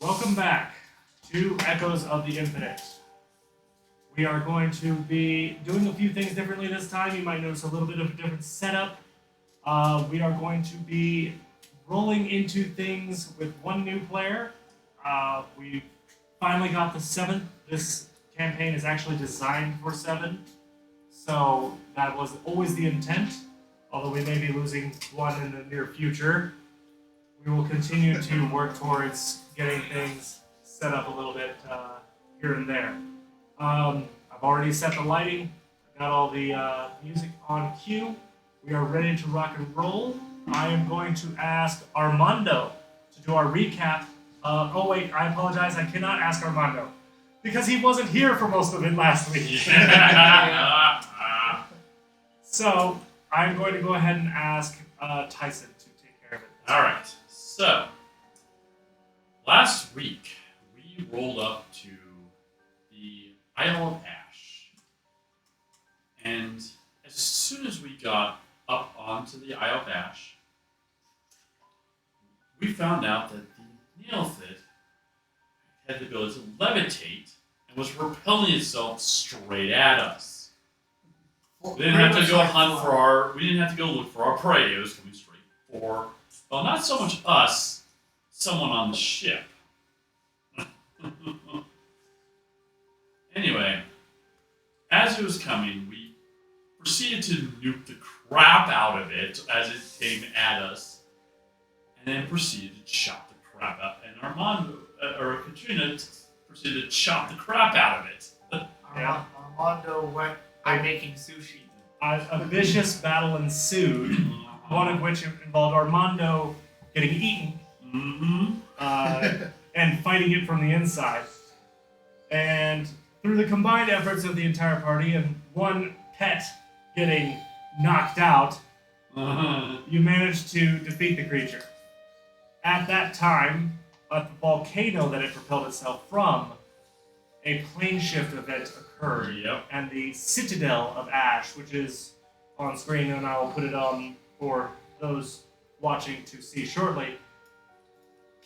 Welcome back to Echoes of the Infinite. We are going to be doing a few things differently this time. You might notice a little bit of a different setup. We are going to be rolling into things with one new player. We finally got the 7th. This campaign is actually designed for 7. So that was always the intent. Although we may be losing one in the near future. We will continue to work towards getting things set up a little bit here and there. I've already set the lighting. I've got all the music on cue. We are ready to rock and roll. I am going to ask Armando to do our recap. Oh wait, I apologize. I cannot ask Armando because he wasn't here for most of it last week. So I'm going to go ahead and ask Tyson to take care of it. All right. So, last week, we rolled up to the Isle of Ash. And as soon as we got up onto the Isle of Ash, we found out that the Neothelid had the ability to levitate and was repelling itself straight at us. We didn't have to go hunt for our. We didn't have to go look for our prey. It was coming straight for. Well, not so much us, someone on the ship. Anyway, as it was coming, we proceeded to nuke the crap out of it as it came at us, and then proceeded to chop the crap out. And Armando, or Katrina, proceeded to chop the crap out of it. Yeah. Armando went by making sushi. A vicious battle ensued, one of which involved Armando getting eaten and fighting it from the inside. And through the combined efforts of the entire party and one pet getting knocked out, you managed to defeat the creature. At that time, at the volcano that it propelled itself from, a Planeshifted event occurred. Yep. And the Citadel of Ash, which is on screen, and I will put it on for those watching to see shortly,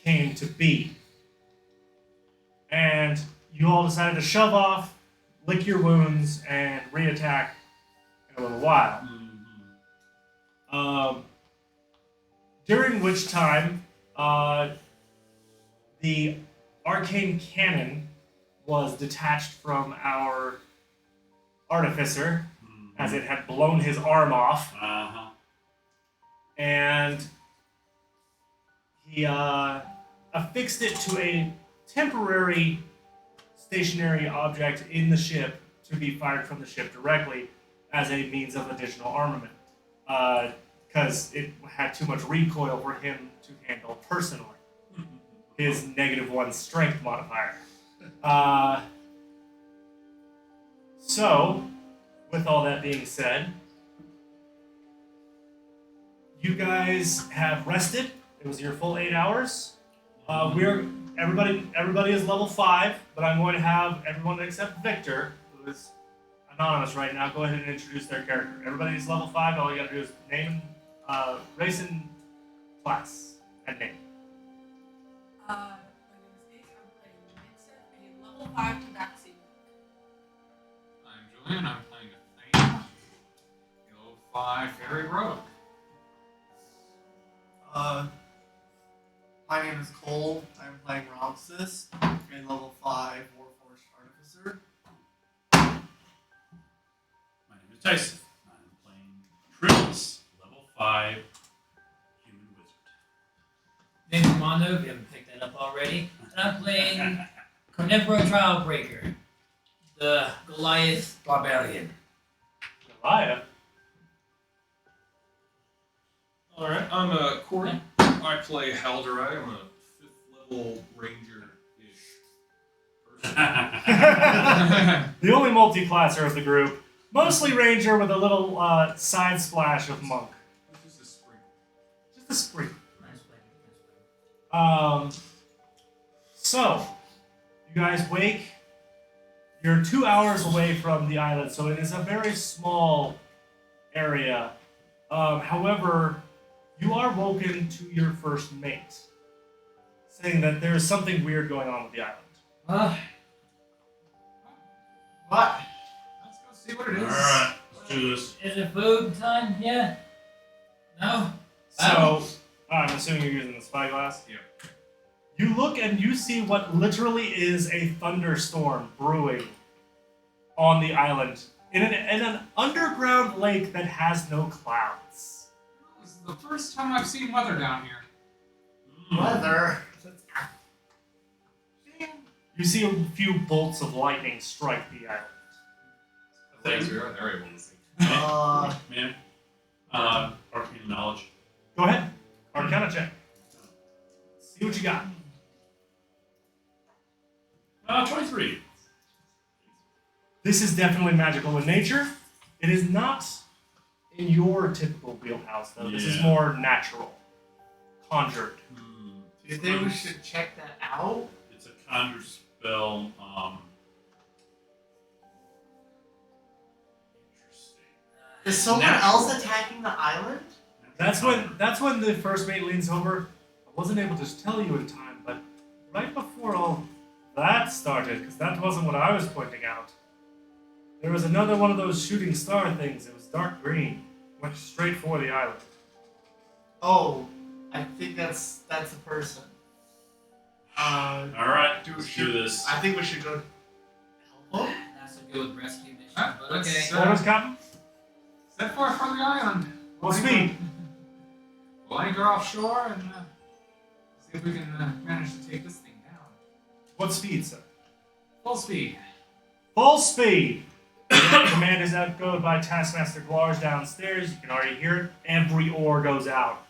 came to be. And you all decided to shove off, lick your wounds, and reattack in a little while. During which time, the arcane cannon was detached from our artificer, as it had blown his arm off. And he affixed it to a temporary stationary object in the ship to be fired from the ship directly as a means of additional armament, because it had too much recoil for him to handle personally. His -1 strength modifier. So, with all that being said, you guys have rested. It was your full 8 hours. Everybody is level 5, but I'm going to have everyone except Victor, who is anonymous right now, go ahead and introduce their character. Everybody is level 5. All you got to do is name, race, and class, and name. My name is Nick. I'm playing Necromancer, a level 5 Tabaxi. I'm Julian. I'm playing a Thane, level 5 Fairy Rogue. My name is Cole. I'm playing Roxas, a level 5 Warforged Artificer. My name is Tyson. I'm playing Trillis, level 5 Human Wizard. Name's Armando, if you haven't picked that up already. And I'm playing Carnivore Trialbreaker, the Goliath Barbarian. Goliath. Alright, I'm Corey. I play Halderai. I'm a 5th level ranger-ish person. The only multi-classer of the group. Mostly ranger with a little side splash of monk. Just a sprinkle. Just a sprinkle. Nice play. So, you guys wake. You're 2 hours away from the island, so it is a very small area. However, you are woken to your first mate. saying that there is something weird going on with the island. What? Let's go see what it is. Alright, let's do this. Is it food time? Yeah? No? So, I'm assuming you're using the spyglass? Yeah. You look and you see what literally is a thunderstorm brewing on the island in an underground lake that has no clouds. This is the first time I've seen weather down here. Weather. You see a few bolts of lightning strike the island. Things we are they're able to see. Man, arcane knowledge. Go ahead. Arcana check. See what you got. 23. This is definitely magical in nature. It is not in your typical wheelhouse, though. This is Yeah. more natural. Conjured. Do you think we should check that out? It's a conjure spell. Interesting. Is someone Natural. else attacking the island? That's when the first mate leans over. I wasn't able to tell you in time, but right before all that started, because that wasn't what I was pointing out. There was another one of those shooting star things. It was dark green. Went straight for the island. Oh, I think that's a person. Alright, let's do this. I think we should go help him. Not so good with rescue mission, Ah, but let's, okay. Orders, Captain? Set forth for the island. What speed? We'll anchor offshore and see if we can manage to take this thing down. What speed, sir? Full speed. Full speed! The command is echoed by Taskmaster Glarge downstairs. You can already hear it. Every oar goes out.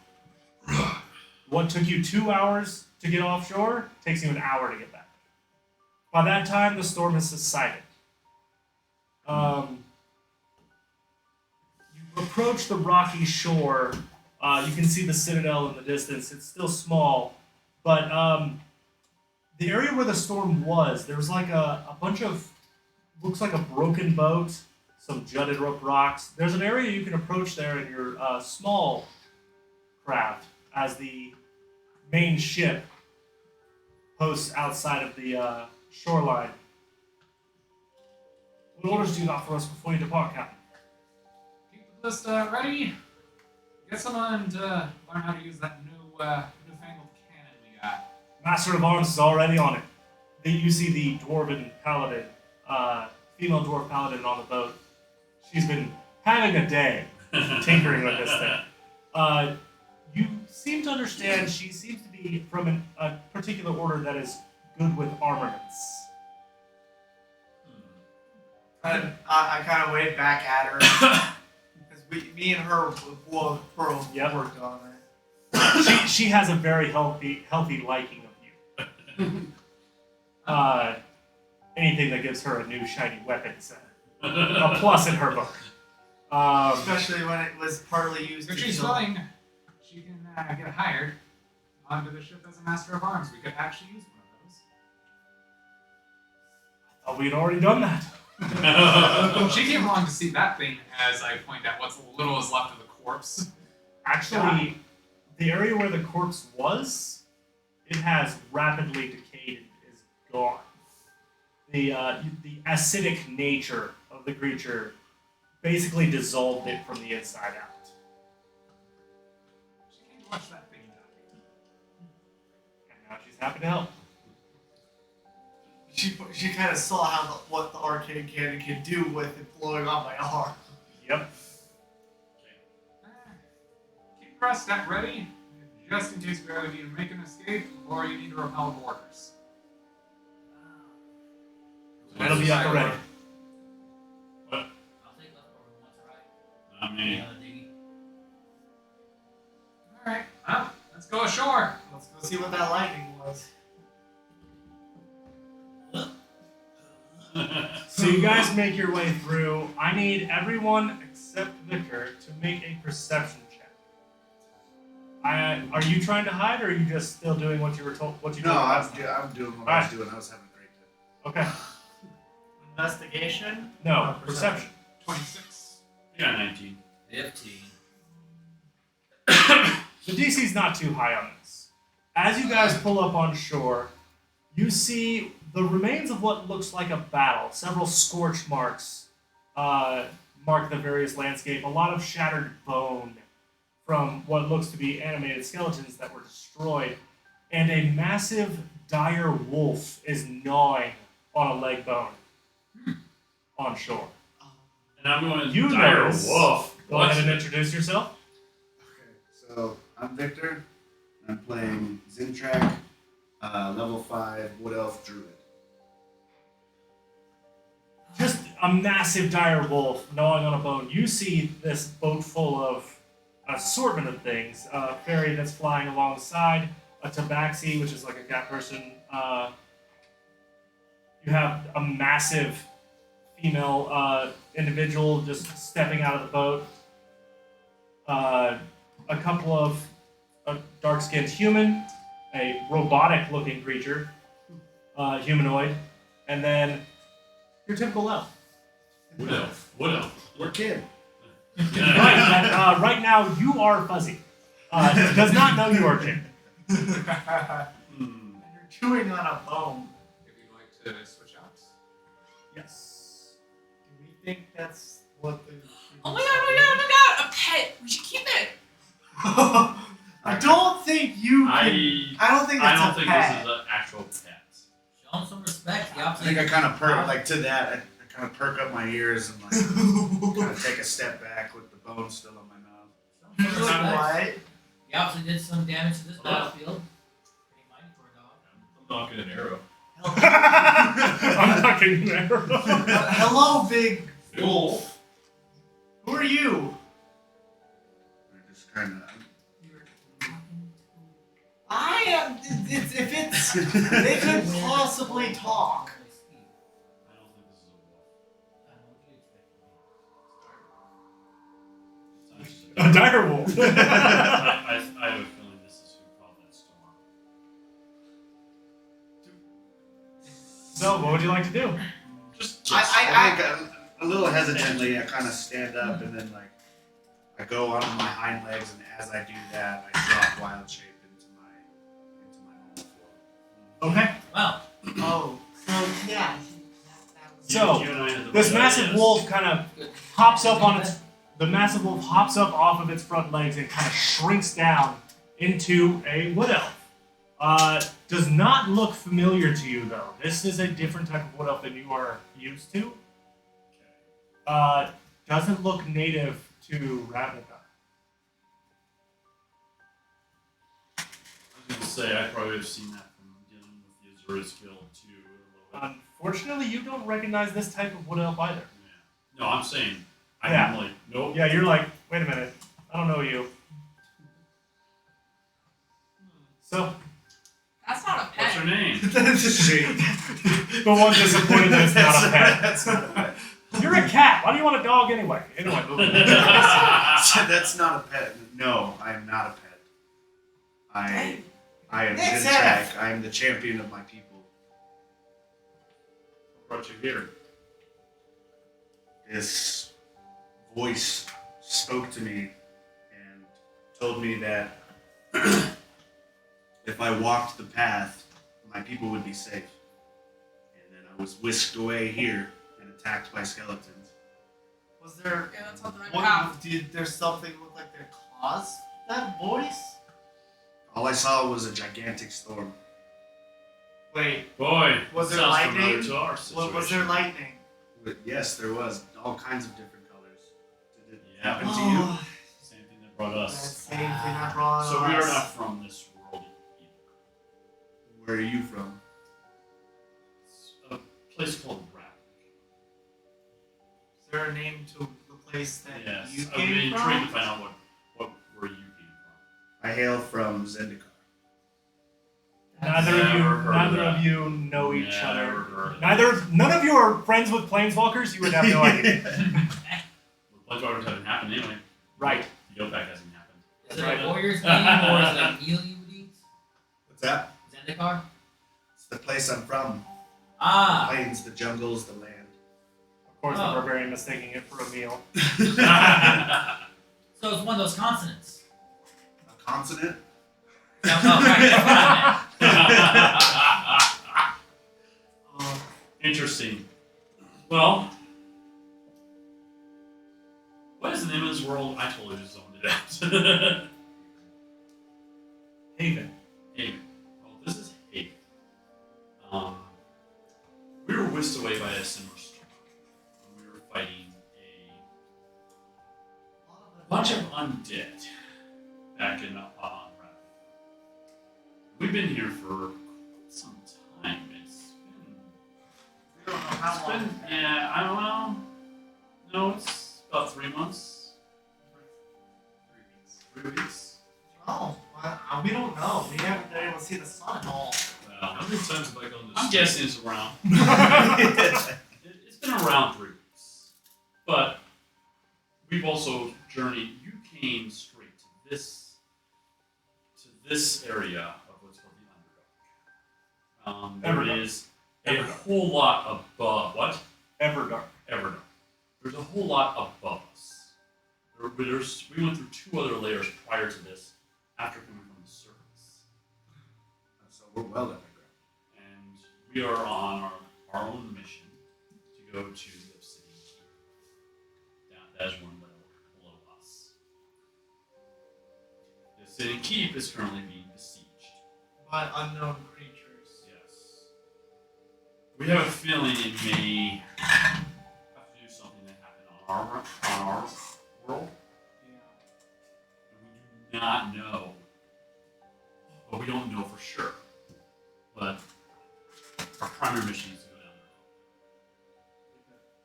What took you 2 hours to get offshore takes you an hour to get back. By that time, the storm has subsided. You approach the rocky shore. You can see the Citadel in the distance. It's still small, but the area where the storm was, there was like a bunch of, looks like a broken boat, some jutted up rocks. There's an area you can approach there in your small craft as the main ship posts outside of the shoreline. What orders do you got for us before you depart, Captain? Keep the list ready. Get someone and learn how to use that newfangled cannon we got. Master of Arms is already on it. You see the dwarven paladin, female dwarf paladin on the boat. She's been having a day tinkering with this thing. You seem to understand she seems to be from a particular order that is good with armaments. I kind of wave back at her because me and her both Yep. worked on it. She has a very healthy liking of you. Anything that gives her a new shiny weapon is a plus in her book. Especially when it was partly used If to she's kill. willing, she can get hired onto the ship as a master of arms. We could actually use one of Thought we had already done that. those. She came along to see that thing as I point out what's little is left of the corpse. Actually, the area where the corpse was, it has rapidly decayed and is gone. The acidic nature of the creature basically dissolved it from the inside out. She came to watch that thing die. And now she's happy to help. She kind of saw what the arcane cannon can do with it blowing on my arm. Yep. Keep the rest at ready, just in case we either need to make an escape or you need to repel boarders. That'll be up already. I'll take leftover once, right? Not me. Alright, well, let's go ashore. Let's go see what that lightning was. So you guys make your way through. I need everyone except Vicar to make a perception check. Are you trying to hide, or are you just still doing what you were told? What you No, did I'm last time? doing what I was doing. I was having a great time. Okay. Investigation? No, perception. 26. Yeah, 19. 15. The DC's not too high on this. As you guys pull up on shore, you see the remains of what looks like a battle. Several scorch marks mark the various landscape. A lot of shattered bone from what looks to be animated skeletons that were destroyed. And a massive dire wolf is gnawing on a leg bone on shore. And I'm going You dire notice- wolf. Go ahead and introduce yourself. Okay, so I'm Victor. I'm playing Zintrak, level 5 Wood Elf Druid. Just a massive dire wolf gnawing on a bone. You see this boat full of assortment of things. A fairy that's flying alongside, a tabaxi, which is like a cat person. You have a massive female individual just stepping out of the boat. A couple of a dark-skinned human, a robotic-looking creature, humanoid, and then your typical elf. Wood elf. Wood elf. We're kid. Right now, you are fuzzy. Does not know you are king. And you're chewing on a bone. If you'd like to switch out. Yes. Do we think that's what the... Oh my god, a pet! We should keep it! I don't think you can... I don't think I that's don't a think pet. this is an actual pet. Show him some respect. The I opposite. think I kind of perk, like to that, I kind of perk up my ears and like kind of take a step back with the bone still in my mouth. Show him some You're respect. like, what? The opposite did some damage to this battlefield. Pretty mighty for a dog. I'm knocking an arrow. I'm fucking there. Hello, big wolf. Who are you? I just kind of. I am... If it's... They could possibly talk. I don't think this is a wolf. It's just A dire wolf. I have a feeling this is who caused that storm. So, what would you like to do? Just I think a little hesitantly, I kind of stand up and then like I go on my hind legs, and as I do that, I drop wild shape into my normal form. Okay. Wow. Oh. So, yeah. So, You and I had the this right massive ideas. wolf kind of hops up on its. The massive wolf hops up off of its front legs and kind of shrinks down into a wood elf. Does not look familiar to you though. This is a different type of wood elf than you are used to. Doesn't look native to Ravnica. I was gonna say I probably have seen that from dealing with the Azura's Guild too. A little bit. Unfortunately, you don't recognize this type of wood elf either. Yeah. No, I'm saying I'm Yeah. like nope. Yeah, you're like, wait a minute, I don't know you. So, That's not a What's her pet. name? the one disappointed that it's not a pet. That's not a pet. You're a cat. Why do you want a dog anyway? Anyway. That's not a pet. No, I am not a pet. I am Next Zintrak. I am the champion of my people. What brought you here? This voice spoke to me and told me that if I walked the path, my people would be safe. And then I was whisked away here and attacked by skeletons. Was there... Yeah, that's something I What, have. did there something look like that caused that voice? All I saw was a gigantic storm. Wait, Boy, Was there sounds familiar lightning? to our was situation. there lightning? But yes, there was all kinds of different colors. Did it Yeah. happen to you? Oh, Same thing that brought that us. same thing I brought So we are us. not from this world either. Where are you from? It's a place called Ravnica. Is there a name to the place that Yes. you I mean, came trying to from? find out where you came I hail from Zendikar. Neither Never heard of neither that. of you know from. each Never other. heard of that. None of you are friends with planeswalkers. You would have no idea. Well, Bloodwaters haven't happened anyway. Right. The Yopac hasn't happened. Is it a warrior's name or is it a meal you would eat? What's that? Zendikar? It's the place I'm from. Ah. The plains, the jungles, the land. Of course, Oh. the barbarian mistaking it for a meal. So it's one of those consonants. A consonant? No, right. Interesting. Well, what is the name of this world? I totally just zoned it out. Haven. Haven. Well, this is Haven. We were whisked away by a similar storm when we were fighting a bunch of undead back in on Rav. We've been here for some time. We don't know how long. Yeah, I don't know. No, it's about 3 months. 3 weeks. Oh, well, we don't know. We haven't been able to see the sun at all. Well, How many times have I gone to I'm sleep? guessing it's around. It's been around 3 weeks. But we've also journeyed. You came straight to this area of what's called the Underdark. There Everdark. is a whole lot above. What? Everdark. Everdark. There's a whole lot above us. We went through 2 other layers prior to this after coming from the surface. So we're well underground. And we are on our own mission to go to the Obsidian Keep. That is one level below us. The Obsidian Keep is currently being besieged. By unknown creatures. Yes. We have a feeling it may have to do something that happened on our world. Yeah. We do not know. But we don't know for sure. But our primary mission is to go down there.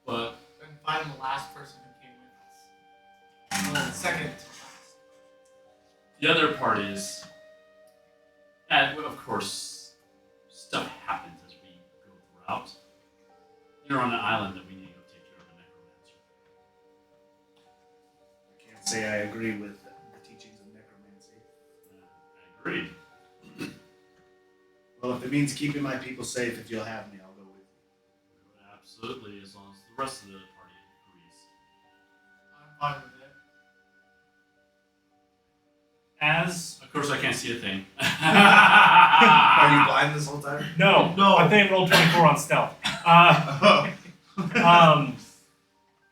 But And find the last person who came with us. Well, second to last. the other part is that, of course, stuff happens as we go throughout. You're on an island that we need to go take care of the Necromancer. I can't say I agree with the teachings of necromancy. I agreed. Well, if it means keeping my people safe, if you'll have me, I'll go with you. Absolutely, as long as the rest of the party agrees. I'm fine with it. As Of course, I can't see a thing. Are you blind this whole time? no, No. I think I rolled 24 on stealth.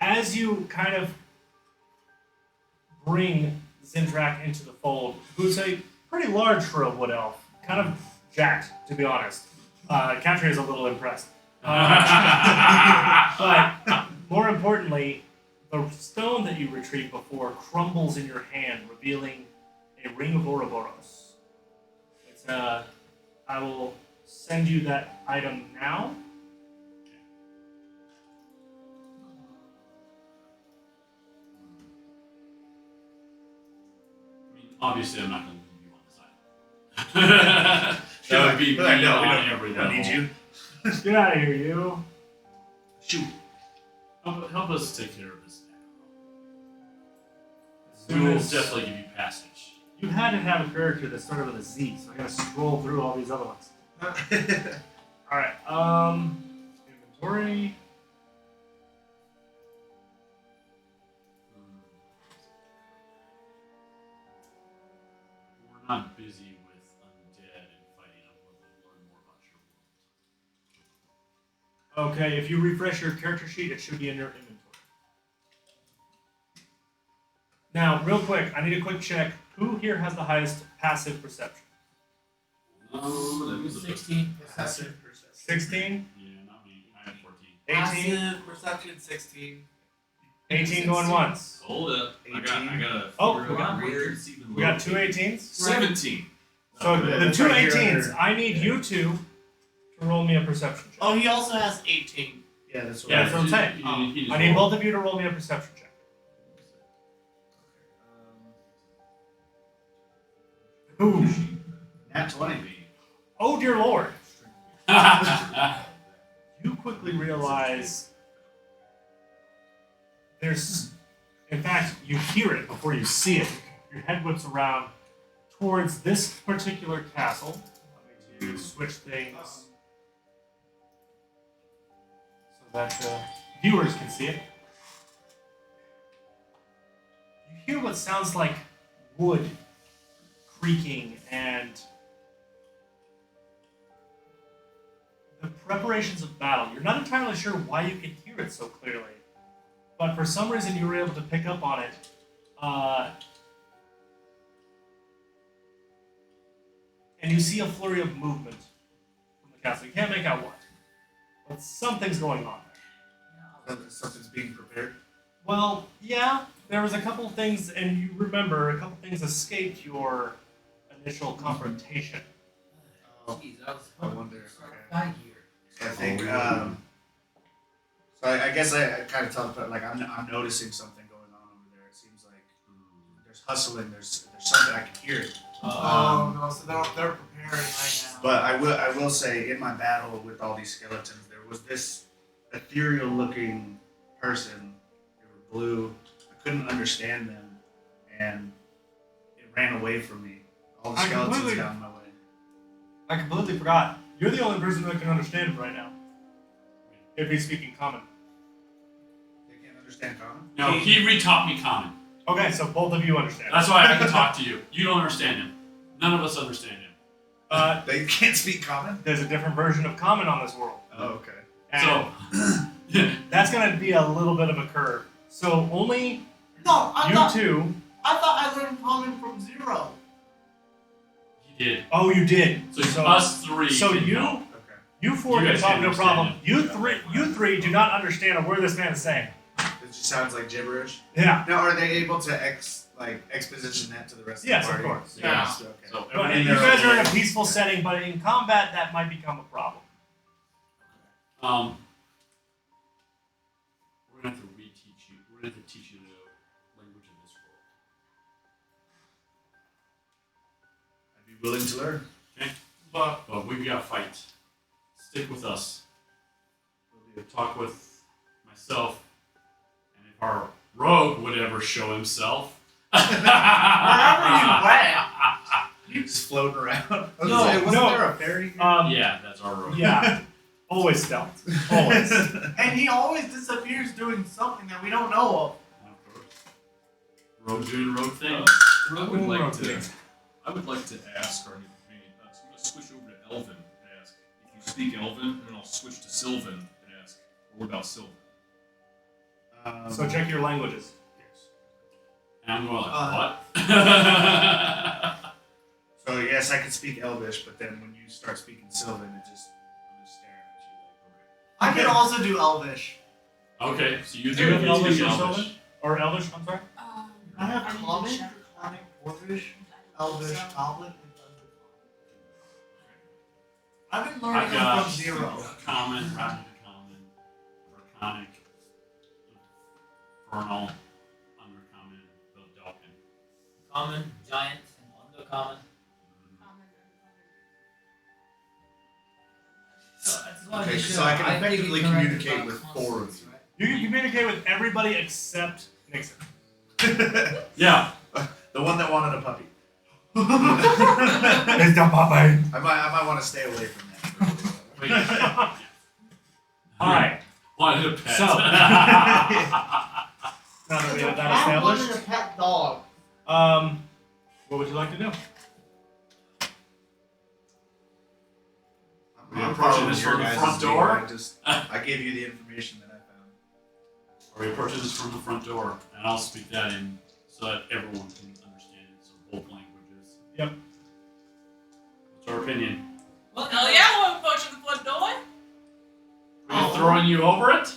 As you kind of bring Zindrak into the fold, who's a pretty large for a wood elf, kind of jacked, to be honest. Catry is a little impressed. But more importantly, the stone that you retrieved before crumbles in your hand, revealing a ring of Ouroboros. It's I will send you that item now. I mean, obviously, I'm not going to leave you on this island. That would be me No, we on every we don't need level. you. Get out of here, you. Shoot. Help us take care of this As now. soon We will as- definitely give you passage. You had to have a character that started with a Z, so I gotta scroll through all these other ones. Alright, inventory. We're not busy with undead and fighting. I would learn more about your world. Okay, if you refresh your character sheet, it should be in your inventory. Now, real quick, I need a quick check. Who here has the highest passive perception? That was a bit- 16. Passive perception. 16? Yeah, not me. I have 14. 18? Passive perception 16. 18 going once. Hold up. I gotta Oh, figure out where it's even We got two located. 18s? 17. So Okay, the that's two right here 18s, under- I need you two to roll me a perception check. Oh, he also has 18. Yeah, that's what Yeah, I that's what I'm saying. He just I need rolled. both of you to roll me a perception check. Ooh. Nat 20. Oh dear lord. You quickly realize there's, in fact, you hear it before you see it. Your head whips around towards this particular castle. Let me switch things so that viewers can see it. You hear what sounds like wood creaking and the preparations of battle. You're not entirely sure why you can hear it so clearly, but for some reason you were able to pick up on it. And you see a flurry of movement from the castle. You can't make out what, but something's going on there. Something's being prepared. Well, yeah, there was a couple of things, and you remember a couple of things escaped your initial confrontation. Jeez, I wonder. start Okay. a fight here. So I think. So I guess I kind of tell the like I'm noticing something going on over there. It seems like there's hustling. There's something I can hear it. Oh no, so they're preparing right now. But I will say in my battle with all these skeletons, there was this ethereal looking person. They were blue. I couldn't understand them, and it ran away from me. All the I skeletons completely- got in my way. I completely forgot. You're the only person that can understand it right now. If he's speaking common. They can't understand common. No, he retaught me common. Okay, so both of you understand. That's why I can talk to you. You don't understand him. None of us understand him. They can't speak common. There's a different version of common on this world. Oh, okay. And So, that's going to be a little bit of a curve. So only No, I you thought two. I learned common from zero. he did. Oh, you did. So, us three. So can you, help. Okay. you four You can guys talk can no understand problem. him. You three do not understand a word this man is saying. It just sounds like gibberish. Yeah. Now, are they able to exposition that to the rest Yes, of of the party? course. Yeah. Okay. So But everything you there- guys are in a peaceful setting, but in combat that might become a problem. We're gonna have to reteach you. We're gonna have to teach you the language of this world. I'd be willing to learn. But we've got to fight. Stick with us. We'll talk with myself, and if our rogue would ever show himself, Wherever you went. Just floating around. No, wasn't no. there a fairy? yeah, that's our rogue. Yeah. Always stealth. Always. And he always disappears doing something that we don't know of. Of course. Rogue doing rogue things. I would like to ask our new companion. So I'm going to switch over to Elven and ask if you speak Elven, and then I'll switch to Sylvan and ask, what about Sylvan? So check your languages. And I'm going like, what? So yes, I can speak Elvish, but then when you start speaking Sylvan, I'm just staring at you I can also do Elvish. Okay, so you Do you have do Elvish speak or Elvish. Sylvan? Or Elvish, I'm sorry? I have need to common, check. draconic, dwarvish, Elvish, goblin, and dungeon. I've been learning I've them got from zero. common, rapid common, draconic, infernal, undercommon, Philadelphian. Common, giant, and undercommon. So I just wanted Okay, to so show I can I'm pretty effectively correct communicate about with constants, four of you. right? You can communicate with everybody except Nixon. Yeah. The one that wanted a puppy. It's the puppy. I might want to stay away from that. Wait. Alright. Wanted a pet. So- Now that we have that I wanted established, a pet dog. what would you like to do? We're approaching this from the front door? I gave you the information that I found. Are we approaching this from the front door? And I'll speak that in so that everyone can understand it. So both languages. Yep. What's our opinion? Well, hell yeah, we're approaching the front door. Are we throwing you over it?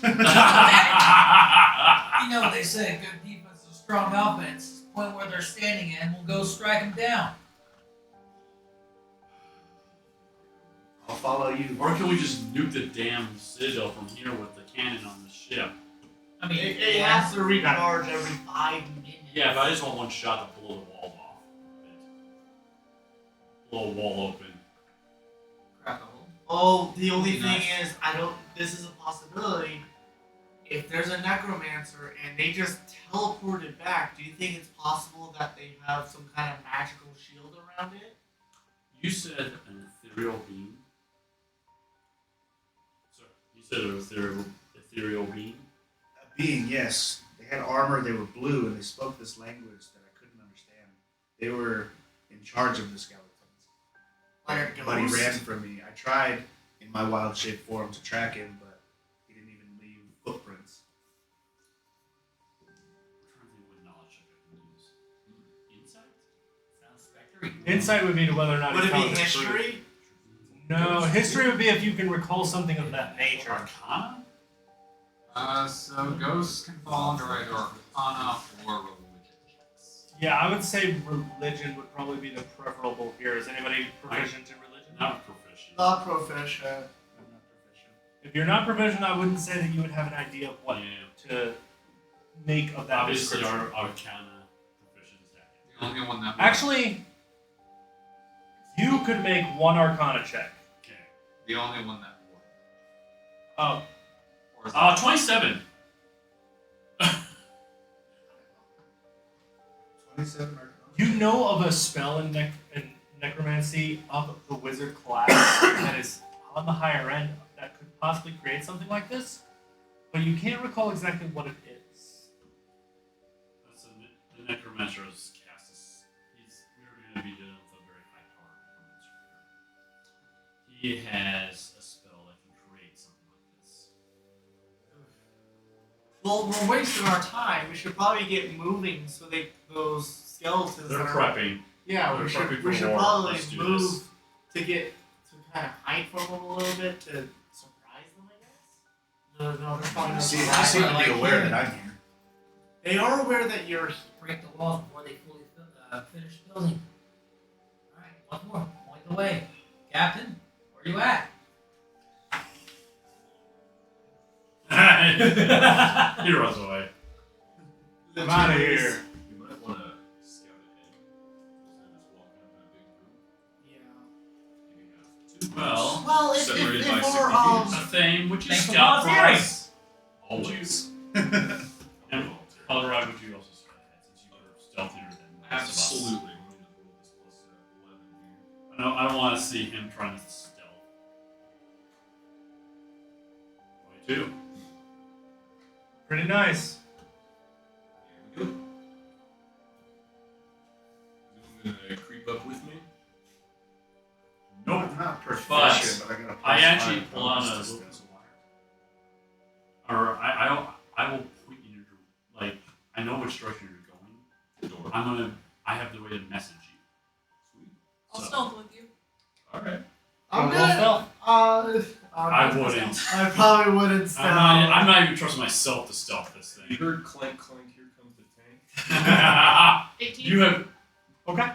You know what they say, good defense is strong offense. Point where they're standing and we'll go strike them down. I'll follow you. Or can we just nuke the damn citadel from here with the cannon on the ship? I mean, It has to recharge every 5 minutes. Yeah, but I just want one shot to blow the wall off. Blow a wall open. crack a hole. Oh, the only Nice. thing is, this is a possibility. If there's a necromancer and they just teleported back, do you think it's possible that they have some kind of magical shield around it? You said an ethereal being. Sorry, you said an ethereal being. A being, yes. They had armor, they were blue, and they spoke this language that I couldn't understand. in charge of the skeletons. Like a But he ghost? ran from me. I tried in my wild shape form to track him, but he didn't even leave footprints. I'm trying to think what knowledge check I can use. Insight? Sounds spectry. Insight would be to whether or not Would you it be found the truth. history? No, history would be if you can recall something of that nature. Arcana? So ghosts can fall under either Arcana or religion checks. Yeah, I would say religion would probably be the preferable here. Is anybody proficient in religion? Not proficient. Not proficient. I'm not proficient. If you're not proficient, I wouldn't say that you would have an idea of what Yeah. to make of that Obviously, description. our Arcana proficiency is that. The only one that Actually, you could make one Arcana check. Okay. the only one that would. Oh, Or is it 27. 27 Arcana. you know of a spell in necromancy of the wizard class that is on the higher end that could possibly create something like this, but you can't recall exactly what it is. That's the Necromancer is cast as we're going to be dealing with a very high powered Necromancer here. He has a spell that can create something like this. Well, we're wasting our time. We should probably get moving so those skeletons. They're are, prepping. Yeah, They're we prepping should for we should war. probably Let's do move this. to get to kind of hide from them a little bit to surprise them. I guess. No, they're probably not. They surprised. seem to be like aware here. that I'm here. They are aware that you're here. Break the walls before they fully finish building. Alright, once more. Point the way. Captain, where you at? He runs away. I'm out of here. You might want to scout ahead. Instead of just walking up in a big group. Yeah. Maybe have two Well, Well, Separated by if 60 we're feet. Thane, would you Thanks for scout for volunteering. us? Always. And Colorado, would you also scout ahead since you were stealthier than most of us? Absolutely. I'm going to roll this plus 11 here. I don't want to see him trying to stealth. 22. Pretty nice. Here we go. Is anyone going to creep up with me? Nope. I'm not proficient, but I got a I plus actually 5 pull out bonus a- distance. Or I will point you in your like I know which direction you're going. Door. I have the way to message you. Sweet. I'll So- stealth with you. Alright. I'm Roll gonna. stealth. I wouldn't. I probably wouldn't stealth. I'm not even trusting myself to stealth this You thing. heard clank, clank, here comes the tank. 18. You have. Okay.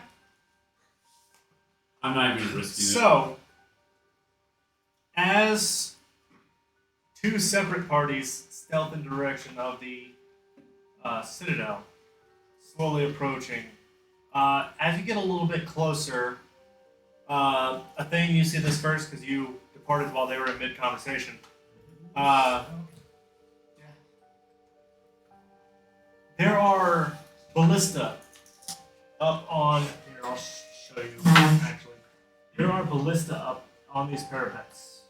I'm not even risking it. So, as two separate parties stealth in direction of the Citadel, slowly approaching, as you get a little bit closer, a thing you see this first because you departed while they were in mid-conversation. There are ballista up on. Here, I'll show you. Actually, there are ballista up on these parapets,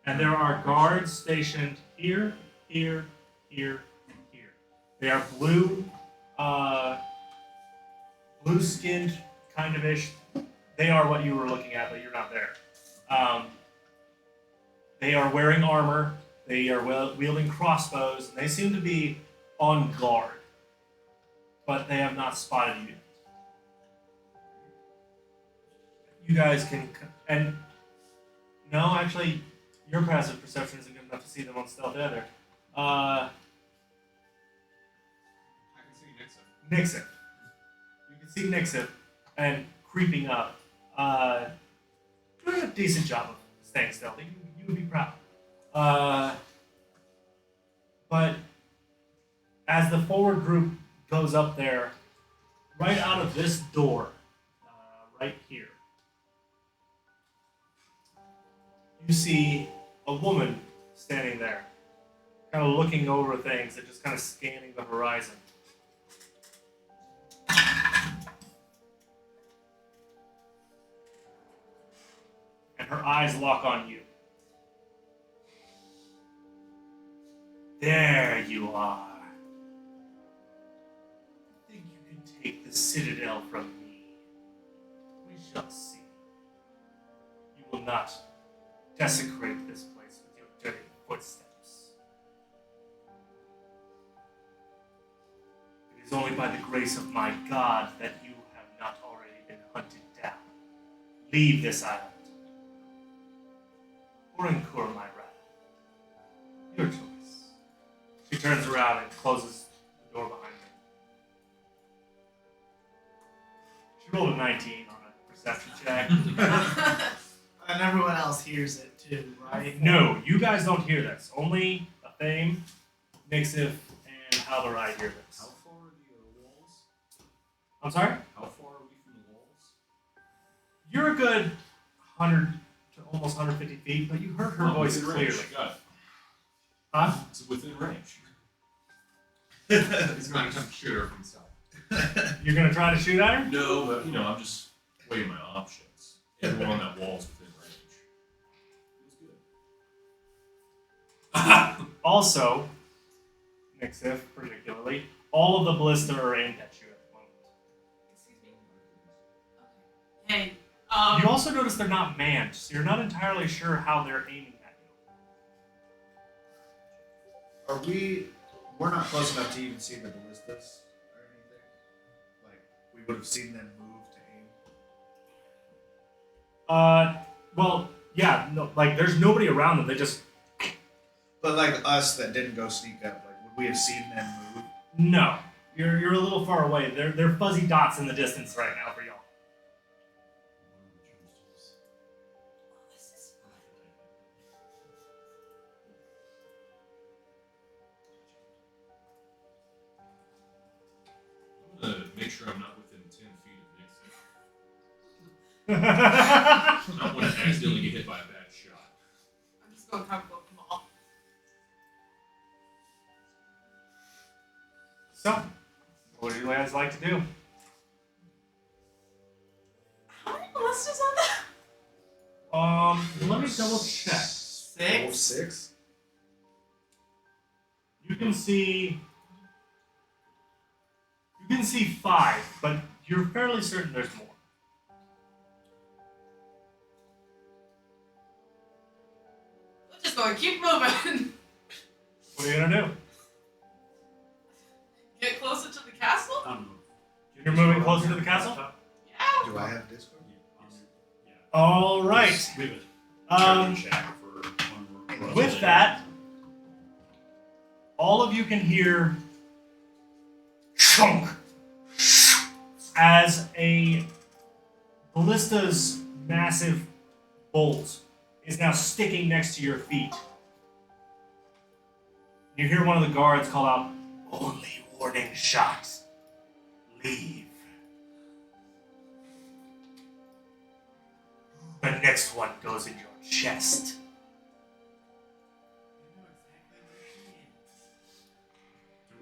and there are guards stationed here, here, here, here. They are blue, blue-skinned, kind of ish. They are what you were looking at, but you're not there. They are wearing armor. They are wielding crossbows, and they seem to be on guard, but they have not spotted you yet. You guys can, and no, actually, your passive perception isn't good enough to see them on stealth either. I can see Nixon. Nixon. You can see Nixon and creeping up. Doing a decent job of staying stealthy. You would be proud. But as the forward group goes up there, right out of this door, right here, you see a woman standing there, kind of looking over things and just kind of scanning the horizon. And her eyes lock on you. There you are. Think you can take this citadel from me. We shall see. You will not desecrate this place with your dirty footsteps. It is only by the grace of my God that you have not already been hunted down. Leave this island, or incur my wrath. Your choice. She turns around and closes the door behind her. She rolled a 19 on a perception check. And everyone else hears it too, right? No, you guys don't hear this. Only Athame, Nixif, and Haldorai hear this. How far are the walls? I'm sorry? How far are we from the walls? You're a good 100 to almost 150 feet, but you heard her voice within clearly. range. Got it. Huh? It's within range. He's going to attempt to shoot her from himself. You're gonna try to shoot at her? No, but I'm just weighing my options. Everyone on that wall's within range. Feels good. Also, Nixif particularly, all of the ballista are aimed at you at the moment. Excuse me. Okay. Hey, You also notice they're not manned, so you're not entirely sure how they're aiming at you. We're not close enough to even see the ballistas or anything. Like, we would have seen them move to aim. Well, yeah, no, like there's nobody around them. They just But like us that didn't go sneak up, like would we have seen them move? no. You're a little far away. They're fuzzy dots in the distance right now for y'all. this is I'm gonna make sure I'm not within 10 feet of Nixon. Not want to accidentally get hit by a bad shot. I'm just going to cover both of them all. So, what do you guys like to do? How many ballistas on that? Let me double check. 6? 6? You can see 5, but you're fairly certain there's more. We're just going to keep moving. What are you gonna do? Get closer to the castle? You're moving closer to the castle? Yeah. Do I have Discord? All right. We have a check for when we're With that, all of you can hear chunk as a ballista's massive bolt is now sticking next to your feet. You hear one of the guards call out, "Only warning shot. Leave." The next one goes in your chest.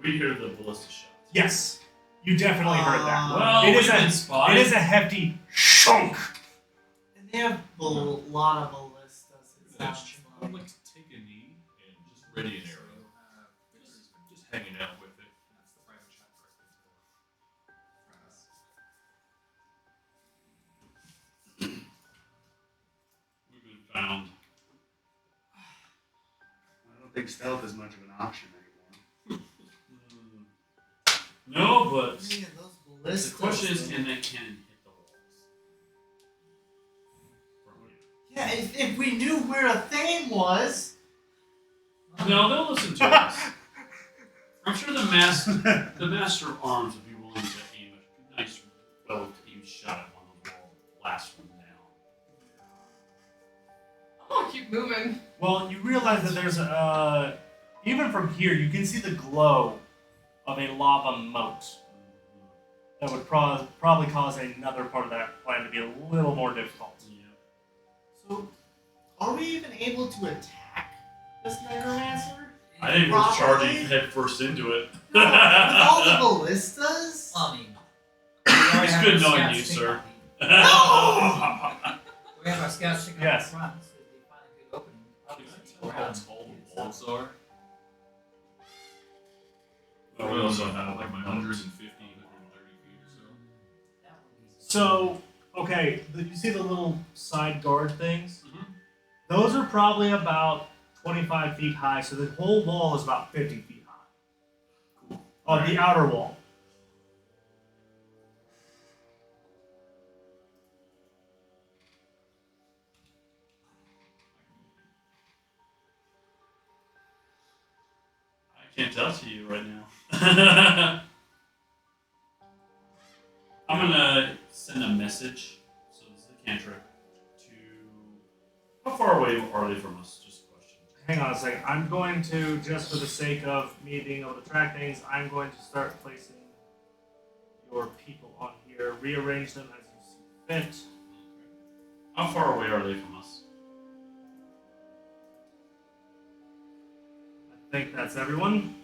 Did we hear the ballista shots? Yes, you definitely heard that. Well, It is we've a- been spotted. It is a hefty shunk. And they have a lot of ballistas. It sounds I'd like. like to take a knee and just ready an arrow. Just hanging out with it. That's the private chat directly to We've been found. I don't think stealth is much of an option anymore. No, but Man, those ballistas. the question is, can that cannon hit the walls? Yeah, if we knew where a thing was. No, they'll listen to us. I'm sure the master of arms would be willing to aim a nice, well-aimed shot at one of the last one down. I'm going to keep moving. Well, you realize that there's even from here, you can see the glow of a lava moat that would probably cause another part of that plan to be a little more difficult. So, are we even able to attack this Necromancer? I think we're Properly? charging head first into it. No, with all the ballistas? Well, I mean, It's good knowing you, sir. No! we have our scouts checking Yes. out the front, so if they find a good opening, Can obviously I tell how tall the walls are? We also have have like my 150, 130 feet or so. So, okay, you see the little side guard things? Mhm. Those are probably about 25 feet high, so the whole wall is about 50 feet high. Cool. On the outer wall. I can't tell to you right now. I'm gonna send a message. So this is a cantrip. To how far away are they from us? Just a question. Hang on a second. I'm going to, just for the sake of me being able to track things, I'm going to start placing your people on here, rearrange them as you see fit. How far away are they from us? I think that's everyone.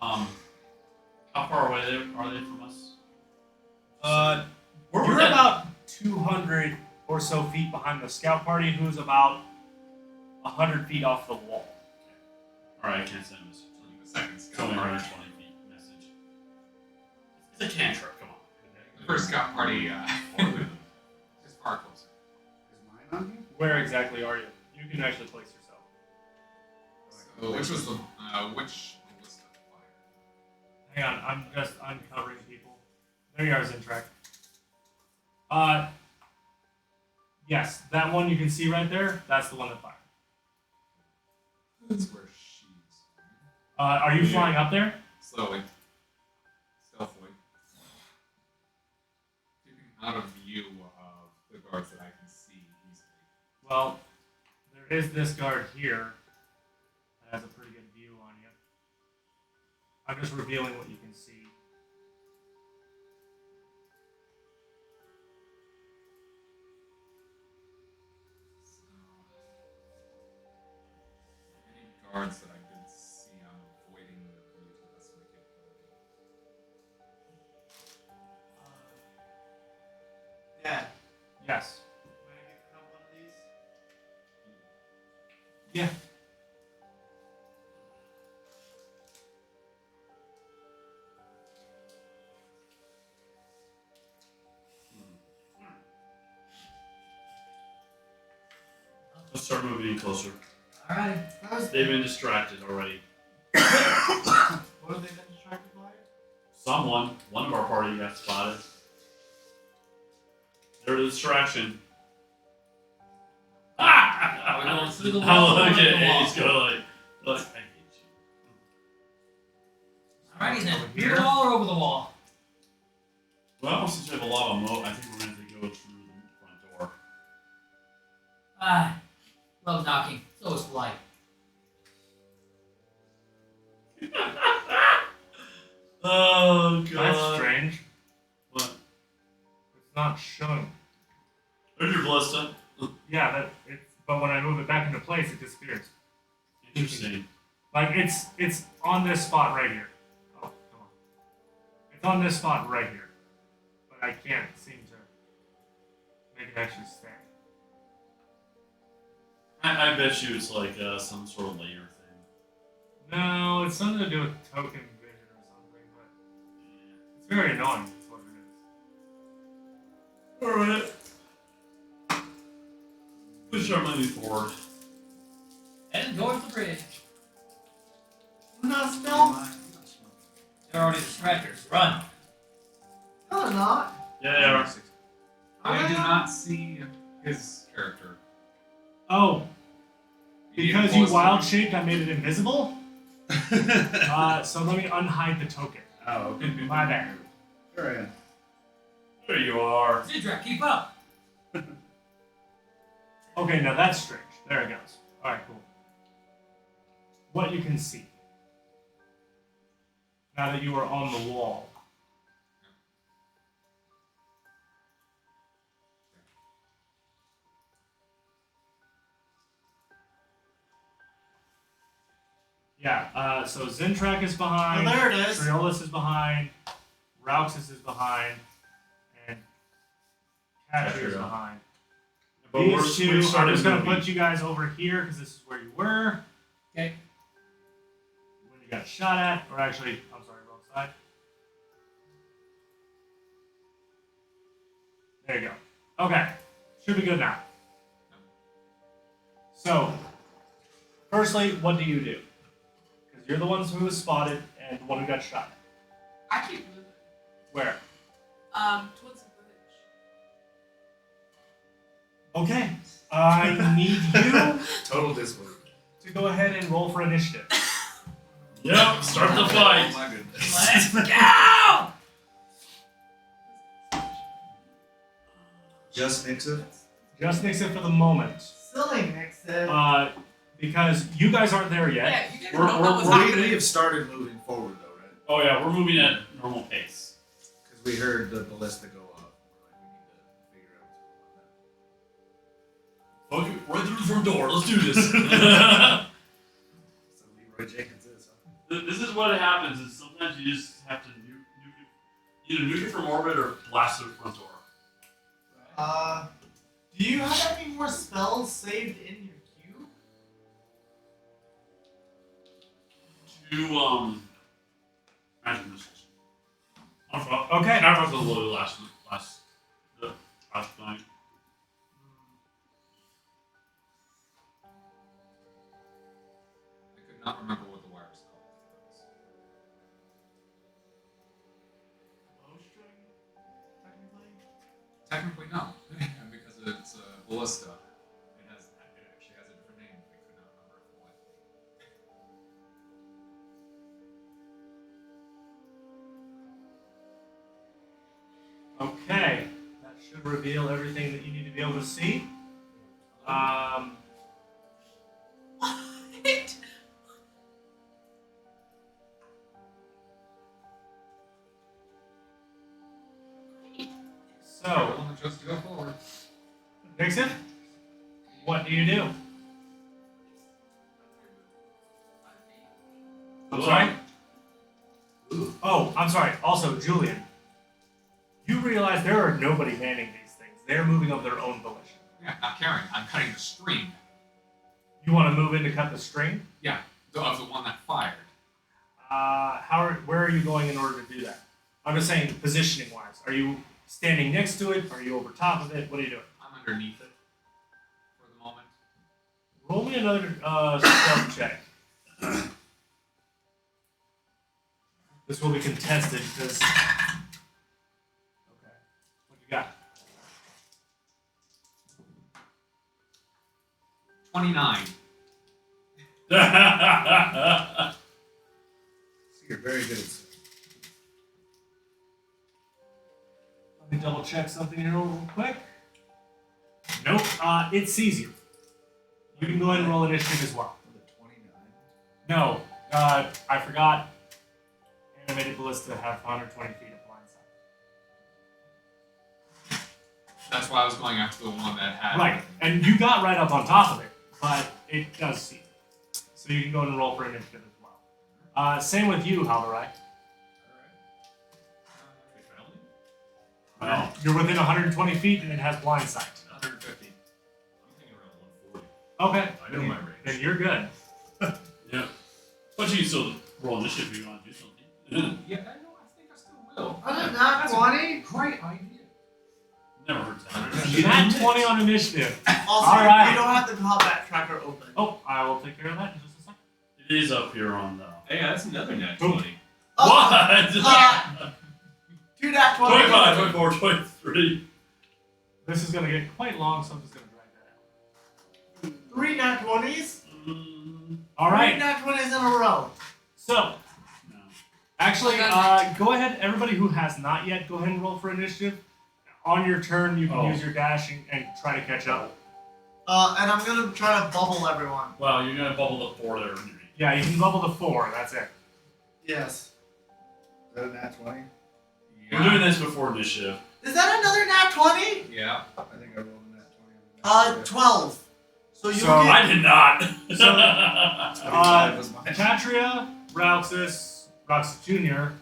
How far away are they from us? You're would that- about 200 or so feet behind the scout party, who's about 100 feet off the wall. Alright, I can't send a message. The second It's scout only party. 120 feet message. It's a cantrip, come on. The first scout party is far closer. Is mine on here? Where exactly are you? You can actually place yourself. So which was the which ballista fire? Hang on, I'm just uncovering people. There you are, Zintrak. Yes, that one you can see right there, that's the one that fired. That's where she's. Are you Yeah. flying up there? Slowly. Stealthily. Keeping out of view of the guards that I can see easily. Well, there is this guard here that has a pretty good view on you. I'm just revealing what you can see. So, any guards that I did see, I'm avoiding their view to the best of my capability. Yeah. Yes. Can I get cut one of these? Yeah. Let's start moving in closer. Alright. They've been distracted already. What have they been distracted by? One of our party got spotted. They're a distraction. Now we're going through the wall. I look or at the wall. Ace go like, I hate you. Alrighty then. Over Through here? the wall or over the wall? Well, since we have a lava moat, I think we're going to have to go through the front door. Ah, love knocking. So is polite. Oh god. That's strange. What? It's not showing. There's your ballista. Yeah, but when I move it back into place, it disappears. Interesting. Like it's on this spot right here. Oh, come on. It's on this spot right here, but I can't seem to make it actually stay. I bet you it's like some sort of layer thing. No, it's something to do with token vision or something, but it's very annoying. Is what it is. Alright. Push our moving forward. And towards the bridge. Not stealth? They're already distractors. Run. No, they're not. Yeah, they are. I do not see his character. Oh, He because you was- wild shaped, I made it invisible. So let me unhide the token. Oh, okay. My bad. Sure I am. There you are. Zidrak, keep up. Okay, now that's strange. There it goes. All right, cool. What you can see now that you are on the wall. Yeah, so Zintrak is behind. Oh, there it is. Triolus is behind. Rauxus is behind. And Catcher is Catcher. behind. But These we've two, I'm started just going to moving. put you guys over here because this is where you were. Okay. When you got shot at. Or actually, I'm sorry, wrong side. There you go. Okay. Should be good now. So, firstly, what do you do? Because you're the ones who was spotted and the one who got shot. I keep moving. Where? Towards the bridge. Okay. I need you Total disorder. to go ahead and roll for initiative. Yep, start the fight. Oh my goodness. Let's go! Just Nixon? Just nix it for the moment. Silly Nixon. Because you guys aren't there yet. Yeah, you didn't We're- know we're- what was We happening. have started moving forward though, right? Oh yeah, we're moving at normal pace. Because we heard the ballista go up. We need to figure out what's going on. Okay, right through the front door. Let's do this. So Leroy Jenkins is, huh? This is what happens. Is sometimes you just have to either nuke it from orbit or blast through the front door. Do you have any more spells saved in your queue? Two magic missiles. Okay. I forgot the little last night. I could not remember what the wire was called. Bowstring, technically. Technically, no, because it's a ballista. It actually has a different name. I could not remember it for what. Okay. That should reveal everything that you need to be able to see. What? So, Everyone just go forward. Nixon, what do you do? I'm sorry? Oh, I'm sorry. Also, Julian, you realize there are nobody manning these things. They're moving of their own volition. Yeah, not carrying. I'm cutting the string. You want to move in to cut the string? Yeah, of the one that fired. Where are you going in order to do that? I'm just saying positioning wise. Are you standing next to it? Are you over top of it? What are you doing? I'm underneath it for the moment. Roll me another stealth check. This will be contested because. Okay. What you got? 29. So you're very good at it. Let me double check something here real quick. Nope. It sees you. You can go ahead and roll initiative as well. With a 29. No. I forgot. Animated ballista have 120 feet of blind sight. That's why I was going after the one that had. Right, and you got right up on top of it, but it does see. So you can go ahead and roll for initiative as well. Same with you, Halderai. Wow. You're within 120 feet and it has blind sight. 150. I'm thinking around 140. Okay. I know my range. Then you're good. Yeah. But you can still roll initiative if you want to do something. Yeah, I know. I think I still will. Was it not That's a 20? Great idea. Never heard that. Nat 20 on initiative. Also, All right. you don't have the combat tracker open. Oh, I will take care of that in just a second. It is up here on the. Hey, that's another nat Boom. 20. What? 2 nat 20. 25, 24, 23. This is going to get quite long, so I'm just going to drag that out. 3 nat 20s. All 3 right. nat 20s in a row. So, No. actually, go ahead. Everybody who has not yet, go ahead and roll for initiative. On your turn, you can Oh. use your dash and try to catch up. And I'm gonna try to bubble everyone. Wow, you're gonna bubble the 4 there. Yeah, you can level the 4. That's it. Yes. Is that a nat 20? We're doing this before initiative. Is that another nat 20? Yeah. I think I rolled a nat 20. 12. So you So- get. I did not. So, 25 was mine. Tatria, Rauxus Jr.,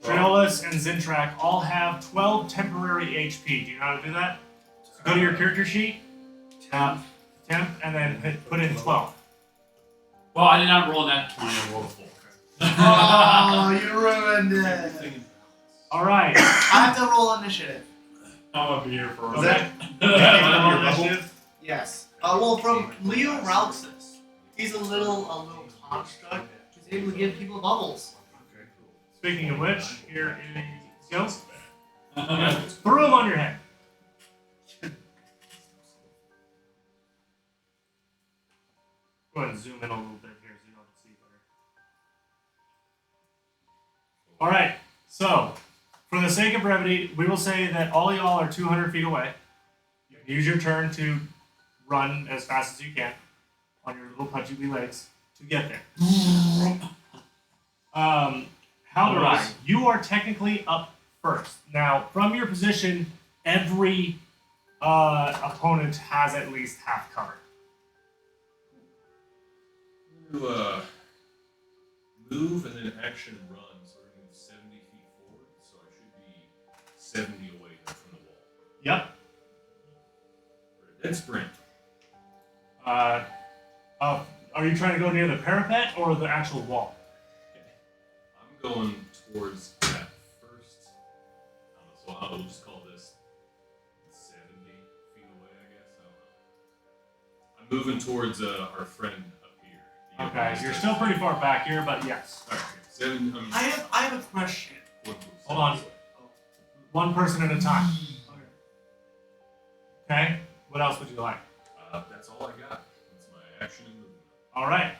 Treolus, and Zintrak all have 12 temporary HP. Do you know how to do that? So go to your character sheet, temp, and then put in 12. Well, I did not roll that 20. I rolled a 4. Oh, you ruined it. All right. I have to roll initiative. I'm up here for Is that- Okay. initiative? Yes. Well, from Leo Rauxus, he's a little construct who's able to give people bubbles. Okay, cool. Speaking of which, here is Ghost. Throw him on your head. Go ahead and zoom in a little bit here so you don't see better. Alright, so for the sake of brevity, we will say that all y'all are 200 feet away. You can use your turn to run as fast as you can on your little pudgy wee legs to get there. Haldorai, you are technically up first. Now, from your position, every opponent has at least half cover. Move and then action run. So we're going to move 70 feet forward. So I should be 70 away from the wall. Yep. Then sprint. Are you trying to go near the parapet or the actual wall? I'm going towards that first. So I'll just call this 70 feet away, I guess. I don't know. I'm moving towards our friend up here. Okay, you're still pretty far back here, but yes. Alright, 7. I have a question. Hold on. One person at a time. Okay, what else would you like? That's all I got. That's my action and movement. All right.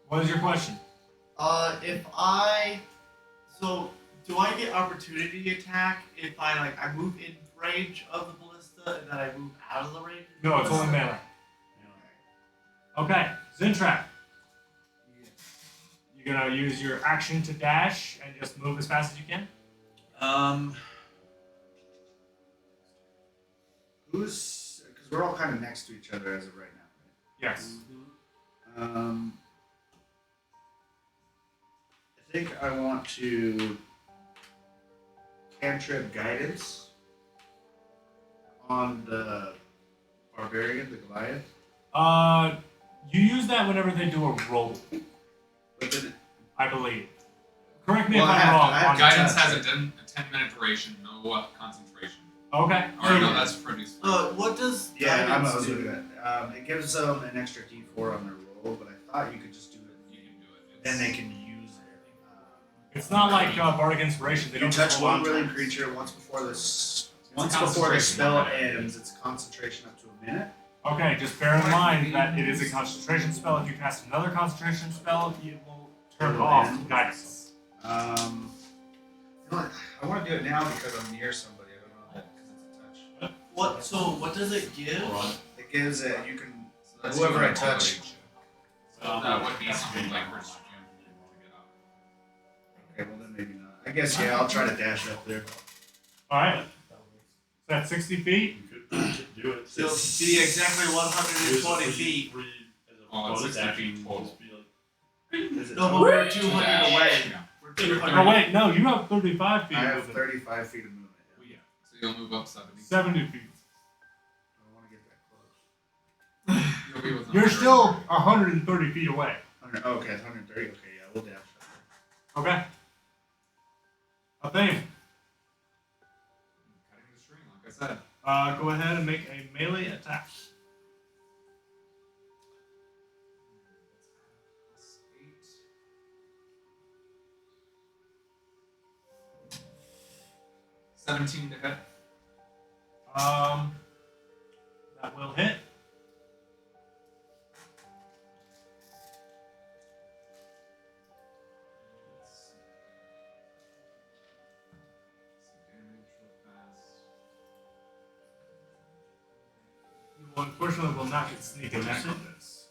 What is your question? Do I get opportunity attack if I move in range of the ballista and then I move out of the range? No, it's only melee. Okay, Zintrap. You're gonna use your action to dash and just move as fast as you can? Who's? Because we're all kind of next to each other as of right now, Yes. right? I think I want to cantrip guidance on the barbarian, the Goliath. You use that whenever they do a roll, But then I believe. Correct me Well, if I I'm have to- wrong. I have on to- that. Guidance has a 10-minute duration, no concentration. Okay. Or no, that's produce. What does yeah, I guidance was do? looking at that. It gives them an extra D4 on their roll, but I thought you could just do it. You can do it. Then they can use it. It's not like Bardic Inspiration. They You don't touch just hold one on to willing it. creature once before this. a Once before the concentration, spell not bad. ends, it's concentration up to a minute. Okay, just bear in mind that it is a concentration spell. If you cast another concentration spell, it will turn off guidance. You know what? I want to do it now because I'm near somebody. I don't know because it's a touch. What does it give? It gives it. You can. So that's Whoever your I touch. accommodation. So that would be something like first you to get up. Okay, well then maybe not. I guess yeah. I'll try to dash up there. All right. Is that 60 feet? You could do it. So be exactly 120 feet. Oh, it's 60 feet total. Is it No, but total? we're 200 Dash, away. yeah. We're 200. Oh wait, no, you have 35 feet. I of have movement. 35 feet of movement. Well, yeah. So you'll move up 70. 70 feet. I don't want to get that close. You'll be within You're 100. still 130 feet away. 100, okay, it's 130. Okay, yeah, we'll dash up Okay. A thing. Cutting the string, like I said. Go ahead and make a melee attack. Plus 8. 17 to hit. That will hit. Some damage real fast. You will unfortunately will not get sneak attack on this.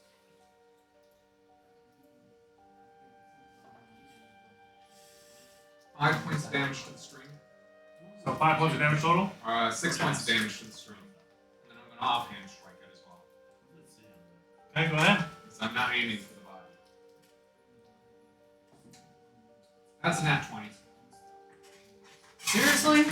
Five points of damage to the string. So 5 points of damage total. 6 points of damage to the string. And then I'm going to offhand strike it as well. Okay, go ahead. Because I'm not aiming for the body. That's a nat 20. Seriously?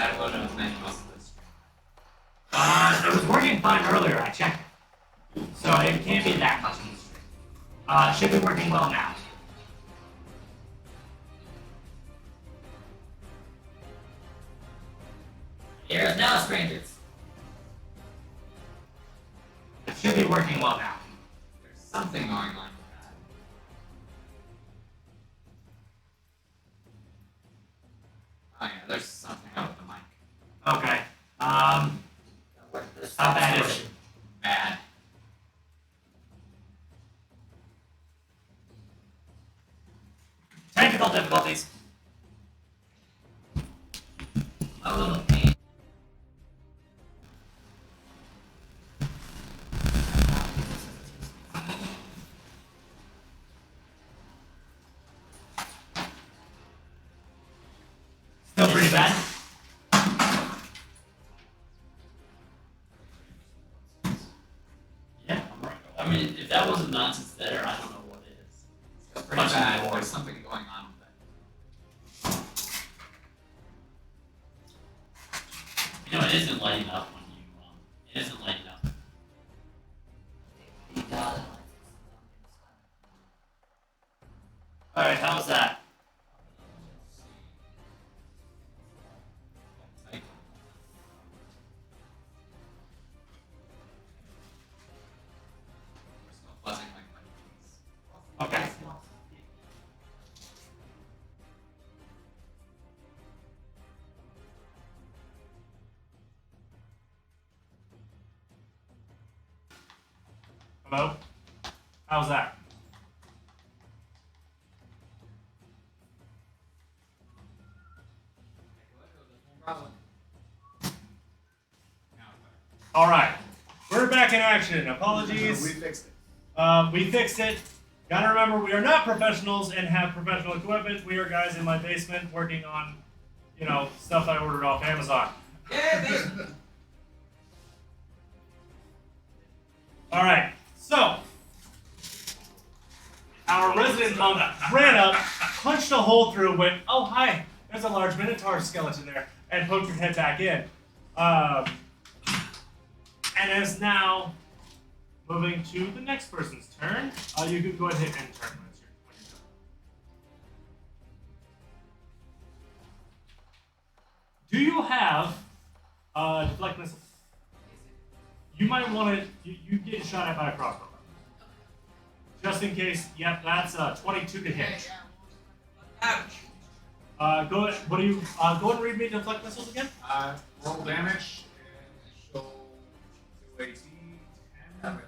that what I was making most of this? It was working fine earlier, I checked it. So it can't be that much easier. Should be working well now. Hear us now, strangers. It should be working well now. There's something going on with that. Oh yeah, there's something up with the mic. Okay. How bad is it? Bad. Technical difficulties. A little pain. Still pretty bad. Yeah, I'm right. I mean, if that wasn't nonsense there, I don't know what is. It's pretty bad. There's something going on with it. You know, it isn't lighting up when you, it isn't lighting up. Alright, how's that? There's no buzzing like my keys. Okay. Hello? How's that? Alright. We're back in action. Apologies. We fixed it. We fixed it. Gotta remember, we are not professionals and have professional equipment. We are guys in my basement working on, stuff I ordered off Amazon. Yeah, basement. Alright, so. Our resident monk ran up, punched a hole through, went, oh, hi, there's a large Minotaur skeleton there, and poked her head back in. And is now moving to the next person's turn. You can go ahead and hit end turn when you're done. Do you have deflect missiles? You might want to. You get shot at by a crossbow. Just in case. Yep, that's 22 to hit. Ouch. Go. What do you? Go ahead and read me deflect missiles again. Roll damage and initial 2AT 10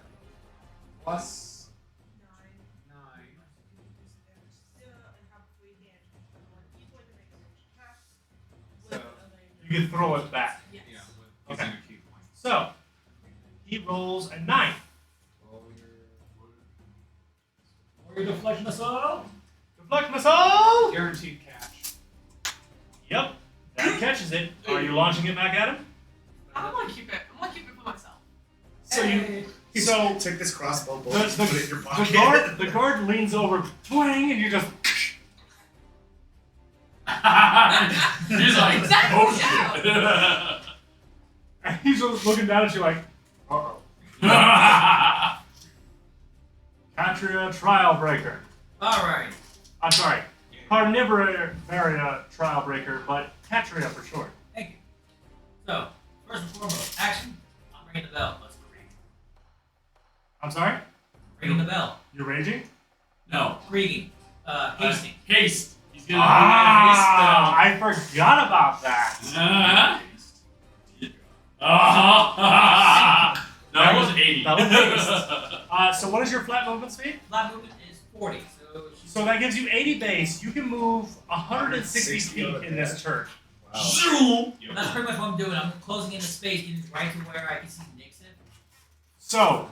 plus 9. So you can throw it back. Yeah, with Okay. using a key point. So he rolls a 9. Roll Or your deflect missile. Deflect missile. guaranteed catch. Yep, that catches it. Are you launching it back at him? I'm gonna keep it for myself. So you. You So take this crossbow bolt, the, put it in your pocket. the guard leans over, twang, and you just. He's like, Exactly, oh yeah. shit. And he's just looking down at you like, uh-oh. Catria Trial Breaker. Alright. I'm sorry. Carnivora Trial Breaker, but Catria for short. Thank you. So, first and foremost, action. I'm ringing the bell. Let's Krieg. I'm sorry? Ringing the bell. You're raging? No. Krieging. Hasting. Haste. He's gonna do I forgot about that. haste. No, it was 80. That was So what is your flat movement speed? Flat movement is 40, so she's So that gives you 80 base. You can move 160 160 feet on in this turn. Wow. Zoom. that's pretty much what I'm doing. I'm closing in the space, getting right to where I can see Nixon. So,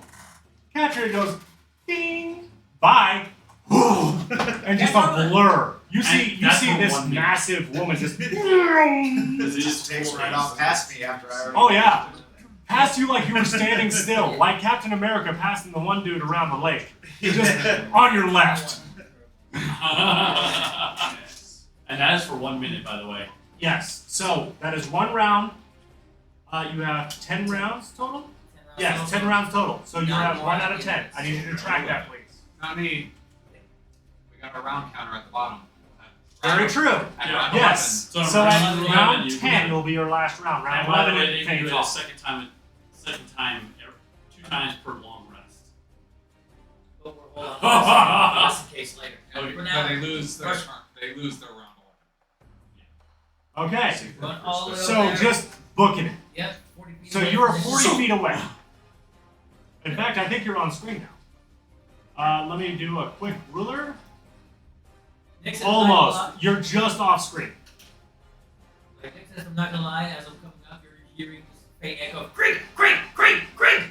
Catria goes, ding, bye, and just a blur. You see that's for this 1 minute. massive woman just. This It is just takes right off past me after I already. Oh yeah, passed you like you were standing still, like Captain America passing the one dude around the lake. You're just on your left. And that is for 1 minute, by the way. Yes. So that is 1 round. You have 10 rounds total? 10 rounds Yes, total. 10 rounds total. So you're Not at 1 out of one. 10. I need you to track that, please. Not me. We got a round counter at the bottom. Very true. At round Yes. So So round at 11, round you 10 do will be your last round. Round And by the 11 way, it they can fades do it a off. second time 2 times per long rest. But we're holding on just in case later. And For but now, they lose their first- turn. They lose their round 11. Okay. run all the way So over there. just booking it. Yep, 40 feet So away you are from 40 this. feet away. In fact, I think you're on screen now. Let me do a quick ruler. Nick says, I'm not gonna lie- Almost. You're just off screen. Like Nick says, I'm not gonna lie, as I'm coming up, you're hearing this faint echo of Greg, Greg, Greg, Greg!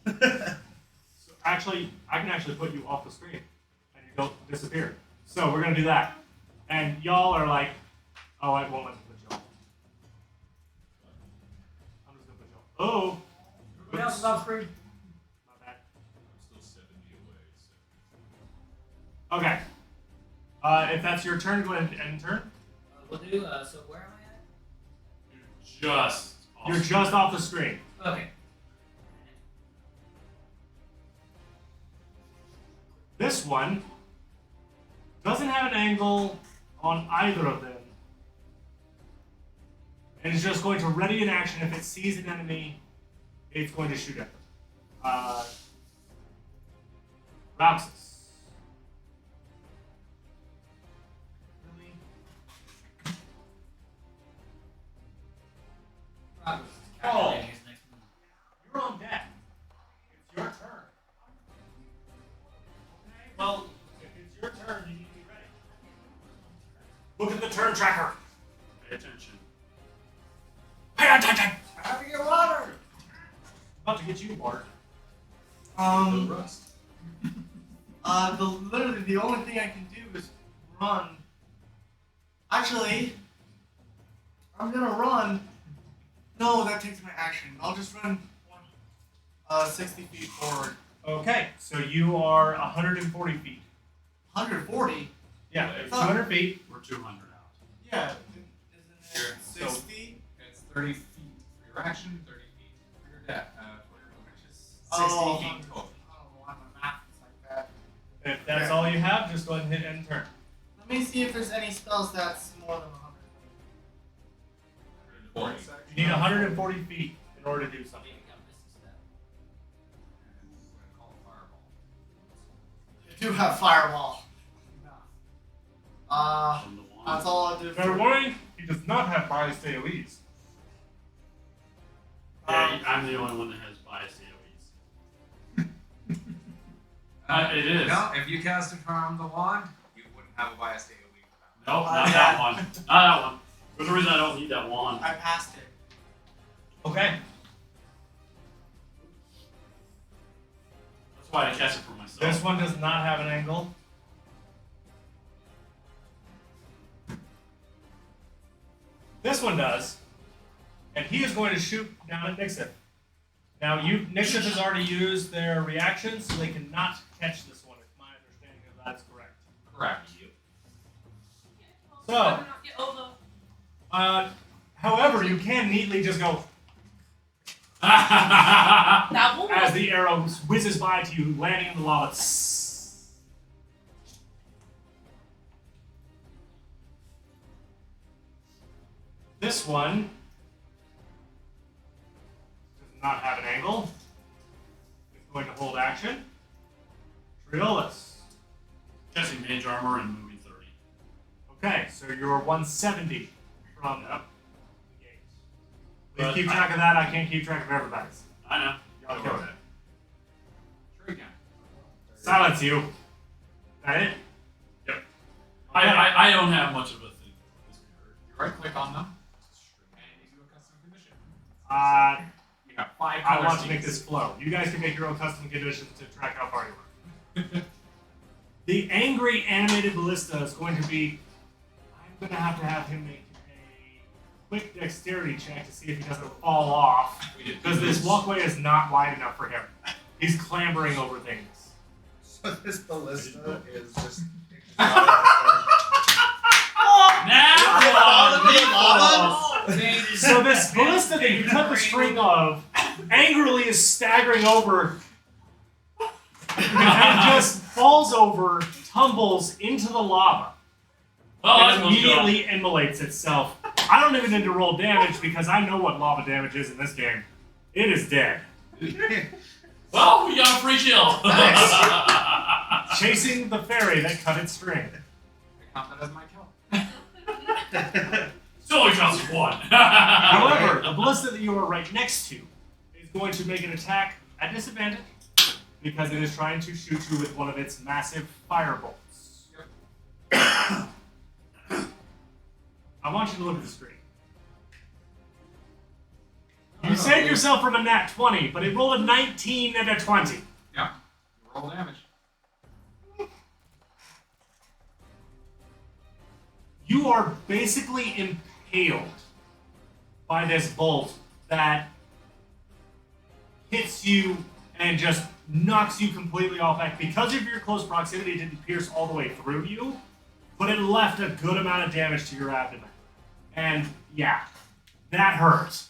So actually, I can actually put you off the screen, and you don't disappear. So we're gonna do that, and y'all are like, oh, I won't let me put y'all. I'm just gonna put y'all. Oh, Everybody else is off screen. my bad. I'm still 70 away. Okay. If that's your turn, go ahead and end turn. We'll do, so where am I You're just off. You're just off the screen. at? Okay. This one doesn't have an angle on either of them. And it's just going to ready an action. If it sees an enemy, it's going to shoot at them. Roxas. Really? Progress is calculating his next move. You're on deck. It's your turn. Okay, well, if it's your turn, you need to be ready. Look at the turn tracker. Pay attention. Pay attention. Having your water. About to get you, Bart. The rust. Literally the only thing I can do is run. Actually, I'm gonna run. No, that takes my action. I'll just run 60 feet forward. Okay, so you are 140 feet. 140? Yeah, Right. 200 feet. We're 200 out. Yeah. Here, Isn't it so- 60? It's 30 feet for your action, 30 feet for your depth, for your which is 60 Oh, feet total. I don't know why my math is like that. If that's all you have, just go ahead and hit end turn. Let me see if there's any spells that's more than 100. 140. You need 140 feet in order to do something. Maybe I'm missing stuff. And we're going to call it Fireball. You do have Fireball. From the wand. That's all I'll do Fair for warning, he does not have biased AoEs. Yeah, I'm the only one that has biased AoEs. It is. No, if you cast it from the wand, you wouldn't have a biased AoE for that. Nope, not that one. Not that one. For the reason I don't need that wand. I passed it. Okay. That's why I cast it for myself. This one does not have an angle. This one does. And he is going to shoot down at Nixon. Now, Nixon has already used their reaction, so they cannot catch this one, if my understanding of that is correct. Correct. So, however, you can neatly just go That will as the arrow whizzes by to you, landing in the lava. This one does not have an angle. It's going to hold action. Triolis. Casting mage armor and moving 30. Okay, so you're 170 from the gate. Please But keep track of that. I can't keep track of everybody's. I know. Y'all kill it. Sure you can. Silence you. That it? Yep. I don't have much of a thing. You right click on them, and you do a custom condition. Uh, You have 5 I color want to make schemes. this flow. You guys can make your own custom conditions to track how far you are. The angry animated ballista is going to be. I'm going to have him make a quick dexterity check to see if he doesn't fall off. Because this walkway is not wide enough for him. He's clambering over things. So this ballista is just. Now So this ballista that you cut the string of angrily is staggering over and just falls over, tumbles into the lava, and immediately immolates itself. I don't even need to roll damage because I know what lava damage is in this game. It is dead. Well, we got a free kill. Chasing the fairy that cut its string. I count that as my kill. So only counts as one. However, the ballista that you are right next to is going to make an attack at disadvantage because it is trying to shoot you with one of its massive firebolts. I want you to look at the screen. You saved yourself from a nat 20, but it rolled a 19 and a 20. Yeah. Roll damage. You are basically impaled by this bolt that hits you and just knocks you completely off back. Because of your close proximity, it didn't pierce all the way through you, but it left a good amount of damage to your abdomen. And yeah, that hurt.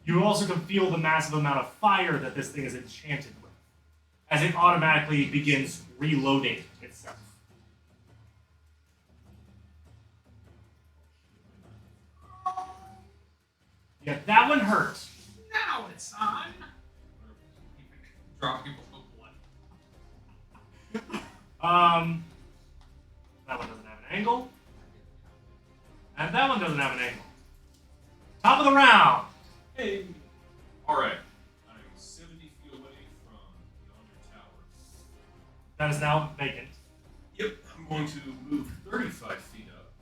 You also can feel the massive amount of fire that this thing is enchanted with, as it automatically begins reloading itself. Yeah, that one hurt. Now it's on. Drop people's blood. That one doesn't have an angle. And that one doesn't have an angle. Top of the round. Hey. All right. I'm 70 feet away from yonder tower. That is now vacant. Yep. I'm going to move 35 feet up.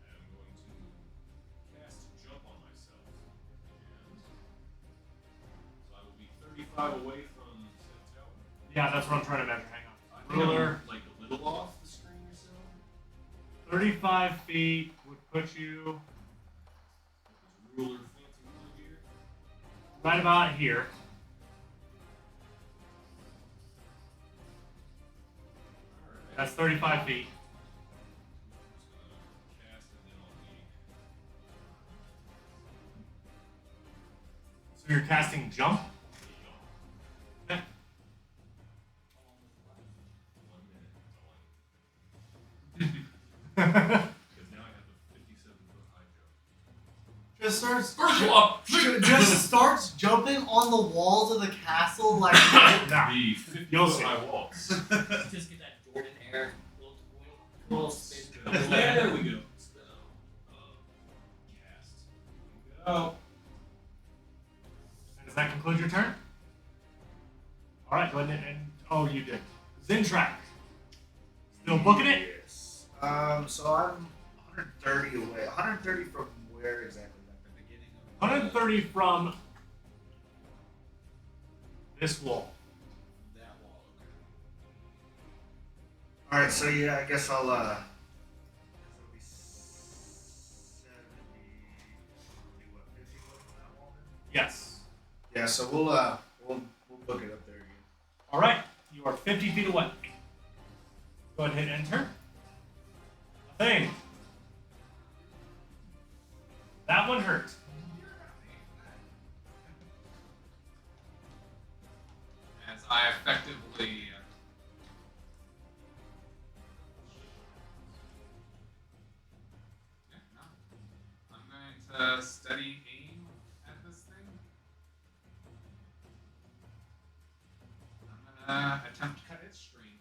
And I'm going to cast jump on myself. And so I will be 35 away from said tower. Yeah, that's what I'm trying to measure. Hang on. I think Ruler. I'm like a little off the screen or so. 35 feet would put you Ruler, fancy ruler here. right about here. Alright. That's 35 feet. Cast and then I'll be. So you're casting jump. Okay. 1 minute. Because now I have a 57-foot high jump. Just starts. Up. Just starts jumping on the walls of the castle like. Nah. The 50 You'll foot see. high walls. Just get that Jordan air. Little space. There we go. Spell. Cast. Go. And does that conclude your turn? All right, go ahead and oh, you did. Zintrak. Still booking it? Yes. So I'm 130 away. 130 from where exactly? Like the beginning of 130 from this wall. that wall. Okay. All right. So yeah, I guess I'll. It'll be 70. Do what? 50 foot from that wall then? Yes. Yeah. So we'll book it up there again. All right, you are 50 feet away. Go ahead and hit enter. A thing. That one hurt. As I effectively. Yeah, no. I'm going to steady aim at this thing. I'm going to attempt to cut its string.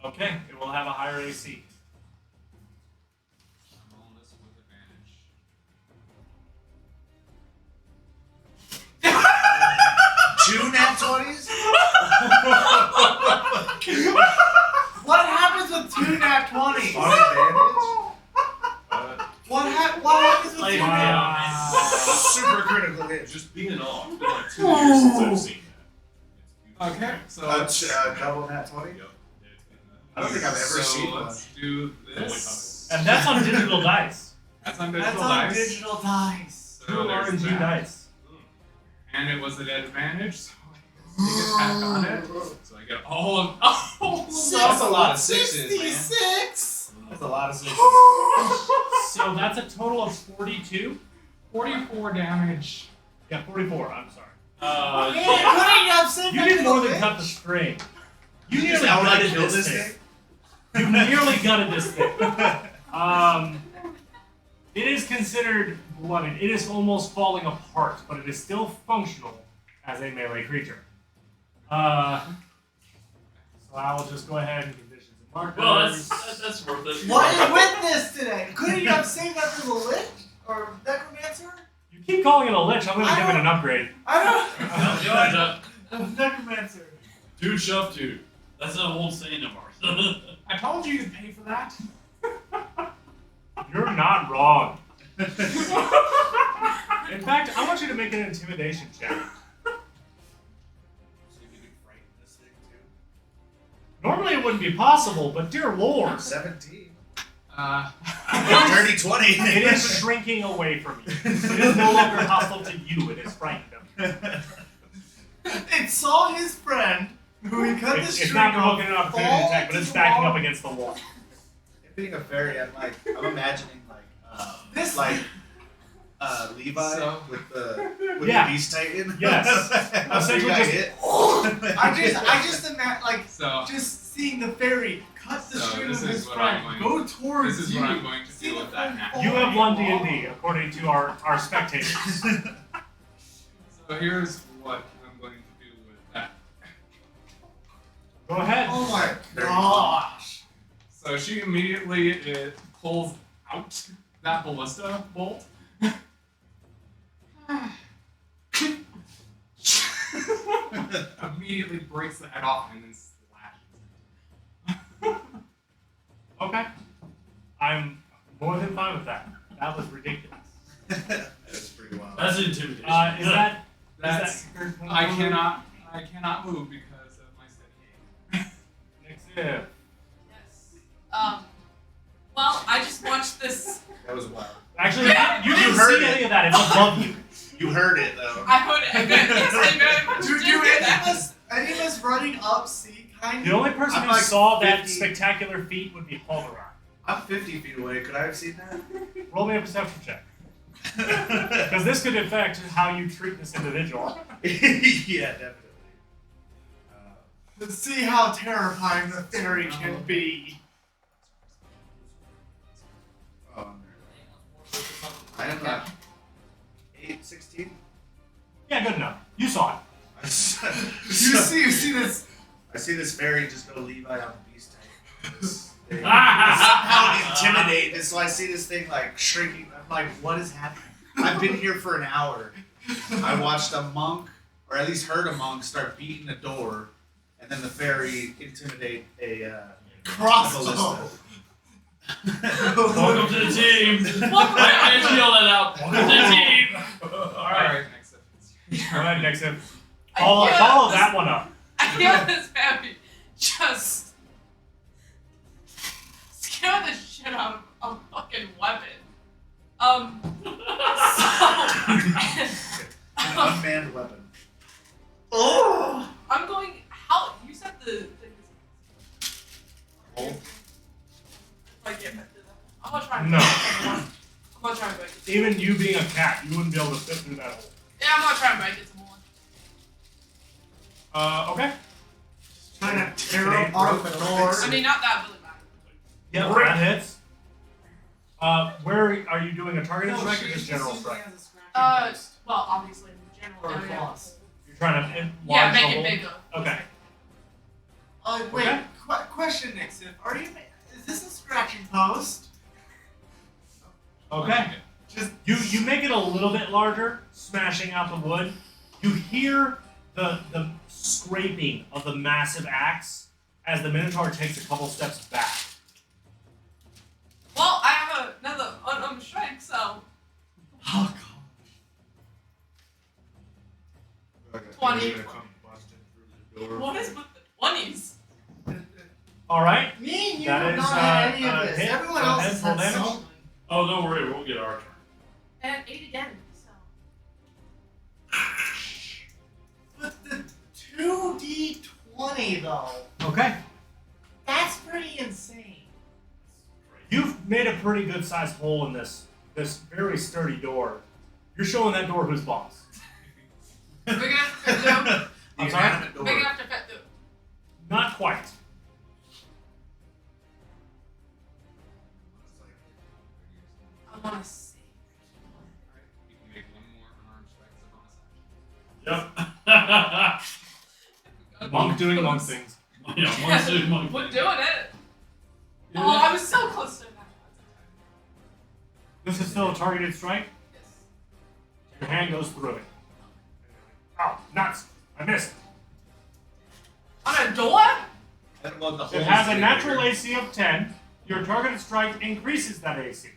Okay, it will have a higher AC. I'm rolling this with advantage. 2 nat 20s? What happens with 2 nat 20s? On advantage? What happens with 2 Like, nat? Super critical hit. Just being off. It's been like 2 years since I've seen that. It's Okay, so A couple nat 20? Yep. Yeah, it's been I don't think I've ever so seen one. let's do this. And that's on digital dice. That's on That's digital on dice. digital dice. So Two there's RNG that. dice. And it was an advantage, so I get a sneak attack on it. So I get all of Six- that's a lot of 66! That's a lot of sixes. So that's a total of 42. 44 damage. Yeah, 44. I'm sorry. Man, couldn't you have said You that did to more the than bitch? cut the string. You just nearly outright gutted killed this this thing. You nearly gutted this thing. It is considered blooded. It is almost falling apart, but it is still functional as a melee creature. So I will just go ahead and conditions and markers. Well, that's worth it. What is with this today? Couldn't you have saved that for the Lich? Or Necromancer? You keep calling it a lich. I'm going to give it an upgrade. I Necromancer. Dude, shove dude. That's an old saying of ours. I told you you'd pay for that. You're not wrong. In fact, I want you to make an intimidation check. So you can frighten this thing too. Normally it wouldn't be possible, but dear lord, 17. Uh, Dirty 20. it is shrinking away from you. It is no longer hostile to you, it is frightened of you. It saw his friend, who he cut the It's string not off, provoking an opportunity fall attack, but it's into the backing wall. up against the wall. It being a fairy, I'm imagining This- Levi So- with the Yeah. Beast Titan. Yes. Essentially Essentially just- hit. I just imagine, like, so just seeing the fairy cut the So string this of is his what friend, I'm go towards this is you. what I'm going to see do the with that friend now. fall You have into won the wall. D&D, according to our spectators. So here's what I'm going to do with that. Go ahead. Oh my Very gosh. So she immediately pulls out that ballista bolt. Immediately breaks the head off and then slashes it. Okay. I'm more than fine with that. That was ridiculous. That's pretty wild. That's intimidation. Is that... That's I cannot move because of my steady aim. Next step. Yes. Well, I just watched this. That was wild. Actually, you didn't heard see it. any of that. It's above you. You heard it though. I heard it. Yes, I very much Do did that. any of us running up see kind The of? only person I'm who like saw that 50. spectacular feat would be Halderon. I'm 50 feet away. Could I have seen that? Roll me a perception check. Because this could affect how you treat this individual. Yeah, definitely. To see how terrifying the fairy can be. Oh, I am not. 8, 16. Yeah, good enough. You saw it. You see this. I see this fairy just go Levi on the beast tank. Somehow intimidate. And so I see this thing like shrinking. I'm like, what is happening? I've been here for an hour. I watched a monk, or at least heard a monk, start beating a door, and then the fairy intimidate a Crossbow. ballista. Welcome to the team. I just yell that out. Welcome to the team. Alright, next up. Go ahead, next step. I Follow feel this- that one up. I feel this baby just scare the shit out of a fucking weapon. An unmanned weapon. Oh! I'm going. How you said the thing is. Oh. If I get back to that. I'm gonna try and No. I'm gonna try and break it. Even you being a cat, you wouldn't be able to fit through that hole. Yeah, I'm gonna try and break it some more. Okay. Trying to tear apart the door. I mean, not that really bad. Yeah, that hits. Where are you doing a targeted strike or just general strike? Well, obviously in the general Or area. cross. You're trying to Yeah, enlarge make the it hole? bigger. Okay. Wait, Okay. question, Nixon. Is this a scratching post? Okay. Just You make it a little bit larger, smashing out the wood. You hear the scraping of the massive axe as the Minotaur takes a couple steps back. Well, I have another unarmed strike, so oh 20. Door. what is with the 20s? All right. Me and you That have is, not had any of a this. hit. Everyone Go else ahead, has roll had damage. something. Oh, don't worry, we'll get our turn. And 8 again, so. But the 2d20 though, Okay. that's pretty insane. pretty good sized hole in this very sturdy door. You're showing that door who's boss. Big enough to fit through. I'm sorry? Inanimate door. Big enough to fit through. Not quite. It's like, I want to see. Alright, you can make one more unarmed strike as a bonus action. Yep. Monk doing monk things. Yeah, one's doing one We're thing. doing it. Oh, I was so close to that. This is still a targeted strike. Yes. Your hand goes through it. Oh, nuts! I missed. On a door? and well, the It hole's has a bigger. natural AC of 10. Your targeted strike increases that AC.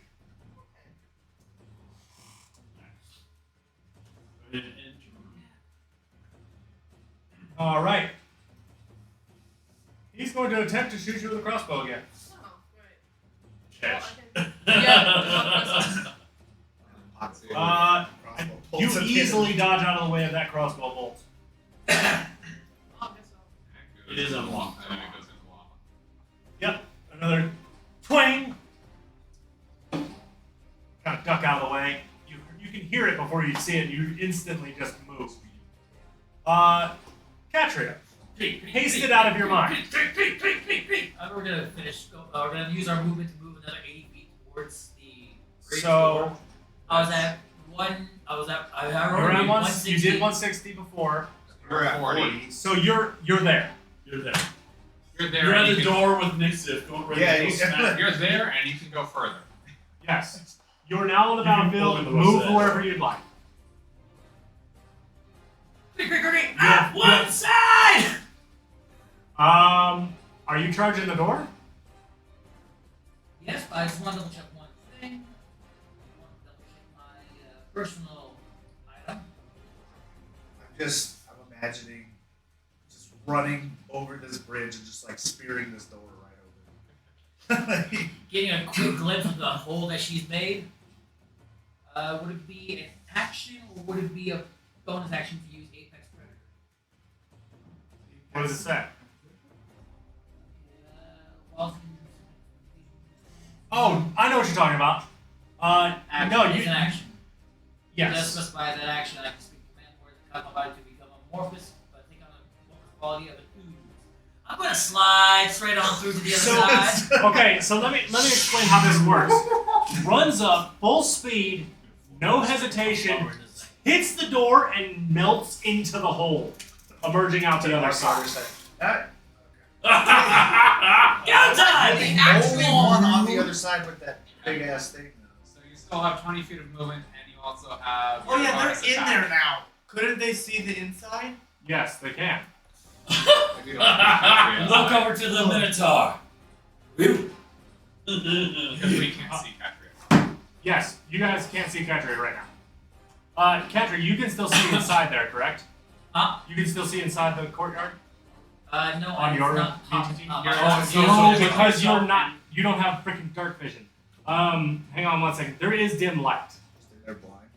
All right. He's going to attempt to shoot you with a crossbow again. Oh, great. Catch. Yeah. Hot seat. Uh, Crossbow you bolts at the easily end. dodge out of the way of that crossbow bolt. I'll guess so. It is unlocked. And then it goes into lava. Yep. Another twang. Kind of duck out of the way. You can hear it before you see it. You instantly just move. Katria, haste it out of your mind. We're gonna finish. We're gonna use our movement to move another 80 feet towards the bridge So door. I was at one. I you're already at did 160. You did 160 before, We're at 40. 40. so you're there. You're there. You're there. You're and at you the can- door with Nixif going right Yeah, to go you- smack. You're there, and you can go further. Yes. You're now on the You can battlefield. open the Move rest of to wherever you'd like. Ah, one side. Are you charging the door? Yes, but I just want to double check one thing. I want to double check my personal item. I'm imagining just running over this bridge and just like spearing this door right open. Getting a quick glimpse of the hole that she's made. Would it be an action or would it be a bonus action to use Apex Predator? What does it say? Whilst Oh, I know what you're talking about. action No, is you. an action. It does Yes. specify that action. I can speak command words and cause my body to become amorphous, but take on the quality of an ooze. I'm gonna slide straight on through to the other side. Okay, so let me explain how this works. Runs up full speed, no hesitation, hits the door and melts into the hole, emerging out the other side. That, Go time! the actual only one on the other side with that big ass thing though. So you still have 20 feet of movement, and you also have. Oh your yeah, bonus they're in attack. there now. Couldn't they see the inside? Yes, they can. If you don't have Look over to the Minotaur. Woo. Because we can't see Catria. Yes, you guys can't see Katria right now. Katria, you can still see inside there, correct? Huh? You can still see inside the courtyard? No, On it's your not popped VTT? up. Oh, because you don't have freaking dark vision. Hang on one second. There is dim light. They're blind.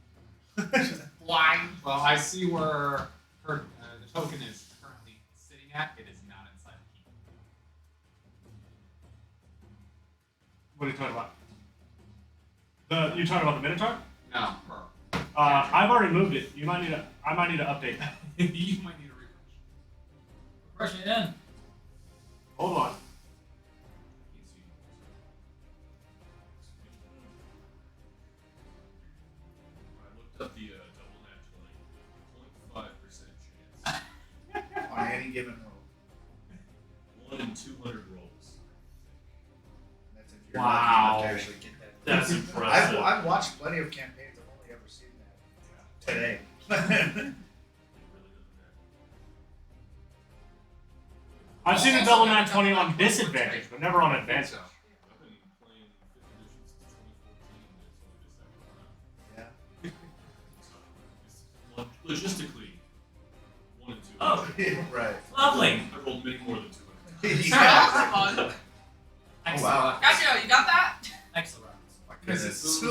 Blind. Well, I see where her the token is currently sitting at. It is not inside the key. What are you talking about? You talking about the Minotaur? No, her. I've already moved it. I might need to update that. You might need a refresh. Push it in. Hold on. I looked up the double nat 20, 0.5% chance. On any given roll. 1 in 200 rolls. That's if you're Wow. lucky enough to actually get that. That's I've impressive. watched plenty of campaigns. I've only ever seen that today. It really doesn't matter. I've seen a double nat 20 on disadvantage, but never on advantage. I've been playing 5th edition since 2014, and it's only the second round. Yeah. So it's logistically 1 in 200. Oh. Right. Lovely. I rolled many more than 200. Yeah. Excellent. wow. Gotcha, you got that? Excellent. My Miss goodness.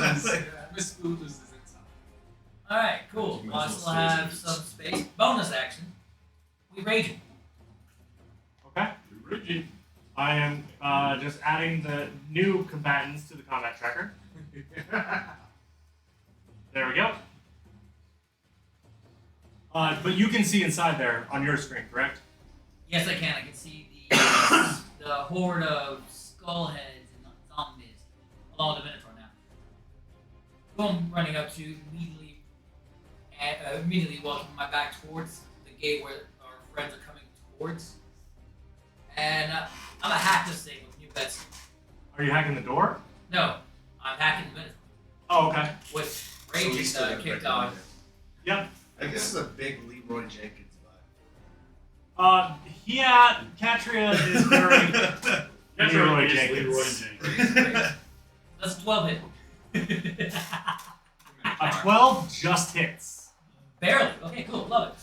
Miss Oolus is inside. Alright, cool. You Well, I might as still well stay have as it some space. Bonus action. We raging. Okay. You're rigid. I am just adding the new combatants to the combat tracker. There we go. But you can see inside there on your screen, correct? Yes, I can. I can see the horde of skull heads and zombies. Oh, the Minotaur now. Who I'm running up to immediately walking my back towards the gate where our friends are coming towards. And I'm gonna hack this thing with new bets. Are you hacking the door? No, I'm hacking the Minotaur Oh, okay. with So we raging still gotta kicked break on. it. Yep. I think this is a big Leroy Jenkins Yeah, Katria is very Leroy Is Jenkins. Leroy Jenkins. That's a 12 hit. A 12 just hits. Barely. Okay, cool. Love it.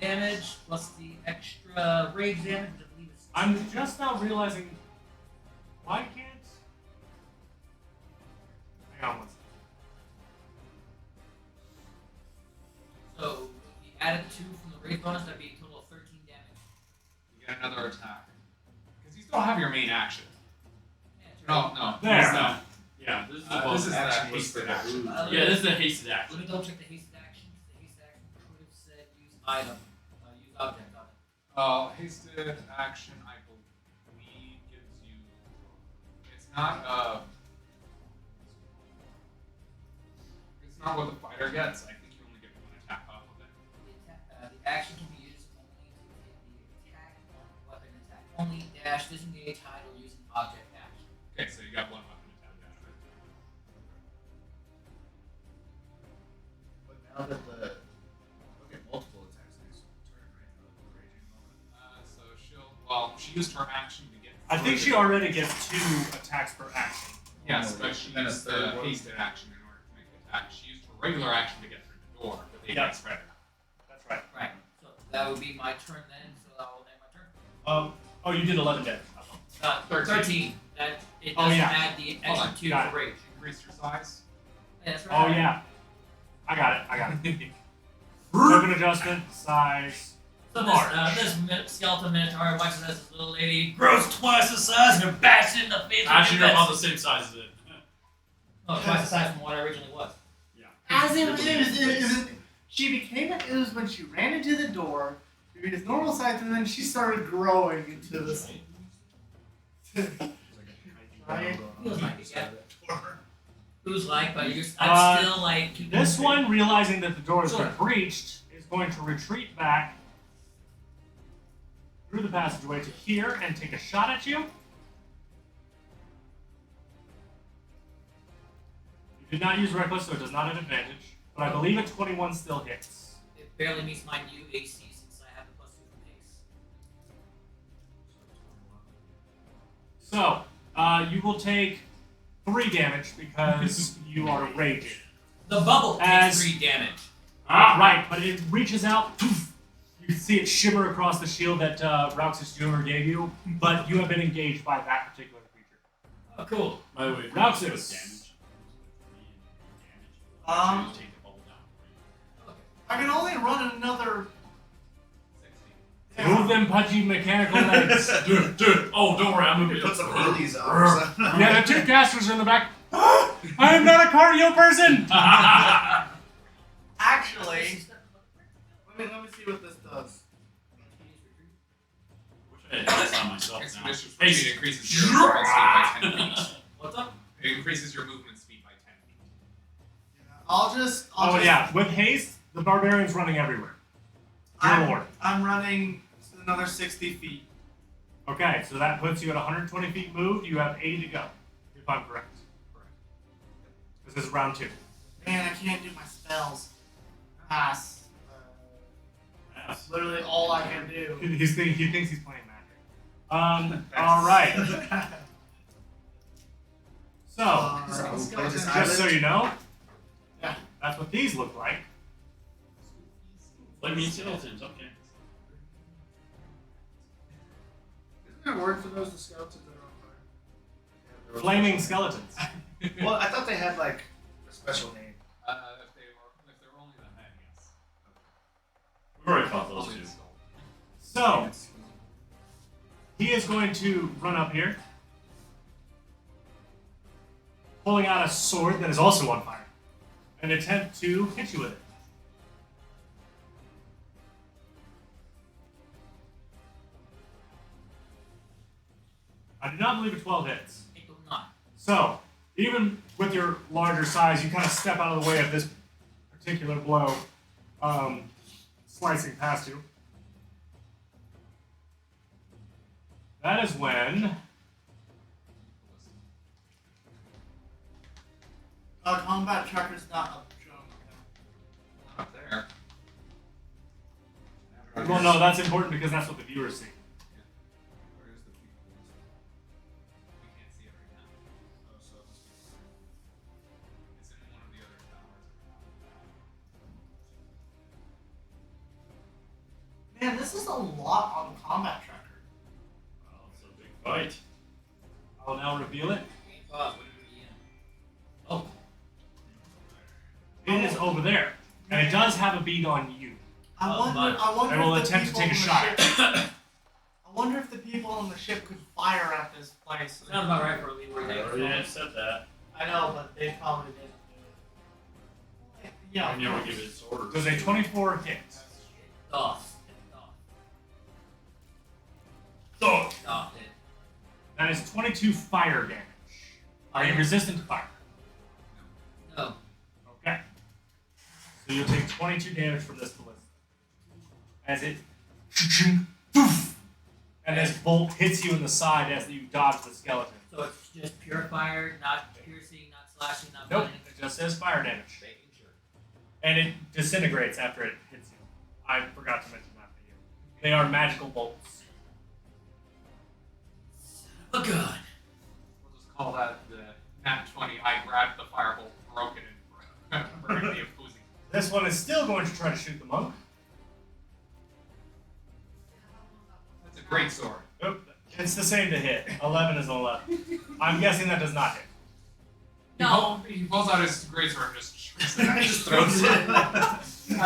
Damage plus the extra rage damage. I believe it's I'm just now realizing why can't. Hang on one second. So you added 2 from the rage bonus. That'd be a total of 13 damage. You get another attack. Because you still have your main action. Yeah, No, no. There. this is the- Yeah, this is the this bonus is the action was hasted for the action. Yeah, this is the hasted action. Let me double check the hasted action. The hasted action could have said use item, use object on it. Hasted action, I believe, gives you. It's not It's not what the fighter gets. I think you only get 1 attack off of it. The action can be used only to hit the attack on weapon attack. Only dash, disengage, hide, or use an object action. Okay, so you got 1 weapon attack dash. But now that okay, multiple attacks next turn, right? Now that the raging moment. So she used her action to get. I think she already gets 2 attacks per action. Yes, Oh, but she and a used third the one. hasted action in order to make the attack. She used her regular action to get through the door, but they Yeah. got spread. That's right. Right. So that would be my turn then. So that will end my turn. Oh, you did 11 damage. 13. That it Oh, doesn't yeah. add the Hold extra on, 2 got for rage. Increase your size. Yeah, that's Oh right. yeah. I got it. Token adjustment, size. So Large. this skeleton minotaur watches as this little lady grows twice the size and backs it in the face. Actually, with you're her about the fist. same size as it. Oh, twice the size from what I originally was. As it was, she became an ooze when she ran into the door. She reached normal size, and then she started growing into this. Right? Feels like it, yeah. Who's like, but you're, Uh, I'm still like. This one, realizing that the door has been Sure. breached, is going to retreat back through the passageway to here and take a shot at you. You did not use reckless, so it does not have advantage. But I believe a 21 still hits. It barely meets my new AC since I have the +2 from haste. So, you will take 3 damage because you are raging. The bubble As- takes 3 damage. Right, but it reaches out. Poof, you see it shimmer across the shield that Roxas Jr. gave you, but you have been engaged by that particular creature. Oh, cool. By the way, if Roxas. you take damage. Take the bubble down for you. I can only run another. 60. Move them pudgy mechanical legs. Dude. Oh, don't worry. I'm gonna be Put some hoodies on. Or something. Yeah, the 2 casters are in the back. I am not a cardio person! Actually, let me see what this does. Wish I had done this on myself now. Expedition speed increases your movement speed by 10 feet. What's up? It increases your movement speed by 10 feet. I'll just. Yeah, with haste, the barbarian's running everywhere. Dear Lord. I'm running another 60 feet. Okay, so that puts you at 120 feet moved. You have 80 to go, if I'm correct. This is round 2. Man, I can't do my spells. Pass. That's literally all I can do. He thinks he's playing magic. All right. So, just so you know, Yeah. that's what these look like. Flaming skeletons, okay. Isn't there a word for those, the skeletons that are on fire? Yeah, there was- Flaming skeletons. Well, I thought they had like a special name. If they were only the head, yes. We've already fought those two. So, He is going to run up here, pulling out a sword that is also on fire, and attempt to hit you with it. I do not believe a 12 hits. It will not. So, even with your larger size, you kind of step out of the way of this particular blow, slicing past you. That is when Combat tracker's not up shown. Up there. well, no, that's important because that's what the viewers see. Where is the people? We can't see it right now. Oh, so it must be it's in one of the other towers. Man, this is a lot on combat tracker. Well, it's a big fight. I will now reveal it. Pause. What did we begin? Oh. It is over there, and it does have a bead on you. I wonder I will if the attempt to people take a on the shot. ship- I wonder if the people on the ship could fire at this place. Sounds about right for a leeward I already said that. I know, but they probably didn't do it. Yeah. I never give it orders. Does a 24 hit? Doff. So, Doff it. That is 22 fire damage. Are you resistant to fire? No. Okay. So you'll take 22 damage from this ballista. As it and this bolt hits you in the side as you dodge the skeleton. So it's just pure fire, not piercing, not slashing, not Nope, blinding. it just says fire damage. Making sure. And it disintegrates after it hits you. I forgot to mention that for you. They are magical bolts. Oh god. We'll just call that the nat 20. I grabbed the firebolt, broke it, and burned the opposing. This one is still going to try to shoot the monk. That's a great sword. Nope, it's the same to hit. 11 is 11. I'm guessing that does not hit. No. He pulls out his greatsword and just shoots it. Just throws it. No,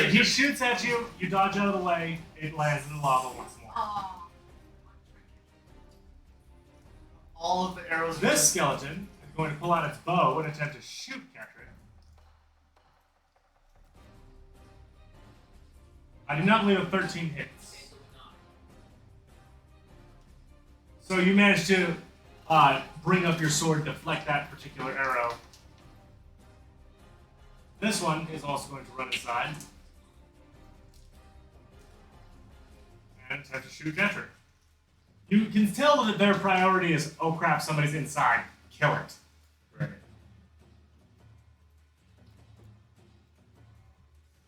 he shoots at you, you dodge out of the way, it lands in the lava once more. Oh. All of the arrows. This skeleton is going to pull out its bow and attempt to shoot Catherine. I do not believe a 13 hits. It will not. So you manage to bring up your sword, deflect that particular arrow. This one is also going to run inside and attempt to shoot Catherine. You can tell that their priority is, oh crap, somebody's inside. Kill it. Right.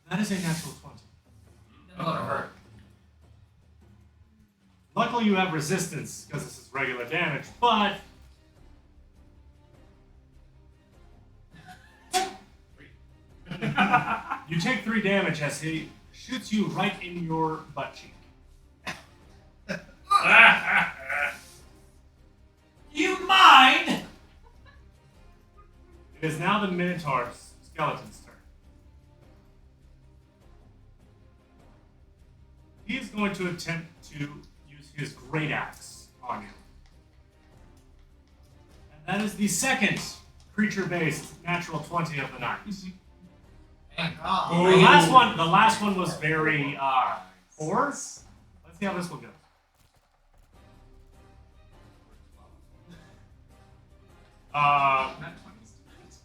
That is a natural 20. That's gonna hurt. Luckily you have resistance, because this is regular damage, but... you take 3 damage as he shoots you right in your butt cheek. Do you mind? It is now the Minotaur's skeleton's turn. He is going to attempt to use his great axe on you. And that is the second creature-based natural 20 of the night. Thank God. The last one was very poor. Let's see how this one goes. Nat 20's.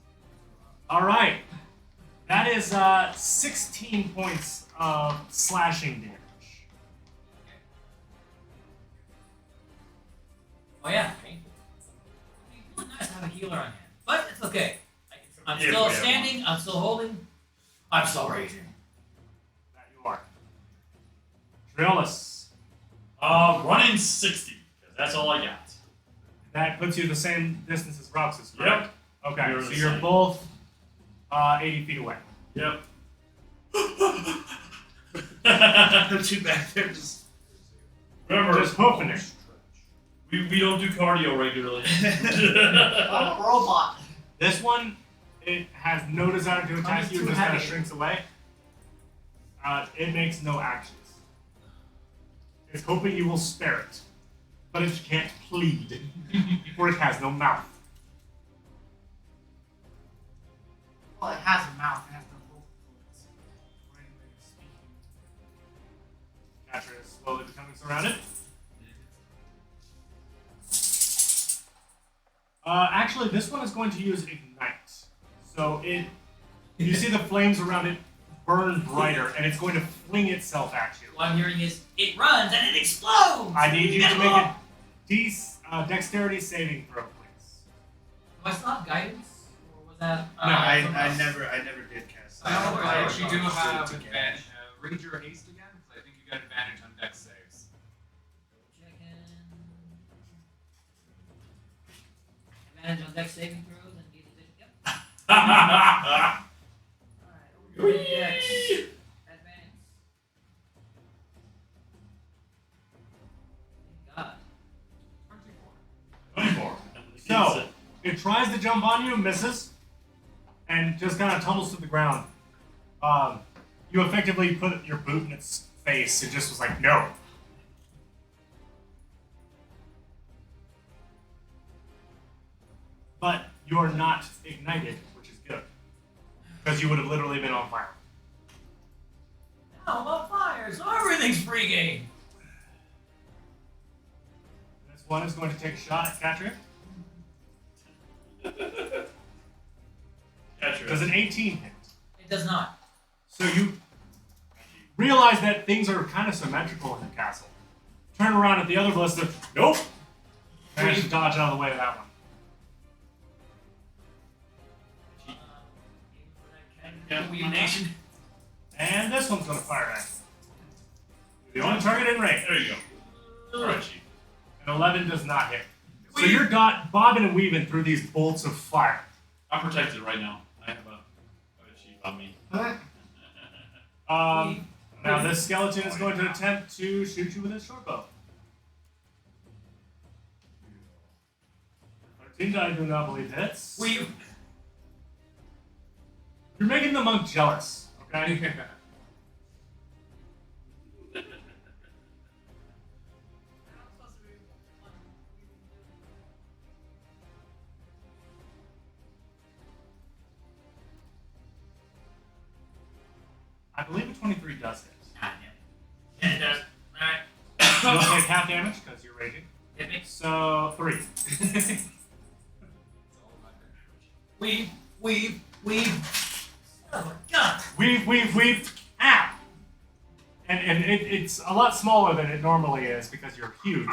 All right. That is 16 points of slashing damage. Oh yeah, painful. It's really nice to have a healer on hand. But it's okay. I'm Yeah, still we have standing, I'm still holding, I'm still raging. That you are. Triolis. running 60, because that's all I got. That puts you the same distance as Roxas, correct? Yep. Okay, You're so the you're same. both 80 feet away. Yep. The two back there just. Remember, Just hoofing it. we don't do cardio regularly. I'm a robot. This one, it has no desire to attack just you, it too just kind of heavy. shrinks away. It makes no actions. It's hoping you will spare it. but it can't plead, for it has no mouth. Well, it has a mouth. It has no vocal cords. Or any way of speaking. Catcher is slowly becoming surrounded. Actually, this one is going to use Ignite. So you see the flames around it burn brighter, and it's going to fling itself at you. What I'm hearing is, it runs and it explodes! I need you to make a dexterity saving throw, please. Do I still have guidance? Or was that... No, I something else? never did cast. I actually do Straight have to advantage. Raise your haste again, because I think you got advantage on dex saves. Checking. Advantage on dex saving throws and need addition. Yep. Alright, over to dex. Advance. Thank God. 24. 24. So, it tries to jump on you, misses, and just kind of tumbles to the ground. You effectively put your boot in its face. It just was like, no. But you are not ignited, which is good. Because you would have literally been on fire. Now I'm on fire, so everything's free game. This one is going to take a shot at Catria. Does an 18 hit? It does not. So you realize that things are kind of symmetrical in the castle. Turn around at the other ballista. Nope. Managed to dodge out of the way of that one. Weed Nation. And this one's going to fire at you. The only target in range. There you go. Alright, Chief. An 11 does not hit. So you're bobbing and weaving through these bolts of fire. I'm protected right now. I have a Chief on me. Now this skeleton is going to attempt to shoot you with his short bow. 13, I do not believe hits. You're making the monk jealous, okay? I believe a 23 does hit. Yeah, it does. Alright. You'll take half damage because you're raging. Hit me. So 3. Weave. Oh my god. Weave. Ow! And it's a lot smaller than it normally is because you're huge.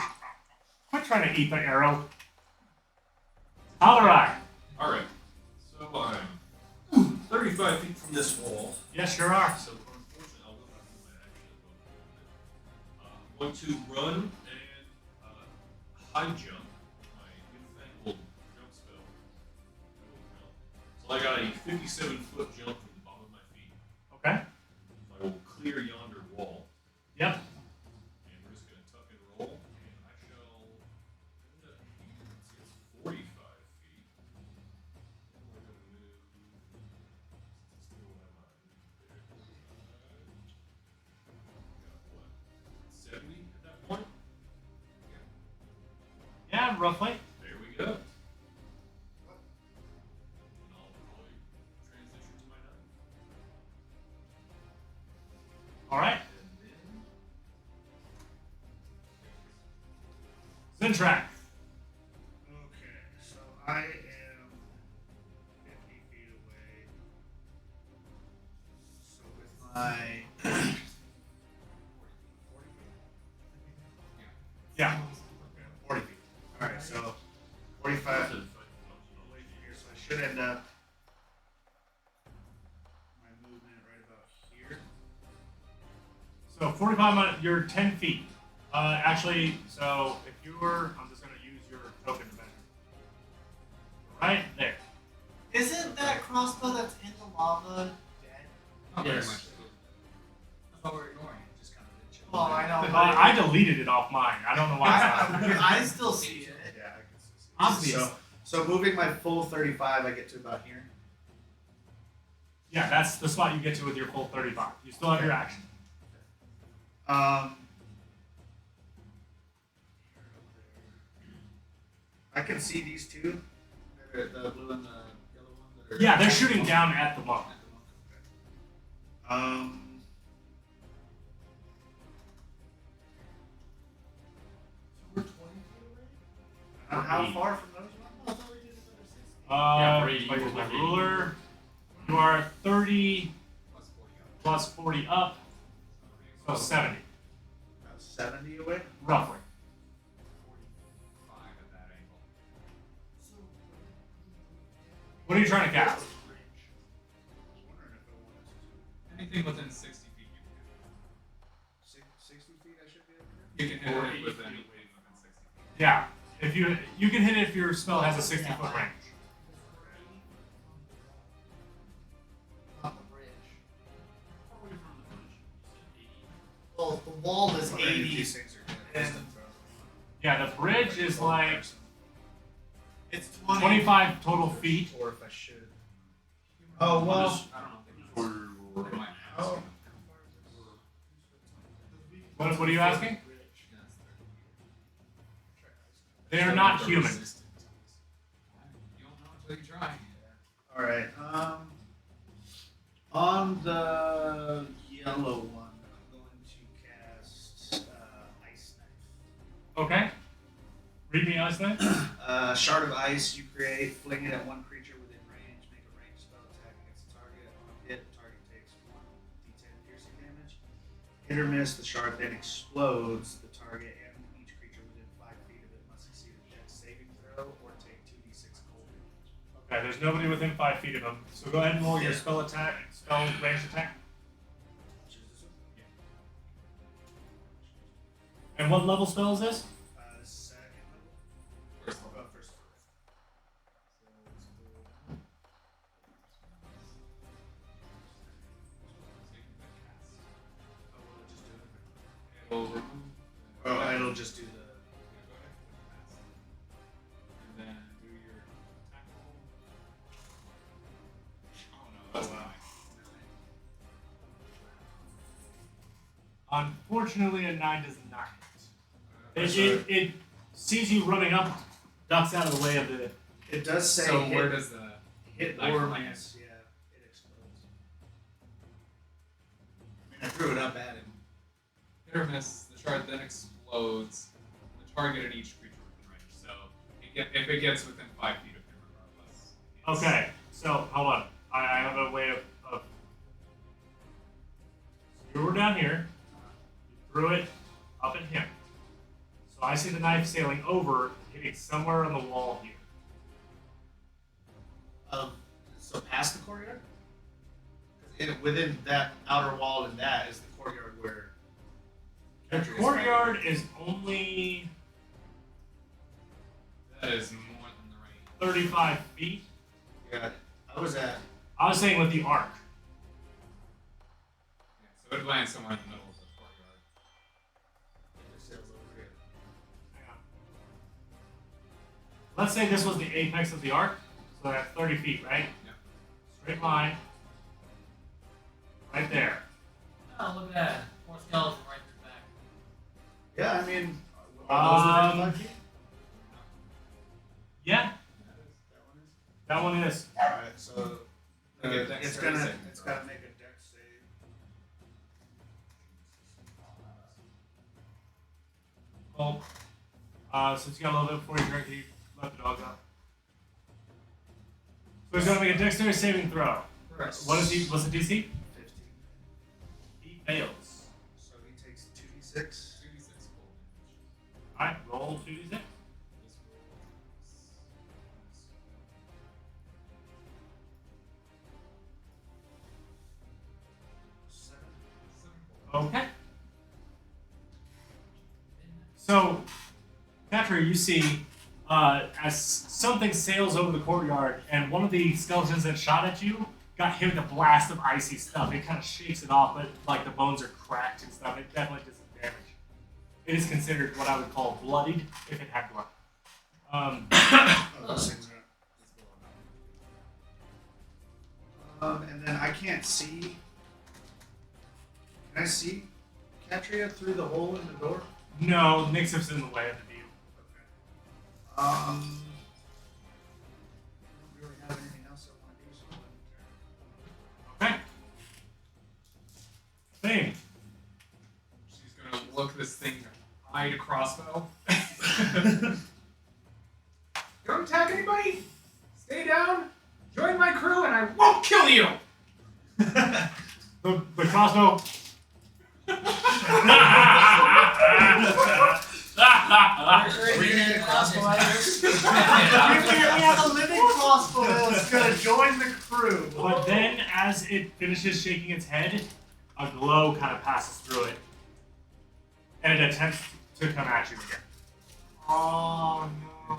Quit trying to eat the arrow. Alright. Alright. So I'm 35 feet from this wall. Yes, sure are. So unfortunately, I'll go back to my action. I'm going to run and high jump my newfangled jump spell. So I got a 57-foot jump from the bottom of my feet. Okay. I will clear yonder wall. Yep. And we're just going to tuck and roll. And I shall. Let's see, it's 45 feet. And we're going to move. Still have my there. Got what? 70 at that point? Yeah, roughly. There we go. And I'll probably transition to my knife. Alright. And then. Zintrak. Okay, so I am 50 feet away. So with my 40 feet. Yeah. Okay, 40 feet. Alright, so 45 away from here, so I should end up my movement right about here. So 45, you're 10 feet. Actually, so if you were, I'm just going to use your token to measure. Right there. Isn't that crossbow that's in the lava dead? Not very Yes. much. That's why we're ignoring it. Just kind of chill. Well, I know. I deleted it off mine. I don't know why it's not. I still see it. Yeah, I can still see. Obvious. So moving my full 35, I get to about here. Yeah, that's the spot you get to with your full 35. You still have your action. can see these two. The blue and the yellow one. That are Yeah, they're shooting down at the monk. At the monk. Okay. We're 20 feet away? How far from those ones? I thought we did another 60. Yeah, Brady, If I use my you're looking. ruler, you are 30 Plus 40 up. plus 40 up, so 70, About 70 away. roughly. 45 at that angle. What are you trying to cast? I was wondering if it was Anything within 60 feet you can 60 feet. I should be able to. hit. You can hit 40 it with feet. anything within 60 feet. Yeah, if you can hit it if your spell has a 60-foot range. Not the bridge. How far away from the bridge? You said 80. Well, the wall is 80. These things are good. And Yeah, the bridge is like it's 20. 25 total feet. Or if I should. Oh well. I don't know if they might have Oh. What are you asking? Yes, They are not human. you don't know until you try. All right. On the yellow one, I'm going to cast Ice Knife. Okay. Read me Ice Knife. Shard of ice you create, fling it at one creature within range, make a ranged spell attack against the target. On a hit, target takes 1d10 piercing damage. Hit or miss, the shard then explodes. The target and each creature within 5 feet of it must succeed a dex saving throw or take 2d6 cold damage. Okay, there's nobody within 5 feet of him. So go ahead and roll your Yeah. spell range attack. Which is this one? And what level spell is this? Second level? First of all, First level. Oh, will it just do it? it'll remove. Oh, it'll just do the. Go ahead with pass. And then do your attack roll. Oh no, that's Oh, wow. fine. Unfortunately, a 9 does not hit. So- It sees you running up, ducks out of the way of the. It does say So hit, where does the hit knife or land? miss. Yeah, it explodes. I mean, I threw it up at him. hit or miss? The shard then explodes. The target at each creature within range. So if it gets within 5 feet of him, regardless. it's- Okay, so hold on. I have a way of. So you were down here. You threw it up at him. So I see the knife sailing over, hitting somewhere on the wall here. So past the courtyard? 'Cause within that outer wall and that is the courtyard where. The Patrick is courtyard is only That is more than the range. 35 feet. fighting. Yeah, I was at. I was saying with the arc. Yeah, so it lands somewhere in the middle of the courtyard. It sails over here. Hang on. Let's say this was the apex of the arc. So that's 30 feet, right? Yep. Straight line. Right there. Oh, look at that. More skeletons right in the back. Yeah, I mean, are those within 5 feet? Yeah, That one is. that one is. Alright, so Make a dex it's saving gonna throw. it's gotta make a dex save. Well, since you got a little bit before you drink, you let the dog out. So he's gonna make a dexterity saving throw. Correct. What is he? What's the DC? 15. He fails. So he takes 2d6. 2d6 cold damage. Alright, roll 2d6. This roll is 7 cold. Okay. So, Patrick, you see as something sails over the courtyard, and one of the skeletons that shot at you got hit with a blast of icy stuff. It kind of shakes it off, but like the bones are cracked and stuff. It definitely does some damage. It is considered what I would call bloodied if it had blood. Oh, those things are. And then I can't see. Can I see Katria through the hole in the door? No, Nixip's in the way of the view. Okay. look this thing eye to crossbow. Don't attack anybody. Stay down. Join my crew, and I won't kill you. The crossbow. We're gonna get a crossbow out of this. We have a living crossbow that's gonna join the crew. But then, as it finishes shaking its head, a glow kind of passes through it, and it attempts to come at you again. Oh no.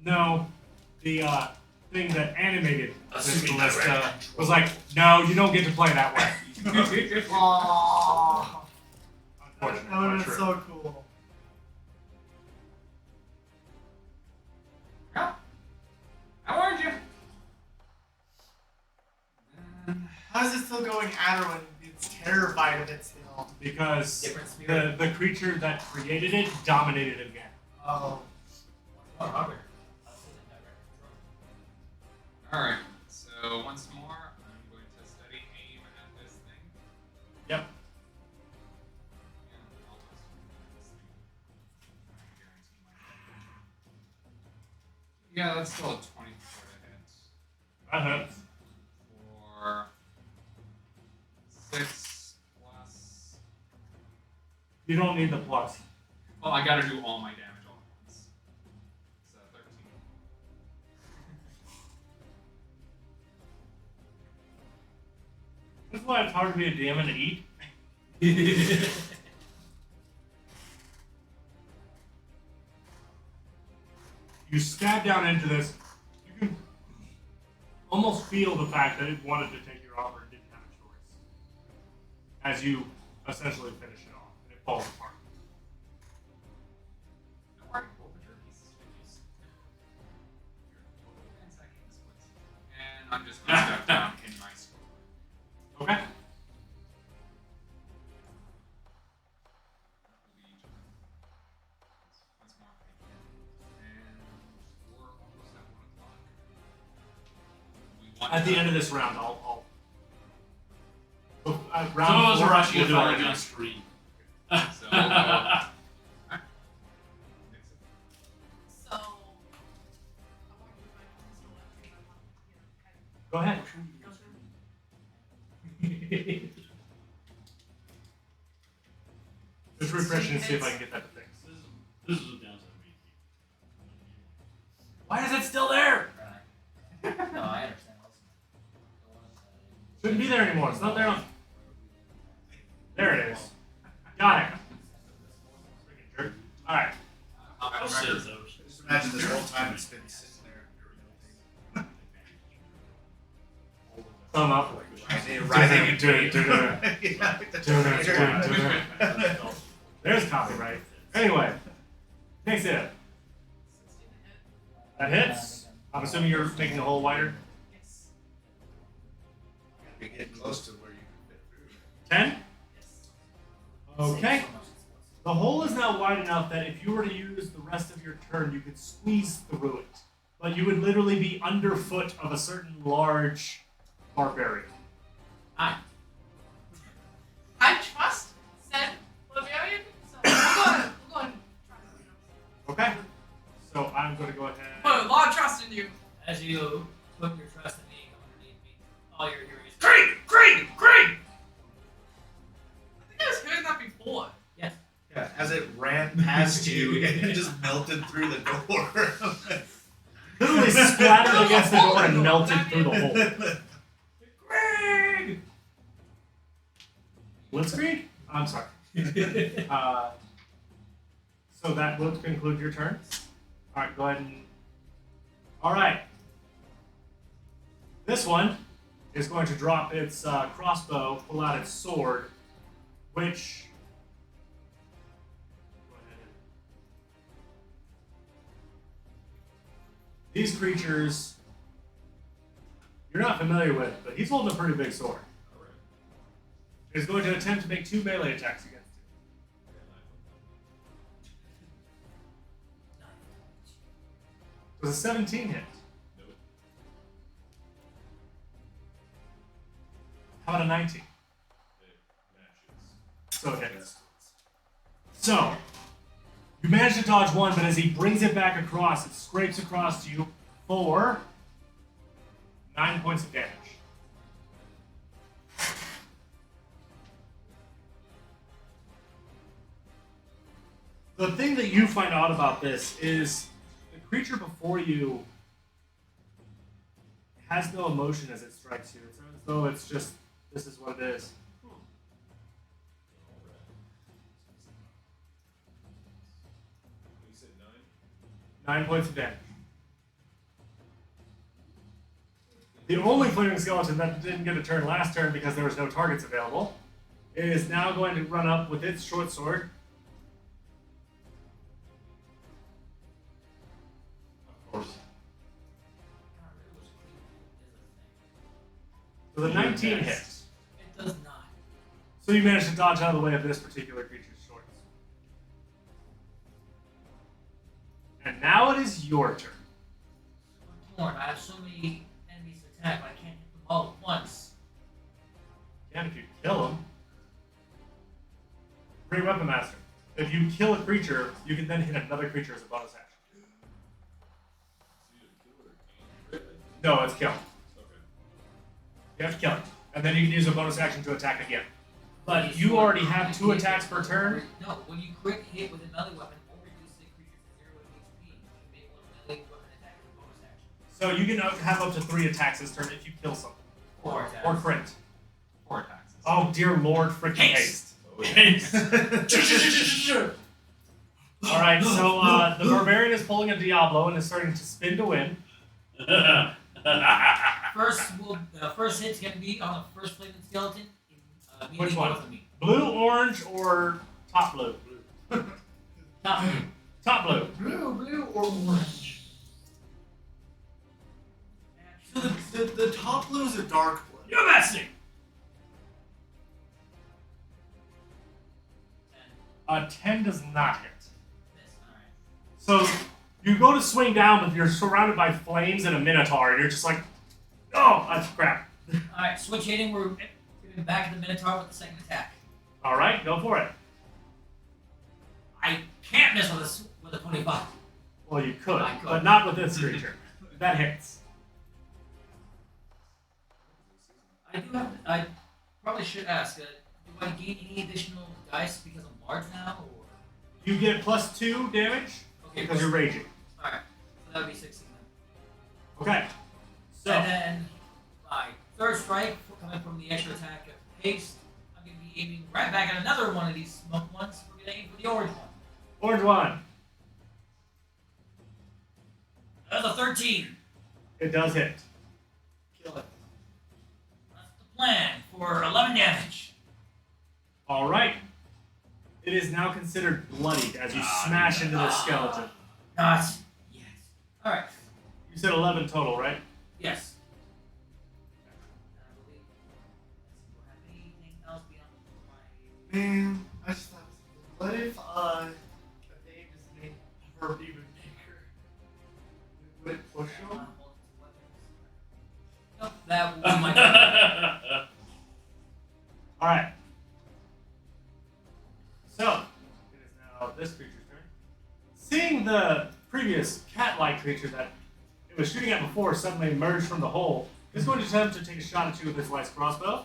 No, the thing that animated this Assuming ballista was like, no, you don't get to play that way. Oh. That Unfortunately, would have but been true. so cool. Yeah. I warned you. How is it still going at her when it's terrified of it still? Because Different spirit. the creature that created it dominated it again. Oh. Oh, Robert. Alright, so once more, I'm going to steady aim at this thing. Yep. And I'll just this thing. I guarantee my Yeah, that's still a 24 to hit. That hurts. For 6 plus. You don't need the plus. Well, I gotta do all my damage all at once. So 13. That's why it's hard to be a DM and to eat. You stab down into this. You can almost feel the fact that it wanted to take your offer and didn't have a choice. As you essentially finish it off, and it falls apart. Don't worry, we'll put your pieces to use. You're totally ransacking this place. And I'm just gonna step down in my score. Okay. Once more. And we're almost at 1 o'clock. We want At the to- end of this round, I'll Some round of us four, are rushing we'll if do it I'm right going now. to scream. So we'll go. Alright. Mix it. So, I want you to find this one because I want to, Go ahead. go through. Just refresh and see if I can get that to fix. This is a downside of being Why is it still there? Right. No, I understand. Shouldn't be there anymore. It's not there. There it is. Got it. Freaking jerk. All right. I'll sit as those. Just imagine this whole time it's been sitting there. Thumb up. Rising There's copyright. Anyway, next hit. 16 to hit. That hits. I'm assuming you're making the hole wider. Yes. You're getting close to where you can fit through. 10. Yes. Okay. The hole is now wide enough that if you were to use the rest of your turn, you could squeeze through it. But you would literally be underfoot of a certain large barbarian. Hi. I trust said Bavarian, so we'll go and try something else. Okay. So I'm going to go ahead. Put a lot of trust in you. As you put your trust in me underneath me, all you're hearing is Great! Great! Great! I think I was hearing that before. yes. Yeah, as it ran past you, it just melted through the door. Literally splattered against the door and melted through the hole. Greg! Blitzkrieg? I'm sorry. So that will conclude your turn. Alright, go ahead and. Alright. This one is going to drop its crossbow, pull out its sword, which. Go ahead and. These creatures you're not familiar with, but he's holding a pretty big sword. Is going to attempt to make 2 melee attacks against you. Does a 17 hit? How about a 19? So it hits. So, you manage to dodge one, but as he brings it back across, it scrapes across you for 9 points of damage. The thing that you find out about this is the creature before you has no emotion as it strikes you. It's as though it's just, this is what it is. You said 9? 9 points of damage. The only flaming skeleton that didn't get a turn last turn because there was no targets available is now going to run up with its short sword. Of course. So the 19 hits. It does not. So you managed to dodge out of the way of this particular creature's shorts. And now it is your turn. I'm torn. I have so many enemies to attack, but I can't hit them all at once. And if you kill him, Great Weapon Master. If you kill a creature, you can then hit another creature as a bonus action. No, it's kill. Okay. You have to kill it. And then you can use a bonus action to attack again. But you already have 2 attacks per turn. No, when you crit hit with a melee weapon or reduce the creature to 0 HP, you can make one melee weapon attack as a bonus action. So you can have up to 3 attacks this turn if you kill something. Four attacks. Or crit. 4 attacks. Oh dear lord, freaking haste. Alright, so the Barbarian is pulling a Diablo and is starting to spin to win. First hit's gonna be on the first flaming skeleton. Which one? Both of me. Blue, orange, or top blue? Top blue. Top blue. Blue or orange? So the top blue is a dark blue. You're messing. 10 does not hit. Miss. Alright. So you go to swing down, but you're surrounded by flames and a Minotaur, and you're just like, oh, that's crap. Alright, switch hitting. We're getting back to the Minotaur with the second attack. Alright, go for it. I can't miss with a 25. Well, you could, I could. but not with this creature. That hits. I probably should ask, do I gain any additional dice because I'm large now, or? You get +2 damage Okay, because you're raging. Alright, so that would be 16 then. Okay. So, And then, my third strike, coming from the extra attack of haste, I'm going to be aiming right back at another one of these smoke ones. We're going to aim for the orange one. orange one. That's a 13. It does hit. Kill it. That's the plan for 11 damage. Alright. It is now considered bloodied as you smash into the skeleton. Nice. Yes. Alright. You said 11 total, right? Yes. I believe. Do I have anything else beyond my... Man, I just thought, what if Dave is named her demon maker? Would it push him? Nope, that was my turn. Alright. So, it is now this creature's turn. Seeing the previous cat-like creature that it was shooting at before suddenly emerge from the hole, it's going to attempt to take a shot at you with his light crossbow.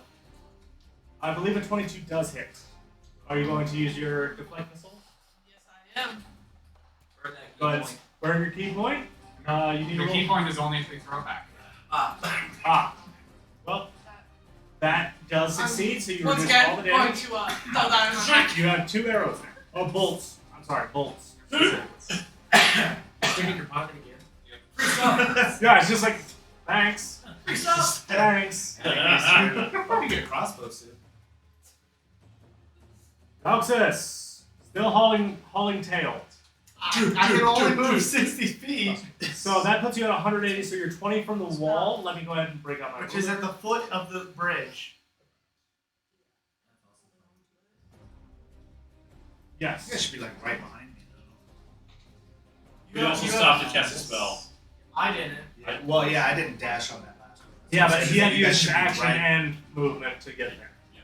I believe a 22 does hit. Are you going to use your deflect missile? Yes, I am. Burn that key Go ahead, point. burn your key point. You need The to key roll. point is only if they throw back. Well, that does succeed, so you Once reduce again, all the going damage. to throw dynamite. You have 2 arrows there. Oh, bolts. I'm sorry, bolts. Stick in your pocket again. Free stuff. Yeah, it's just like, thanks. Free stuff. Thanks. Probably get crossbow soon. Noxus, still hauling tail. I can only move 60 feet, So that puts you at 180, so you're 20 from the wall. Let me go ahead and break out my which is ruler. at the foot of the bridge. Yes. You guys should be like right behind me. We also stopped to cast a spell. I didn't. Yeah, well, yeah, I didn't dash on that last one. Yeah, but he had to You guys use should his be action right- and movement to get there. Yeah.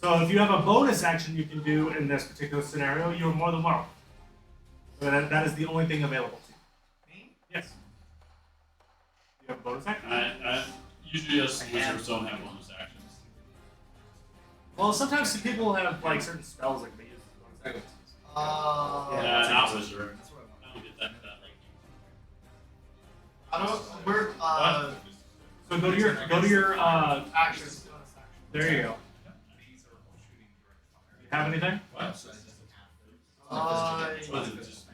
So if you have a bonus action you can do in this particular scenario, you're more than welcome. So that is the only thing available to you. Me? Yes. You have a bonus action? I usually us wizards don't have bonus actions. Well, sometimes some people have like certain spells that can be used as bonus actions. Yeah, not wizard. That's what I I don't get that like. want. I don't. We're What? So go to your actions. Bonus action. there you go. These are all shooting direct You have anything? What? Uh, What is it? Just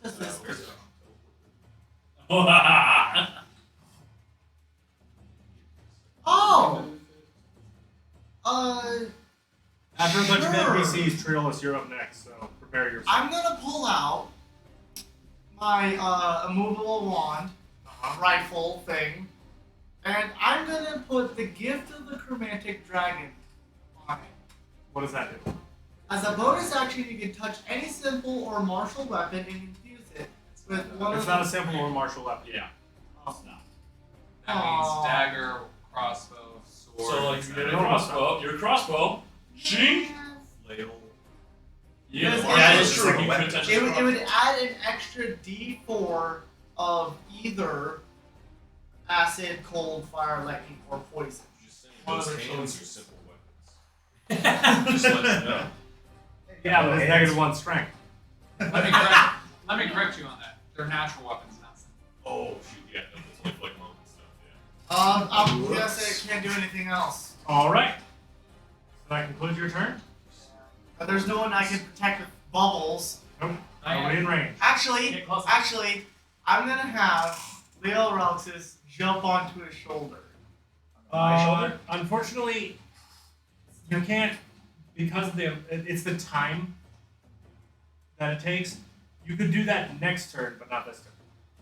Just this. Oh. After a bunch of Sure. NPCs, Triolus, you're up next, so prepare yourself. I'm gonna pull out my immovable wand, rifle thing, and I'm gonna put the gift of the chromatic dragon on it. What does that do? As a bonus action, you can touch any simple or martial weapon and infuse it with one It's of not a the. simple or martial weapon. Yeah. Oh. That Aw. means dagger, crossbow, sword. So like you get a No, crossbow, your crossbow. Shing. Flail. Yeah, Because that it is is true. a You weapon. could touch It a would, it would crossbow. add an extra D4 of either acid, cold, fire, lightning, or poison. Just saying, One those of the hands are choices. simple weapons. Just let you know. Yeah, but it's -1 strength. Let me correct you on that. They're natural weapons, not simple. Oh shoot, yeah, no, it's lift like monk and stuff. Yeah. I'm gonna say it can't do anything else. All right. So that concludes your turn. But there's no one I can protect with bubbles. Nope. I am. Nobody in range. Actually, Get closer. I'm gonna have Leo Relxus jump onto his shoulder. My shoulder. Unfortunately, you can't because it's the time that it takes. You could do that next turn, but not this turn.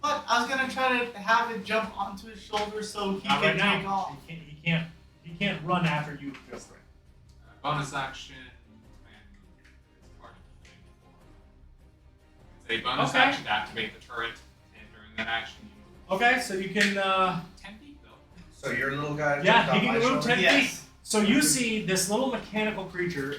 But I was gonna try to have it jump onto his shoulder so he Not can right now. take off. He can't run after you just ran. Bonus action and it's part of the thing before. It's a bonus Okay. action to activate the turret, and during that action you move Okay, so you can. 10 feet though. So your little guy. Yeah, jumped he on can my move shoulder? 10 Yes. feet. So you see this little mechanical creature,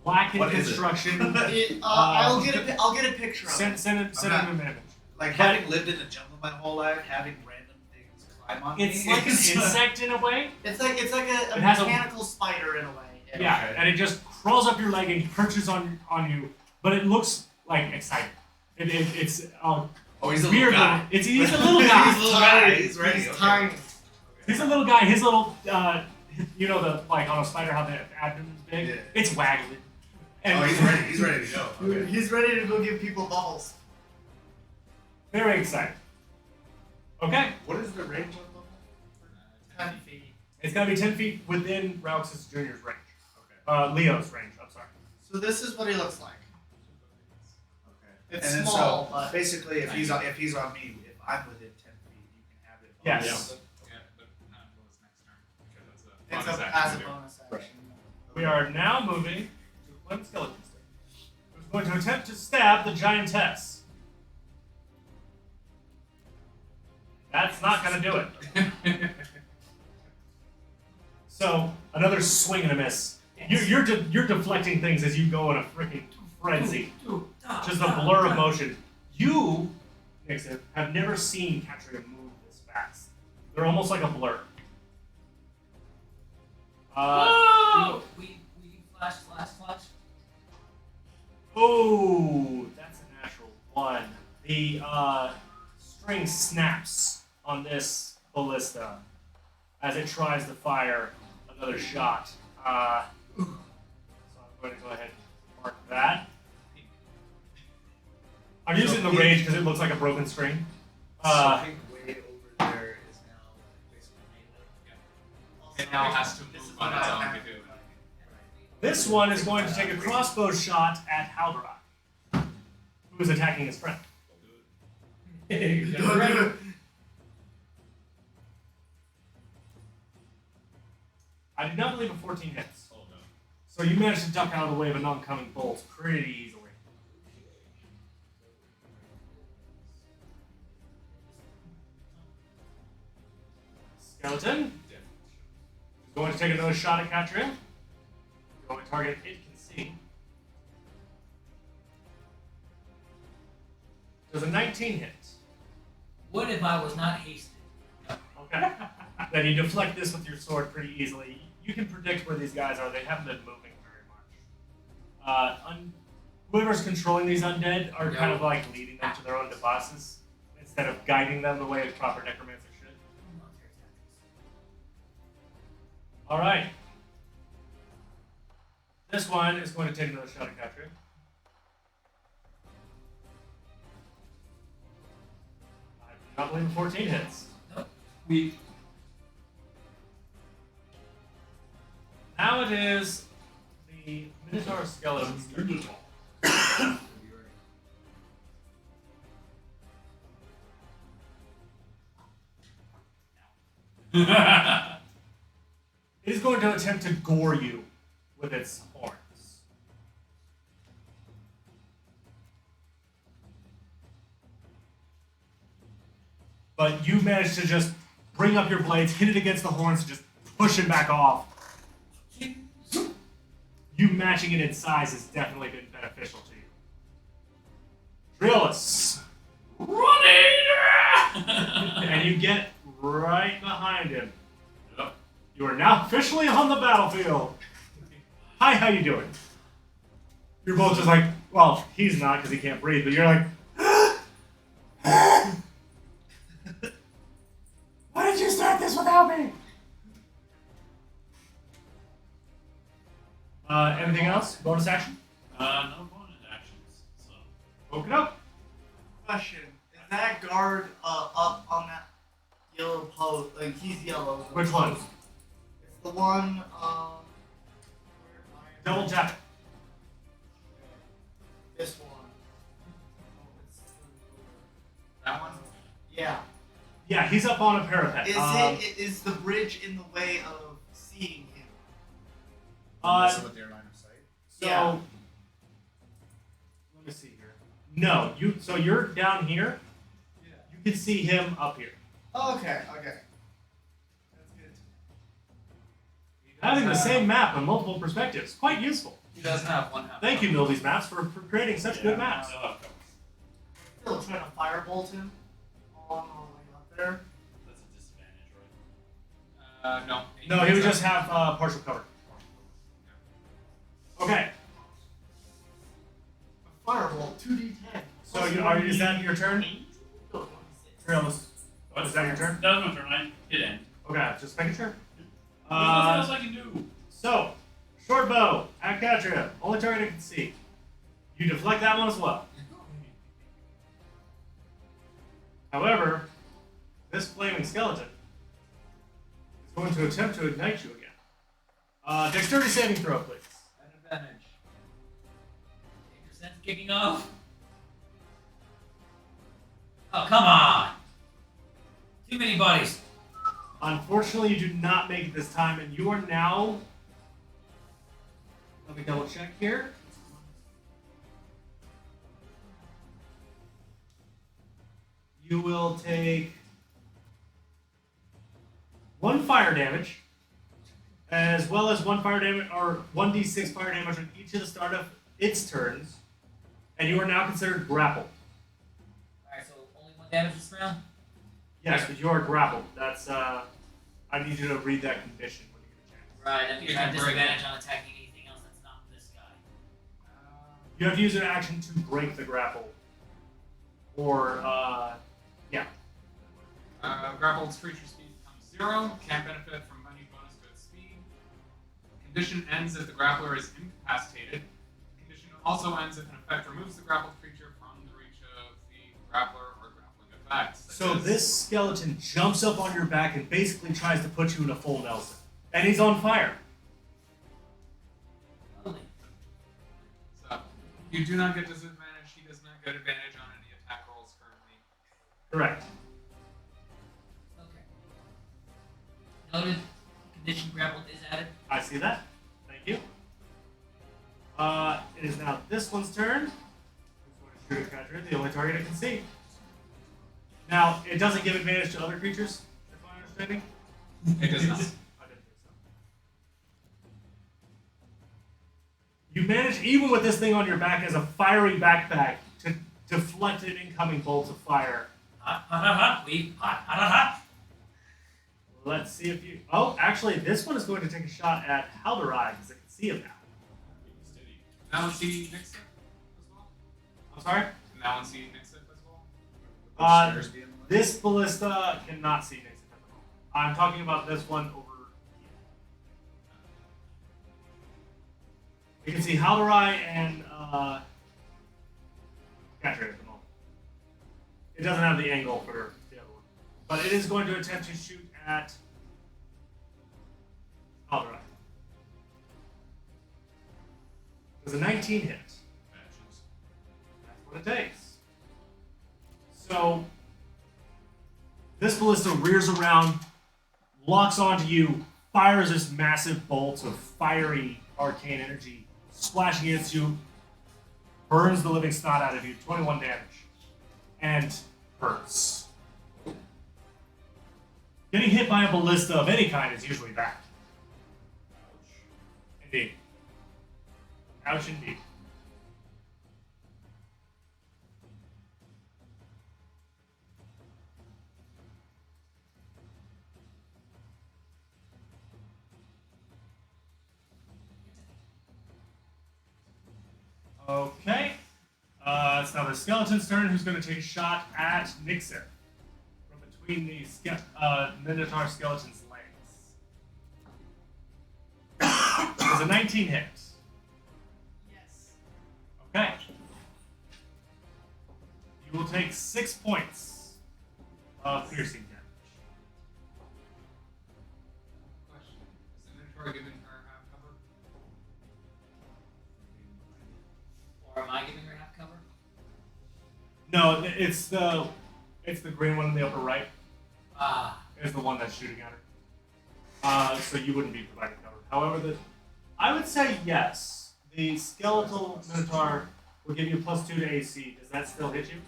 black in What is it? construction. I'll get a picture of it. Send him an image. Like having lived in the jungle my whole life, having random things climb on It's me. like an insect in a way. It's like a It has a- mechanical spider in a way. Yeah, Okay. and it just crawls up your leg and perches on you, but it looks like excited. It's Oh, he's a weird. little guy. He's a little guy. He's a little guy. He's ready. He's okay. tiny. He's a little guy. His little, you know, the like on a spider how the abdomen's big. Yeah. It's waggling. And Oh, he's ready. He's ready to go. Okay. He's ready to go give people bubbles. Very excited. Okay, What is the range on them? 10 feet. it's gotta be 10 feet within Rauxus Jr.'s range. Okay. Leo's range. I'm sorry. So this is what he looks like. Okay. It's and then small, so but basically, if he's on me, if I'm within 10 feet, you can have it. Yes. Yeah, but not until his next turn. Because that's a it's bonus a, action as to a do. bonus action. We are now moving to one skeleton stage. Who's going to attempt to stab the giantess? That's not going to do it. So another swing and a miss. You're deflecting things as you go in a freaking frenzy. Just a blur of motion. You, Nixon, have never seen Katria move this fast. They're almost like a blur. We flash. Oh, that's a natural one. The string snaps on this ballista as it tries to fire another shot. So I'm going to go ahead and mark that. I'm using the rage because it looks like a broken string. So I think way over there is now basically It now has to This is move what on its I own have. to do it. This one is going to take a crossbow shot at Haldorak, who is attacking his friend. I did not believe a 14 hits. Oh no. So you managed to duck out of the way of an oncoming bolt pretty easily. Skeleton is going to take another shot at Katria. The only target it can see. Does a 19 hit? What if I was not hasted? Okay. Then you deflect this with your sword pretty easily. You can predict where these guys are. They haven't been moving very much. Whoever's controlling these undead are kind of like leading them to their own devices instead of guiding them the way a proper necromancer should. All right. This one is going to take another shot at Katrin. I do not believe 14 hits. We. Now it is the Minotaur skeleton. It is going to attempt to gore you with its horns. But you manage to just bring up your blades, hit it against the horns, and just push it back off. You matching it in size has definitely been beneficial to you. Trillis! Running! And you get right behind him. Yep. You are now officially on the battlefield. Hi, how you doing? You're both just like, well, he's not because he can't breathe, but you're like, why did you start this without me? Anything else? Bonus action? No bonus actions. So. Open up. Question: is that guard up on that yellow post? Like he's yellow. so Which one? It's the one. Double tap it. This one. Oh, it's That one? yeah. Yeah, he's up on a parapet. Is the bridge in the way of seeing him? Messing with your line of sight. So, Yeah. let me see here. No, so you're down here. Yeah. You can see him up here. Oh, okay. Okay. That's good. Having the same map on multiple perspectives, quite useful. He does have one half. Thank you, Milby's Maps, for creating such good maps. Still trying to firebolt him on the way up there. That's a disadvantage, right? No. No, he would just have partial cover. Okay, A firebolt, 2d10. so is that your turn? Trails. Is that your turn? That was my turn. I hit end. Okay, just making sure. There's nothing else I can do. So, short bow, at Katria, only target I can see. You deflect that one as well. However, this flaming skeleton is going to attempt to ignite you again. Dexterity saving throw, please. An advantage. 8% kicking off. Oh, come on! Too many bodies. Unfortunately, you do not make it this time, and you are now. Let me double check here. You will take 1 fire damage, as well as 1 fire damage or 1d6 fire damage on each of the start of its turns, and you are now considered grappled. Alright, so only 1 damage this round? Yes, but you are grappled. That's I need you to read that condition when you get a chance. Right, that means You I have can break disadvantage on attacking anything else that's not this guy. You have to use an action to break the grapple, or Grappled creature speed becomes 0. Can't benefit from any bonus to its speed. Condition ends if the grappler is incapacitated. Condition also ends if an effect removes the grappled creature from the reach of the grappler or grappling effect. So this skeleton jumps up on your back and basically tries to put you in a full Nelson. And he's on fire. Lovely. So you do not get disadvantage. He does not get advantage on any attack rolls currently. Correct. Okay. Noted. Condition grappled is added. I see that. Thank you. It is now this one's turn. Who's going to shoot at Katria, the only target it can see. Now, it doesn't give advantage to other creatures, if I'm understanding. It does not. I didn't think so. even with this thing on your back, as a fiery backpack to deflect an incoming bolt of fire. Hot, hot, hot, hot. Hot, hot, hot, hot. Let's see if you. Oh, actually, this one is going to take a shot at Haldorai because I can see him now. Steady. Now let's see Nixit as well. I'm sorry? Now let's see Nixit as well. Upstairs being the way. This ballista cannot see Nixon at the moment. I'm talking about this one over here. You can see Haldorai and Catherine at the moment. It doesn't have the angle for the other one. But it is going to attempt to shoot at Haldorai. Does a 19 hit? Matches. That's what it takes. So, this ballista rears around, locks onto you, fires this massive bolt of fiery arcane energy, splashing against you, burns the living snot out of you, 21 damage, and hurts. Getting hit by a ballista of any kind is usually bad. Indeed. Ouch indeed. Okay. It's now the skeleton's turn, who's going to take a shot at Nixon from between the Minotaur skeleton's legs. Does a 19 hit? Yes. Okay. You will take 6 points of piercing damage. Question: is the Minotaur giving her half cover? Or am I giving her half cover? No, it's the green one in the upper right. Ah. Is the one that's shooting at her. So you wouldn't be providing cover. However, I would say yes. The skeletal Minotaur will give you +2 to AC. Does that still hit you?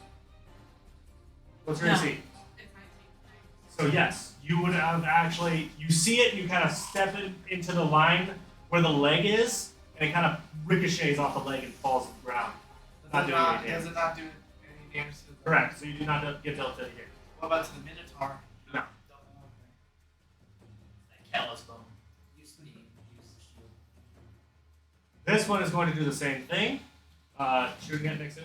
What's your No. AC? It's 19. So yes, you would have actually. You see it, and you kind of step into the line where the leg is, and it kind of ricochets off the leg and falls to the ground. Not doing any Does damage. it not do any damage to the Correct. So you do not get dealt any damage. What about to the Minotaur? No. That callous bone. Use the shield. This one is going to do the same thing. Shooting at Nixon.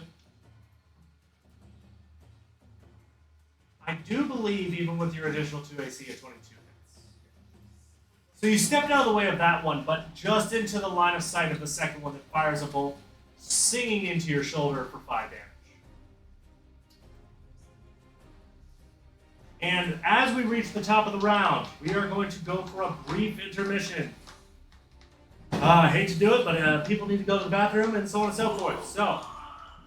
I do believe, even with your additional 2 AC, a 22 hits. So you stepped out of the way of that one, but just into the line of sight of the second one that fires a bolt, singing into your shoulder for 5 damage. And as we reach the top of the round, we are going to go for a brief intermission. I hate to do it, but people need to go to the bathroom and so on and so forth. So,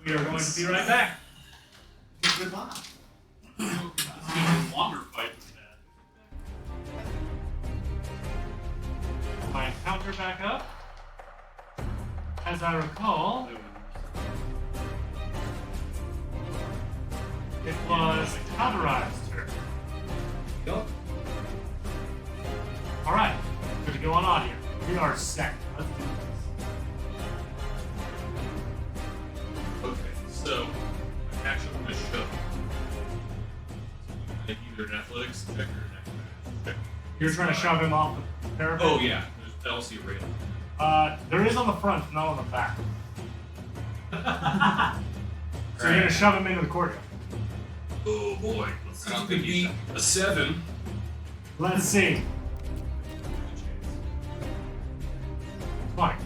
we are going to be right back. Goodbye. This is even a longer fight than that. My counter back up. As I recall, it was Haldora's turn. Go. Alright, good to go on here. We are set. Let's do this. Okay, so I'm actually going to shove. Either an athletics check or an acrobatics check. You're trying to shove him off the parapet? Oh yeah, I don't see a railing. There is on the front, not on the back. So you're going to shove him into the courtyard. Oh boy, let's see if it can beat a 7. Let's see. Fine.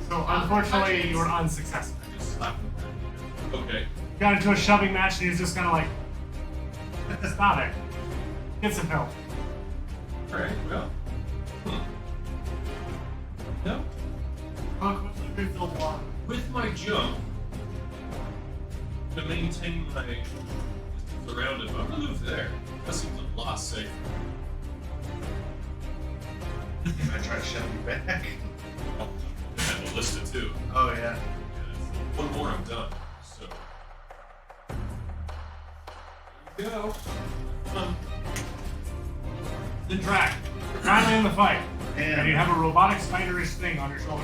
So unfortunately, you were unsuccessful. I just slap him. Okay. Got into a shoving match and he's just kind of like, stop it. Get some help. Alright, well. No. How quickly refilled water? With my jump, to maintain my distance around it, I'm gonna move there. That seems a lot safer. I try to shove you back. Oh, I have a list of 2. Oh yeah. Yeah, one more, I'm done. So. There you go. Then drag. You're finally in the fight. And you And have a robotic spiderish thing on your shoulder.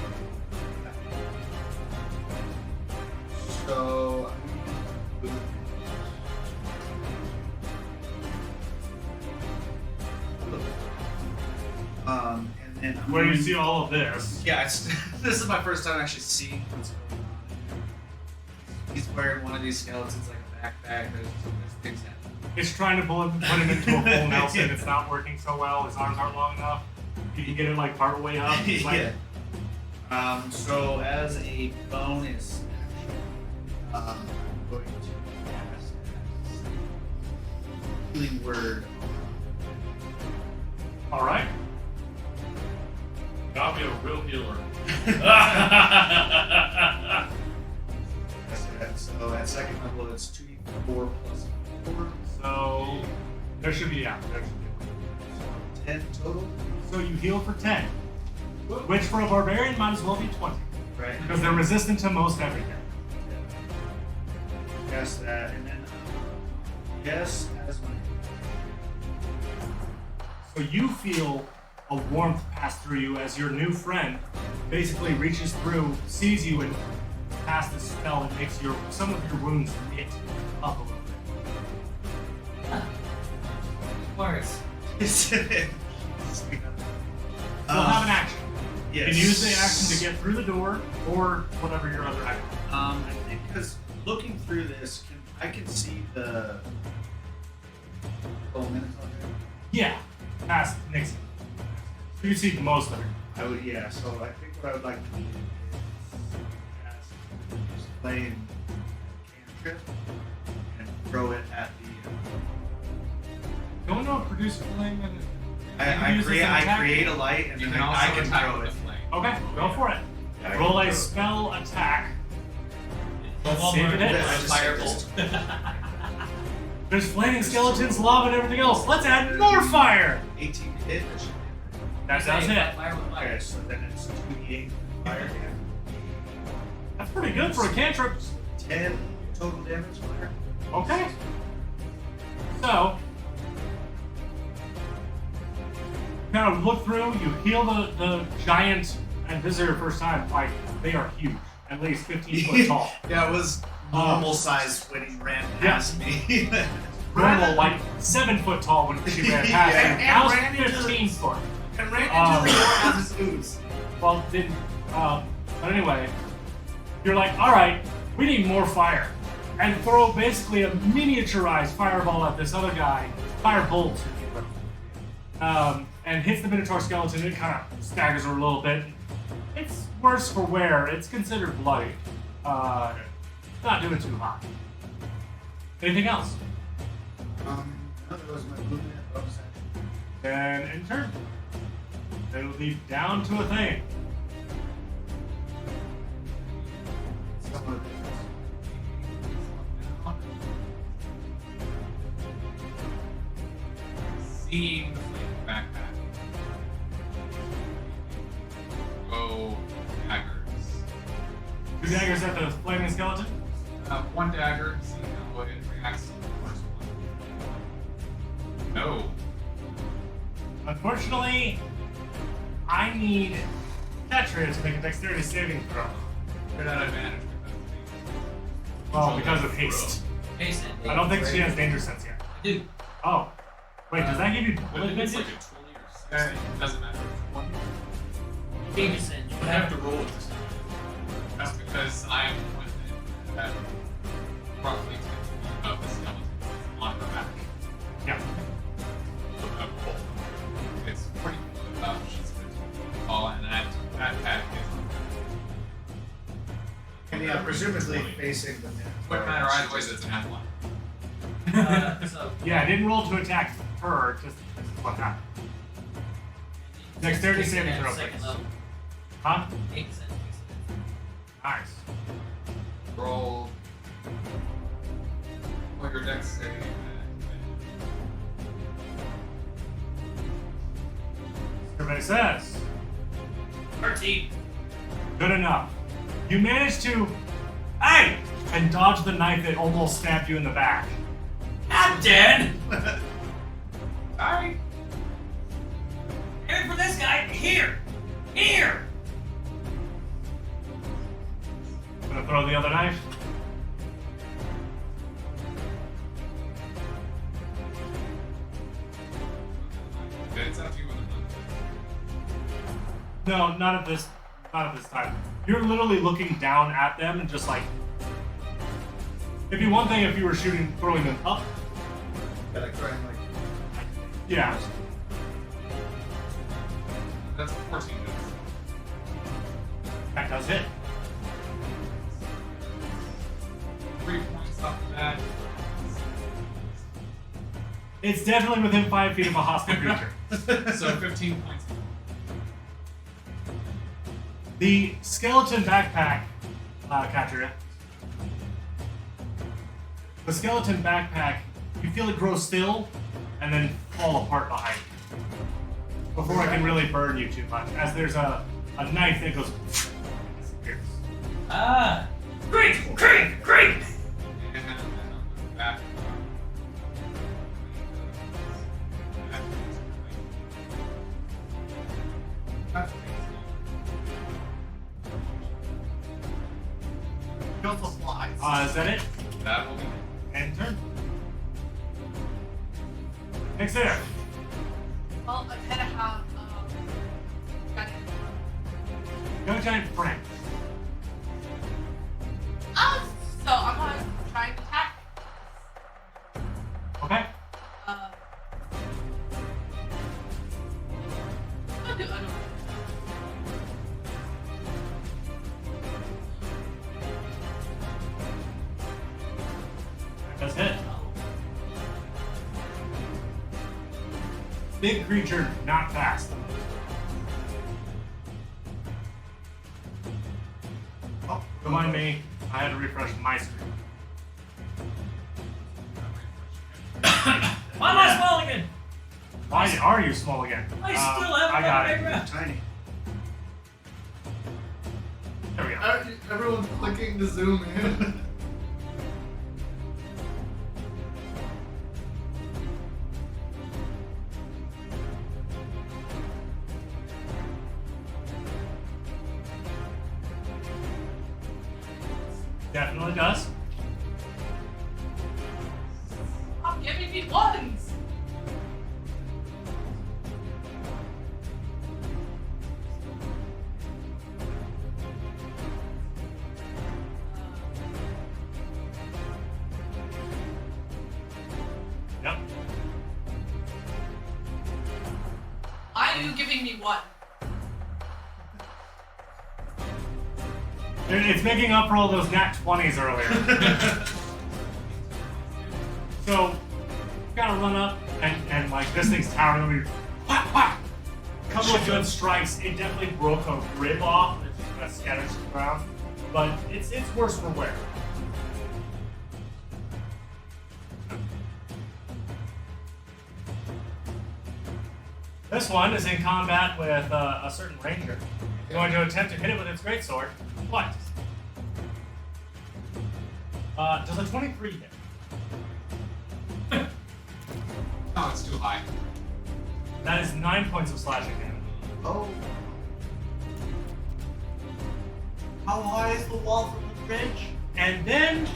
where you see all of this. Yeah, this is my first time actually seeing what's going on. He's wearing one of these skeletons like a backpack. There's things happening. It's trying to put him into a full Nelson. It's not working so well. His arms aren't long enough. You can get it like part way up. It's like, yeah. So as a bonus, I'm going to cast healing word. all right. Got me a real healer. So at second level, it's 2d4 plus 4. So there should be there should be 10 total. So you heal for 10, which for a barbarian might as well be 20, Right. because they're resistant to most everything. Guess that, and then guess as my. So you feel a warmth pass through you as your new friend basically reaches through, sees you, and casts a spell that makes some of your wounds knit up a little bit. Worse. You'll have an action. Yes. You can use the action to get through the door, or whatever your other action is. I think because looking through this, I can see the. Oh, Minotaur. Yeah, past Nixon. So you see most of it. I would, yeah. So I think what I would like to do is just play in cantrip and throw it at the. Don't know if produce flame and I create a light and You then can also I can attack throw with it. the flame. Okay, go for it. Yeah, I Roll can a throw it. spell attack. Let's Well, see if it we're- hits. Firebolt. There's flaming skeletons, lava, and everything else. Let's add more fire. 18 hit. That sounds it. Fire with fire. Okay, so then it's 2d8 fire damage. That's pretty good for a cantrip. 10 total damage fire. Okay. So, kind of look through, you heal the giant, and this is your first time, like, they are huge. At least 15 foot tall. Yeah, it was normal size when he ran past me. Normal, like 7 foot tall when she ran past Yeah. him. Now it's 15 foot. And ran into the door as his ooze. Well, didn't. But anyway, you're like, all right, we need more fire, and throw basically a miniaturized fireball at this other guy, firebolt, if you will. And hits the Minotaur skeleton. It kind of staggers her a little bit. It's worse for wear. It's considered bloody. Not doing too hot. Anything else? No, that was my movement bonus action. Then in turn, it'll be down to a thing. Some of Seeing the flame backpack. Go daggers. Two daggers at the flaming skeleton. One dagger, see how it reacts to the first one. No. Unfortunately, I need Tetria to make a dexterity saving throw. You're at advantage Well, because of haste. Haste and I don't think she danger. has danger sense yet. I do. Oh. Wait, does that give you I think it's like a 20 or because 60. it doesn't matter. Danger sense. I have to roll it. That's because I am within roughly 10 feet of the skeleton on her back. Yeah. So I'm cool. It's 40 feet up, she's 15 feet tall, and that pack is And yeah, presumably facing the Minotaur. quick matter either way, that's an ally. So Yeah, I didn't roll to attack her, just this is what happened. Dexterity saving throw, Second please. level. Huh? 8%. Nice. Roll. What your dex save? Everybody says. 13. Good enough. You managed to, hey, and dodge the knife that almost stabbed you in the back. I'm dead. Sorry. Aim for this guy. Here. Here. Gonna throw the other knife. It's up to you whether or No, not at this time. You're literally looking down at them and just like. It'd be one thing if you were throwing them up. But I try and like. Yeah. That's 14 hits. That does hit. 3 points off the bat. It's definitely within 5 feet of a hostile creature. So 15 points. The skeleton backpack, Katria. The skeleton backpack, you feel it grow still and then fall apart behind you. Before I can really burn you too much, as there's a knife that goes and disappears. Ah! Great! And then on the back. He also flies. Is that it? That will be. End turn. Next there. Well, I kind of have, got it. Young giant friend. So I'm gonna try and attack. Okay. I'll do it. That does hit. Big creature, not fast. Oh, remind me, I had to refresh my screen. Why am I small again? Why are you small again? I still haven't I got got it. a round. Tiny. There we go. Everyone's clicking to zoom in. Definitely does. Stop giving me ones. Yep. Why are you giving me one? It's making up for all those nat 20s earlier. So, you gotta run up and like this thing's towering over you. Whack, whack! Couple of good strikes. It definitely broke a rib off. It just kind of scatters to the ground. But it's worse for wear. This one is in combat with a certain ranger. Going to attempt to hit it with its greatsword. What? Does a 23 hit? No, it's too high. That is 9 points of slashing damage. Oh. How high is the wall from the bridge? And then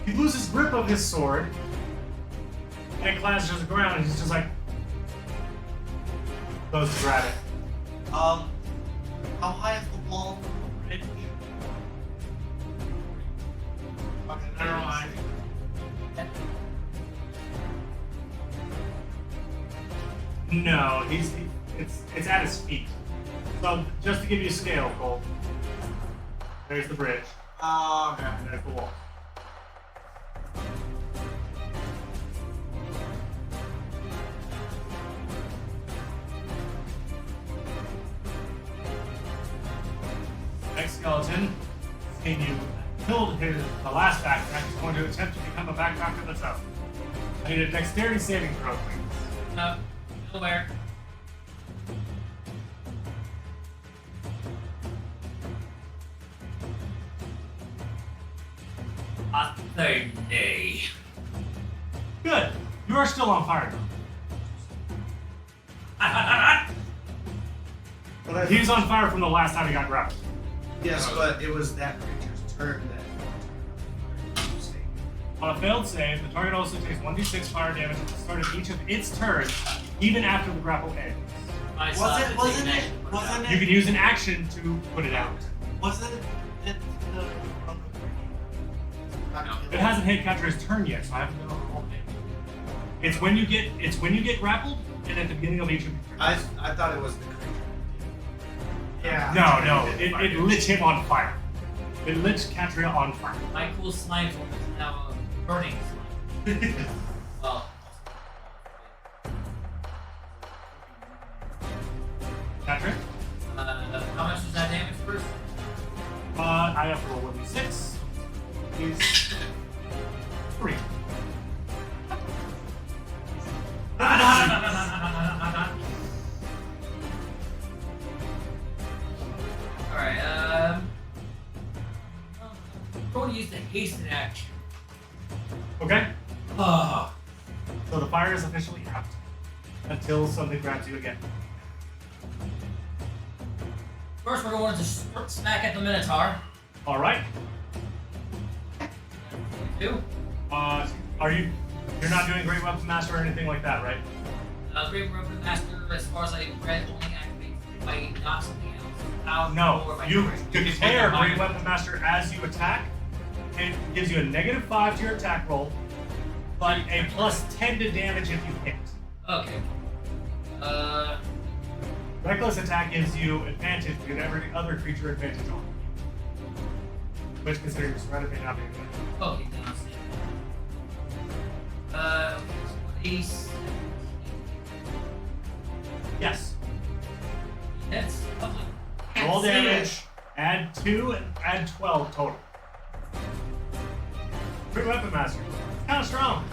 he loses grip of his sword and it clashes to the ground and he's just like goes to grab it. How high is the wall from the bridge? Okay, never mind. No, it's at his feet. So just to give you a scale, Cole. There's the bridge. Okay. And there's the wall. Next skeleton, seeing you killed the last backpack, is going to attempt to become a backpack of its own. I need a dexterity saving throw, please. No. Nowhere. A 30. Good. You are still on fire, But I, He was on fire from the last time he got grabbed. yes, but it was that creature's turn that. On a failed save, the target also takes 1d6 fire damage at the start of each of its turns, even after the grapple ends. I saw Wasn't the wasn't thing it? that- Wasn't You it? can use an action to put it out. Wasn't it the from the It hasn't hit Katra's turn yet, so I haven't done a whole thing. It's when you get grappled, and at the beginning of each of your turns. I thought it was the creature. Yeah. No, it lit him on fire. It lit Katria on fire. My cool slime form is now a burning slime. Well, Katria? how much is that damage first? I have to roll 1d6. Is 3. Alright, I'm going to use the hasted action. Okay? Oh, So the fire is officially out until something grabs you again. first we're going to smack at the Minotaur. Alright. 2. You're not doing Great Weapon Master or anything like that, right? Great Weapon Master, as far as I read, only activates if I knock something else out. No. or if I You do it. declare Great Weapon Master as you attack. It gives you a -5 to your attack roll, but a +10 to damage if you hit. Okay. Reckless attack gives you advantage, give every other creature advantage on. Which, considering you're surrounded, may not be advantage. Okay, now see. Ace. Yes. That's lovely. Roll damage, add 2, and add 12 total. Great Weapon Master. Kind of strong.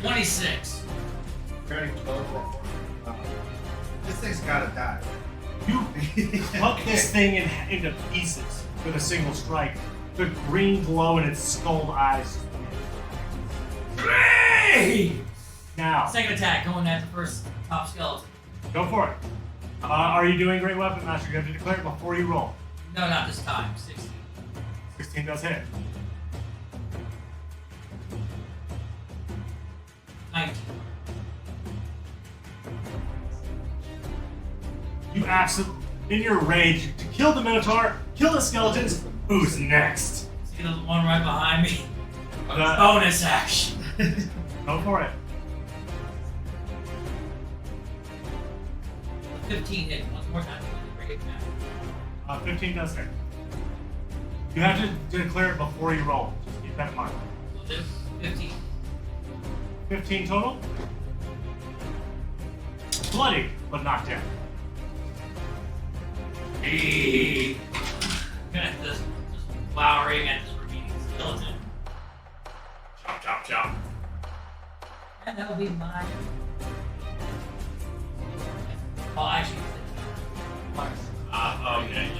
26. Turning 12 or 4. This thing's gotta die. You pluck this thing into pieces with a single strike. The green glow in its skull eyes. Great! Now, Second attack, going at the first top skeleton. go for it. Are you doing Great Weapon Master? You have to declare it before you roll. No, not this time. 16. 16 does hit. 19. You absolutely, in your rage, to kill the Minotaur, kill the skeletons. Who's next? See the one right behind me? The- Bonus action. Go for it. 15 hit. Once more time. Great attack. 15 does hit. You have to declare it before you roll. Just keep that in mind. Will do. 15. 15 total. Bloody, but not dead. Hey. Gonna have this just flowering at this remaining skeleton. Chop, chop, chop. And that'll be mine. Well, actually, Okay,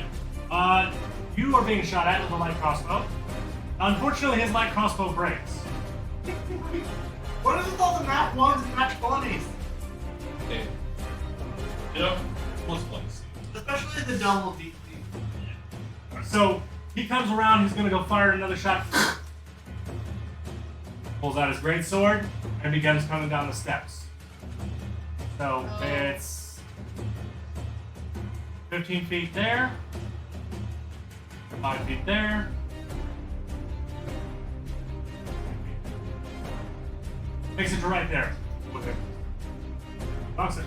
yeah. You are being shot at with a light crossbow. Unfortunately, his light crossbow breaks. What is with all the nat 1s and nat 20s? Okay. You know, let's play. Especially the double DP. So he comes around. He's gonna go fire another shot. Pulls out his greatsword and begins coming down the steps. So it's 15 feet there, 5 feet there. Makes it to right there with him. Boxes.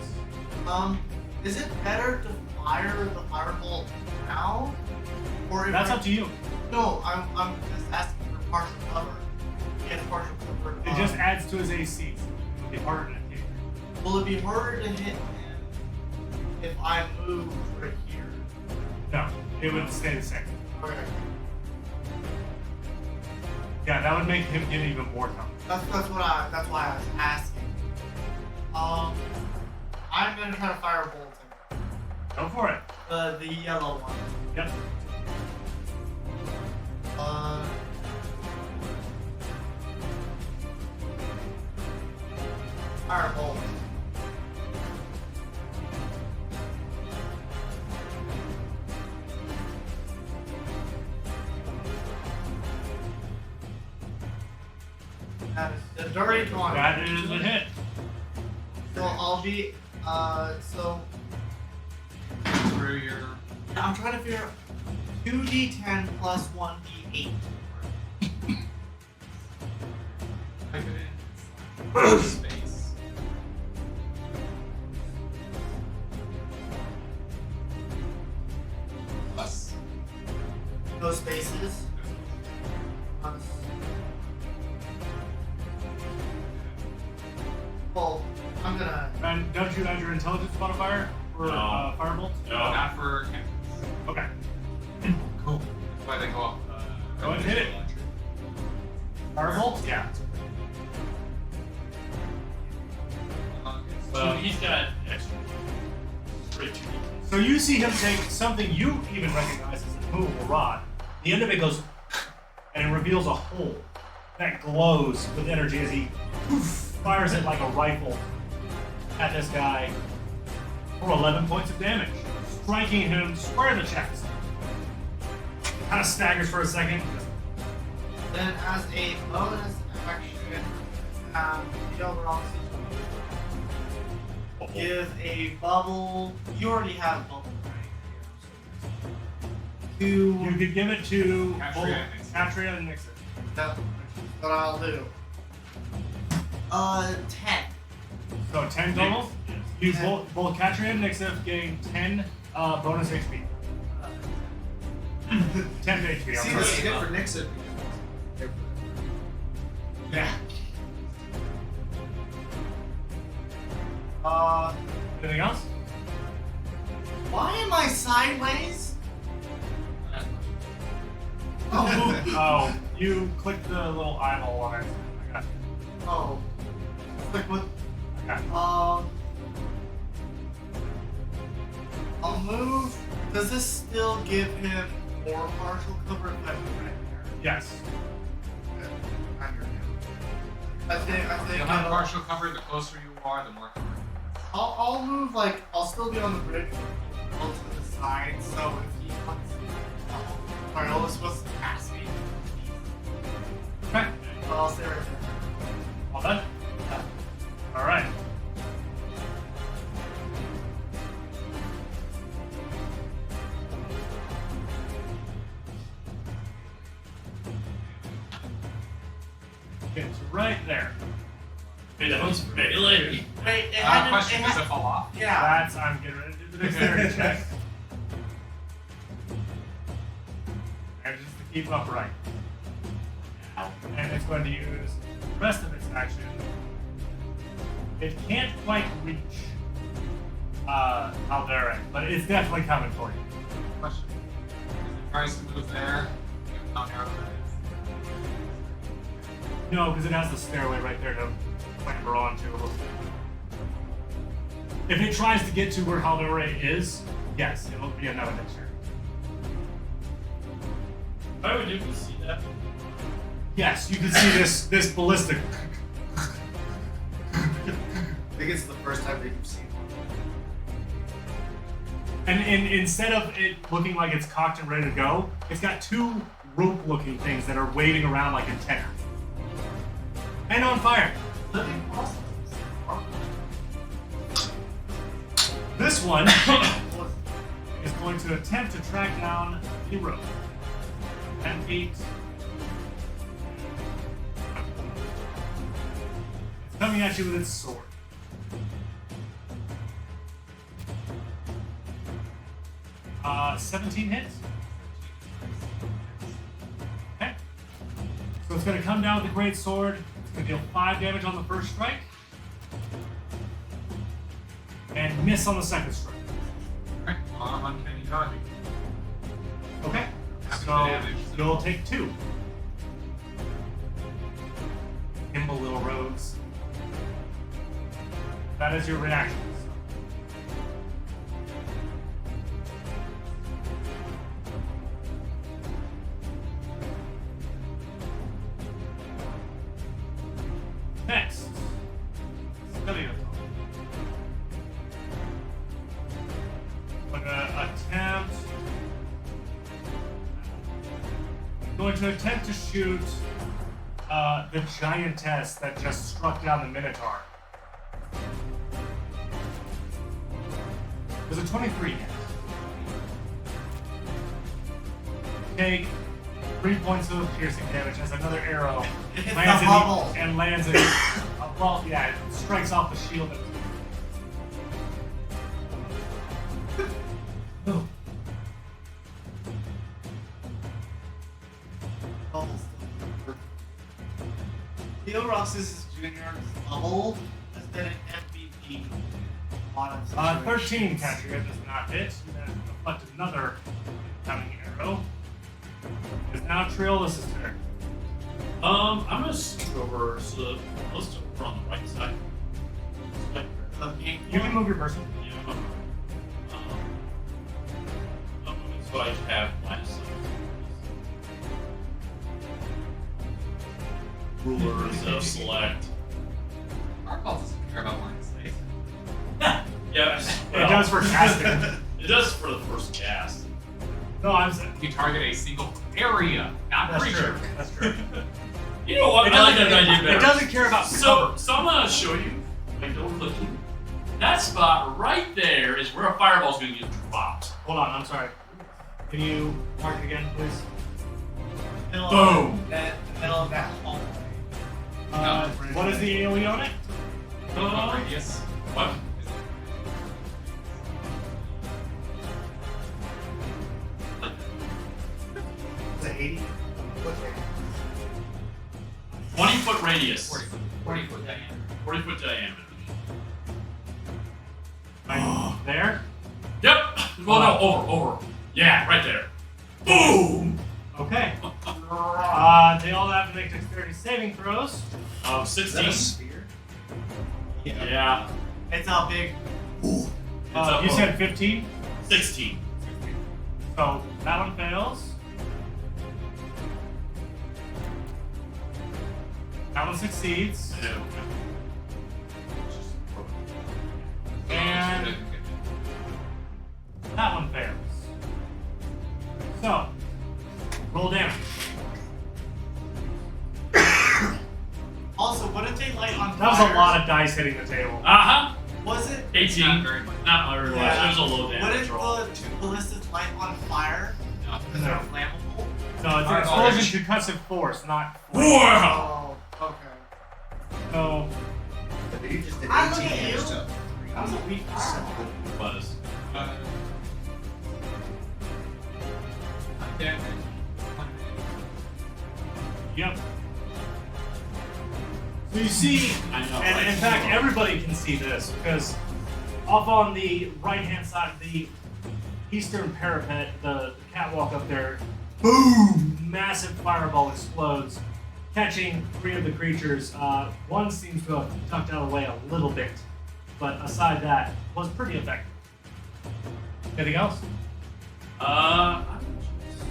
Is it better to fire the firebolt now? Or if That's up to you. No, I'm just asking for partial cover. Get partial cover. It just adds to his AC. So it'll be harder to hit. Will it be harder to hit him if I move right here? No, it would stay the same. Okay. Yeah, that would make him get even more tough. That's why I was asking. I'm gonna try to firebolt him. Go for it. The yellow one. Yep. Firebolt. That is the dirty 20. That is a hit. So I'll be So Through your I'm trying to figure out 2d10 plus 1d8. type it in. Space. Plus. No spaces. Plus. Well, I'm gonna. And don't you add your intelligence modifier for No. firebolt? No. Not for cantrips. Okay. Cool. That's why they go up. Go ahead and hit it. Firebolt? Yeah. Well, he's got extra. Straight 2d. So you see him take something you even recognize as a movable rod. The end of it goes, and it reveals a hole that glows with energy as he fires it like a rifle at this guy for 11 points of damage, striking him square in the chest. Kind of staggers for a second. Then, as a bonus action, the overall give a bubble. You already have a bubble, right? You could give it to Catria and Nixon. Catria and Nixon. That's what I'll do. 10. So 10 total. Yes. You both Catria and Nixon getting 10 bonus HP. 10 HP. I'm See, sorry. this is good for Nixon. Yeah. Anything else? Why am I sideways? Oh, you clicked the little eyeball on it. I got you. Oh. Like what? I got you. I'll move. Does this still give him more partial cover if I move right there? Yes. I think You'll have partial cover. The closer you are, the more cover. I'll move like I'll still be on the bridge, go to the side. So if he comes, Arnold is supposed to pass me. Okay. So I'll stay right there. All done? All right. It's right there. Hey, that was melee. Wait, it had Question: it Does had, it fall off? yeah. That's I'm getting ready to do the dexterity check. And just to keep upright. And it's going to use the rest of its action. It can't quite reach Aldera, but it's definitely coming for you. Question: If it tries to move there, you know how narrow that is. No, because it has the stairway right there to clamber onto. If it tries to get to where Haldora is, yes, it'll be another dexterity. Why would you see that? Yes, you can see this ballistic. I think it's the first time that you've seen one. And instead of it looking like it's cocked and ready to go, it's got two rope-looking things that are waving around like antenna. And on fire. Living cross. This one is going to attempt to track down the rope. 10 feet. It's coming at you with its sword. Uh, 17 hits. Okay. So it's going to come down with the great sword. It's going to deal 5 damage on the first strike. And miss on the second strike. Alright, well, I'm uncanny dodging. Okay. Happy So to damage. you'll take 2. Nimble little rogues. That is your reaction. Next. Citadel. I'm going to attempt to shoot the giantess that just struck down the Minotaur. 23 hit. Take 3 points of piercing damage as another arrow It hits lands the in bubble. and lands in. Well, yeah, it strikes off the shield. Oh. Bubble's still Theo Roxas' Junior's bubble has been an MVP. A lot of 13 Catria does not hit. That deflected another incoming arrow. It is now Triolis' turn. I'm gonna scoot over so the most over on the right side. Right there. The pink You can one. move your person. Yeah. So I have line of sight. Rulers of select. Fireball doesn't care about line of sight. Yeah, It does for casting. It does for the first cast. No, I'm saying. You target a single area, not That's creature. true. That's true. You know what? It I like doesn't- that idea better. It doesn't care about So I'm gonna show you by double clicking. That spot right there is where a fireball's gonna get dropped. Hold on, I'm sorry. Can you mark it again, please? Middle Boom. Of that, the middle of that hallway. What is the AoE on it? Radius. What? It's an 80 foot 20-foot radius. 40 foot diameter. 40-foot diameter. Right there? Yep. Well, no, over. Yeah, right there. Boom. Okay. They all have to make dexterity saving throws. Is that a 16. spear? Yeah. It's a big. It's up You over. said 15, 16. so that one fails. That one succeeds. And that one fails. So, roll damage. Also, what if they light on That was fire? a lot of dice hitting the table. Uh-huh. Was it? 18. Not very much. Not very much. Yeah. It was a low What damage if roll. the two ballistas light on fire? No. Because they're flammable? No, it's an Fireball. explosion concussive force, not flame. Wow. Oh, okay. So, But you just did I 18 look at damage you. to That was a weak fireball. Buzz. Damage. yep. So you see, I know. and right? in fact, everybody can see this because off on the right-hand side of the eastern parapet, the catwalk up there, boom! Massive fireball explodes, catching 3 of the creatures. One seems to have ducked out of the way a little bit, but aside that, was pretty effective. Anything else? I'm just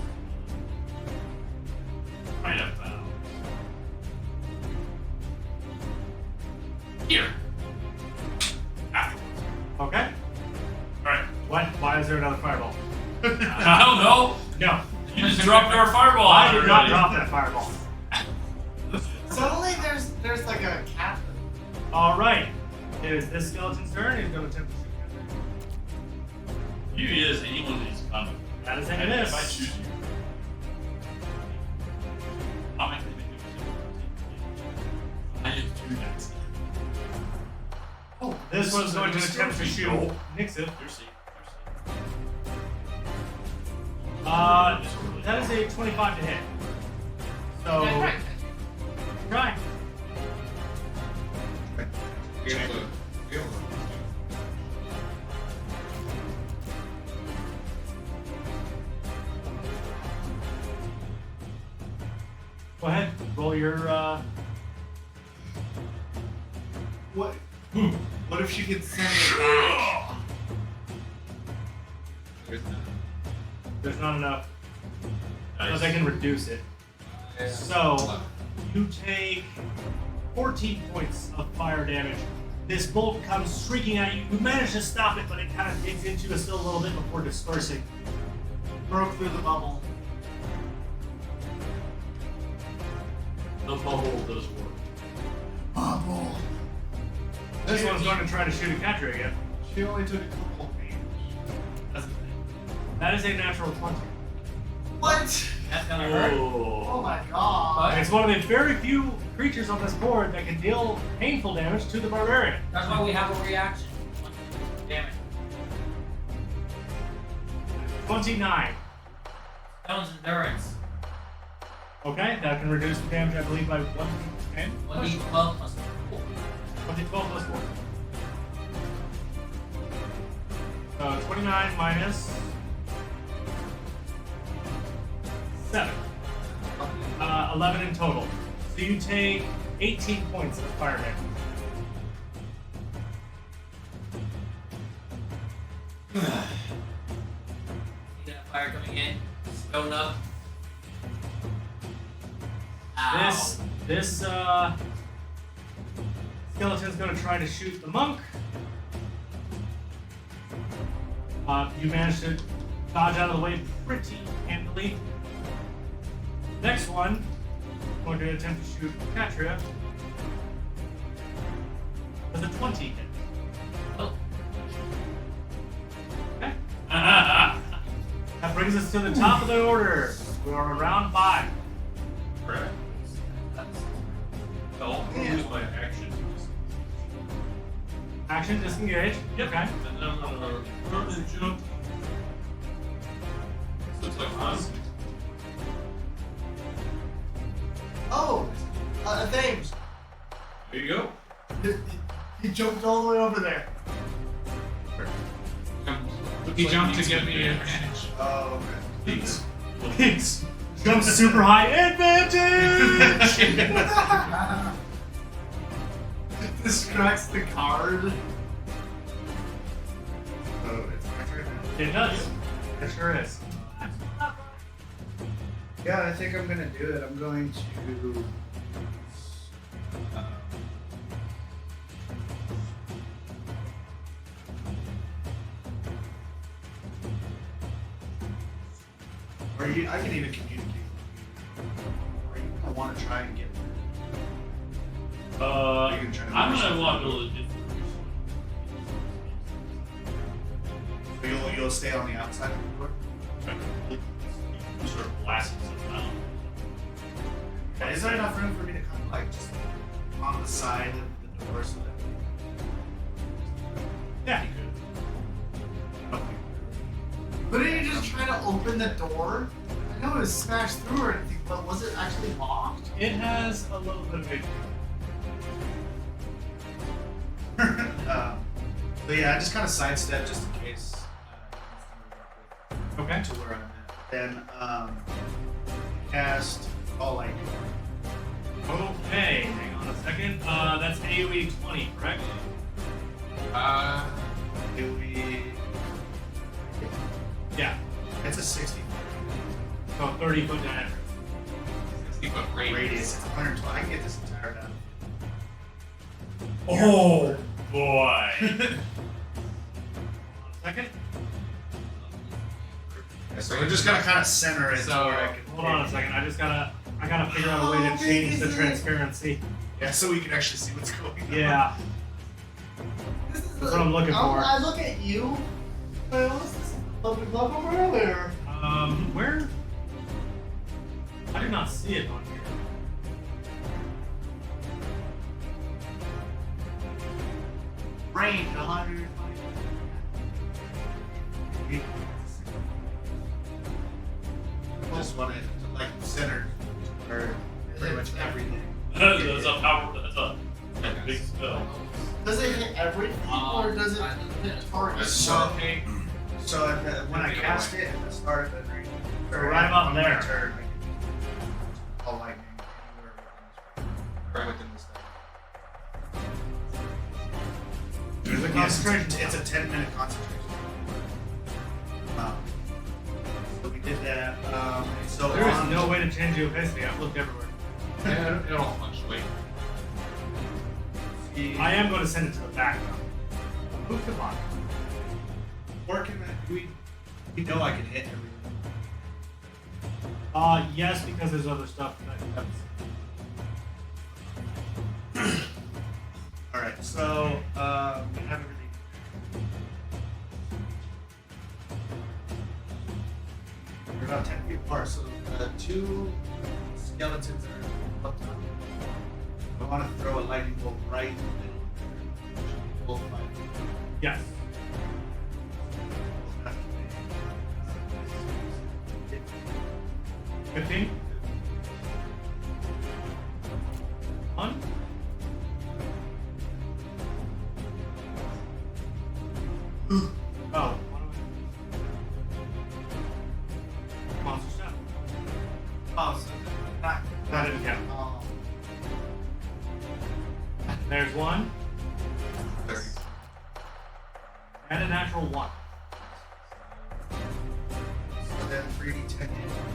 trying to found. Here. Afterwards. Okay. Alright. What? Why is there another fireball? I don't know. No, You just dropped our fireball. I on did not already. drop that fireball. Suddenly there's like a cat. All right. It is this skeleton's turn. He's going to attempt to shoot. You is anyone who's coming. That is a And miss. if I choose you, I'll make it. I just do that. Oh, this one's going to attempt to shoot Roll. Nixith. You're safe. That is a 25 to hit. So, That's right. try. Be able to feel Go ahead. Roll your. What? What if she could send it back? There's none. There's not enough. Nice. Because I can reduce it. So, you take 14 points of fire damage. This bolt comes shrieking at you. You manage to stop it, but it kind of digs into you still a little bit before dispersing. Broke through the bubble. The bubble does work. Bubble. This one's going to try to shoot a catcher again. She only took a couple of damage. That is a natural 20. What? That's gonna hurt. Oh my god. It's one of the very few creatures on this board that can deal painful damage to the barbarian. That's why we have a reaction. Damn it. 29. Stone's endurance. Okay, that can reduce the damage, I believe, by 1d10. 1d12 plus 4. 1d12 plus 4. So 29 minus 7. 11 in total. So you take 18 points of fire damage. See that fire coming in. Stone up. Ow. This skeleton's gonna try to shoot the monk. You managed to dodge out of the way pretty handily. Next one, going to attempt to shoot Katria. With a 20 hit. Oh. Okay. That brings us to the top of the order. We are on round 5. Correct. I'll use my action. Action, disengage. Yep. Okay. And then I'm gonna run and jump. So it's like fun. Oh, Thames. There you go. He jumped all the way over there. He jumped to give me an advantage. Oh, okay. Please. Jump super high. Advantage! This cracks the card. Oh, it's my turn now. It does. It sure is. Yeah, I think I'm gonna do it. I'm going to. Or you, I can even communicate. Or you gonna want to try and get. Are you gonna try to I'm push gonna it? want to be able to You'll stay on the outside of the door. sort of blast something out. Okay, is there enough room for me to come like just on the side of the door so that? Yeah. Okay. But didn't you just try to open the door? I know it was smashed through or anything, but was it actually locked? It has a little bit of a. But yeah, I just kind of sidestep just in case. Okay. To where I'm at. Then cast all lightning. Okay, hang on a second. That's AoE 20, correct? Do we? Yeah. It's a 60 So 30-foot diameter. 60-foot radius. radius. It's 120. I can get this entire down. Oh boy. Second. So we're just gonna kind of center it. So, where I can Hold on a second. I gotta figure out a way to change the transparency. Yeah, so we can actually see what's going on. Yeah. This is That's what I'm looking for. I look at you. Wait, what's this lovely glove over earlier? Where? I did not see it on here. Range 100. Just want it like centered or pretty much everything. That's a power. That's a big spell. Does it hit everything or does it hit target? So, when I cast it at the start of the range, or Right about on my there. turn, I can call lightning anywhere within this There's a Yes, concentration. it's a 10-minute concentration. So we did that. So There is on- no way to change the opacity. I've looked everywhere. Yeah, it'll fluctuate. I am going to send it to the back though. Move the bottom. Or can we know I can hit everything. Yes, because there's other stuff that Alright, so we have everything. about 10 feet apart, so two skeletons are up top. I want to throw a lightning bolt right in the middle of there. Both 5 feet. Yes. 15. 1. Oh. Monster step. Oh, so not. That didn't count. Oh. There's 1. And a natural 1. So then 3d10.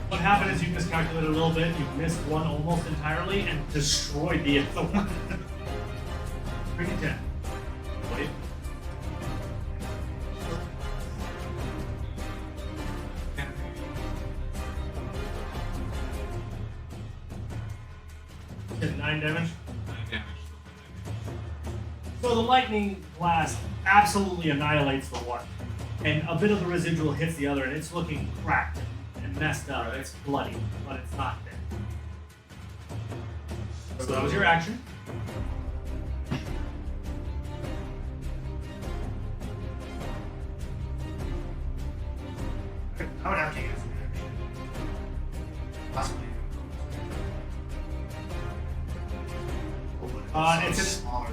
What happened is you miscalculated a little bit, you missed 1 almost entirely, and destroyed the other one. 3d10. Wait. Did 9 damage. 9 damage. So the lightning blast absolutely annihilates the one, and a bit of the residual hits the other, and it's looking cracked and messed up. It's bloody, but it's not dead. So that was your action. I would have to use an action. Possibly. It's a- smaller.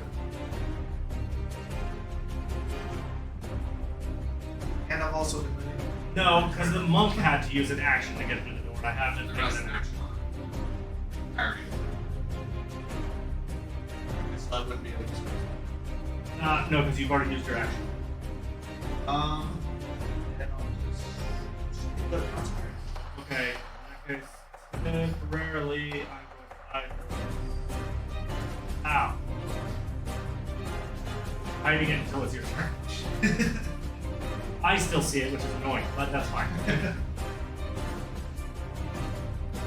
And I've also been living. No, because the monk had to use an action to get through the door. I haven't The taken rest an of action. I already. So I wouldn't be able to. No, because you've already used your action. Then I'll just put a concentrate. Okay, in that case, temporarily, I'm going to Ow. Hiding it until it's your turn. I still see it, which is annoying, but that's fine.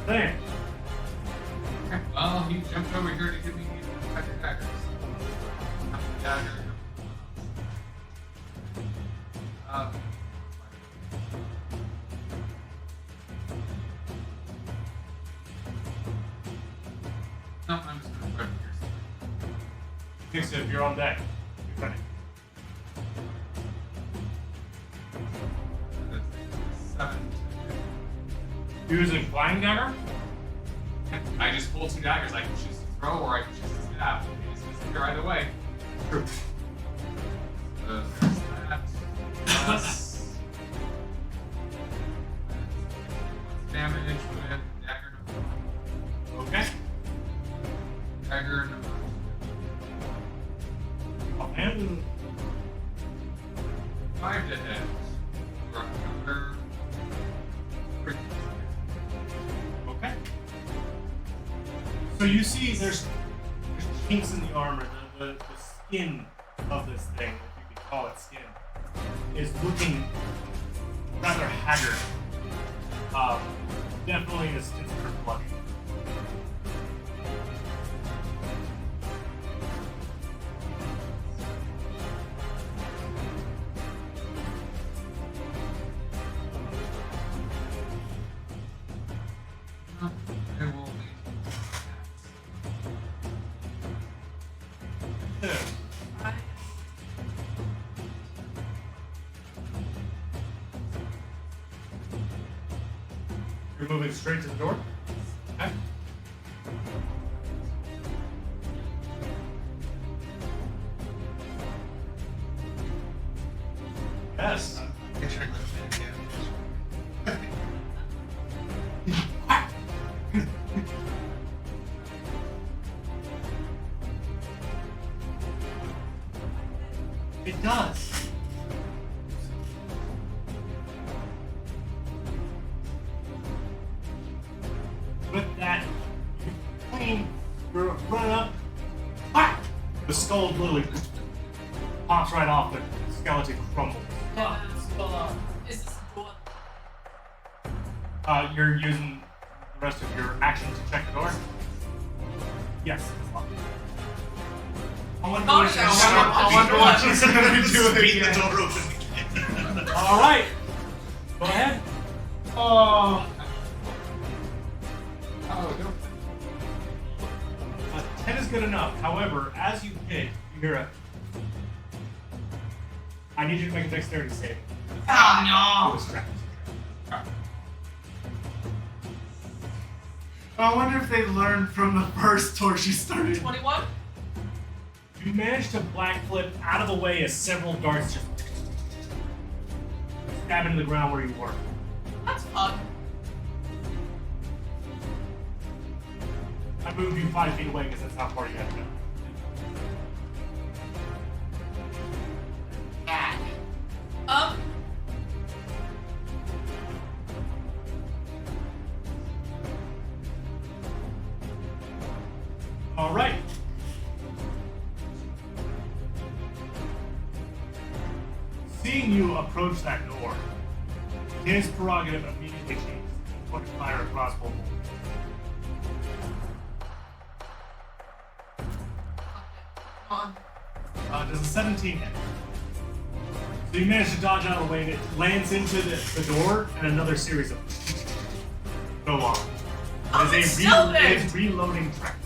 There. Well, he jumped over here to give me daggers. Dagger. No, I'm just gonna try to pierce it. Fix it if you're on deck. You're ready. That's 7. Using flying dagger? I just pull 2 daggers. I can choose to throw or I can choose to stab. It's just here either way. True. There's that. Plus damage with dagger number 1. Okay. Dagger number Oh, and 5 to hit. For another 3. okay. So you see there's kinks in the armor. The skin of this thing, if you could call it skin, is looking rather haggard. Definitely is considered bloody. I will leave I, You're moving straight to the door? Okay. Yes. Picturing little bit of damage. It does. With that, you're running up. Ah! The skull literally pops right off. The skeleton crumbles. is this door? You're using the rest of your action to check the door? Yes. It's locked. I wonder Oh, what yeah, I wonder what she's gonna do Beat the again. door open again. All right. Go ahead. Oh. Oh, don't. 10 is good enough. However, as you hit, you hear a. I need you to make a dexterity saving. Oh It was trapped. I wonder if they learned from the first tour she started. 21? You managed to black flip out of the way as several darts just stab into the ground where you were. That's fun. I moved you 5 feet away because that's how far you had to go. God. All right. Seeing you approach that door, his prerogative immediately changes. Put fire across both. Come on. Does a 17 hit? So you manage to dodge out of the way and it lands into the door and another series of go on. Oh, It it's is still there. it is reloading track.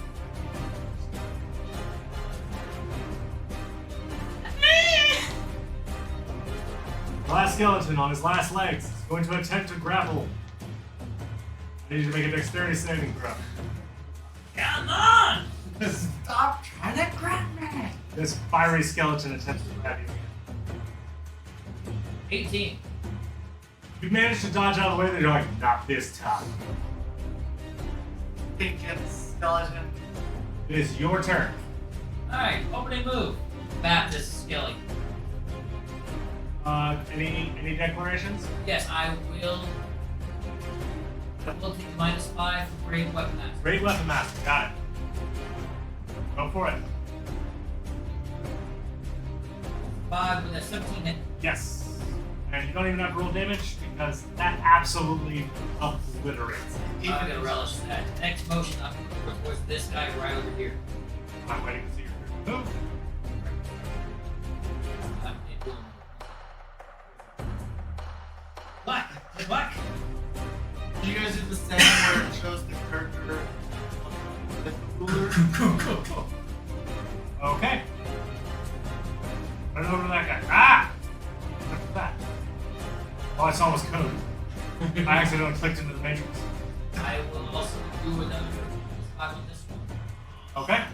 The last skeleton on his last legs is going to attempt to grapple. I need you to make a dexterity saving throw. Come on! Stop trying to grab me. This fiery skeleton attempts to grab you. 18. You manage to dodge out of the way, and you're like, not this time. Thinking skeleton. It is your turn. Alright, opening move. Baptist Skelly. Any declarations? Yes, I will take -5 for Great Weapon Master. Great weapon master, got it. Go for it. 5 with a 17 hit. Yes. And you don't even have to roll damage because that absolutely obliterates it. I'm gonna relish that. Next motion, I'm gonna go towards this guy right over here. I'm waiting to see your turn. Move. I'm in boom. Black! Hit black! Did you guys do the same where it shows the character with the ruler? Okay. Run over to that guy. Ah! What's that? All I saw was code. I accidentally clicked into the matrix. I will also do another -5 on this one. Okay.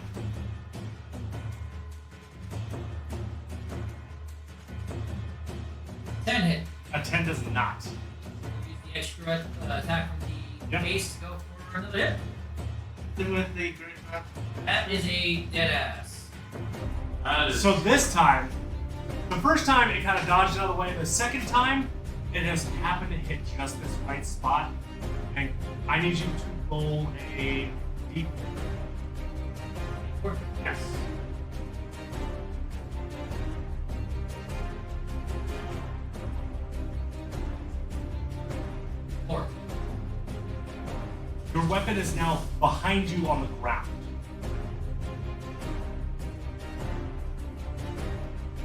Ten hit. A 10 does not. We'll use the extra attack from the Yep. base to go for another hit. Then with the great map. That is a dead ass. That is So this time, the first time it kind of dodged out of the way. The second time, it has happened to hit just this right spot. And I need you to roll a d4. Yes. Four. Your weapon is now behind you on the ground.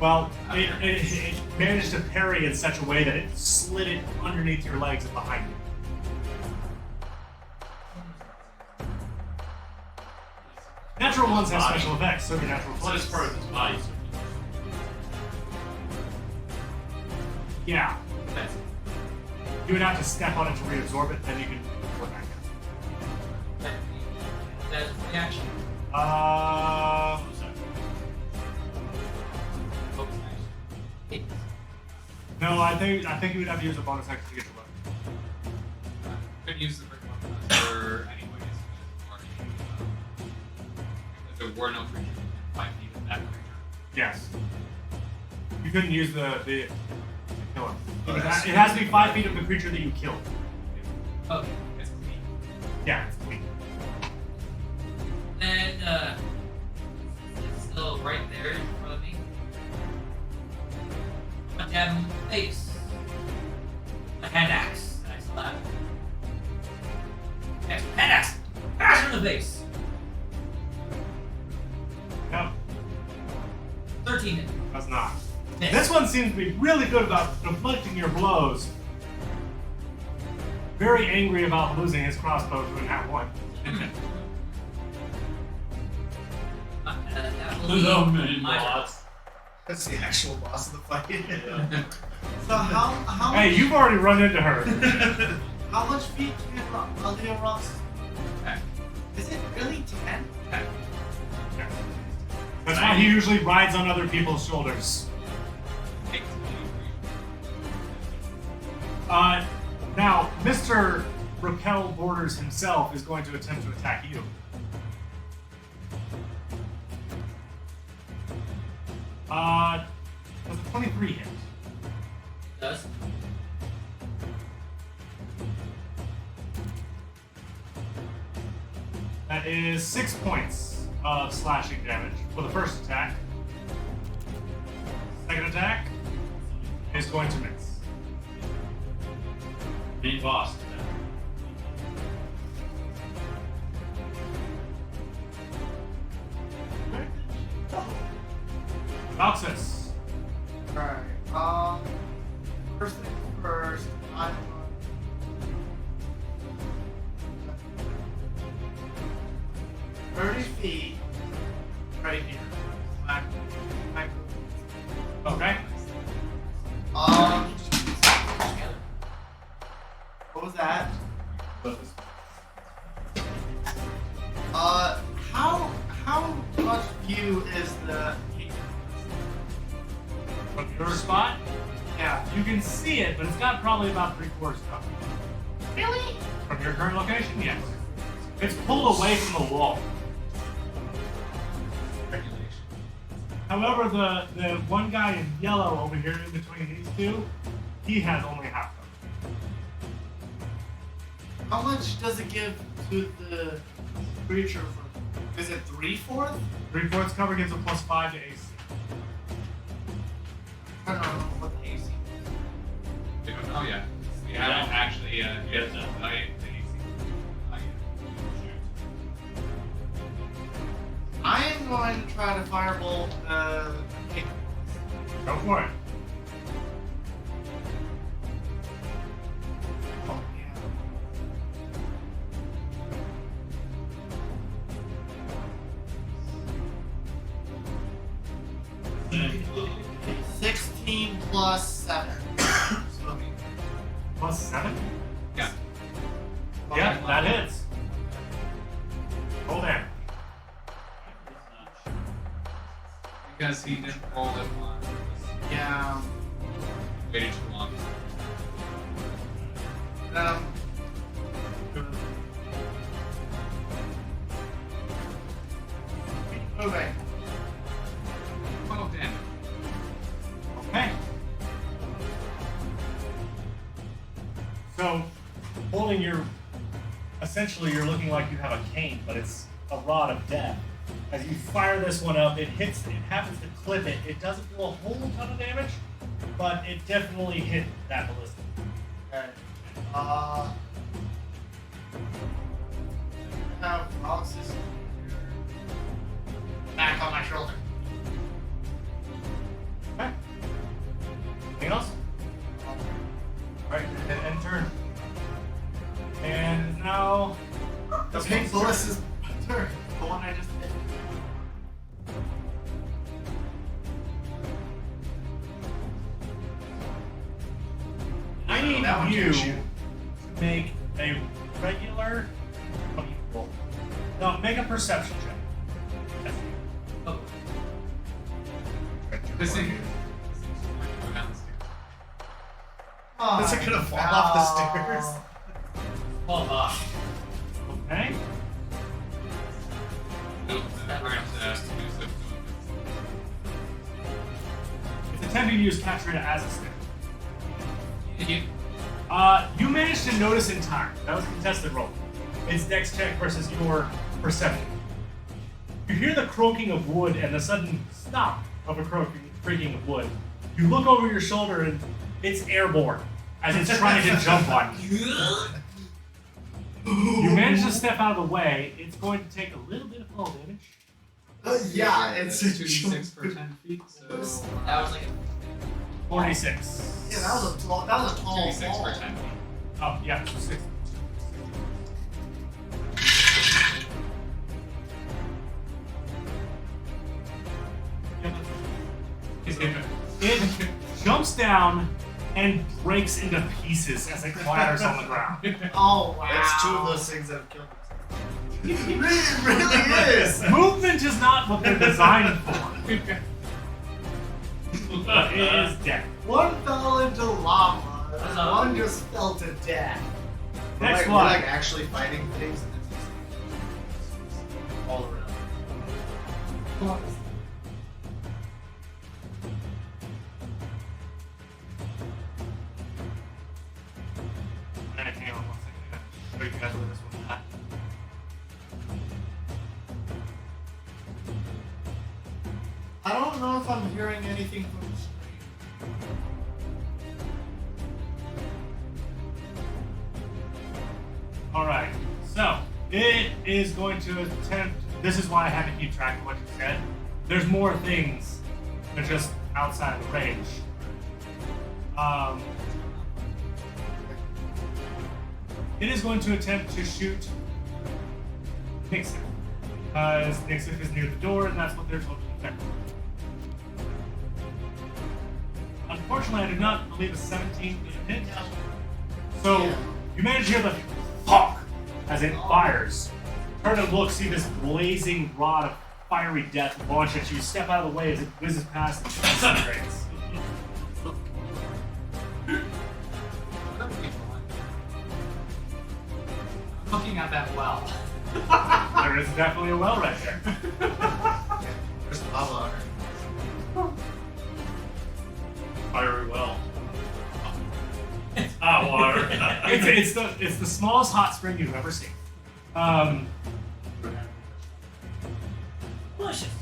Well, it managed to parry in such a way that it slid it underneath your legs and behind you. Natural ones have special effects, so do natural Well, it's 20s. part of his body. So Yeah. That's You would have to step on it to reabsorb it, then you can put it back that is a reaction. in. Focus action. No, I think you would have to use a bonus action to get the weapon. Could use the Great Weapon Master anyways. If there were no creature within 5 feet of that creature. Yes. You couldn't use the killer. Oh, It that's- has to be 5 feet of the creature that you killed. Okay. It's clean. Yeah, it's clean. And it's still right there in front of me. I'm gonna jab him in the face. A hand axe. And I slap. Next, hand axe. Bash him in the face. No, 13 hit. does not. Miss. This one seems to be really good about deflecting your blows. very angry about losing his crossbow to a nat 1. That will The be main my turn. boss. That's the actual boss of the fight. So how Hey, you've already run into her. how much feet can Leo Ross? 10. Is it really 10? 10. That's why he usually rides on other people's shoulders. Takes Now, Mr. Repel Borders himself is going to attempt to attack you. Does a 23 hit? Does. That is 6 points of slashing damage for the first attack. Second attack is going to miss. Main boss. Noxus. Alright, first thing first, I'm 30 feet right here. Back. Okay. What was that? How much view is the From your spot, yeah? you can see it, but it's got probably about 3/4 cover. Really? From your current location, yes. It's pulled away from the wall. However, the one guy in yellow over here in between these two, he has only half cover. How much does it give to the creature? Is it 3/4? 3/4 cover gives a +5 to AC. I don't know what the AC is. We don't know yet. We Yeah. haven't actually Yeah. yet the AC. Not yet. I am going to try to firebolt the kick. Go for it. Oh, yeah. 16 plus 7. So, +7? Yeah. Yeah, that hits. Roll damage. Because he didn't roll it on. yeah. Waited too long. Um, okay. 12 damage. Okay. So, holding your, essentially you're looking like you have a cane, but it's a rod of death. As you fire this one up, it hits, it happens to clip it. It doesn't do a whole ton of damage, but it definitely hit that ballista. Okay. Have Roxas back on my shoulder. Okay. Anything else? Alright, end turn. And now The this pink one's ballista's turn. The one I just hit. I need That one you can't to shoot. make a regular. What do you roll? No, make a perception check. That's you. Oh, This thing. This thing's going to go down the stairs. Oh, Is it gonna fall off the stairs? hold off. Okay. We're going to do some It's attempting to use Katrina as a stick. Did you? You managed to notice in time. That was a contested roll. It's dex check versus your perception. You hear the croaking of wood and the sudden stop of a creaking of wood. You look over your shoulder and it's airborne as it's trying to jump on you. You manage to step out of the way. It's going to take a little bit of fall damage. Yeah, it's 2d6 per 10 feet, so. That was like 46. Yeah, that was a tall 2d6 ball. per 10 feet. Oh, yeah, so 6. It jumps down and breaks into pieces as it clatters on the ground. Oh wow. That's 2 of those things that have killed me. It really is. Movement is not what they're designed for. But it is dead. One fell into lava, and one just fell to death. We're Next like, one. We're like actually fighting things and it's just all around. Alright, hang on 1 second. I gotta show you guys where this one's at. I don't know if I'm hearing anything from the stream. Alright, so it is going to attempt. This is why I had to keep track of what you said. There's more things than just outside of the range. It is going to attempt to shoot Nixon. Because Nixon is near the door, and that's what they're told to defend. Unfortunately, I do not believe a 17 is a hit. So, you manage to hear the fuck as it fires. Turn and look, see this blazing rod of fiery death launch at you. Step out of the way as it whizzes past and disintegrates. Looking at that well. There is definitely a well right there. There's lava under. Fiery well. It's hot water. It's the smallest hot spring you've ever seen. Delicious.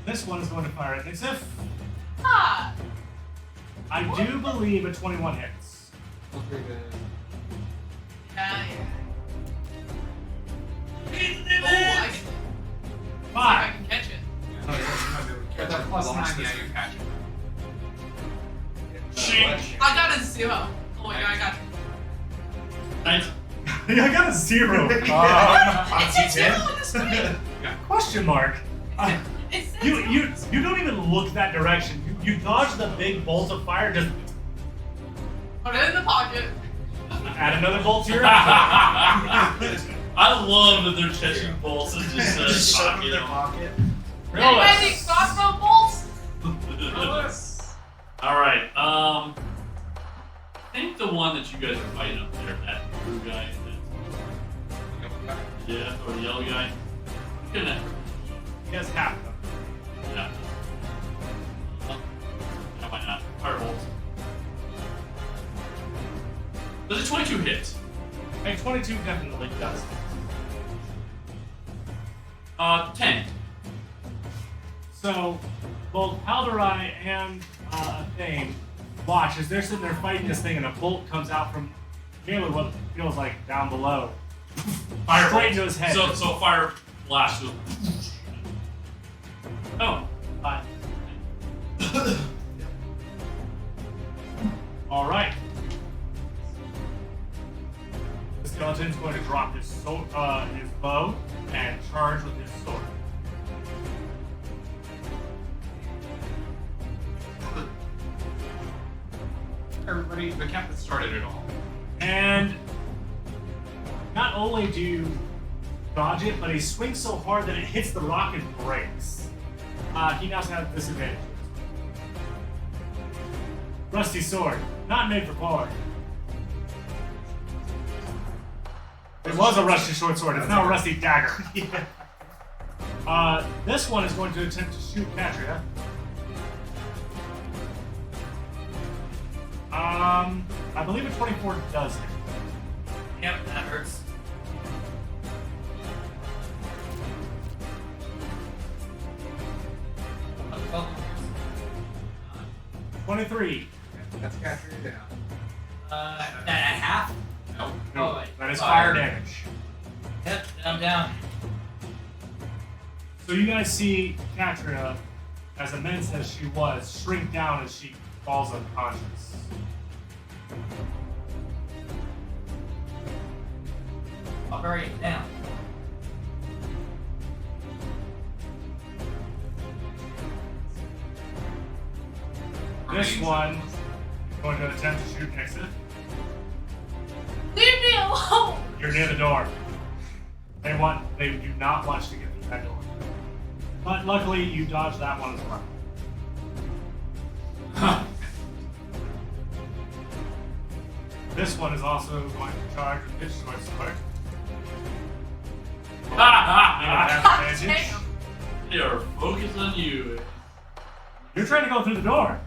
This one is going to fire at Nixif. Ah! I do believe a 21 hits. Yeah, yeah. Oh, I can see if I 5. can catch it. With that plus 9, yeah, you catch it. I got a 0. Oh my god, I got it. Nice. Yeah, I got a 0. It's a 0 on the screen. Question mark. It says You don't even look that direction. You dodge the big bolt of fire. Just put it in the pocket. add another bolt to your. I love that they're catching bolts and just Shove them cocking in their them. pocket. Anybody need crossbow bolts? Alright, I think the one that you guys are fighting up there, that blue guy, yeah, or the yellow guy, you can He has half of them. yeah. I might not. Firebolt. Does a 22 hit? Hey, 22 definitely does. 10. So, both Haldorai and Thane watch as they're sitting there fighting this thing, and a bolt comes out from nearly what feels like down below. Firebolt. Straight into his head. So fire blast goes. Oh, fine. All right. The skeleton's going to drop his his bow and charge with his sword. Everybody, the captain started it all. And not only do you dodge it, but he swings so hard that it hits the rock and breaks. He now has disadvantage. Rusty sword, not made for quality. It was a rusty short sword. It's now a rusty dagger. This one is going to attempt to shoot Katria. I believe a 24 does hit. Yep, that hurts. Oh, 23. That's captured down. that at half? Nope. Oh, wait. That is fire damage. Yep, I'm down. So you guys see Katria, as immense as she was, shrink down as she falls unconscious. I'll bury it down. This Remains one of- is going to attempt to shoot next to it. Leave me alone! You're near the door. They do not want you to get through that door. But luckily, you dodged that one as well. This one is also going to charge with its short sword. God damn. They are focused on you. You're trying to go through the door.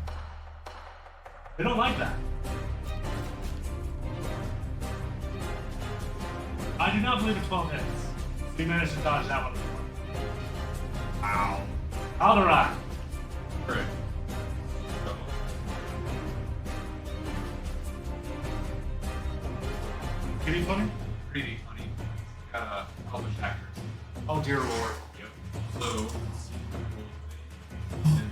They don't like that. I do not believe it's 12 hits. So you managed to dodge that one. Ow. Alderaan. Alright. So, Kitty funny? Pretty funny. Got a published actor. Oh dear lord. yep. So, let's see. And,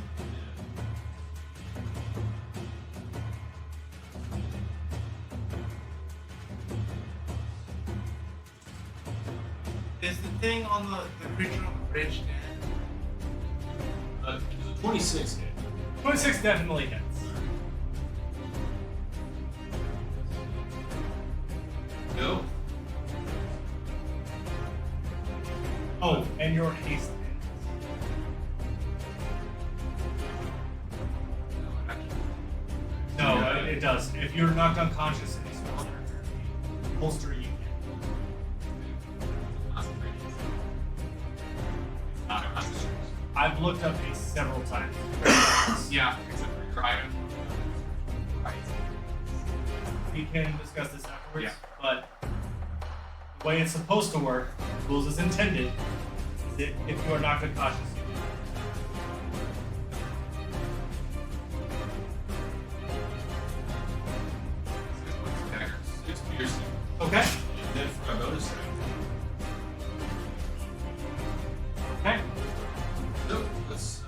Is the thing on the creature on the bridge dead? there's a 26 hit. 26 definitely hits. Go. Oh, and your haste ends. No, it actually. No, Yeah. it does. If you're knocked unconscious and you spell holster you can. Concentration. Not a concentration. I've looked up these several times. Yeah, except for your item. Right. We can discuss this afterwards, Yeah. but the way it's supposed to work, rules as intended, is that if you are knocked unconscious, you can. Dagger. 6 piercing. Okay. And then for my bonus action. Okay. So, let's.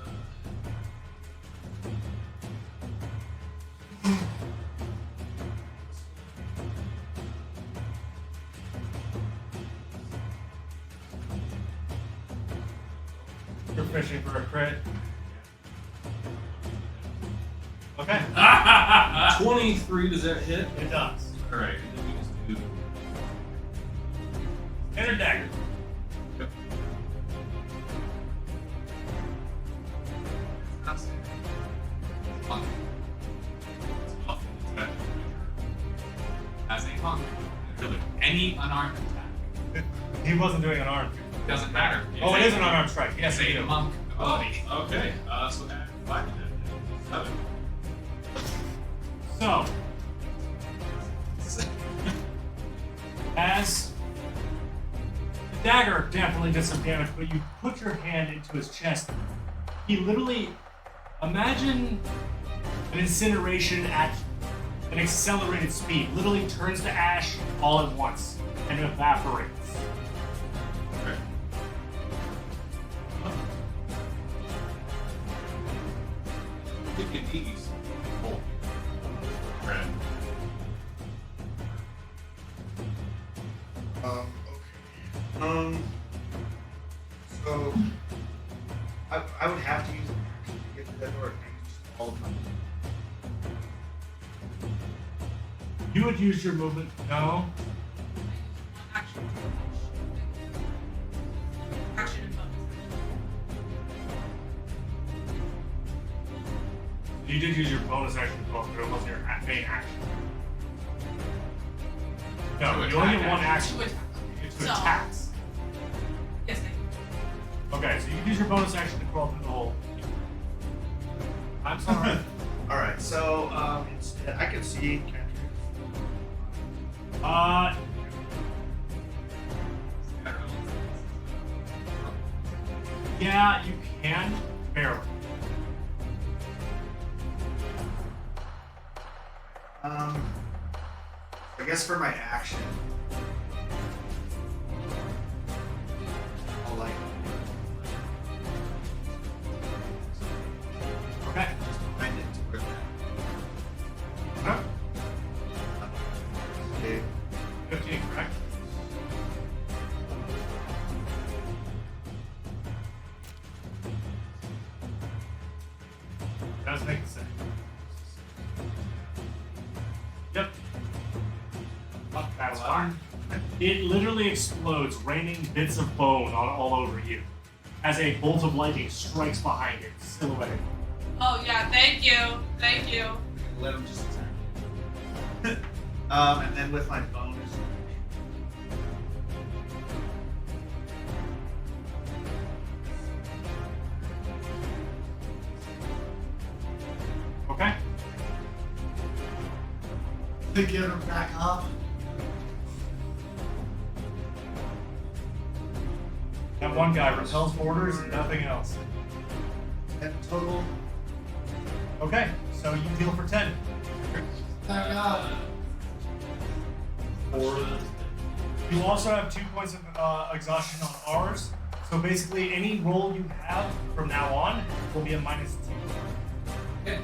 You're fishing for a crit. Okay. 23, does that hit? It does. Alright, and then we just do. And a dagger. Yep. That's it. Monk. It's off and attack. As a monk, any unarmed attack. He wasn't doing an arm. Doesn't matter. Oh, it is an unarmed strike. Yes, It's you a do. monk ability. Okay, so add 5 to that. 7. So, as the dagger definitely did some damage, but you put your hand into his chest. He literally, imagine an incineration at an accelerated speed. Literally turns to ash all at once and evaporates. Okay. Pick an ease. Oh. Right. Okay. So I would have to use an action to get to that door. Can I use all of them? You would use your movement. No. Action. Action and bonus. You did use your bonus action to go through. It wasn't your main action. No, To you only get attack one action. action. To attack. To So- attacks. Yes, thank you. Okay, so you can use your bonus action to crawl through the hole. I'm sorry. All right. So instead, I can see. Yeah, you can. Barely. I guess for my action, I'll like. Okay. Just behind it to where Huh? that. 15, correct? Let's make it safe. Yep. Oh, that's fine. It literally explodes, raining bits of bone all over you as a bolt of lightning strikes behind it, silhouetted. Oh yeah, thank you. Thank you. Let him just attack. And then with my bonus. Okay. To get her back up. That one guy repels borders and nothing else. And total. Okay, so you heal for 10. Back up. You also have 2 points of exhaustion on ours. So basically, any roll you have from now on will be a -2. Okay.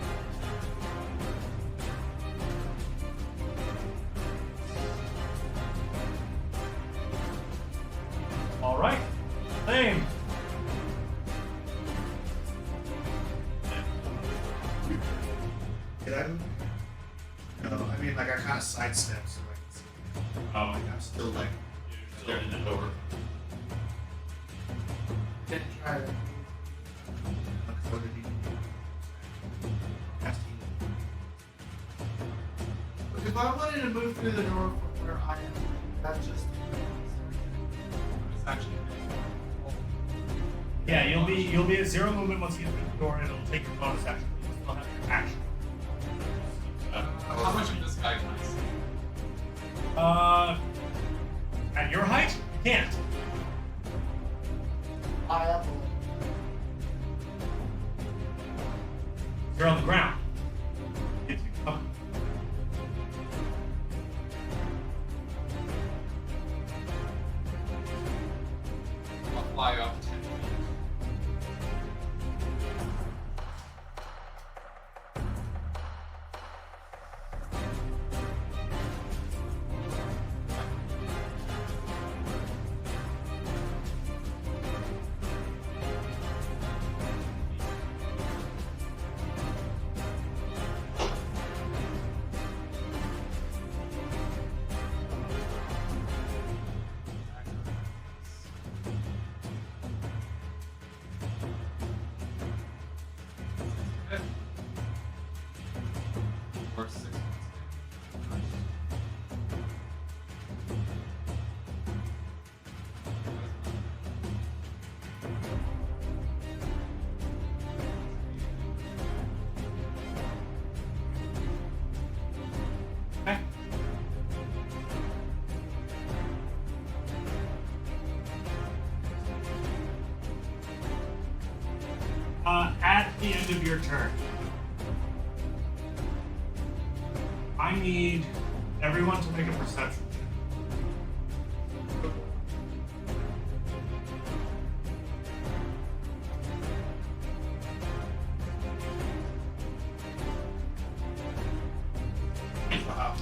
All right. Same. Did I move? No, I mean like I kind of sidestepped so I can see. Oh, Like I'm still like. you're still in the door. Didn't try it. What did he do? Cast healing. But if I wanted to move through the door from where I am, that's just. It's actually. Yeah, you'll be at 0 movement once you get through the door, and it'll take your bonus action. You still have your action. How much of this guy can I see? At your height, you can't. I am. You're on the ground. It's covered. I'll fly up 10 feet. Or 6 months. Okay. At the end of your turn, I need everyone to make a perception check. Wow.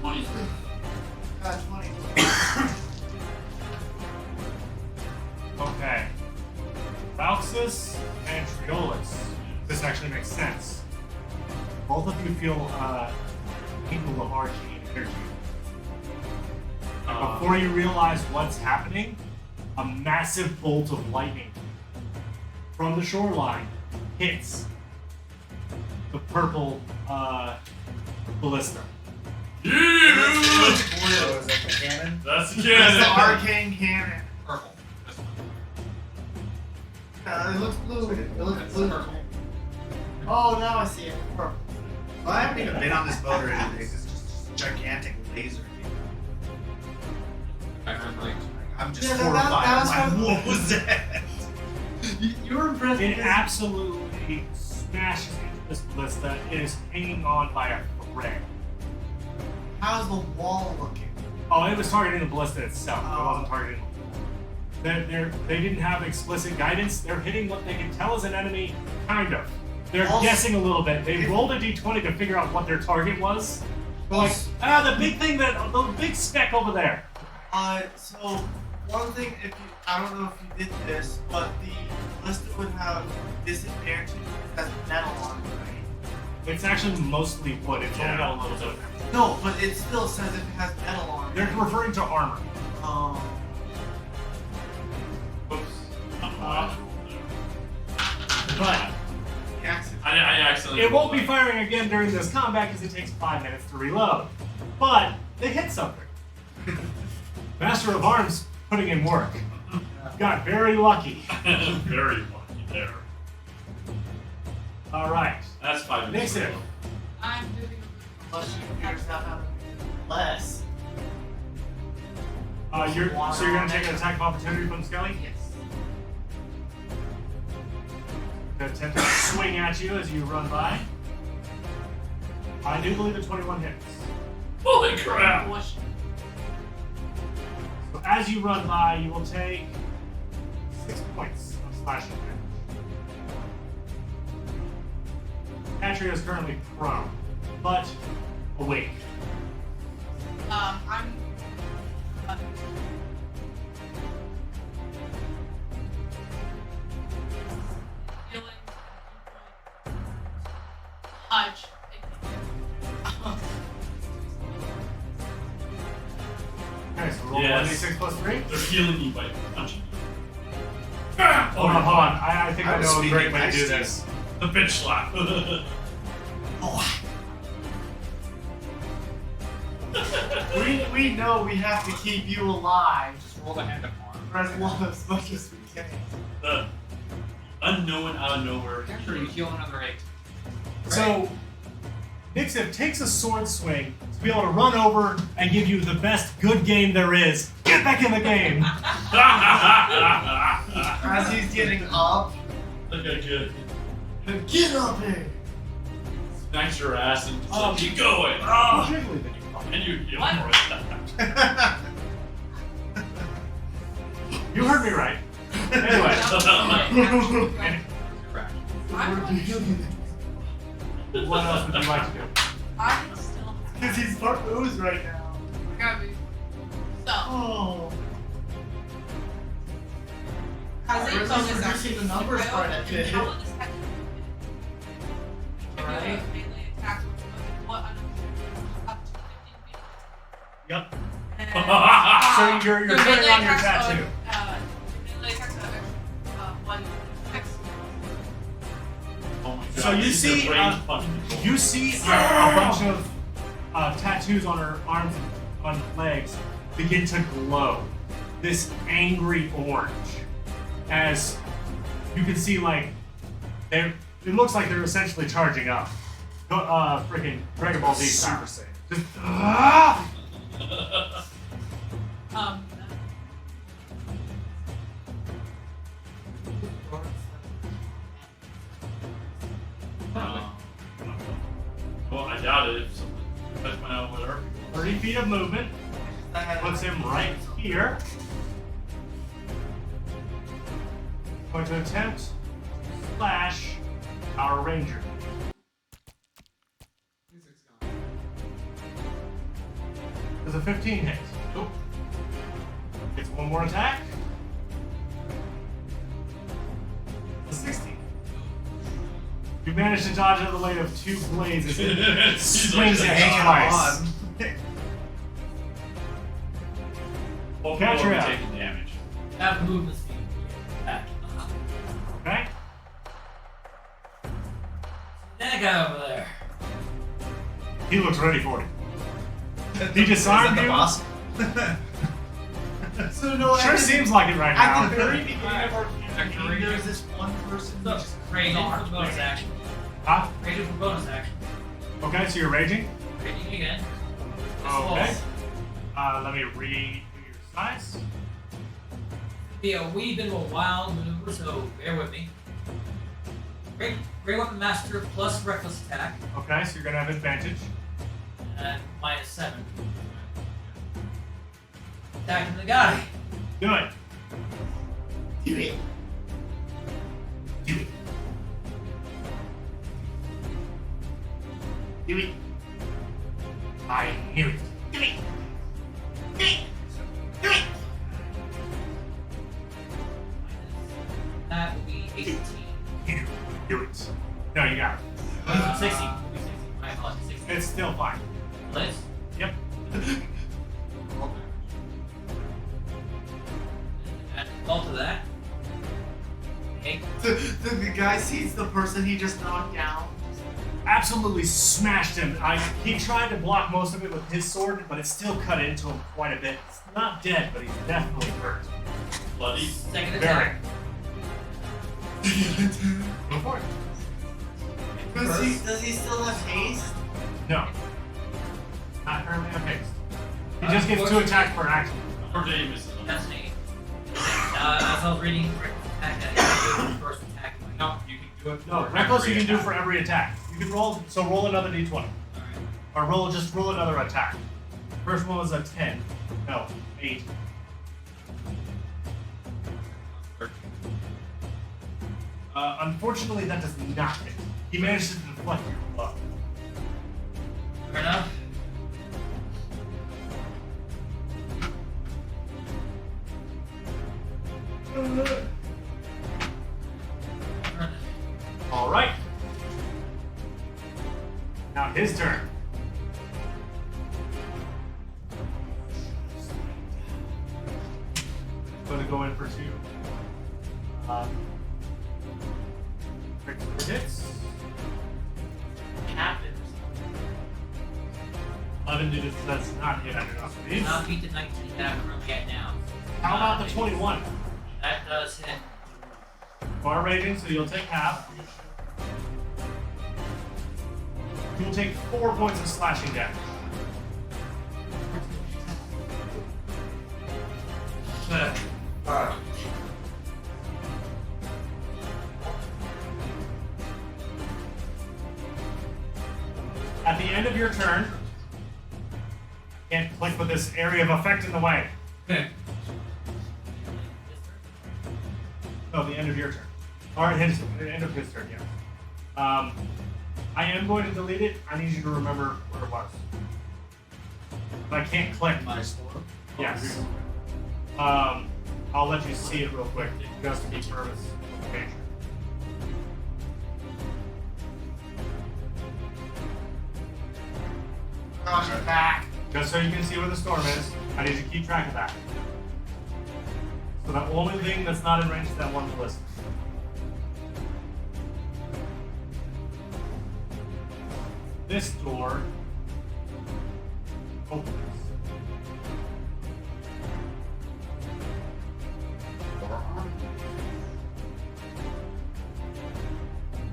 Right. 20. Okay. Rauxus and Triolis. This actually makes sense. Both of you feel capable of arcane energy. And before you realize what's happening, a massive bolt of lightning from the shoreline hits the purple ballista. Yeah! Oh, is that the cannon? That's the That's the cannon. arcane cannon. Purple. This one. It looks blue. It looks That's blue. purple. Oh, now I see it. Purple. Well, I haven't even been on this boat or anything. It's just a gigantic laser. I heard like. I'm just Yeah, that horrified. was I'm what- like, what was that? You were impressed. It because- absolutely smashes into this ballista. It is hanging on by a thread. How's the wall looking? Oh, it was targeting the ballista itself. It Oh. wasn't targeting the wall. They didn't have explicit guidance. They're hitting what they can tell is an enemy, kind of. They're Also- guessing a little bit. They rolled a d20 to figure out what their target was. They're like, Also- the big thing the big speck over there. So one thing, if you, I don't know if you did this, but the ballista would have disadvantage as metal on it, right? It's actually mostly wood. It's only got a little bit of it. No, but it still says if it has metal on it. They're referring to armor. Oops. But I accidentally. it won't be firing again during this combat because it takes 5 minutes to reload. But they hit something. Master of Arms putting in work. Got very lucky. Very lucky there. All right. That's 5 minutes. Next hit. I'm doing Unless you figure out how to less. So you're gonna take an attack of opportunity from Skelly? yes. Gonna attempt to swing at you as you run by. I do believe the 21 hits. Holy crap! Bush. So as you run by, you will take 6 points of slashing damage. Atria is currently prone, but awake. I'm feeling touch. Okay, so roll Yes. 1d6 plus 3. They're healing you by punching you. Hold on. I think I I was know a great speaking way to nice do to you. this. The bitch slap. We know we have to keep you alive Just roll the hand of harm. for as long as much as we can. The unknown out of nowhere. Sure, you heal another 8. So, Nixif takes a sword swing to be able to run over and give you the best good game there is. Get back in the game! As he's getting up, Okay, good. get up here! Smacks your ass and just like, keep going. Jiggly that you call And you heal What? for it. You heard me right. Anyway, what else would you like to do? I'm still. Because he's part ooze right now. I gotta be. So, Oh. as a Where's bonus this action, reducing the numbers I part will of it? empower this action. Give you a Alright. melee attack with what up to 15 feet. Yep. And, So you're your turning melee on your attacks tattoo. Your melee attacks are one X. Oh my god. So you these are see, range punch people. You see a bunch of tattoos on her arms and on legs begin to glow. This angry orange. As you can see, like, it looks like they're essentially charging up. Freaking Dragon Ball Z style. Just, Well, I doubt it. If something touched my elbow with her. 30 feet of movement. Puts him right here. Going to attempt to slash our ranger. Music's gone. Does a 15 hit? Nope. Gets one more attack. A 16. You manage to dodge out of the way of 2 blades as it swings at you twice. Both Catch will her be out. taking damage. Have movement speed. Back. Okay? That guy over there. He looks ready for it. He disarmed you? So no, Sure seems like it right at the now. very beginning of our campaign, there's this one person who Look, just rated for bonus action. Huh? Rated for bonus action. Okay, so you're raging? Rating again. Okay. Let me read your size. Be a wee bit of a wild maneuver, so bear with me. Great Weapon Master plus Reckless Attack, Okay, so you're gonna have advantage. and -7. Attacking the guy. Do it. do it. Do it. Do it. I knew it. Do it. Do it. Do it. it's still fine. Liz? Yep. Roll Add all to that. Okay. The guy sees the person he just knocked down. Absolutely smashed him. He tried to block most of it with his sword, but it still cut into him quite a bit. He's not dead, but he's definitely hurt. Bloody. Second Very. attack. Go for it. Does he still have haste? No. Not currently on haste. He just gets 2 attacks per action. Or did he miss it? That's me. As I was reading attack, I can do the first attack. No, you can do it. No, for reckless every you can do attack. for every attack. You can roll, so roll another d20. Alright. Or roll another attack. First one was a 10. No, 8. 13. Unfortunately, that does not hit. He managed to deflect your blow. Fair enough. All right. Now his turn. Going to go in for 2. Critical hits. Captain. 11 does not hit under enough of these. Not beat the 19 that I'm currently at now. How about the 21? That does hit. Bar rating, so you'll take half. You'll take 4 points of slashing damage. At the end of your turn, can't click with this area of effect in the way. No, the end of your turn. Or at the end of his turn, yeah. I am going to delete it. I need you to remember where it was. But I can't click. My store. Yes. I'll let you see it real quick, just to be purpose of the page. Oh, she's back. Just so you can see where the storm is, I need you to keep track of that. So the only thing that's not in range is that one list. This door opens.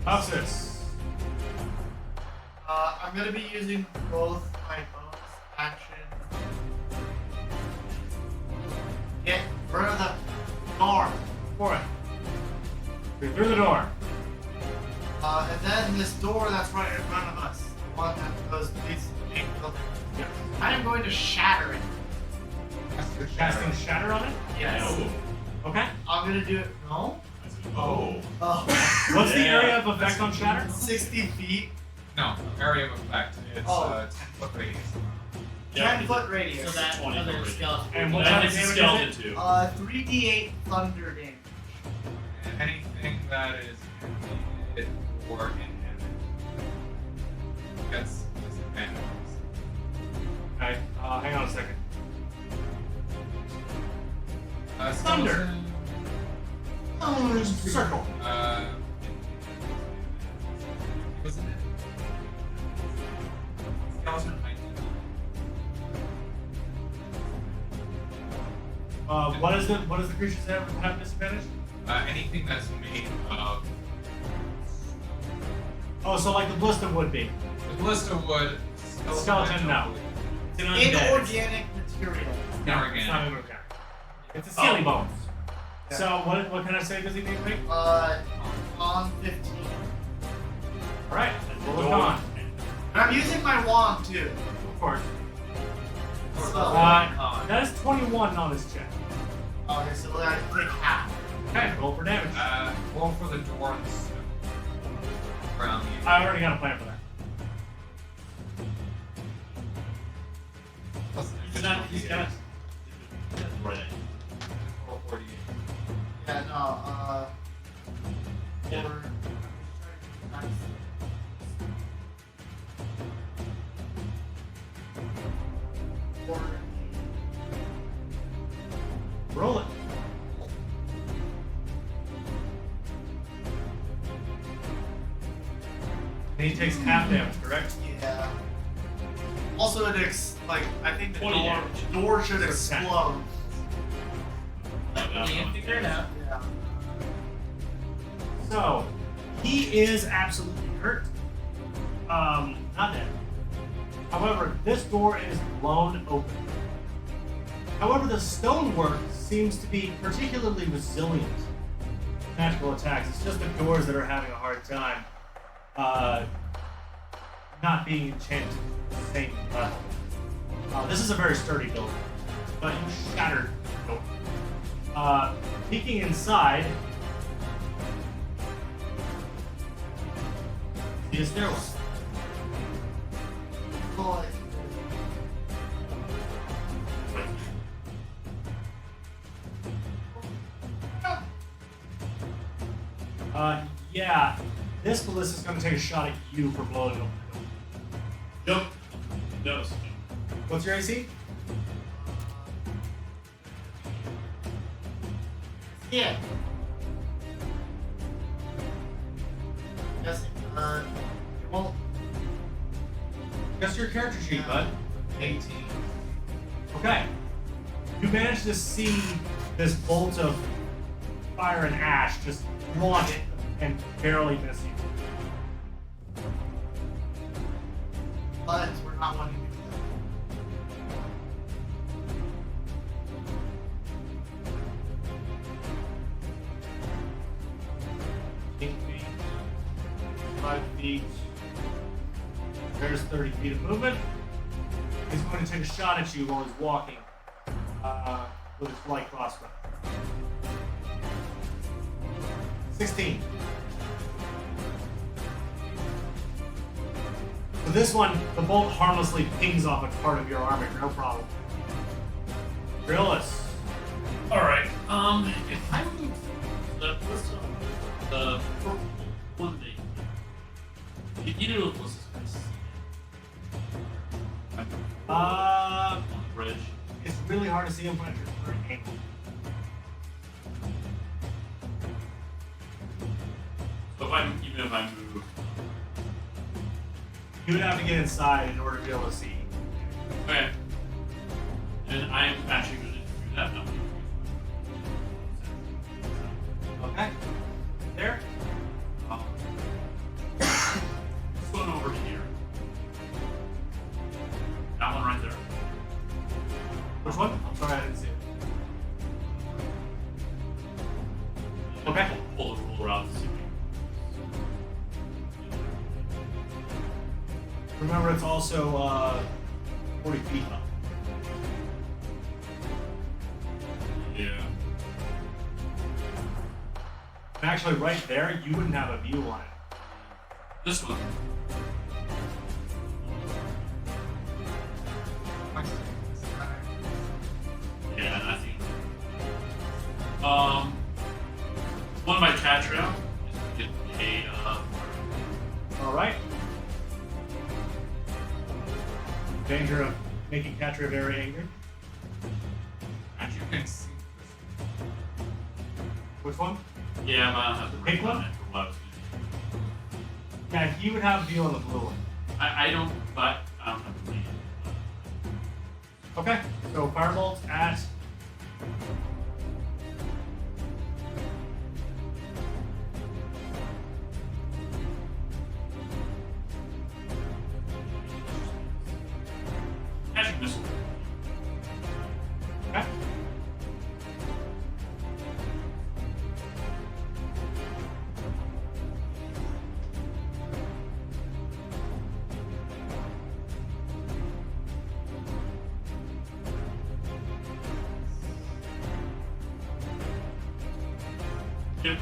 Upsis. I'm gonna be using both my bonus action. Get rid of the door. For it. You're through the door. And then this door that's right in front of us, the one that goes leads to the main building. Yeah. I am going to shatter it. You're casting Shatter on it? Yes. No. Okay. I'm gonna do it. No? I said, oh. Oh. What's the Yeah. area of effect on Shatter? 60 feet. No, area of effect. It's Oh. 10-foot radius. 10-foot radius. So that 20 other already. skeleton. And what That type of hits the damage skeleton is it? too. 3d8 thunder damage. And anything that is animated or inanimate gets disadvantages. Okay. Hang on a second. Thunder. Thunder. Oh, circle. Wasn't it? Skeleton height. What does the creatures have disadvantage? Anything that's made of Oh, so like the ballista would be. the ballista wood. Skeleton, no. It's an undead. Inorganic material. It's Inorganic. not inorganic. It's a scaly bones. Yeah. So what kind of save does he need to make? On 15. Alright, then roll a con. And I'm using my wand too. Of course. So, That is 21 on his check. okay, so I take half. Okay, roll for damage. Roll for the door and the snow. Around you. I already got a plan for that. He's not. He's got. Right. Roll 48. Yeah, no, Yeah. for- Or Roll it. And he takes half damage, correct? yeah. Also, I think the 20 door should So 10. explode. Can't figure it out. Yeah. So, he is absolutely hurt. Not dead. However, this door is blown open. However, the stonework seems to be particularly resilient to magical attacks. It's just the doors that are having a hard time not being enchanted to the same level. This is a very sturdy building, but you shattered the door. Peeking inside, see a stairwell. Boy. Yeah, this ballista's gonna take a shot at you for blowing up the door. Nope. No. What's your AC? Yeah. Guessing. Well, guess your character sheet, bud. 18. Okay. You manage to see this bolt of fire and ash just launch it and barely miss you. But we're not wanting to do that. 8 feet, 5 feet. There's 30 feet of movement. He's going to take a shot at you while he's walking with his light crossbow. 16. So this one, the bolt harmlessly pings off a part of your armor, no problem. Realist. Alright, if I move the first the purple one they you know what's this place? On the bridge. It's really hard to see him at your current angle. So even if I move, You would have to get inside in order to be able to see. okay. And I'm actually going to do that now. Okay. There. This one over here. That one right there. Which one? I'm sorry, I didn't see it. Okay. Pull the ruler out to see me. Remember, it's also 40 feet up. Yeah. And actually, right there, you wouldn't have a view on it. This one. Yeah, I think. One of my Catria is get a All right. Danger of making Catra very angry. As you can see, Which one? yeah, I'm gonna have to Pink one? on it for what I was gonna Yeah, he would have a view on the blue one. do. I don't, but I don't have to read it. Okay. So firebolt at. Magic missile. Okay. Yep.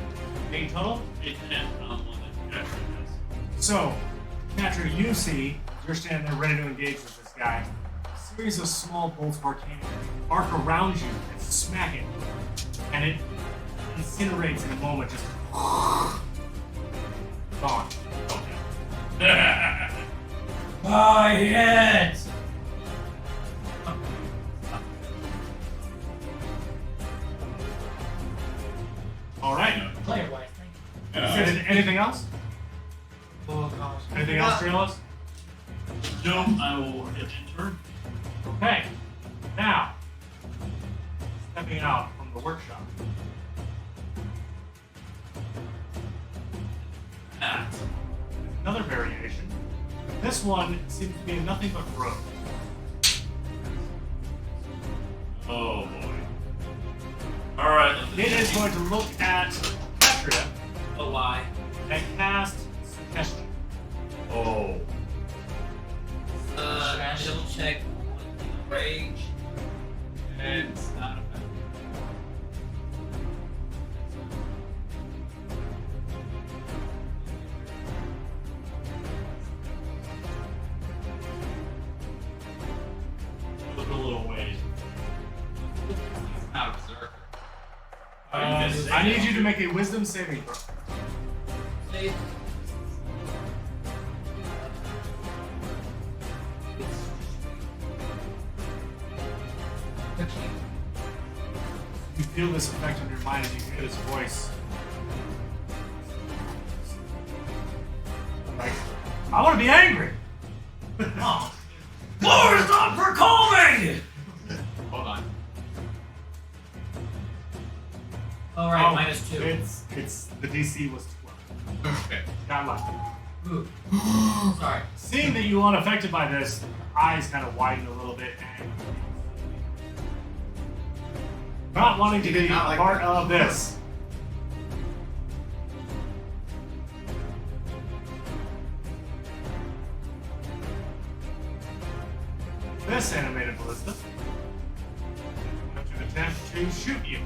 8 total. 8 to 10 on the one that Catria has. So, Catra, you see, you're standing there ready to engage with this guy. A series of small bolts of arcane arc around you and smack it. And it incinerates in a moment, just gone. Oh, hit! anything else? Oh gosh. Anything else, Triolus? No, I will hit enter. Okay. Now, stepping out from the workshop. That. Another variation. This one seems to be nothing but road. Oh boy. Alright, It is going to look at Petra Oh, why? and cast Suggestion. Oh. Double check. Rage. And it's not effective. Look a little ways. He's not a berserker. I need you to make a Wisdom saving throw. Save. You feel this effect on your mind as you hear this voice. Like, I want to be angry. Oh. Lord, stop for calming! Hold on. Alright, -2. It's the DC was 12. Okay. Got lucky. Ooh. Sorry. Seeing that you aren't affected by this, eyes kind of widen a little bit and not wanting to be Not like part that. of this. This animated ballista going to attempt to shoot you.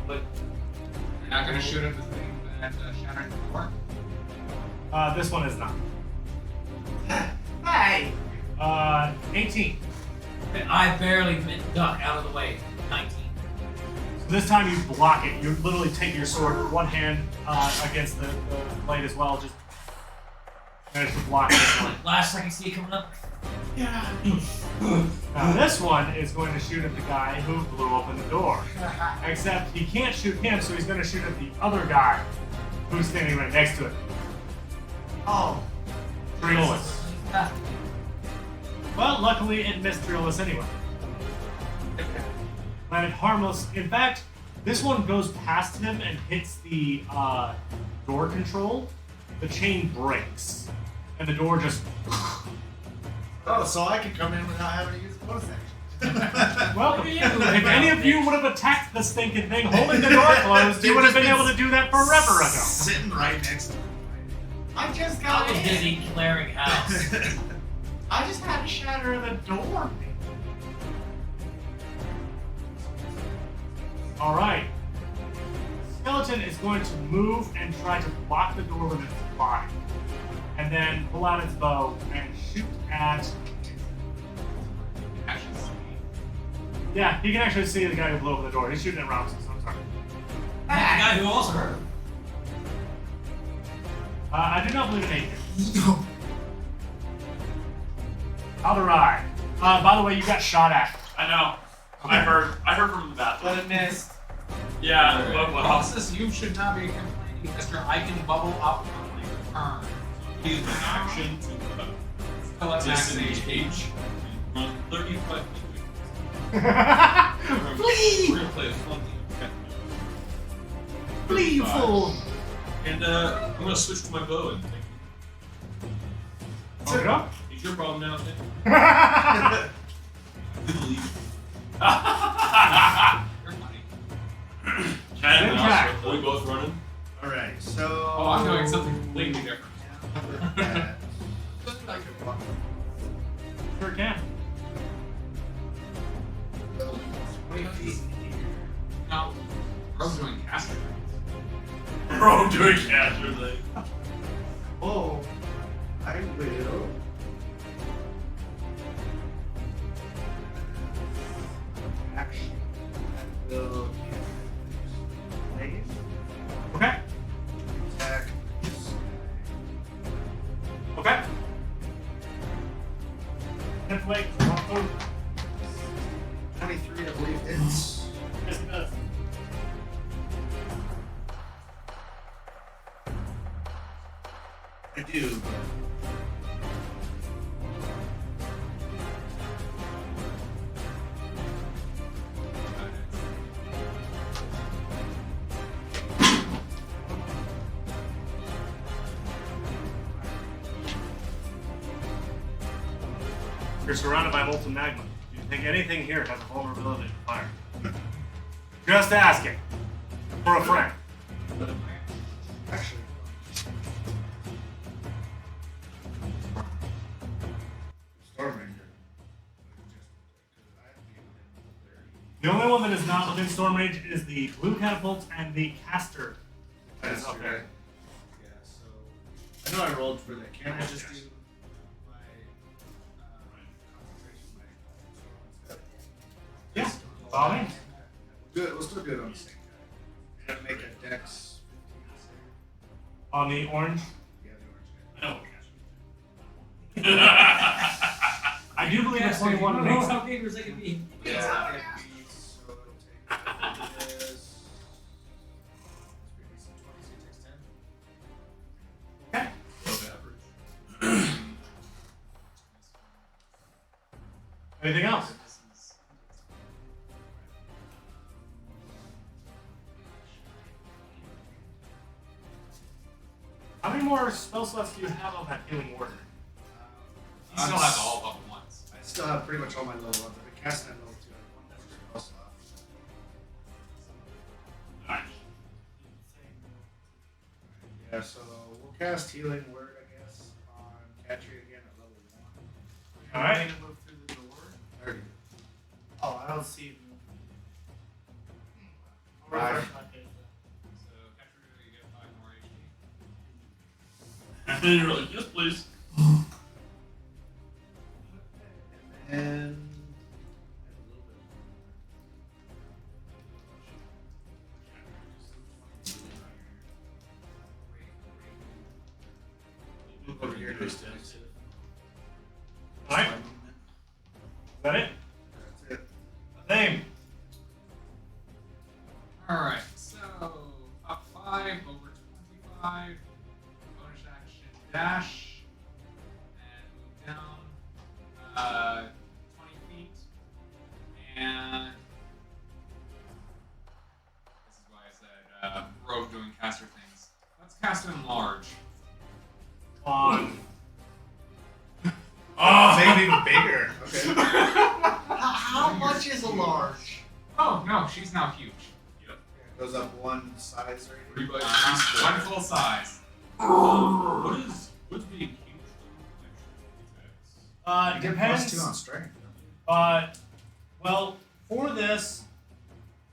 But You're not going to shoot at the thing that shattered the door? This one is not. Hey! 18. I barely duck out of the way. 19. So this time you block it. You literally take your sword with one hand against the blade as well. Just manage to block this one. Last second see it coming up. Now this one is going to shoot at the guy who blew open the door. Except he can't shoot him, so he's going to shoot at the other guy who's standing right next to it. Oh. Triolus. Well, luckily it missed Triolus anyway. Landed harmless. In fact, this one goes past him and hits the door control. The chain breaks, and the door just. Oh, so I can come in without having to use the bonus action. Welcome. If any of you would have attacked the stinking thing holding the door closed, you would have been able to do that forever ago. Sitting right next to me. I just I got was in. busy clearing house. I just had to shatter the door. Alright. Skeleton is going to move and try to block the door with its body. And then pull out its bow and shoot at. Ashes. Yeah, you can actually see the guy who blew open the door. He's shooting at Ramses, I'm sorry. The guy who also heard. I do not believe in 8 hits. Alderai. By the way, you got shot at. I know. I heard from the bathroom. But it missed. Yeah, what Bosses, you should not be complaining because your icon bubble up on turn. Use an action to So let's disengage activate. and run 35 feet. Flee! We're gonna play a fun game. Flee, you fool! And I'm gonna switch to my bow and take Set it up. Is your problem now, Nick? Alright, Good lead. You're funny. Cat and mouse. Are we both running? Alright, so. Oh, I'm doing something completely different. sure can. 20 feet here. No, Rogue's doing caster. Bro, doing caster thing. Oh, I will. Action. I will. Negative. Okay. Attack. This Okay. Template. Oh, 23, I believe, hits. yes, it does. do. You're surrounded by molten magma. Do you think anything here has a vulnerability to fire? Just asking. For a friend. Actually, Storm Ranger. The only one that is not within storm range is the blue catapult and the caster. That is up there. Yeah, so I know I rolled for that. Can I just do my concentration, my Yeah, by all means. We'll still do it on the same guy. And make a dex 15 save. On the orange. Yeah, the orange guy. No. I do believe it's Caster, 21 you don't know makes how dangerous they can be. Yeah, so it'll take this. It's 20, 10. Okay. Above average. Anything else? How many more spell slots do you have on that healing word? He still has all level ones. I still have pretty much all my level 1s. I've been casting at level 2. I have one extra spell slot. Yeah, so we'll cast Healing Word, I guess, on Katri again at level 1. Alright. Going to move through the door. 30. Oh, I don't see you. I'll Five. refresh my page So, Katrina, you get 5 more HP. And then you're like, yes, please. And a little bit more. Over here, distance. Alright. Is that it? That's it. Same. Alright, so up 5, over 25, bonus action dash, and move down 20 feet, and this is why I said rogue doing caster things. Let's cast enlarge. On. Maybe even bigger. Okay. How much is a large? Oh no, she's now huge. Goes up one size right Pretty here. much. One full size. What's being huge? It You get depends. +2 on strength. Well, for this,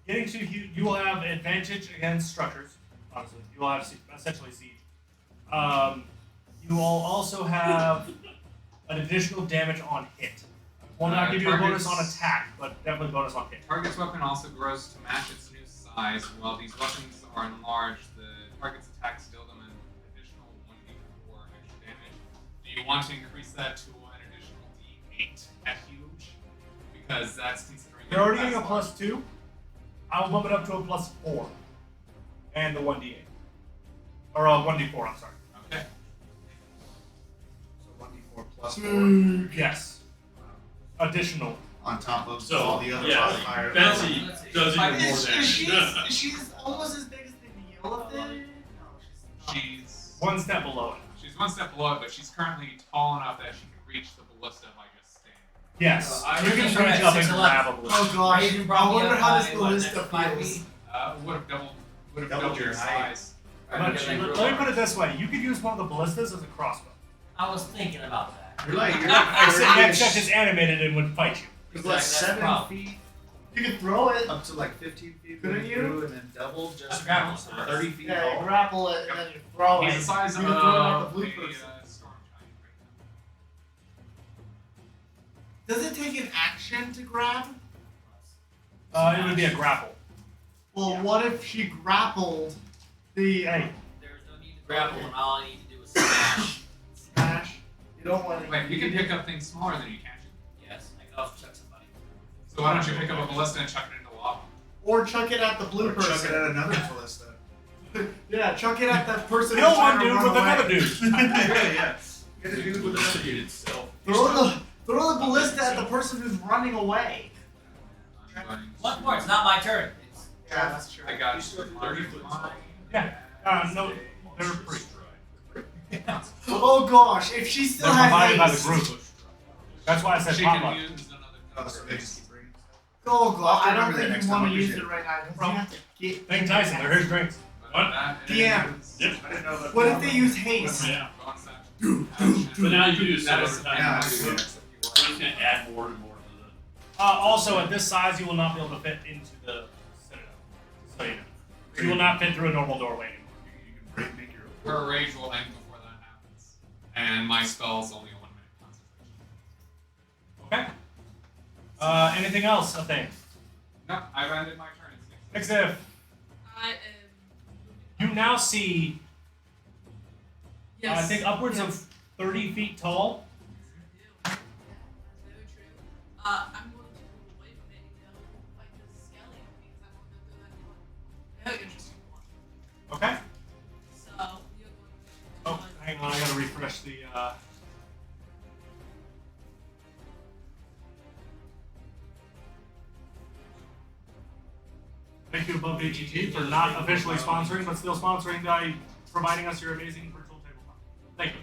getting to you will have advantage against structures. Honestly, you will have essentially siege. You will also have an additional damage on hit. Will not give you a bonus on Targets- attack, but definitely bonus on hit. Target's weapon also grows to match its new size. While these weapons are enlarged, the target's attacks deal them an additional 1d4 extra damage. Do you want to increase that to an additional d8 at huge? Because that's considering You're already that's getting a +2. I'll bump it up to a +4. And the 1d8. Or 1d4, I'm sorry. Okay. So 1d4 plus 4 Yes. Additional. on top of So, all the other yeah, modifiers. Betsy does even more Is damage. she's almost as big as the Neothelid? No, she's not. She's One step below it. she's one step below it, but she's currently tall enough that she can reach the ballista by just standing. Yes. I you can reach reach at up and 6'11". grab a ballista. Oh gosh, Raven brought I me wonder up how this by, ballista what, 5 feels. feet? Would have doubled Doubled your your height. size. But let me put it this way: you could use one of the ballistas as a crossbow. I was thinking about that. You're like, you're Except it's animated and would fight you. It's like Exactly, that's the 7 problem. feet You can throw it. up to like 15 feet Couldn't going you? through, and then double just That's a grapple. 30 feet Yeah, you tall. grapple it and then you throw it. He's the size You of can throw it like a a blue person. storm giant right Does it take an action to grab? It would be a grapple. Well, Yeah. what if she grappled the Hey, There's no need to grapple, and all I need to do is smash. smash? You don't want now. to. Wait, you can pick up things smaller than you, can't you? Yes, I can also chuck somebody. So why don't you pick up a ballista and chuck it into lava? Or chuck it at the blue Or chuck it person. at another ballista. Yeah, chuck it at that person. Kill who's one trying to dude run with away. another dude. Yeah. Get a dude with another It dude. itself. Throw the ballista at the person who's running away. I'm going One to- more. It's not my turn. It's Yeah, that's true. I got You still have 30 30 foot. Yeah. No, they're free. Oh gosh, if she still They're had provided by the haste. group. That's why I said She pop can up. use another Oh, so they just keep bringing stuff. Oh god, I I'll don't remember that think next you time. want to I use appreciate it right now. 'cause Bro. you have to get. Thank Tyson. They're his drinks. But that DM. is- Yep. I didn't know that. What if they use haste? Yeah. bonus action. But now you do so That every is time. Yeah, I We're see. just gonna add more and more to the. Also, at this size, you will not be able to fit into the Citadel. So you know. You will not fit through a normal doorway anymore. You can make your Her rage will end before that happens. And my spell's only a 1 minute concentration. Okay. Anything else, I think? No, I've ended my turn. It's Exif, I am. you now see, Yes. I think, upwards yes. of 30 feet tall. Yeah, that's very true. I'm going to move away from it and go fight the skelly because I don't know that one. Very interesting one. Okay. So we are going to. Oh, hang on, I gotta refresh the. Thank you, Above HGT, for not officially sponsoring, but still sponsoring by providing us your amazing virtual tabletop. Thank you.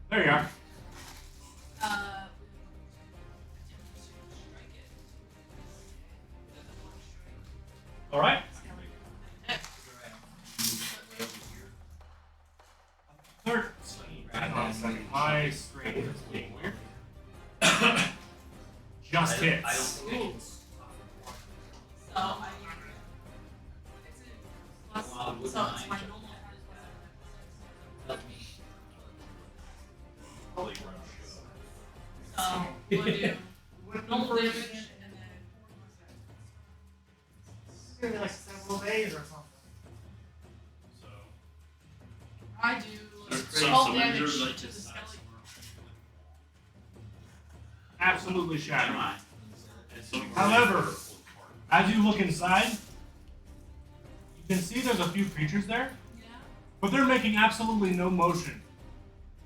There you are. We are going to attempt to strike it. With a one strike. All right. Next. 13. Hang on a second. My screen is being weird. Just hits. I don't think it's. So I. It's plus. So it's my normal. Help me. So we'll do normal damage and then 4 It's gonna be like several days or something. So. I do So 12 when damage you're to like the this size, skelly. Absolutely shattering. and so However, as you look inside, you can see there's a few creatures there, Yeah. but they're making absolutely no motion,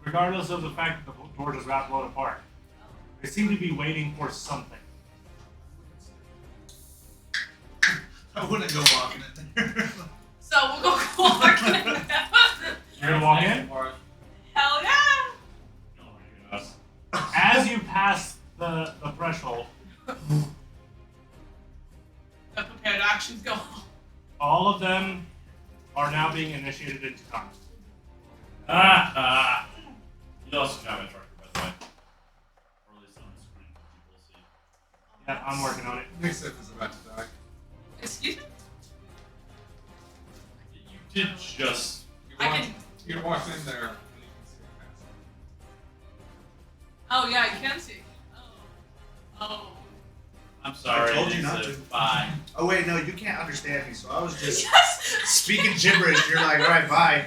regardless of the fact that the door just got blown apart. They seem to be waiting for something. I wouldn't go walking in there. So we'll go walking in there. You're gonna walk in? Hell yeah! Oh my gosh. As you pass the threshold, The prepared actions go on. all of them are now being initiated into combat. You lost your combat tracker, by the way. Or at least on the screen for people to see. Yeah, I'm working on it. Nixif is about to die. Excuse me? You did just. You walked in there and you can see it past. Oh yeah, you can see. Oh. I'm sorry. I told you it's not a to. Bye. Oh wait, no, you can't understand me, so I was just Yes! speaking gibberish. You're like, all right, bye.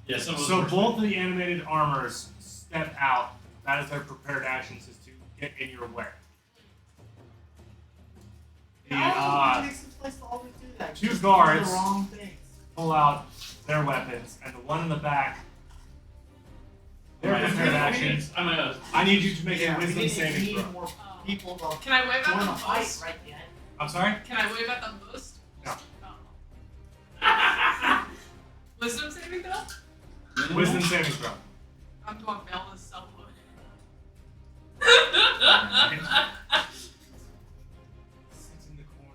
Yeah, some of those So were- both of the animated armors step out. That is their prepared actions, is to get in your way. The It makes this place to always do that. two Just guards. do the wrong things. pull out their weapons, and the one in the back, their Right, prepared action. I'm gonna. I need you to make Yeah, a we wisdom need saving throw. more people to Can I wave join at the them fight most? right yet. I'm sorry? Can I wave at them most? No. Oh. Wisdom saving throw? Wisdom saving throw. I'm doing fail this self Sits in the corner.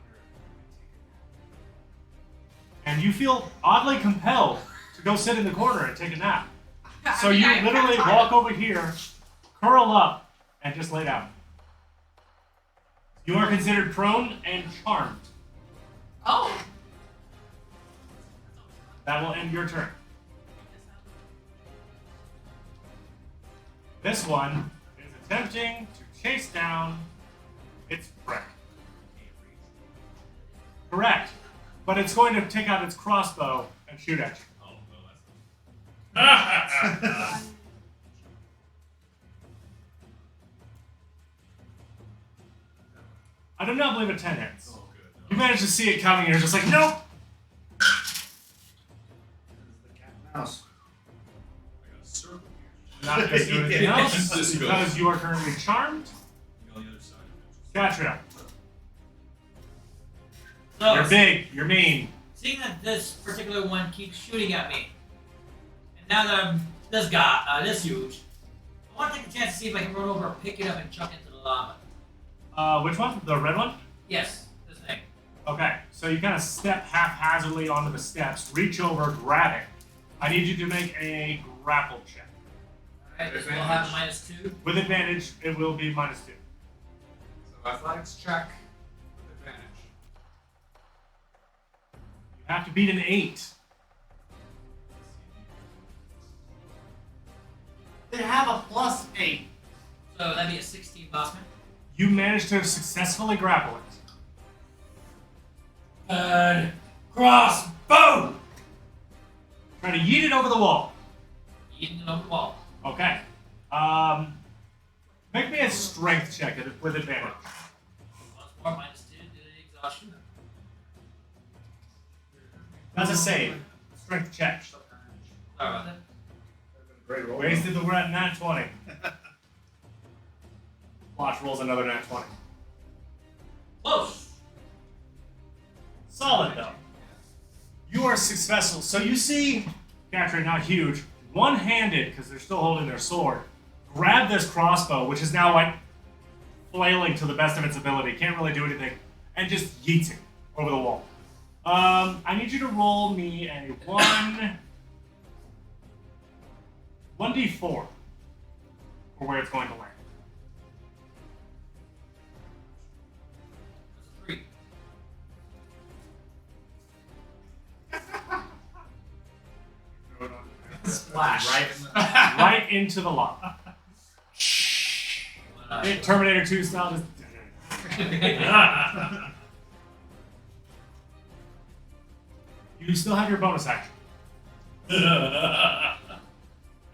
And you feel oddly compelled to go sit in the corner and take a nap. So you literally walk over here, curl up, and just lay down. You are considered prone and charmed. Oh. That will end your turn. This one is attempting to chase down its prey. Correct. But it's going to take out its crossbow and shoot at you. Oh, no, that's not. I do not believe a 10 hits. Oh, good. No. You managed to see it coming, and you're just like, nope. The cat and mouse. I got a circle here. Not going to do anything Yeah. else This goes. because you are currently charmed. On the other side of it. Katria, So, you're big, you're mean. seeing that this particular one keeps shooting at me, and now that I'm this guy, this huge, I want to take a chance to see if I can run over, pick it up, and chuck it into the lava. Which one? The red one? Yes, this thing. Okay, so you kind of step haphazardly onto the steps, reach over, grab it. I need you to make a grapple check. Alright, this will have a -2. With advantage, it will be -2. So athletics check with advantage. You have to beat an 8. They have a +8. So that'd be a 16 Bossman. You managed to successfully grapple it. And crossbow! Try to yeet it over the wall. Eating it over the wall. Okay. Make me a strength check with advantage. +4, -2 due to exhaustion. That's a save. Strength check. Sorry about that. Great roll. Wasted the nat 20. Watch rolls another nat 20. Close! Solid though. You are successful. So you see, Katrin, not huge, one-handed, because they're still holding their sword, grab this crossbow, which is now like flailing to the best of its ability, can't really do anything, and just yeets it over the wall. I need you to roll me a 1d4 for where it's going to land. That's a 3. Splash. Right in the. Right into the lava. Terminator 2 style just. You still have your bonus action.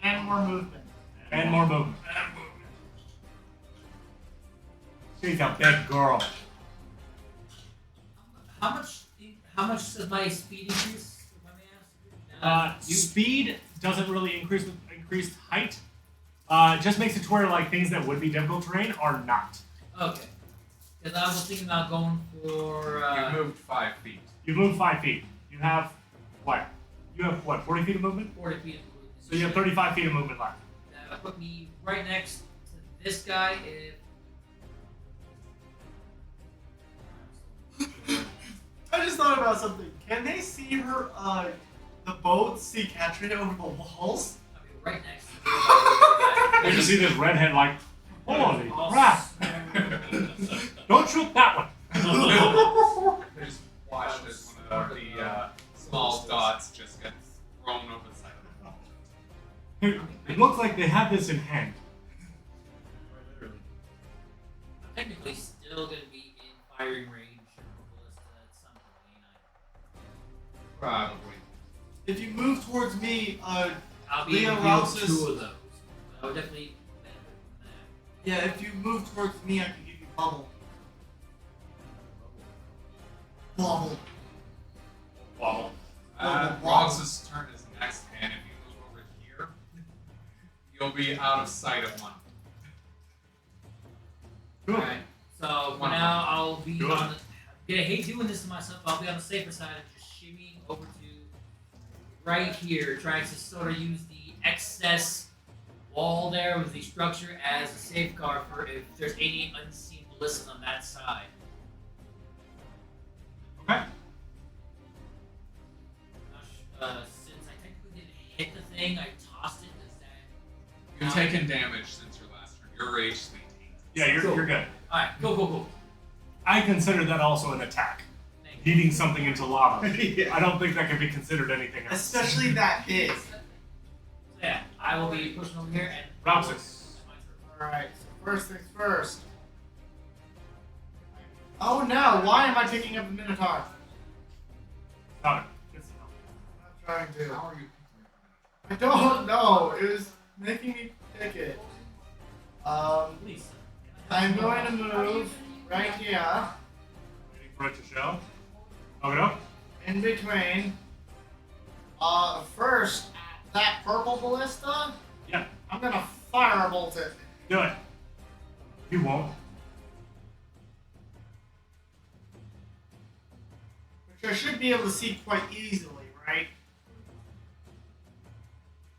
And more movement. And more movement. She's a big girl. How much does my speed increase? If I may ask? Speed doesn't really increase with increased height. It just makes it to where like things that would be difficult terrain are not. Okay. Because I was thinking about going for. You moved 5 feet. You move 5 feet. You have what? You have what? 40 feet of movement. 40 feet of movement. So you have 35 feet of movement left. That would put me right next to this guy. I just thought about something. Can they see her, the boat see Katrin over the walls? I'll be right next to this You just see this redhead like, holy guy. crap! Don't shoot that one. They just watched as one of the small dots just gets thrown over the side of the wall. It looks like they have this in hand. I'm technically still going to be in firing range of the ballista at some point, ain't Probably. If you move towards me, I? I'll be able to Rouse's- do 2 of those. I would definitely benefit from that. yeah, if you move towards me, I can give you bubble. Bubble. Wobble. Ross's turn is next, and if you move over here, you'll be out of sight of one. Cool. Alright, so for One now I'll be Good. on the. I hate doing this to myself, but I'll be on the safer side and just shimmying over to right here, trying to sort of use the excess wall there with the structure as a safeguard for if there's any unseen ballistas on that side. Okay. Since I technically didn't hit the thing, I tossed it. Does that? You've taken damage since your last turn. Your rage maintained. Yeah, you're good. Alright, cool. I consider that also an attack. Thank you. Heating something into lava. Yeah. I don't think that can be considered anything else. Especially that big. So yeah, I will be pushing over here and. Rouse's. Alright, so first things first. Oh no, why am I picking up the Minotaur? Stop it. It's- I'm not trying to. How are you I don't know. It was making me pick it. Lisa. I'm going to move right here, Waiting for it to show. Oh no. in between. First, that purple ballista, Yeah. I'm gonna firebolt it. Do it. You won't. Which I should be able to see quite easily, right?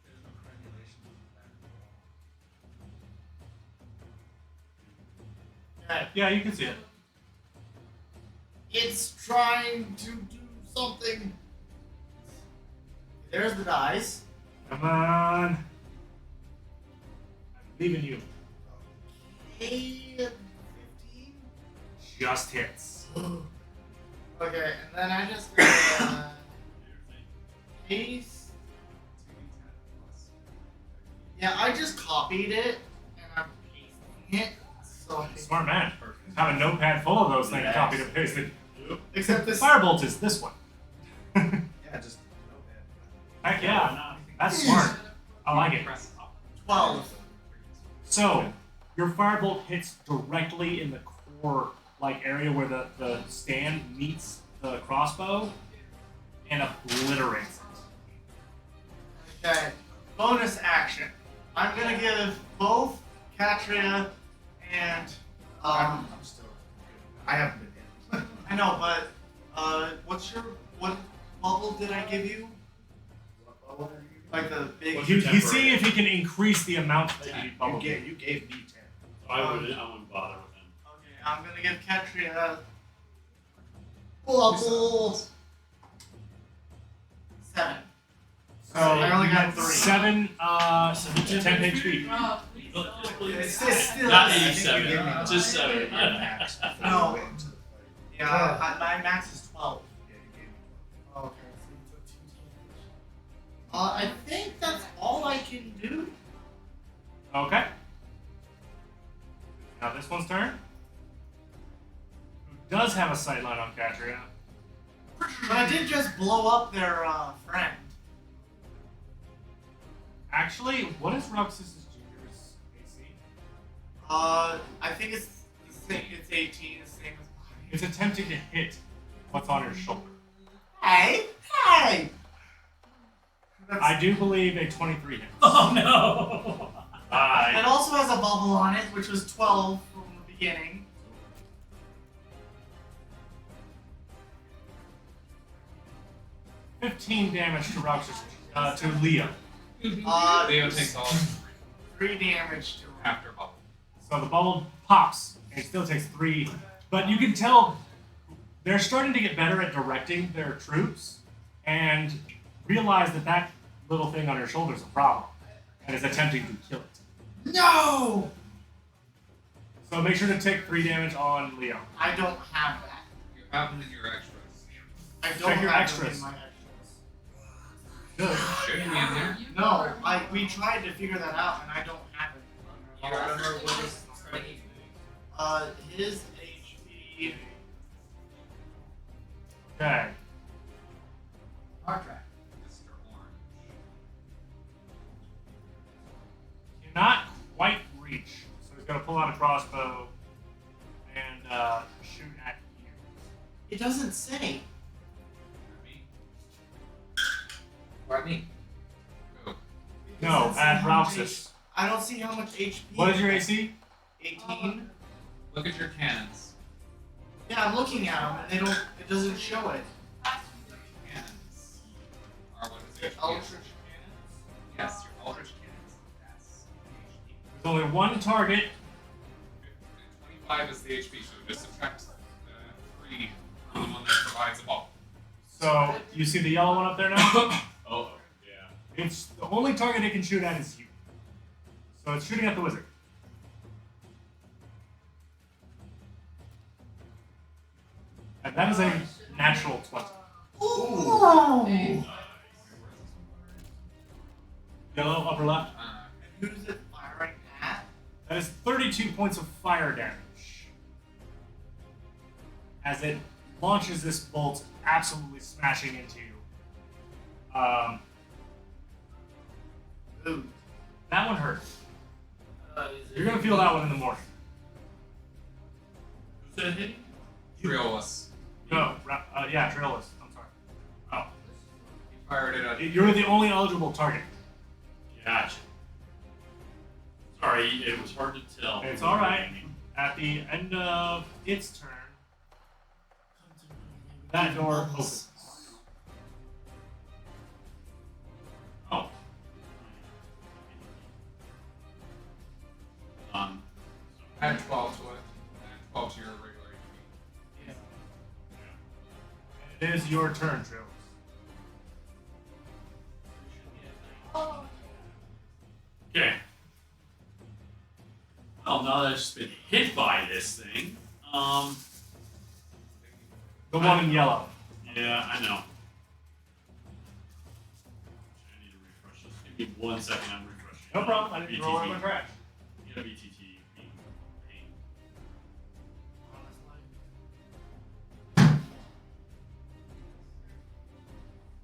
There's no crenulation on the back. Okay. Yeah, you can see it. It's trying to do something. There's the dice. Come on. I'm leaving you. Okay, 15. Just hits. Okay, and then I just got paste. Yeah, I just copied it and I'm pasting it. So Smart man. Have a notepad full of those things copied and pasted. except this. Firebolt is this one. Yeah, just notepad. Heck yeah. That's smart. I like it. Press up. 12. So, your firebolt hits directly in the core area where the stand meets the crossbow and obliterates it. Okay. Bonus action. I'm gonna give both Katria and I'm still. I haven't been in. I know, but what bubble did I give you? What bubble did you Like the big. What's He's seeing if he can increase the amount that you give? bubble. You gave me 10. I wouldn't bother with him. Okay, I'm gonna give Katria bubble 7. So I only got you 3. 7 10 HP. Oh, please don't. It's still. Not I think you 87, gave me the just 7. max before No. we went into the fight. Yeah, my max is 12. Yeah, you gave me Okay, so you took 2 damage. I think that's all I can do. Okay. Now this one's turn. Who does have a sightline on Katria? But I did just blow up their friend. Actually, what is Roxas' Junior's AC? I think it's the same. It's 18, the same as mine. It's attempting to hit what's on your shoulder. Hey! That's, I do believe a 23 hit. Oh no! it also has a bubble on it, which was 12 from the beginning. $15 damage to Roxas, to Leo. Leo takes all 3 damage to him. after bubble. So the bubble pops, and it still takes 3. But you can tell they're starting to get better at directing their troops and realize that that little thing on your shoulder is a problem and is attempting to kill it. No! So make sure to take 3 damage on Leo. I don't have that. You have them in your extras. I don't Check your have extras. them in my extras. Good. Should be in there. No, we tried to figure that out, and I don't have it. You remember what his starting HP? His HP. Okay. Hard track. Mr. Orange. Cannot quite reach. So he's going to pull out a crossbow and shoot at you. It doesn't say. Me. Or at me. Go. It No, doesn't say at how much Roxas. I don't see how much HP. What is your AC? 18. Look at your cannons. Yeah, I'm looking at them, and they don't. It doesn't show it. Cannons are what is The HP. Eldritch cannons. Yes, your Eldritch cannons. That's HP. There's only one target. 25 is the HP, so just subtract 3 from the one that provides a bubble. So you see the yellow one up there now? Oh, yeah. It's the only target it can shoot at is you. So it's shooting at the wizard. And that is a natural 20. Ooh. Yellow, upper left. Who's it firing at? That is 32 points of fire damage. As it launches this bolt, absolutely smashing into you. Ooh. That one hurt. Is it You're gonna feel that one in the morning. Who said You're the only eligible target. Gotcha. Sorry, it was hard to tell. It's all right. At the end of its turn, that door opens. Oh. Add 12 to it. Add 12 to your regular HP. It is your turn, Travis. Okay. Well, now that I've just been hit by this thing, The one in yellow. yeah, I know. I need to refresh this. Give me 1 second, I'm refreshing. No problem. I didn't throw away my trash. Yeah, BTT being a pain.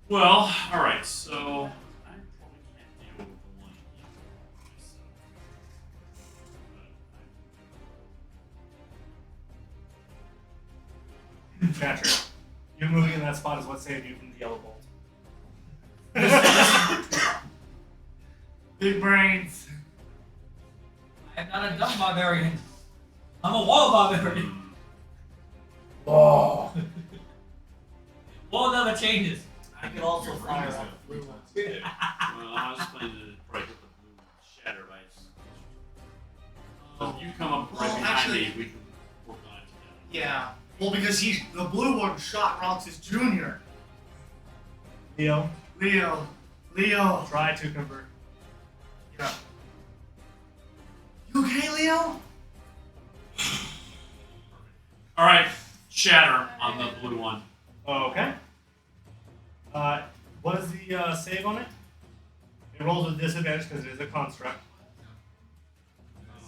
Well, alright, so I probably can't deal with the one here myself. Catcher. You moving in that spot is what saved you from the yellow bolt. Big brains. I'm not a dumb barbarian. I'm a wall barbarian. Oh. Wall never changes. I could also fire up blue ones. Well, I was planning to probably hit the blue shatter by if you come up right Well, behind actually- me, we can work on it together. Yeah. Well, because the blue one shot Roxas Jr. Leo, Leo. try to convert. Yeah. You okay, Leo? Alright, shatter on the blue one. Okay. What is the save on it? It rolls with disadvantage because it is a construct.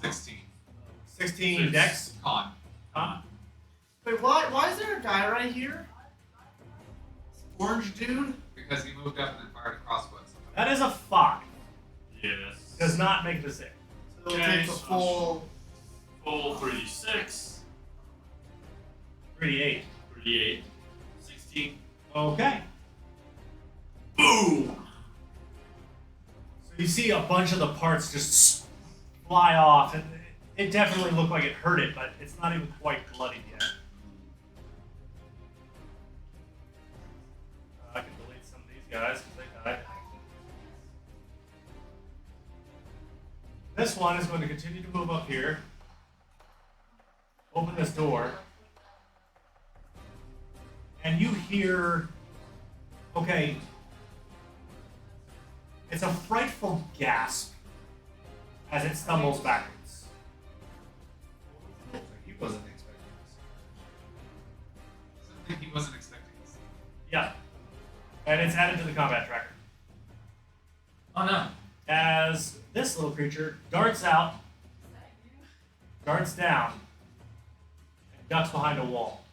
16. 16 dex. Con. Wait, why is there a guy right here? Orange dude? Because he moved up and then fired a crossbow at somebody. That is a 5. Yes. Does not make the save. So it'll Okay, take the so- full. Full 3d6, 38. 3d8, 16. Okay. Boom! So you see a bunch of the parts just fly off, and it definitely looked like it hurt it, but it's not even quite bloodied yet. I can delete some of these guys because they died. This one is going to continue to move up here. Open this door. And you hear, okay, it's a frightful gasp as it stumbles backwards. He wasn't expecting this. Something he wasn't expecting to see. Yeah. And it's added to the combat tracker. Oh no. As this little creature darts out, darts down, and ducks behind a wall.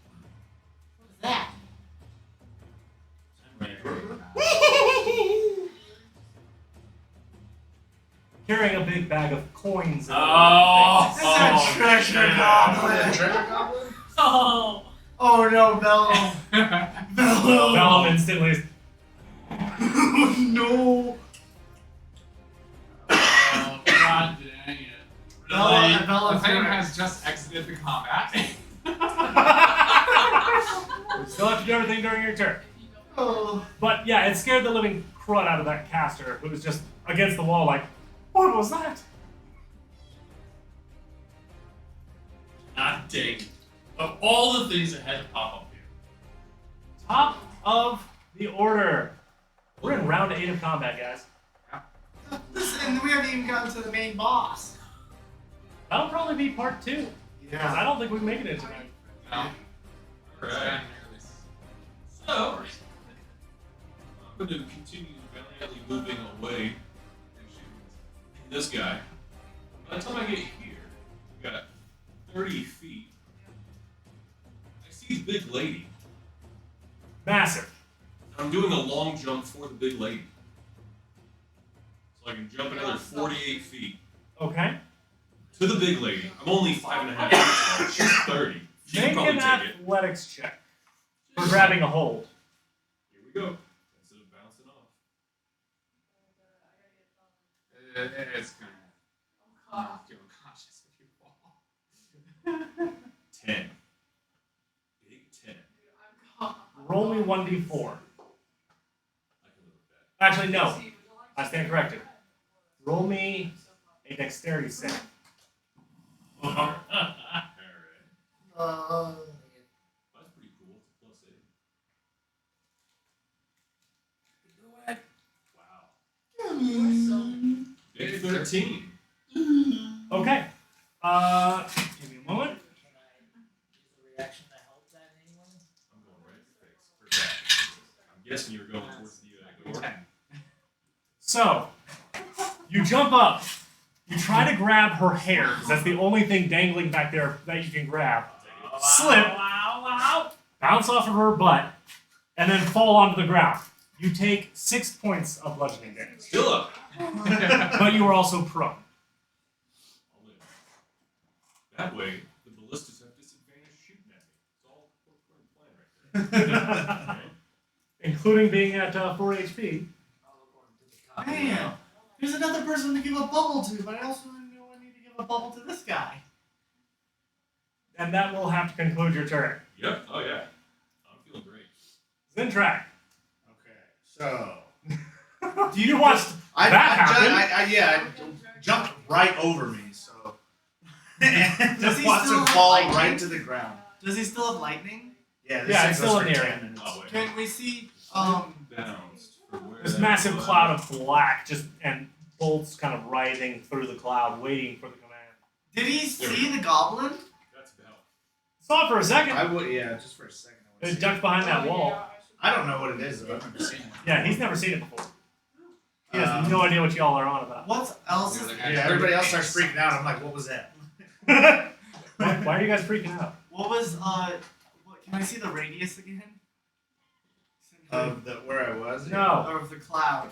What is that? Carrying a big bag of coins. And Oh, things. It's a treasure goblin! Treasure goblin? Oh. Oh no, Bellum! Bellum! Bellum instantly. No! Oh, God dang it. Bellum, Really? The Bellum's thing gonna- has just exited the combat. You still have to do everything during your turn. Oh. But yeah, it scared the living crud out of that caster who was just against the wall like, what was that? God dang it. Of all the things that had to pop up here. Top of the order. We're in round 8 of combat, guys. Listen, we haven't even gotten to the main boss. That'll probably be part 2. Because I don't think we can make it in tonight. No. Right. So, I'm going to continue valiantly moving away and shooting this guy. By the time I get here, I've got 30 feet. I see the big lady. Massive. I'm doing a long jump for the big lady. So I can jump another 48 feet Okay. to the big lady. I'm only 5.5 feet tall. She's 30. She can Make probably an take it. athletics check for grabbing a hold. Here we go. Instead of bouncing off. It's gonna God. feel cautious if you fall. 10. Big 10. Dude, I'm gone. Roll me 1d4. I can live with that. Actually, no. Steve, would you like I to- stand corrected. Roll me a dexterity save. Alright. Uh, That's pretty cool. It's a plus 8. Wow. You're so- Big 13. Okay. Give me a moment. Can I use a reaction to help that in any way? I'm going right in your face. For that. I'm guessing you're going towards the door. So, you jump up. You try to grab her hair, because that's the only thing dangling back there that you can grab. Slip, bounce off of her butt, and then fall onto the ground. You take 6 points of bludgeoning damage. Still up. But you are also prone. I'll live. That way, the ballistas have disadvantage shooting at me. It's all according to plan right there. Including being at 4 HP. man, there's another person to give a bubble to, but I also know I need to give a bubble to this guy. And that will have to conclude your turn. Yep. Oh yeah. I'm feeling great. Zintrack. Okay, so Do you watch I that jumped right over me, so Does just he watch still him have fall lightning? right to the ground. Does he still have lightning? Yeah, this Yeah, thing it's goes still for in the 10 area. minutes. Oh wait. Can we see? Bounced from where this that massive was. cloud of black just and bolts kind of writhing through the cloud, waiting for the command. Did he There we see the goblin? That's about. Saw it for a second. I would, yeah, just for a second. I would It see ducked behind that Oh, wall. yeah, I should- I don't know what it is though. I've never seen it. Yeah, he's never seen it before. He has Um, no idea what y'all are on about. What else is? Yeah, everybody else starts freaking out. I'm like, what was that? Why are you guys freaking out? What was? What, can I see the radius again? Of the where I was. No. Or of the cloud?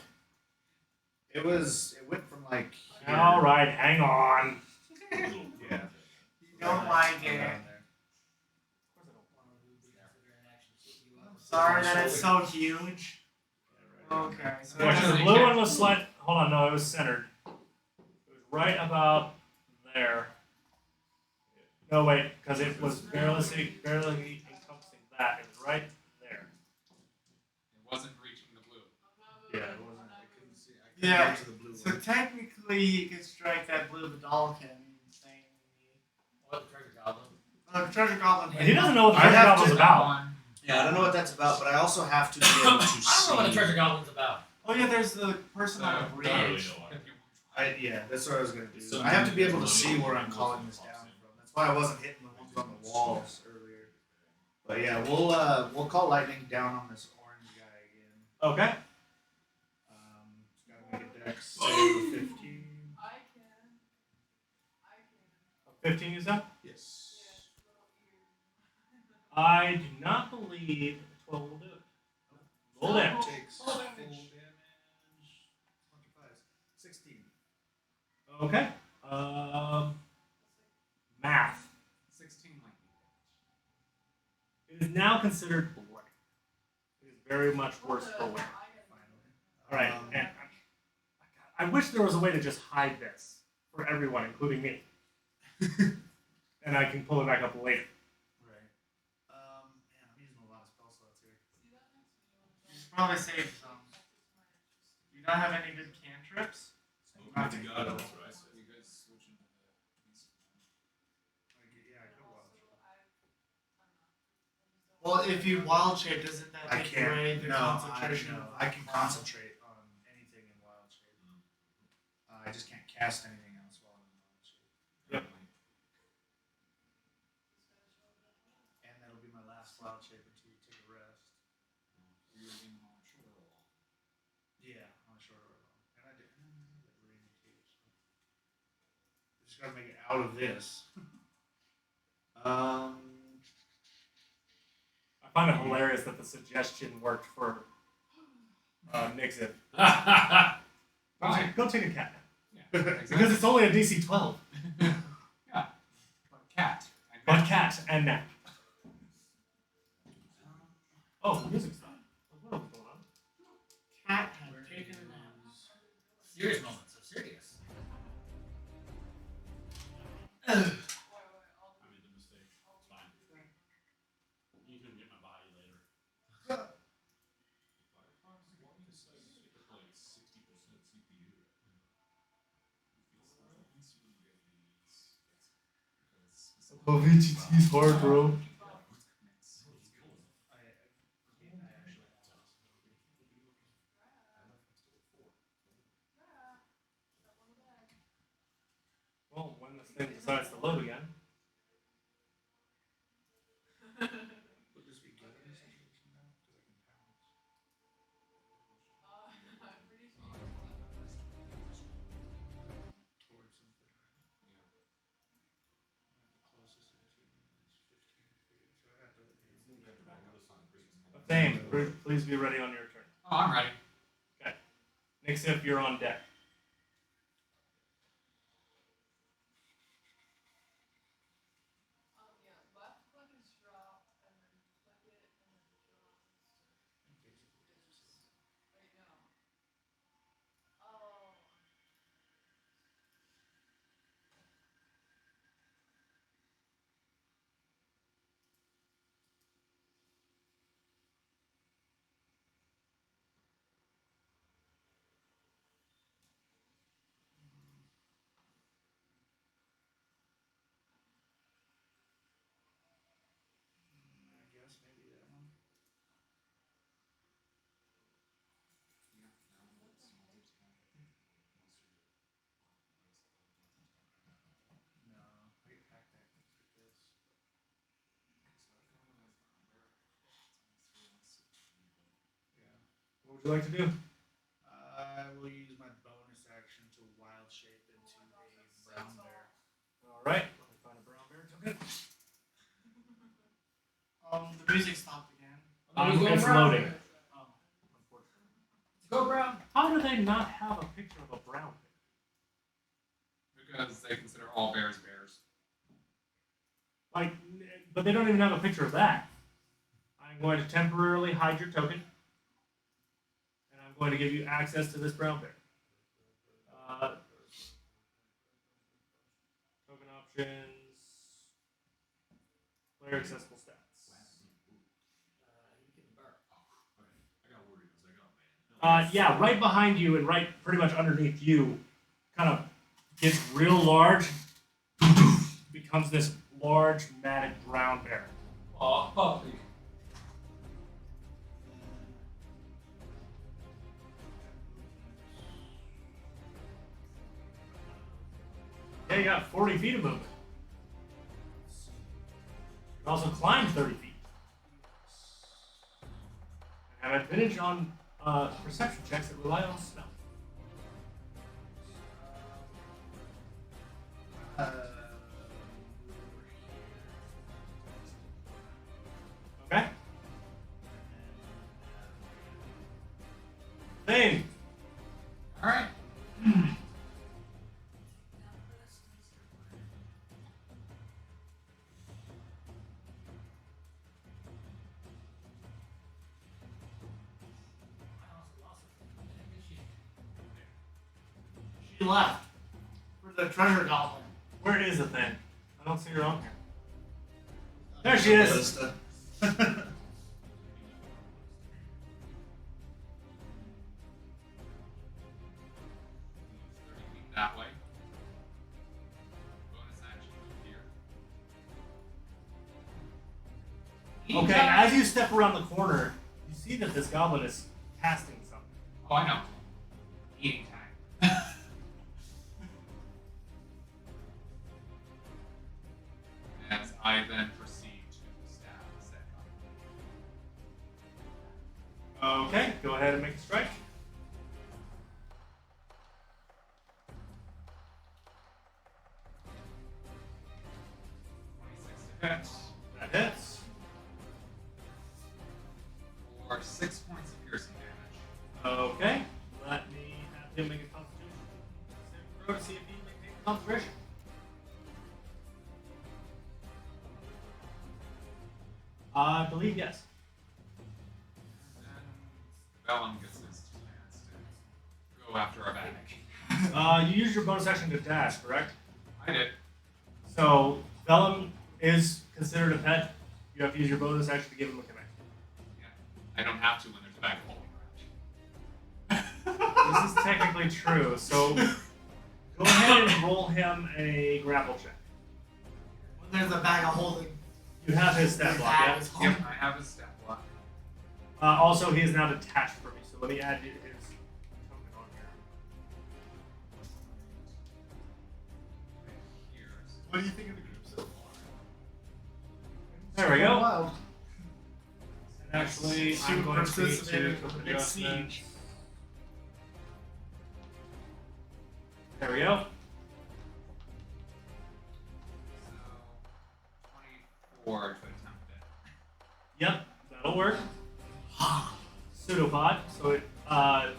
It went from like. Here, All right, hang on. Yeah. You don't like it. Around there. Sorry that it's so huge. Yeah, right Okay. So Which that's- the blue one was slight. Hold on, no, it was centered. It was right about there. No, wait, because it was barely encompassing that. It was right there. It wasn't reaching the blue. Yeah, it wasn't. I couldn't see. I couldn't Yeah, get to the blue So one. technically, you could strike that blue Vidalkin thing. What, the treasure goblin? Treasure goblin. He doesn't know what the I treasure have goblin's to- about. Yeah, I don't know what that's about, but I also have to be able to I see. don't know what the treasure goblin's about. Oh yeah, there's the person on the I don't really bridge. know why. Yeah, that's what I was gonna do. Some I have to be able to people see where I'm don't calling know this what down pops in. from. That's why I wasn't hitting the ones on the walls earlier. But yeah, we'll call lightning down on this orange guy again. Okay. It's gotta make a dex save of 15. I can. 15 you said? Yes. I do not believe 12 will do it. Roll damage. Takes full damage. 16. Okay. Math. 16 lightning. It is now considered boy. It is very much worse for women. All right, and I wish there was a way to just hide this for everyone, including me, and I can pull it back up later. Right. Man, I'm using a lot of spell slots here. You should probably save some. You don't have any good cantrips? Smoking to God, that's what I said. You guys switching to the Yeah, I could watch. Well, if you wild shape, doesn't that I take can't. away the No, concentration? I can concentrate on anything in wild shape. I just can't cast anything else while I'm in wild shape. Yep. And that'll be my last wild shape until you take a rest. You're in on shore roll. Yeah, on a shorter roll. And I did that ring too. So. I just gotta make it out of this. I find it hilarious that the suggestion worked for Nixon. Fine. Go take a cat nap. Yeah, Because exactly. it's only a DC 12. But cat. And But cat. cat and nap. Oh, the music stopped. What was going on? Cat had taken a nap. Serious moment, so serious. I made the mistake. It's fine. You can get my body later. Firefox, why do you decide to pick up like 60% CPU? Oh, VGT's hard, bro. Well, when this thing decides to load again. Would this be good in this situation now? Because I can pounce. I'm pretty sure. Towards something, right? The closest into me is 15 feet, so I have to move that back up. Thane, please be ready on your turn. Oh, I'm ready. Nixif, you're on deck. Yeah, left click is drop, and then click it, and then drop. Wait, no. Oh. I guess maybe that one. No, I get packed back things like this. Yeah. What would you like to do? I will use my bonus action to wild shape into a brown bear. Alright, let me find a brown bear token. The music stopped again. It's loading. Oh. Unfortunately. Go brown. How do they not have a picture of a brown bear? Because they consider all bears bears. Like, but they don't even have a picture of that. I'm going to temporarily hide your token, and I'm going to give you access to this brown bear. Token options, player accessible stats. I got worried. I was like, oh man. Yeah, right behind you and right pretty much underneath you, kind of gets real large, becomes this large matted brown bear. Oh, puppy. Yeah, you got 40 feet of movement. You can also climb 30 feet. And have advantage on perception checks that rely on smell. Okay? Thane. Alright. She left for the treasure goblin. Where is the thing? I don't see her on here. There she is. Ballista. That way. Bonus action here. Okay, as you step around the corner, you see that this goblin is casting something. Oh, I know. Eating time. As I then proceed to stab said goblin. Okay, go ahead and make a strike. 26 to hit. That hits. For 6 points of piercing damage. Okay, let me have him make a constitution saving throw to see if he maintains concentration. I believe yes. And Vellum gets his chance to go after our bag. You used your bonus action to dash, correct? I did. So Vellum is considered a pet. You have to use your bonus action to give him a command. I don't have to when there's a bag of holding This is technically true. So go ahead and roll him a grapple check. When there's a bag of holding. You have his stat block, yeah? His Yep, I have his stat block. Also, he is now detached from me, so let me add his token on here. Here. What do you think of the group so far? There we go. Wild. And actually, I'm Shoot going to need versus to a put big adjustments. siege. There we go. So 24 to attempt it. Yep, that'll work. Pseudopod, so it now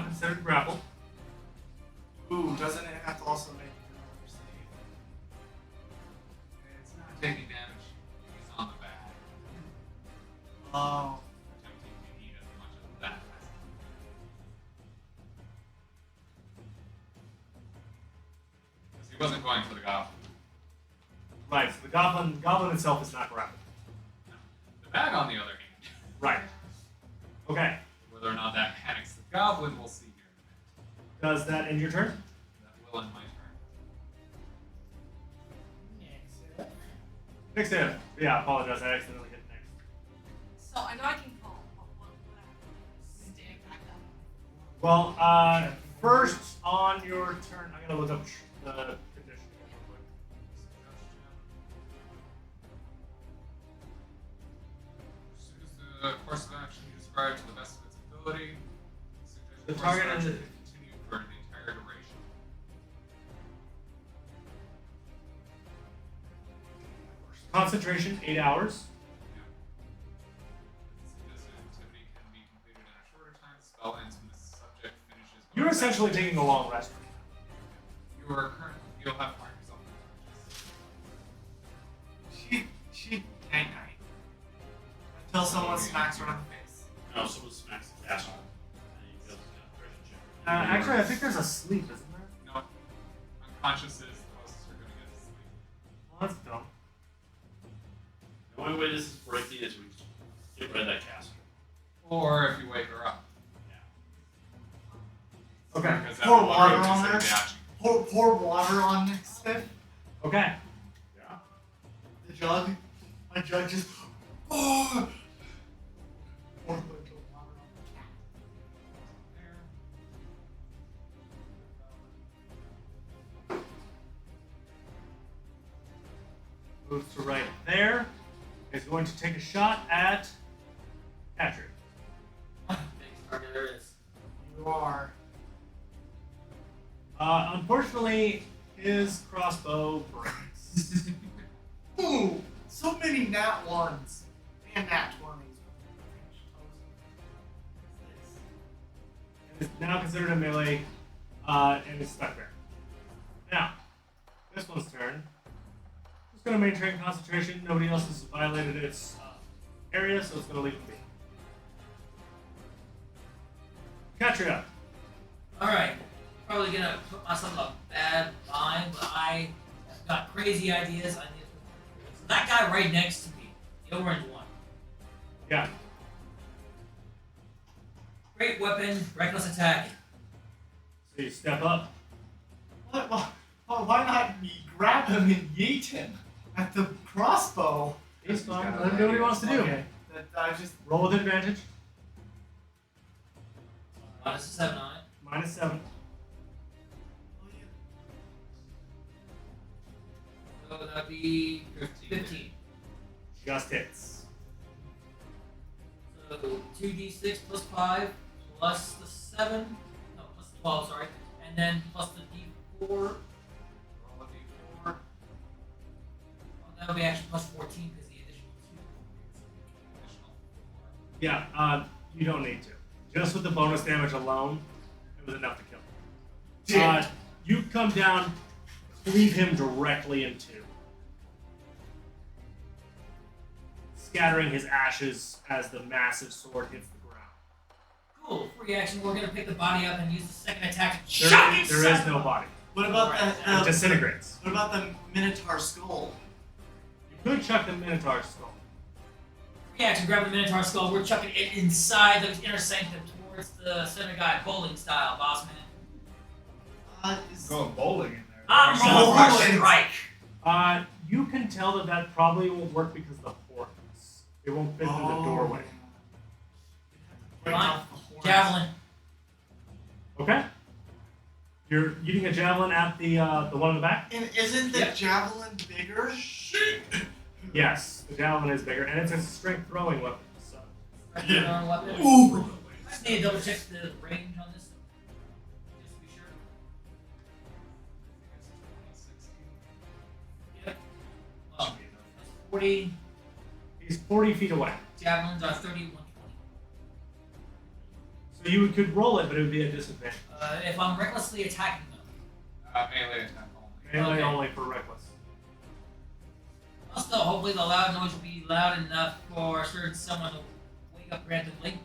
considered grapple. Ooh, doesn't it have to also make another save? It's not taking damage. He's on the bag. Oh. Attempting to eat as much of that as because he wasn't going for the goblin. Right, so the goblin itself is not grappled. The bag, on the other hand, Right. Okay. whether or not that panics the goblin, we'll see here in a minute. Does that end your turn? That will end my turn. Next hit. Yeah, I apologize. I accidentally hit next. So I know I can call. What stand back up. Well, first on your turn, I gotta look up the condition again real quick. Choose the course of action you describe to the best of its ability. Suggest The course target of action is- continue for the entire duration. Concentration, 8 hours. This activity can be completed in a shorter time. The spell ends when the subject finishes. You're essentially taking a long rest. You are currently. You'll have to mark yourself. She night night. Until someone smacks her on the face. No, someone smacks his ass on. And he feels the concentration check. Actually, I think there's a sleep, isn't there? No. Unconscious is the closest you're going to get to sleep. Well, that's dumb. The only way this is breaking is we get rid of that caster. Or if you wake her up. Okay. Because that Pour will water allow you to on save her. the action. Pour water on Sif. Okay. Yeah. The jug. My jug just. Oh! Pour a bunch of water on the cat. Moves to right there. Is going to take a shot at Patrick. Biggest target there is. You are. Unfortunately, his crossbow breaks. Ooh! So many nat ones. And nat 20s. And is now considered a melee, and is stuck there. Now, this one's turn. Just going to maintain concentration. Nobody else has violated its area, so it's going to leave it be. Katria. Alright. Probably gonna put myself in a bad bind, but I have got crazy ideas. I need to. So that guy right next to me, the orange one. Yeah. Great weapon, reckless attack. So you step up. Why not grab him and yeet him at the crossbow? He's fine. Let him do what he wants to do. Okay. That I just. Roll with advantage. -7 on it. -7. So that'd be 15. Just hits. So 2d6 plus 5 plus the 7. No, plus 12, sorry. And then plus the d4. Roll a d4. Well, that would be actually plus 14 because the additional 2. Additional 4. Yeah, you don't need to. Just with the bonus damage alone, it was enough to kill him. You come down, cleave him directly in two, scattering his ashes as the massive sword hits the ground. Cool. Free action. We're gonna pick the body up and use the second attack to There shock is inside. no body. What about It disintegrates. What about the Minotaur skull? You could chuck the Minotaur skull. Yeah, to grab the Minotaur skull, we're chucking it inside the inner sanctum towards the center guy, bowling style, boss man. Going bowling in there. I'm rolling Bowling. strike. You can tell that probably won't work because of the horns. It won't fit through the doorway. Break Fine. off the horns. Javelin. Okay. You're eating a javelin at the one in the back? And isn't the Yep. javelin bigger? Yes, the javelin is bigger, and it's a strength throwing weapon. So. Weapon. Weapon. Ooh. I just need to double check the range on this. Just to be sure. Yep. Well, that's 40. He's 40 feet away. Javelins are 30, 120. So you could roll it, but it would be a disadvantage. If I'm recklessly attacking them. Melee attack only. Melee Okay. only for reckless. Also, hopefully the loud noise will be loud enough for certain someone to wake up randomly.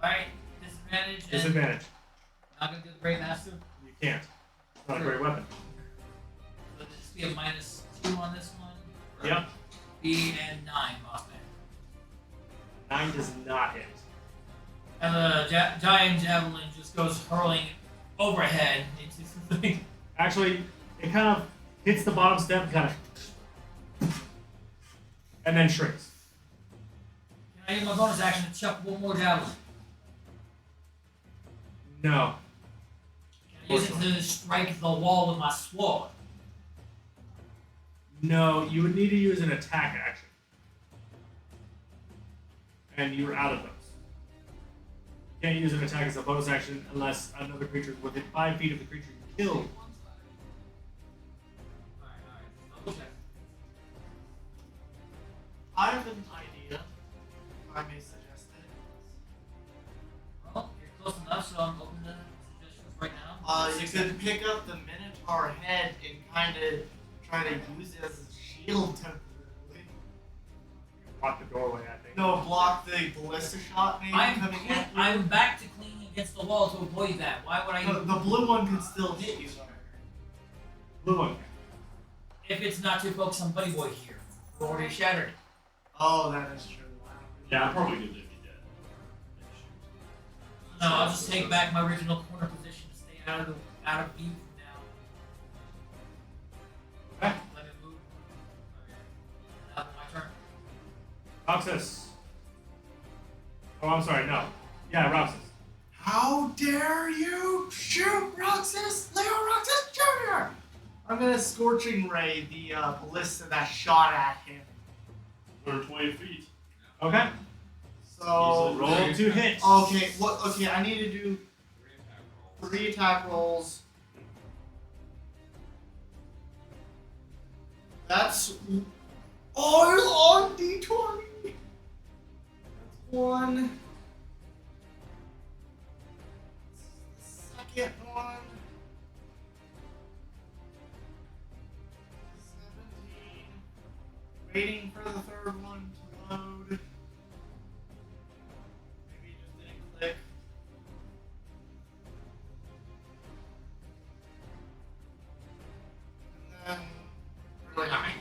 Alright, disadvantage. and Disadvantage. Not gonna do the Great Master. You can't. It's not a great weapon. So just be a -2 on this one. Yep. B and 9, boss man. 9 does not hit. And the giant javelin just goes hurling overhead into the thing. Actually, it kind of hits the bottom step, kind of, and then shrinks. Can I use my bonus action to chuck one more javelin? No. Can I use it to strike the wall with my sword? No, you would need to use an attack action. And you're out of those. You can't use an attack as a bonus action unless another creature is within 5 feet of the creature you killed. Alright. Double check. I have an idea. If I may suggest it. Well, you're close enough, so I'm open to suggestions right now. You could pick up the Minotaur head and kind of try to use it as a shield temporarily. Block the doorway, I think. No, block the ballista shot maybe coming at you. I'm back to cleaning against the wall to avoid that. Why would I? The blue one can still hit you though. Blue one. If it's not too focused on Buddy Boy here, we're already shattered. Oh, that is true. Yeah, I'm probably good to be dead. No, I'll just take back my original corner position to stay out of view from now. Okay. Let it move. Now my turn. Roxas. Oh, I'm sorry, no. Yeah, Roxas. How dare you shoot Roxas, Leo Roxas Jr.! I'm gonna Scorching Ray the ballista that shot at him. 120 feet. Okay. So Roll 2 hits. okay, what? Okay, I need to do 3 attack rolls. That's all on D20. That's 1. Second one. 17. Waiting for the third one to load. Maybe it just didn't click. And then really high.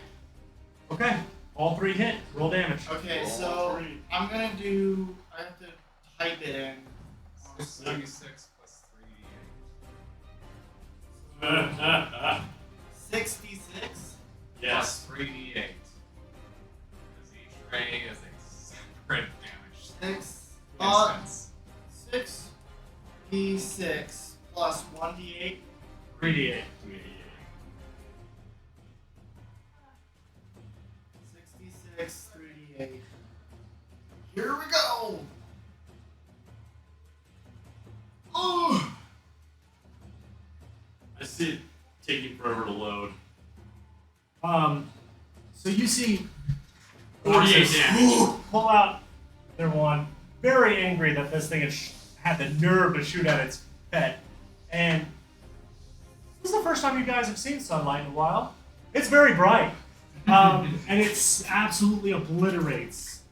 Okay. All 3 hit. Roll damage. Okay, Roll so 3. I'm gonna do. I have to type it in. 66 plus 66. Yes. 3d8. Because each ray is a separate damage 6. instance. 6d6 plus 1d8. 3d8. 66, 3d8. Here we go! Oh! I see it taking forever to load. So you see 48 Roxas damage. pull out their wand, very angry that this thing had the nerve to shoot at its pet. And this is the first time you guys have seen sunlight in a while. It's very bright. And it absolutely obliterates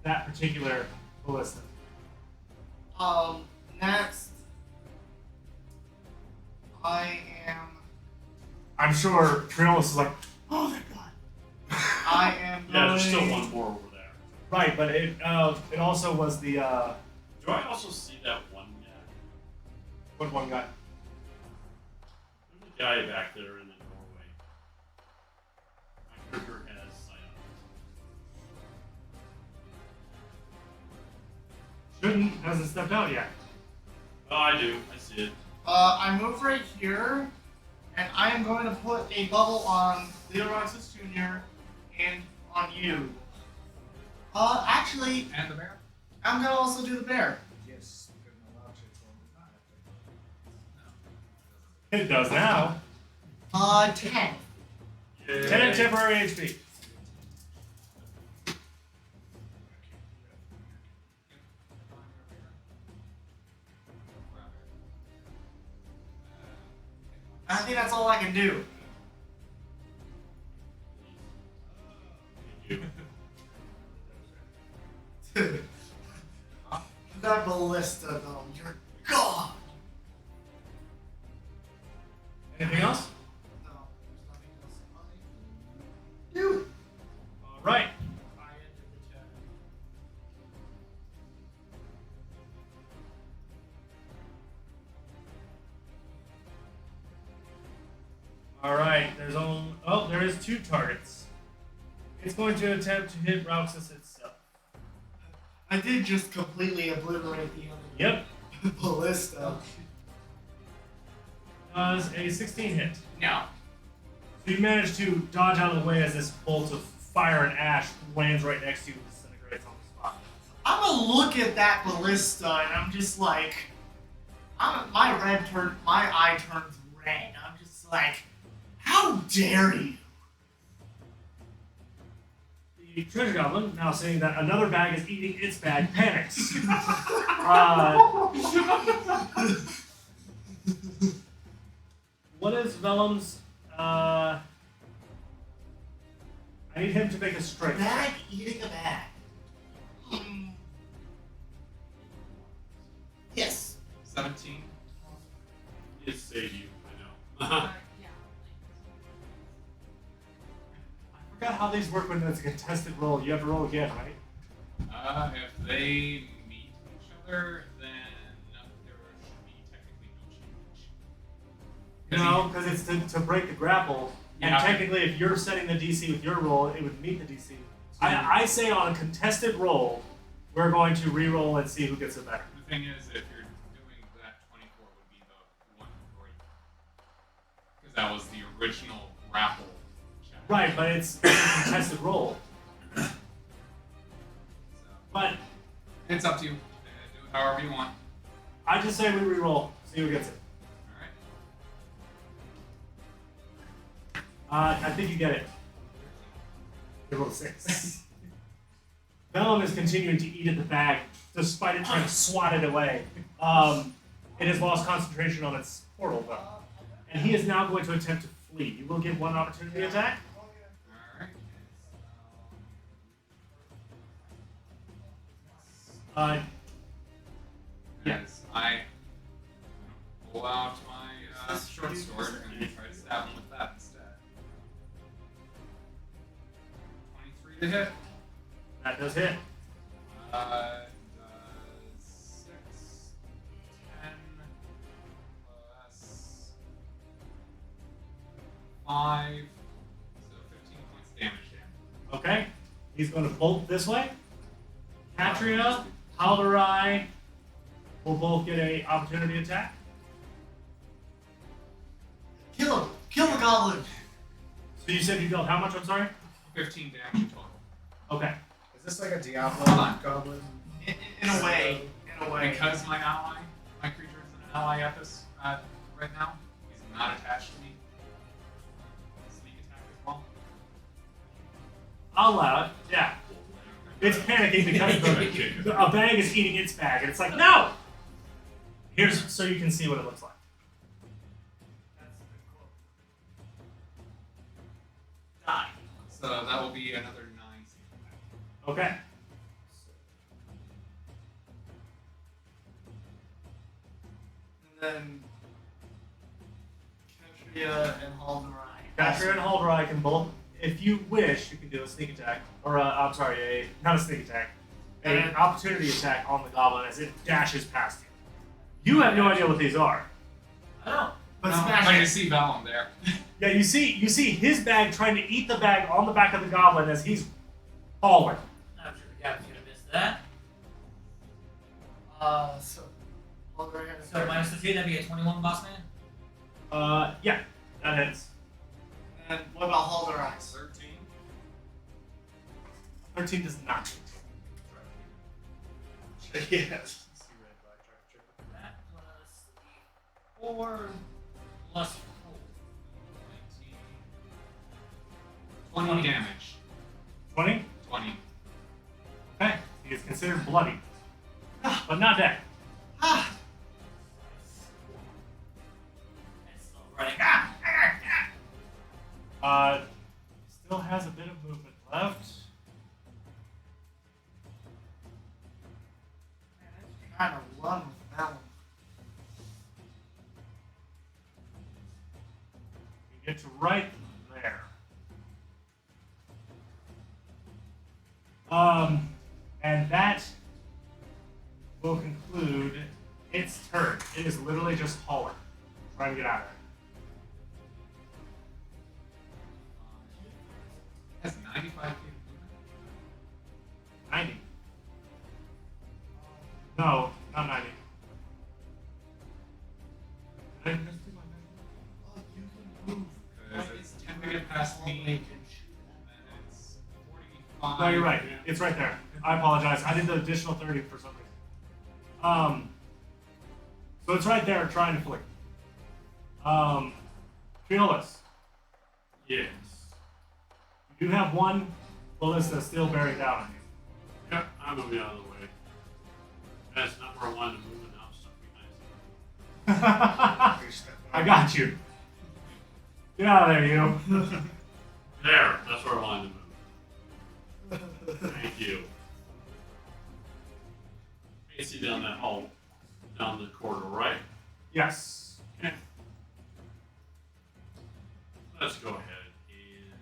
that particular ballista. Next. I am. I'm sure Triolis is like, oh, thank God. I am. Yeah, there's still going- one more over there. Right, but it also was the Do I also see that one guy? what one guy? There's a guy back there in the doorway. My character has sight on Shouldn't hasn't stepped out yet. it. Oh, I do. I see it. I move right here, and I am going to put a bubble on Leoroxis Jr. and on you. Actually, And the bear? I'm gonna also do the bear. Yes, because my wild shape form does not have to. It does now. 10. 10 temporary HP. I think that's all I can do. Thank you. That ballista, though, you're gone. Anything else? No, there's nothing else. You. All right. I entered the chat. All right. There is 2 targets. It's going to attempt to hit Roxas itself. I did just completely obliterate the other Yep. ballista. Does a 16 hit. No. So you manage to dodge out of the way as this bolt of fire and ash lands right next to you and disintegrates on the spot. I'm gonna look at that ballista and I'm just like, my eye turns red. I'm just like, how dare you? The treasure goblin, now seeing that another bag is eating its bag, panics. What is Vellum's? I need him to make a strength. Bag eating a bag. Yes. 17. It saved you. I know. Yeah. I forgot how these work when it's a contested roll. You have to roll again, right? If they meet each other, then there should be technically no change. No, because it's to break the grapple. And Yeah. technically, if you're setting the DC with your roll, it would meet the DC. I say on a contested roll, we're going to re-roll and see who gets it better. The thing is, if you're doing that, 24 would be the 1 3. Because that was the original grapple check. Right, but it's a contested roll. So, But it's up to you. Do it however you want. I just say we re-roll, see who gets it. Alright. I think you get it. You rolled a 6. Vellum is continuing to eat at the bag, despite it trying to swat it away. It has lost concentration on its portal, though. And he is now going to attempt to flee. You will get 1 opportunity attack. Alright. Yeah. As I pull out my short sword and try to stab him with that instead. 23 to hit. That does hit. Does 6, 10, plus 5, so 15 points of damage there. Okay. He's going to bolt this way. Katria, Halderai will both get a opportunity attack. Kill him. Kill the goblin. So you said you dealt how much? I'm sorry. 15 damage in total. Okay. Is this like a Diablo Hold on. goblin? In a way. In a way. Because my creature is an ally at this right now, he's not attached to me. Sneak attack as well. I'll allow it. Yeah. It's panicking because a bag is eating its bag, and it's like, no! Here's so you can see what it looks like. Die. So that will be another 9 sneak attack. Okay. And then Katria and Halderai. Catcher and Halderai can both, if you wish, you can do a sneak attack. Or, not a sneak attack. An opportunity attack on the goblin as it dashes past you. You have no idea what these are. I don't. But No, smash I it. can see Vellum there. Yeah, you see his bag trying to eat the bag on the back of the goblin as he's falling. I'm sure the guy's gonna miss that. So Halderai has So minus the 2, that'd be a 21, boss man. Yeah, that hits. And what about Halderai's? 13. 13 does not. Yes. That plus 4 plus 4. 19. 20 damage. 20? 20. Okay. He is considered bloody. But not dead. Ah! It's still running. Still has a bit of movement left. Man, I'm trying to run with that one. You get to right there. And that will conclude its turn. It is literally just hauling, trying to get out of there. Has 95 feet of movement. 90. No, not 90. Did I miss my 90? Oh, you can move. Because it's 10 to get past me, and then it's 45. No, you're right. It's right there. I apologize. I did the additional 30 for some reason. So it's right there trying to flee. Fearless. Yes. You do have one ballista still bearing down on you. Yep, I'm moving out of the way. That's not where I wanted to move, and now I'm stuck behind I got you. Get out of there, you. There, that's where I wanted to move. Thank you. You can see down that hall, down the corridor, right? Yes. Okay. Let's go ahead and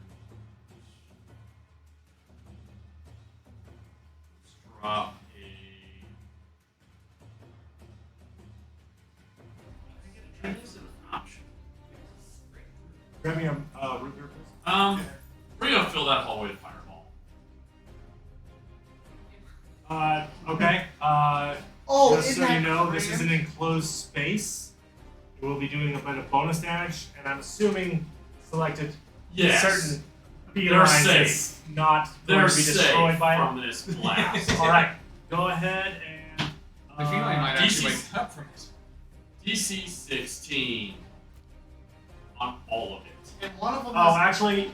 let's drop a. I get a this is an option. Grab me a root beer, please. We're gonna fill that hallway with fireball. Okay. Oh, Just isn't so you that know, this is an cramped? enclosed space. You will be doing a bit of bonus damage, and I'm assuming selected Yes. certain They're felines safe. is not going They're to be safe destroyed by from it. this blast. All right, go ahead and. The feeling might actually DC. wake up from it. DC 16 on all of it. And one of them Oh, is actually,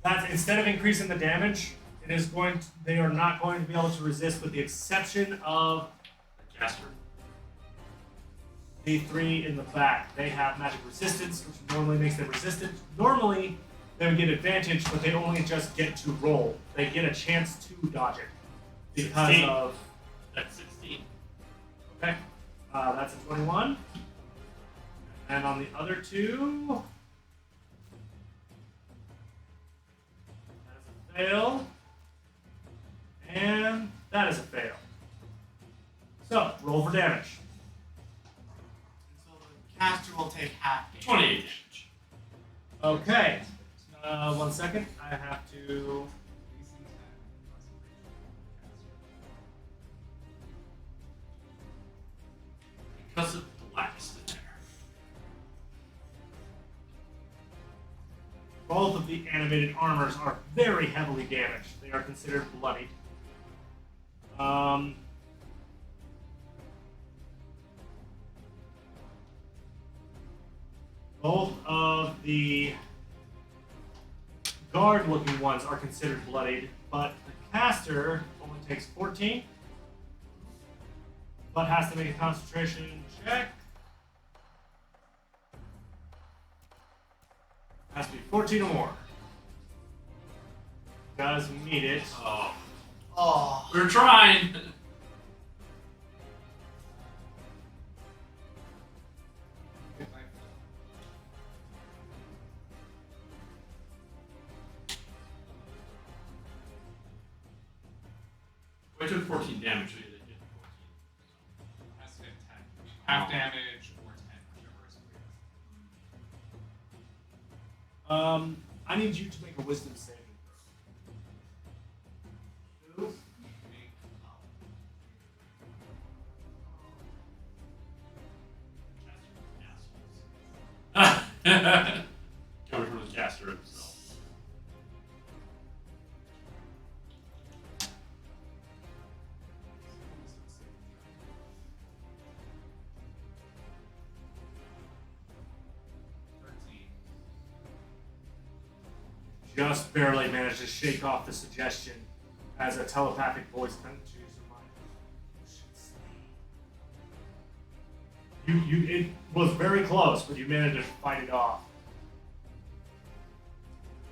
that's instead of increasing the damage, it is going. They are not going to be able to resist, with the exception of The caster. the 3 in the back. They have magic resistance, which normally makes them resistant. Normally, they would get advantage, but they only just get to roll. They get a chance to dodge it because 16. of. That's 16. Okay, that's a 21. And on the other two, that is a fail, and that is a fail. So roll for damage. so the caster will take half damage. 28 damage. Okay, 1 second. I have to. Because of blast in there. Both of the animated armors are very heavily damaged. They are considered bloodied. Both of the guard-looking ones are considered bloodied, but the caster only takes 14, but has to make a concentration check. Has to be 14 or more. Does meet it. Oh, Oh, we're trying. I took 14 damage, so you hit 14. Has to hit 10. Half damage or 10, whichever is greatest. I need you to make a wisdom saving throw. Two. Coming from the caster himself. Just barely managed to shake off the suggestion as a telepathic voice penetrates your mind. It was very close, but you managed to fight it off.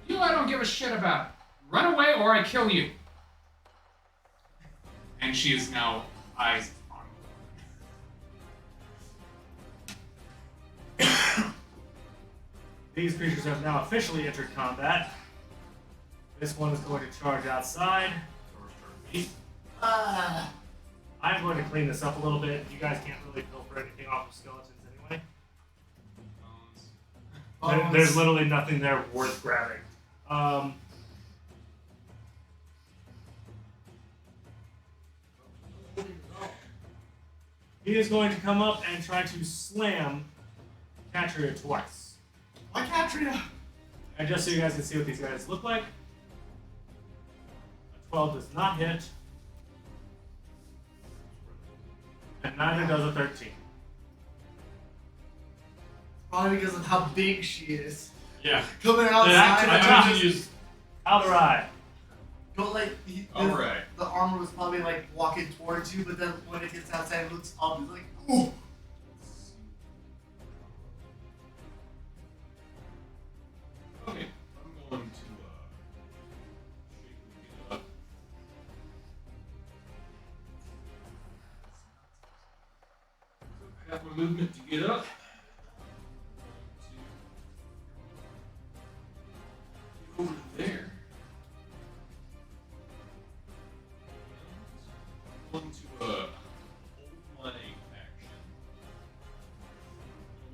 You I don't give a shit about. Run away or I kill you. And she is now eyes on. These creatures have now officially entered combat. This one is going to charge outside. I'm going to clean this up a little bit. You guys can't really filter anything off of skeletons anyway. There's literally nothing there worth grabbing. He is going to come up and try to slam Catria twice. Why Catria? And just so you guys can see what these guys look like, a 12 does not hit, and neither does a 13. Probably because of how big she is. Yeah. Coming Then outside. I to use. Alright. Go like Alright. the armor was probably like walking towards you, but then when it gets outside, it looks up. It's like, ooh. Okay, I'm going to shake it up. Half my movement to get up. Over there. I'm going to hold my action.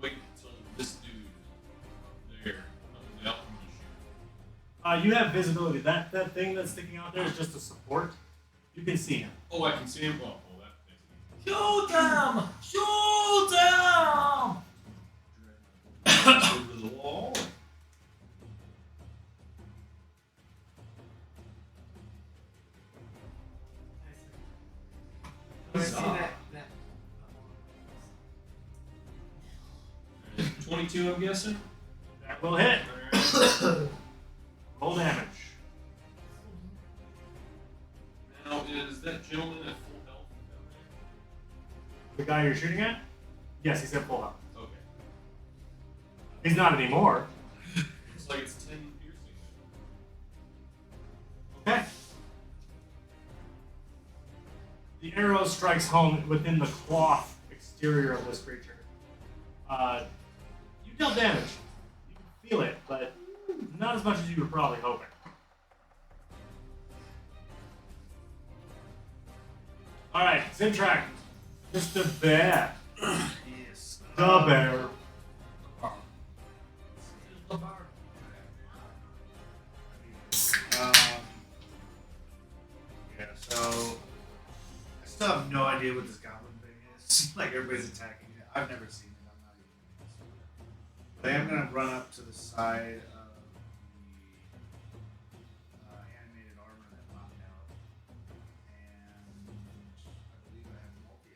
Wait until this dude there. The alchemy shoot. You have visibility. That thing that's sticking out there is just a support. You can see him. Oh, I can see him. Oh, that makes it Shoot him! Shoot him! over the wall. I see that. 22, I'm guessing. That will hit. Roll damage. Now, is that gentleman at full health? The guy you're shooting at? Yes, he's at full health. Okay. He's not anymore. Looks like it's 10 piercing. Okay. The arrow strikes home within the cloth exterior of this creature. You dealt damage. You can feel it, but not as much as you were probably hoping. Alright, Zimtrack. Mr. Bear. Yes. The bear. Yeah, so I still have no idea what this goblin thing is. Like everybody's attacking it. I've never seen it. I'm not even. But I am gonna run up to the side of the animated armor that popped out, and I believe I have multi.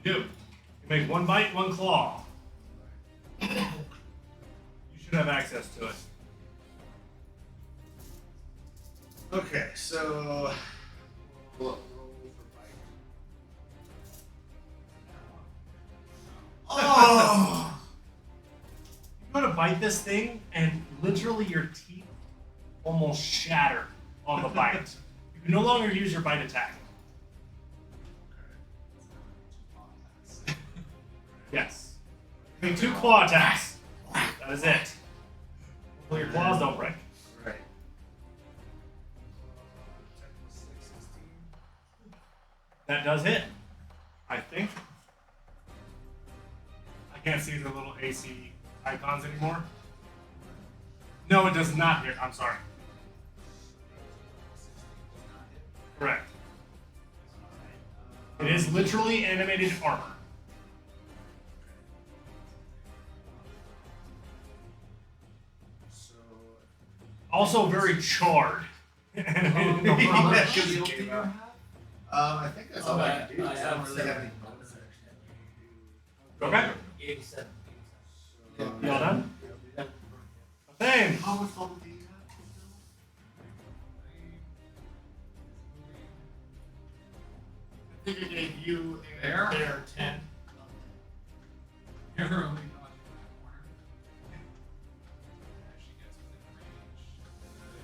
You do. You make one bite, one claw. You should have access to it. Okay, so roll for bite. Oh! You go to bite this thing, and literally your teeth almost shatter on the bite. You can no longer use your bite attack. Yes. I mean, 2 claw attacks. That is it. Hopefully your claws don't break. Right. That does hit. I think. I can't see the little AC icons anymore. No, it does not hit. I'm sorry. Correct. It is literally animated armor. So. Also very charred. Yeah, 'cause it came out. I think that's all I can do. I 'cause I don't really have any bonus action. Okay. 87. So, You all done? Same. How much level do you have? I think I gave you a There? bear 10. You're only dodging that corner. She gets within range.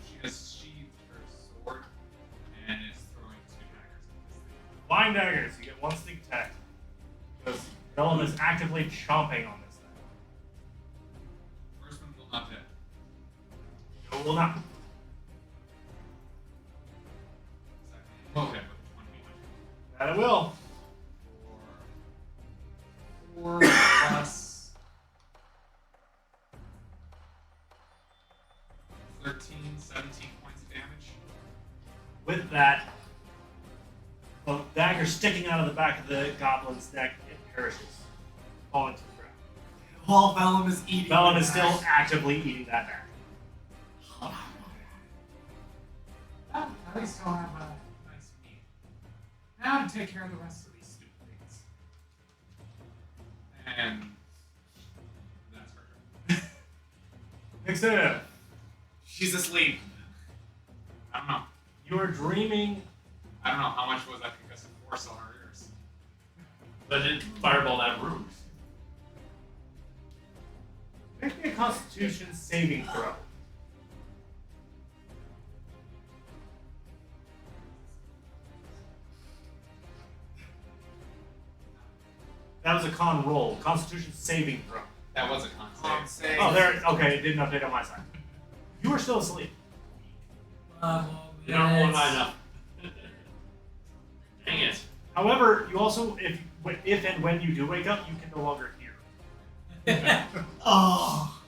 She has sheathed her sword and is throwing 2 daggers at this thing. Flying daggers. You get 1 sneak attack. Because Vellum is actively chomping on this thing. First one will not hit. No, will not. Second will hit with 21. That it will. 4 plus 13, 17 points of damage. With that, the dagger sticking out of the back of the goblin's neck, it perishes, falling to the ground. While Vellum is eating. Vellum the is still ash. actively eating that dagger. At least I'll have a nice meal. Now to take care of the rest of these stupid things. And that's her turn. Next up, She's asleep. I don't know. you are dreaming. I don't know how much was that concussive force on her ears. But it fireball that roof. Make me a Constitution saving throw. That was a con roll. Constitution saving throw. That was a con Con save. save. Oh, there. Okay, it didn't update on my side. You were still asleep. You don't roll high enough. Dang it. However, you also, if and when you do wake up, you can no longer hear. Oh.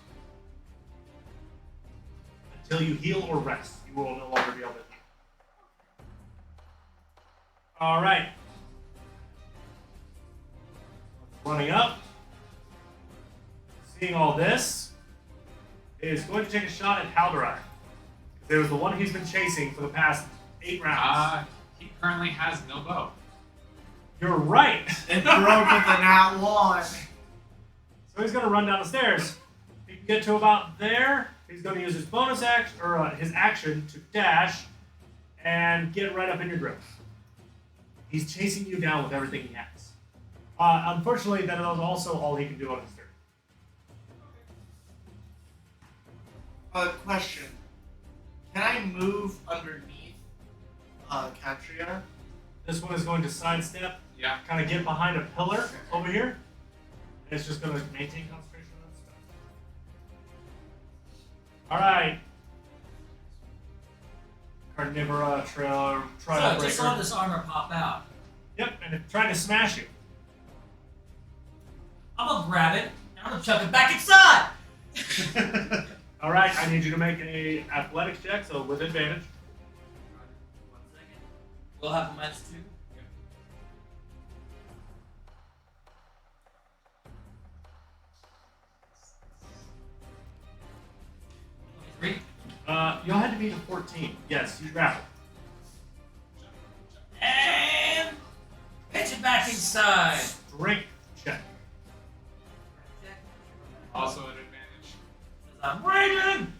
Until you heal or rest, you will no longer be able to heal. All right. Running up. Seeing all this, is going to take a shot at Haldorak. It was the one he's been chasing for the past 8 rounds. He currently has no bow. You're right. It broke with the nat 1. So he's going to run down the stairs. He can get to about there. He's going to use his bonus action, or his action, to dash and get right up in your grip. He's chasing you down with everything he has. Unfortunately, that is also all he can do on his turn. Question. Can I move underneath Katria? This one is going to sidestep, Yeah. kind of get behind a pillar over here. And it's just going to maintain concentration on that stuff. Alright. Carnivora Trail So I just saw Breaker. this armor pop out. Yep, and it's trying to smash you. I'm gonna grab it and I'm gonna chuck it back inside. Alright, I need you to make an athletics check, so with advantage. 1 second. We'll have a -2. Three. You'll have to beat a 14. Yes, you grapple. And pitch it back inside. Strength check. Also an advantage. I'm waiting.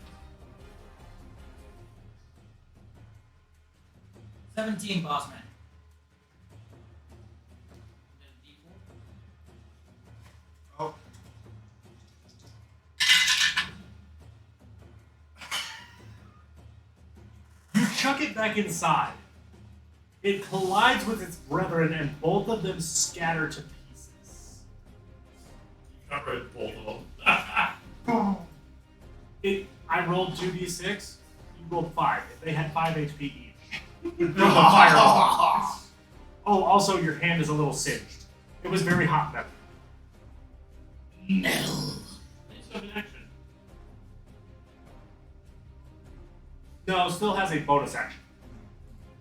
17, boss man. Oh. You chuck it back inside. It collides with its brethren, and both of them scatter to pieces. Got rid of both of them. I rolled 2d6. You rolled 5. If they had 5 HP each, Fireball. Oh, also your hand is a little singed. It was very hot metal. Metal. It's still in action. No, still has a bonus action.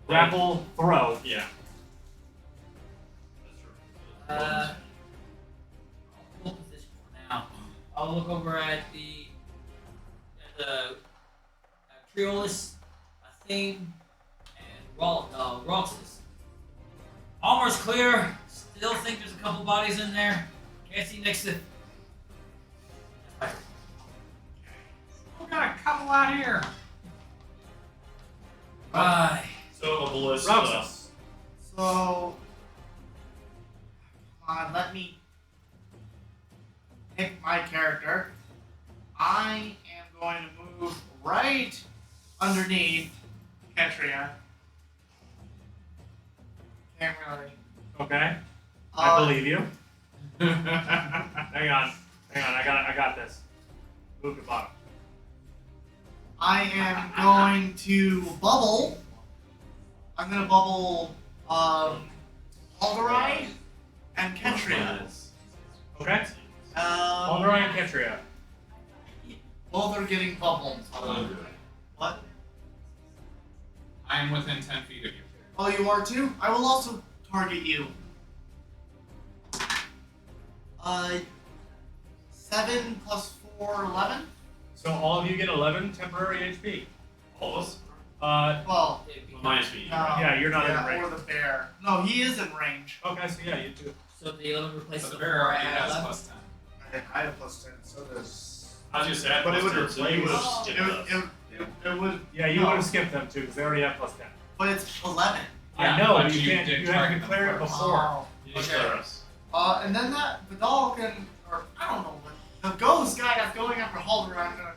Grapple, throw. Yeah. That's true. I'll hold position for now. I'll look over at the Triolus, Athene, and Roxas. Armor's clear. Still think there's a couple bodies in there. Can't see next to. We got a couple out here. Bye. So a ballista. Roxas. So, come on, let me pick my character. I am going to move right underneath Ketria. Can't really. Okay. I believe you. Hang on. I got this. Move to bottom. I am going to bubble. I'm going to bubble Alderai and Ketria. Okay. Alderai and Ketria. Both are getting bubbled. What? I am within 10 feet of you. Oh, you are too? I will also target you. 7 plus 4, 11? So all of you get 11 temporary HP. All of us? Well, Minus me. no. Yeah, you're not in yeah, range. or the bear. No, he is in range. Okay, so yeah, you too. So the 11 replaces So the the bear 4 already and has 11. plus 10. I have plus 10, so does. I was just saying, But it would so you would have replace- skipped It, us. it would, Yeah, you No. would have skipped them too because they already have plus 10. but it's 11. I Yeah, know, but but you you can't. did You have to target them declare it first. before. You just Okay. clear us. And then that Vidal can, or I don't know, but the ghost guy that's going after Halder, I'm gonna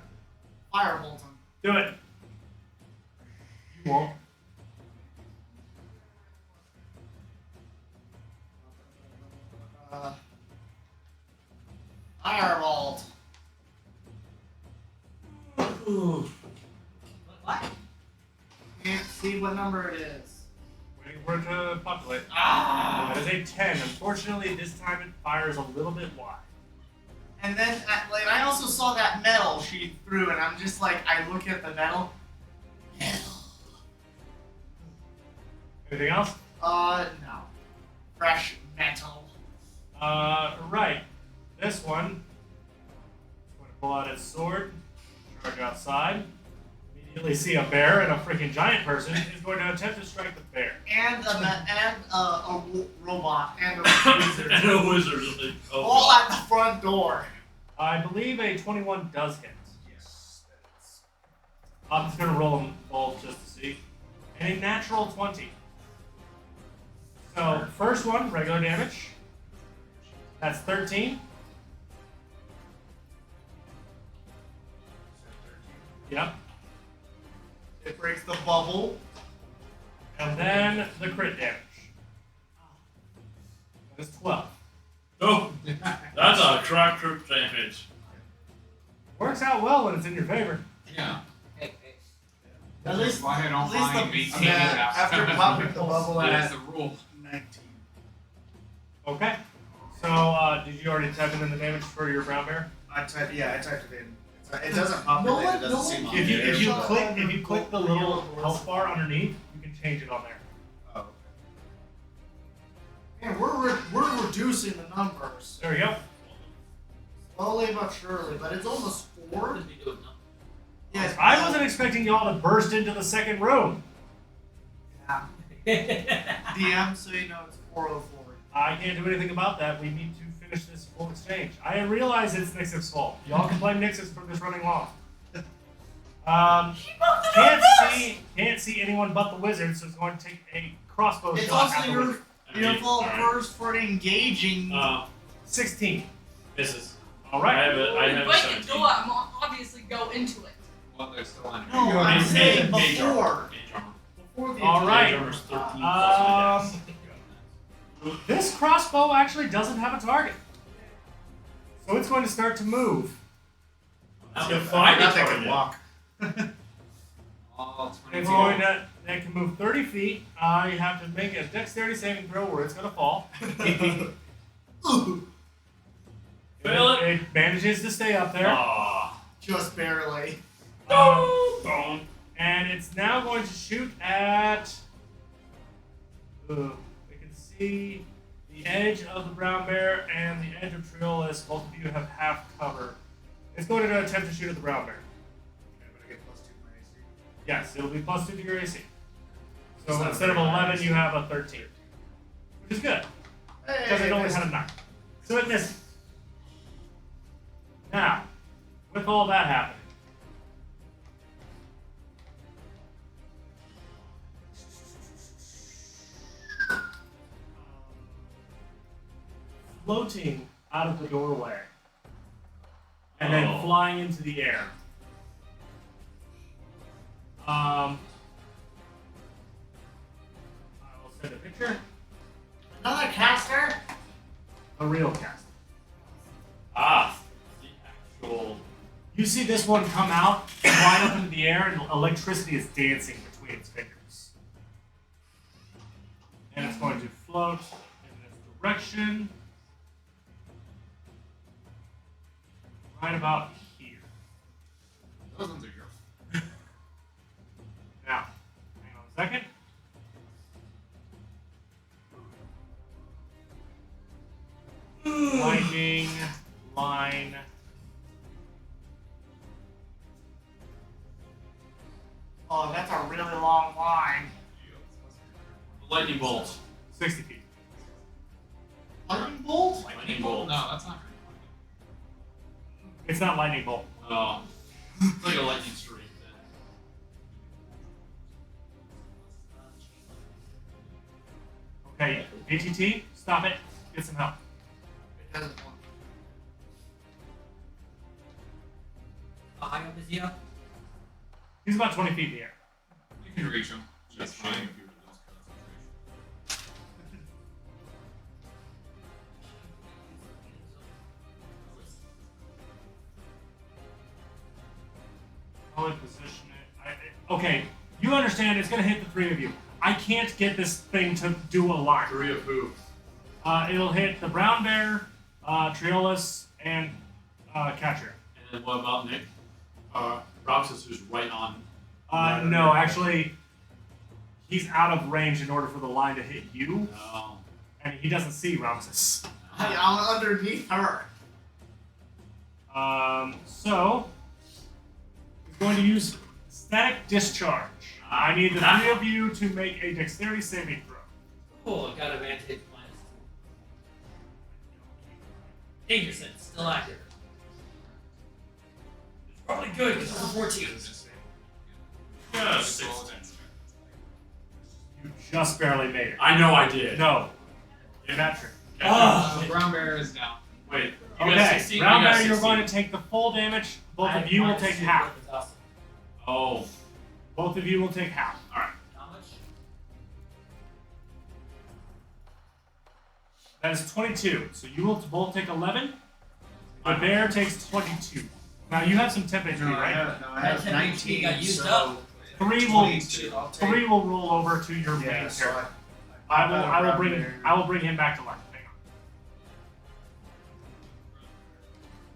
firebolt him. Do it. You won't. Firebolt. What? Can't see what number it is. Waiting for it to populate. Ah! That is a 10. Unfortunately, this time it fires a little bit wide. And then, like, I also saw that metal she threw, and I'm just like, I look at the metal. Anything else? No. Fresh metal. Right. This one is going to pull out its sword, charge outside, immediately see a bear and a freaking giant person is going to attempt to strike the bear. And a robot. And a wizard. And a wizard. Like, oh, All at the front door. I believe a 21 does hit. Yes, that is. I'm just going to roll them both just to see. And a natural 20. So, first one, regular damage. That's 13. Yep. It breaks the bubble. And then the crit damage. That is 12. Oh, that's a crack crit damage. Works out well when it's in your favor. Yeah. Okay. At least, Why I don't at least mind the, maintaining yeah, that. after popping the bubble That's at the rule. 19. Okay. So, did you already type in the damage for your brown bear? I typed it in. It doesn't populate, it doesn't seem on If you there. if you Shut click up. if you click the little health bar underneath, you can change it on there. Oh, Man, we're reducing the numbers There we go. slowly but surely, but it's almost 4. What did we do it now? Yes, I wasn't expecting y'all to burst into the second room. Yeah. DM, so you know it's 404. I can't do anything about that. We need to finish this full exchange. I realize it's Nix's fault. Y'all can blame Nix's for this running long. Can't see anyone but the wizard, so it's going to take a crossbow It's shot also at the wizard. your fault Alright. first for engaging. 16. Misses. All I right. have a, I When have you a break 17. the door, I'm obviously go into it. Well, they're still on. No, You're I'm in saying Mage armor. before. Mage armor. Before the All right. Mage armor's 13 plus my dex. This crossbow actually doesn't have a target. So it's going to start to move. That's gonna I find forgot it they could walk. All It's 22. going to. They can move 30 feet. You have to make a dexterity saving throw where it's going to fall. Fail it. It manages to stay up there. Aw. Just barely. Boom. And it's now going to shoot at. We can see the edge of the brown bear and the edge of Triolis. Both of you have half cover. It's going to attempt to shoot at the brown bear. Okay, but I get +2 to my AC. Yes, it'll be +2 to your AC. It's So not instead of very high 11, AC. you have a 13, which is good because it only had a 9. So it misses. Now, with all that happening, floating out of the doorway and then Oh. flying into the air. I will send a picture. Another caster? A real cast. Ah. The actual. You see this one come out, fly up into the air, and electricity is dancing between its fingers. And it's going to float in this direction. Right about here. Those ones are yours. Now, hang on a second. Lightning line. Oh, that's a really long line. Lightning bolt. 60 feet. Lightning bolt? Lightning bolt. No, that's not very It's not lightning bolt. Oh. It's like a lightning streak then. Okay, ATT, stop it. Get some help. It doesn't want. How high up is he up? He's about 20 feet in the air. You can reach him. Just Shame fine. if you were to lose concentration. Probably position it. Okay, you understand it's going to hit the three of you. I can't get this thing to do a line. Three of who? It'll hit the brown bear, Triolis, and Catcher. And then what about Nick? Roxas, who's right on. No, actually, he's out of range in order for the line to hit you, Oh. and he doesn't see Ramses. Hey, I'm underneath her. So, he's going to use static discharge. I need the three of you to make a dexterity saving throw. Cool, I got advantage minus 2. Danger sense, still active. It's probably good because it's a 14. Yes. You just barely made it. I know I did. No, you're not true. Oh. The brown bear is down. Wait. You got Okay, 16? round I got bear, you're 16. going to take the full damage. Both I of you will minus take 2, half. which is awesome. Oh. Both of you will take half. Alright. How much? That is 22. So you will both take 11. The bear takes 22. Now you have some temp HP, No, I right? have, no, I That have 10 HP 19. got used so up. 3 will 22. I'll take. 3 will roll over to your main Yeah, so character. I I will bring him back to life.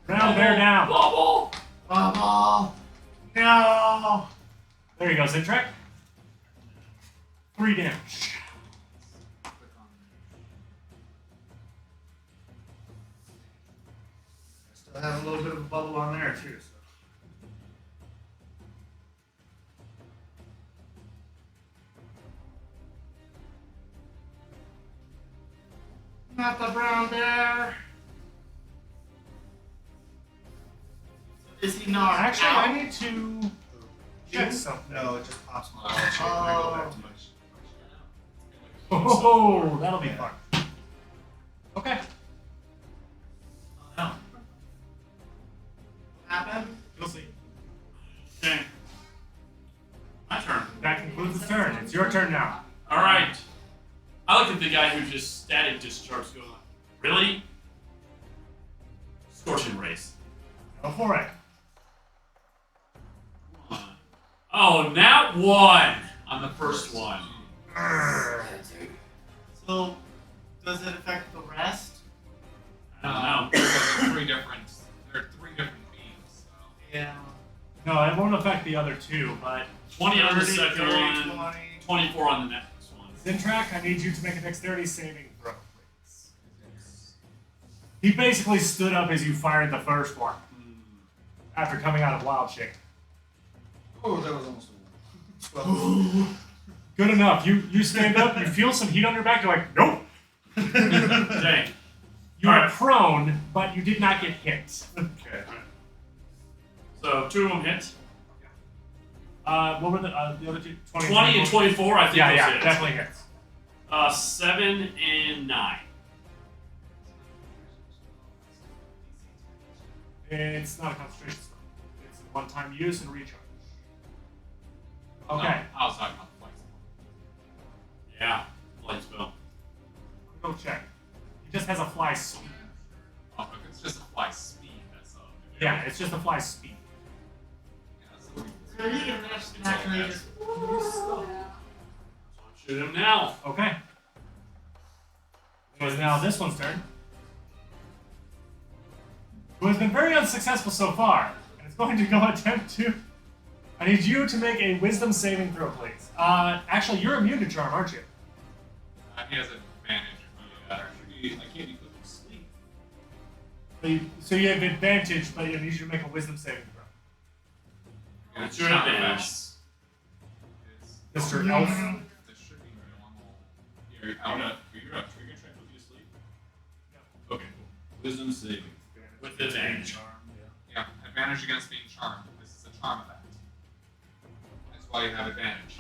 Hang on. Brown bear down. Bubble! Bubble. No. There you go, Zintrek. 3 damage. still have a little bit of a bubble on there too. So. Not the brown bear. Is he not Actually, out? I need to check something. No, it just pops my wild shape when I go back to my. Oh, that'll be fun. Okay. Oh, Happened? You'll see. Okay. My turn. That concludes the turn. It's your turn now. Alright. I look at the guy who just static discharge going on. Really? Scorching race. Go for it. Come on. Oh, not one on the first one. So, does it affect the rest? I don't know. There are three different beams. So. Yeah. No, it won't affect the other two, but 20 on the 30, second 30, one, 20. 24 on the next one. Zintrack, I need you to make a dexterity saving throw, please. He basically stood up as you fired the first one after coming out of Wild Shape. Oh, that was almost a 1. Good enough. You stand up, you feel some heat on your back, you're like, nope. Dang. You are Alright. prone, but you did not get hit. Okay. So 2 of them hit. What were the other two? 20 and 24, I think Yeah, those yeah, hit. definitely hits. 7 and 9. It's not a concentration spell. It's a one-time use and recharge. Okay. No, I was talking about the flight spell. Yeah. Light spell. Go check. He just has a fly speed. Oh, if it's just a fly speed, that's Yeah, it's just a fly speed. Yeah, So he can naturally just. So shoot him now. Okay. It is now this one's turn. Who has been very unsuccessful so far, and it's going to go attempt to. I need you to make a wisdom saving throw, please. Actually, you're immune to charm, aren't you? he has an advantage. I can't be put to sleep. So you have advantage, but I need you to make a wisdom saving throw. What's your advantage? Mr. Elf. This should be normal. You're up trigger check with you asleep? Okay, cool. Wisdom saving. With advantage. Yeah, advantage against being charmed. This is a charm effect. That's why you have advantage.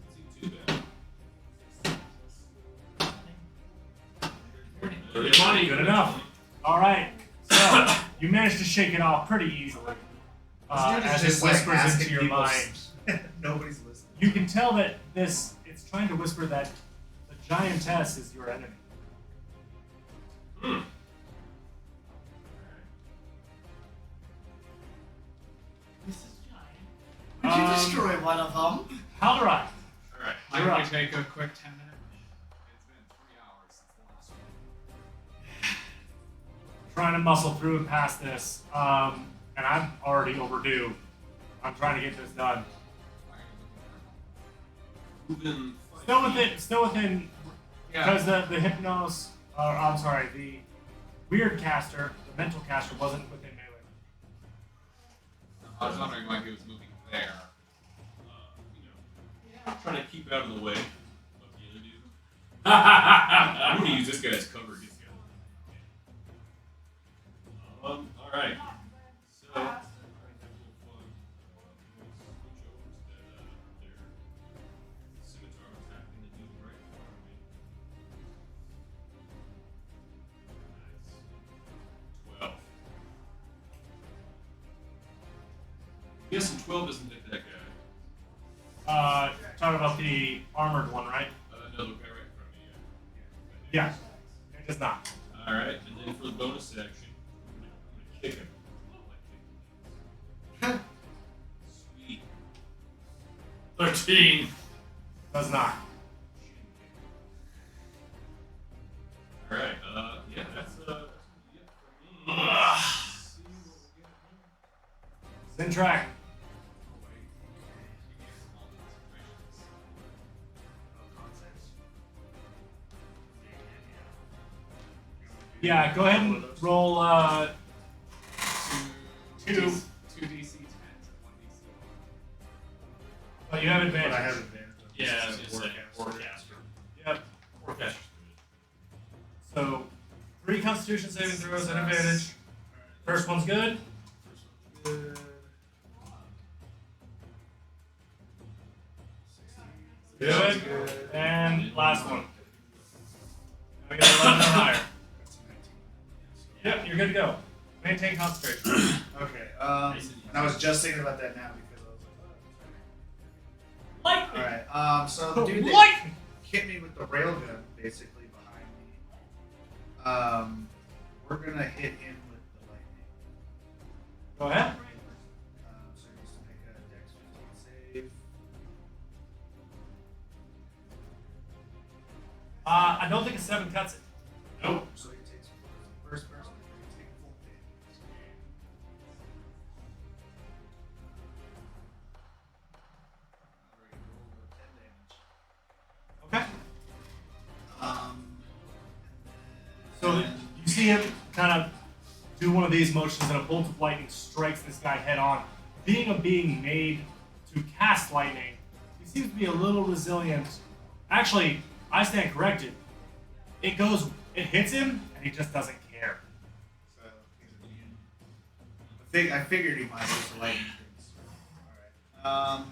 Doesn't seem too bad. 30-20. Good enough. All right. So you managed to shake it off pretty easily. As it whispers into your mind. Nobody's listening. You can tell that it's trying to whisper that the giantess is your enemy. Would you destroy one of them? Haldorai. Alright. Why You're don't we up. take a quick 10-minute break? It's been 3 hours since the last one. Trying to muscle through and past this. And I'm already overdue. I'm trying to get this done. Why are you looking for Moving. Still within, because the hypnos, I'm sorry, the weird caster, the mental caster wasn't within melee. I was wondering why he was moving there. Trying to keep out of the way of the other dude. I'm I'm gonna use this guy as cover against the other. Alright. So, have a little fun. Switch over to their scimitar attacking the dude right in front of me. Nice. 12. I'm guessing 12 doesn't hit that guy. Talking about the armored one, right? No, the guy right in front of me, Yeah. It does not. Alright, and then for the bonus action, I'm gonna kick him. I like kicking things. Sweet. 13. Does not. Alright, yeah, that's yeah, for me. Ugh. See what we get here. Zintrack. Yeah, go ahead and roll two. 2 DC 10s and 1 DC. But you have But advantage. I have advantage. Yeah, I was gonna say, Forecast. forecaster. Yep. Forecaster's So 3 Constitution saving throws at advantage. First one's good. good. Good. And last one. Now we got 11 or higher. Yep, you're good to go. Maintain concentration. Okay. And I was just thinking about that now because I was like, Lightning. all right. So the dude that Lightning. hit me with the railgun basically behind me. we're gonna hit him with the lightning. Go ahead. So he needs to make a Dex 15 save. I don't think a 7 cuts it. Nope. So he takes first person to take full damage. Alright, roll 10 damage. Okay. So you see him kind of do one of these motions, and a bolt of lightning strikes this guy head on. Being a being made to cast lightning, he seems to be a little resilient. Actually, I stand corrected. It hits him, and he just doesn't care. So he's immune. I figured he might use the lightning things. Alright.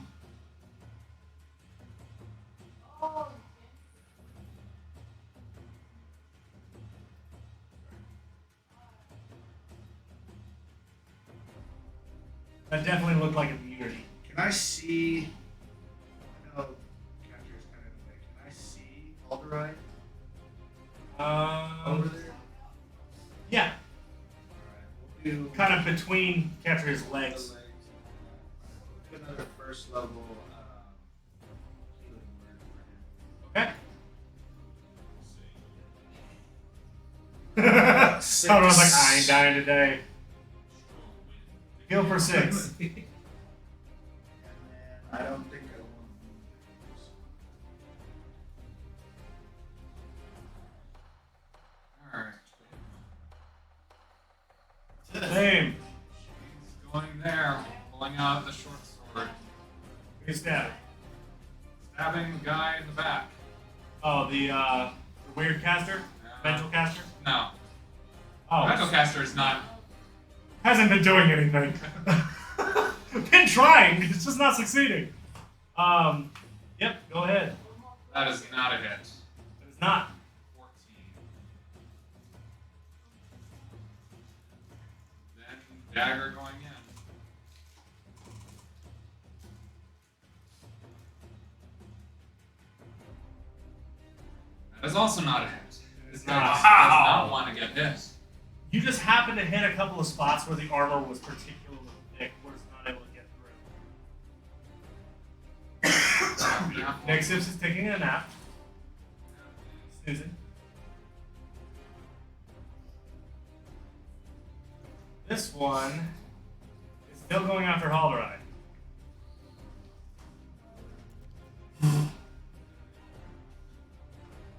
That definitely looked like immunity. Can I see? I know Catcher is kind of in the way. Can I see Alderite over there? Yeah, Alright, we'll do kind of between Ketra's the legs. Alright, we'll do another first level healing word for him. Okay. Six. I was like, I ain't dying today. Heal for 6. And then I don't think I want to Alright. Same. He's going there, pulling out the short sword, You stab it. stabbing the guy in the back. Oh, the weird caster? Mental caster? No. Oh, Mental caster is not. hasn't been doing anything. Been trying, it's just not succeeding. Yep, go ahead. That is not a hit. It is not. 14. Then dagger going in. That is also not a hit. This guy not. does not want to get hit. You just happen to hit a couple of spots where the armor was particularly thick, where it's not able to get through. Nick Sips is taking a nap. Snoozing. This one is still going after Halderide.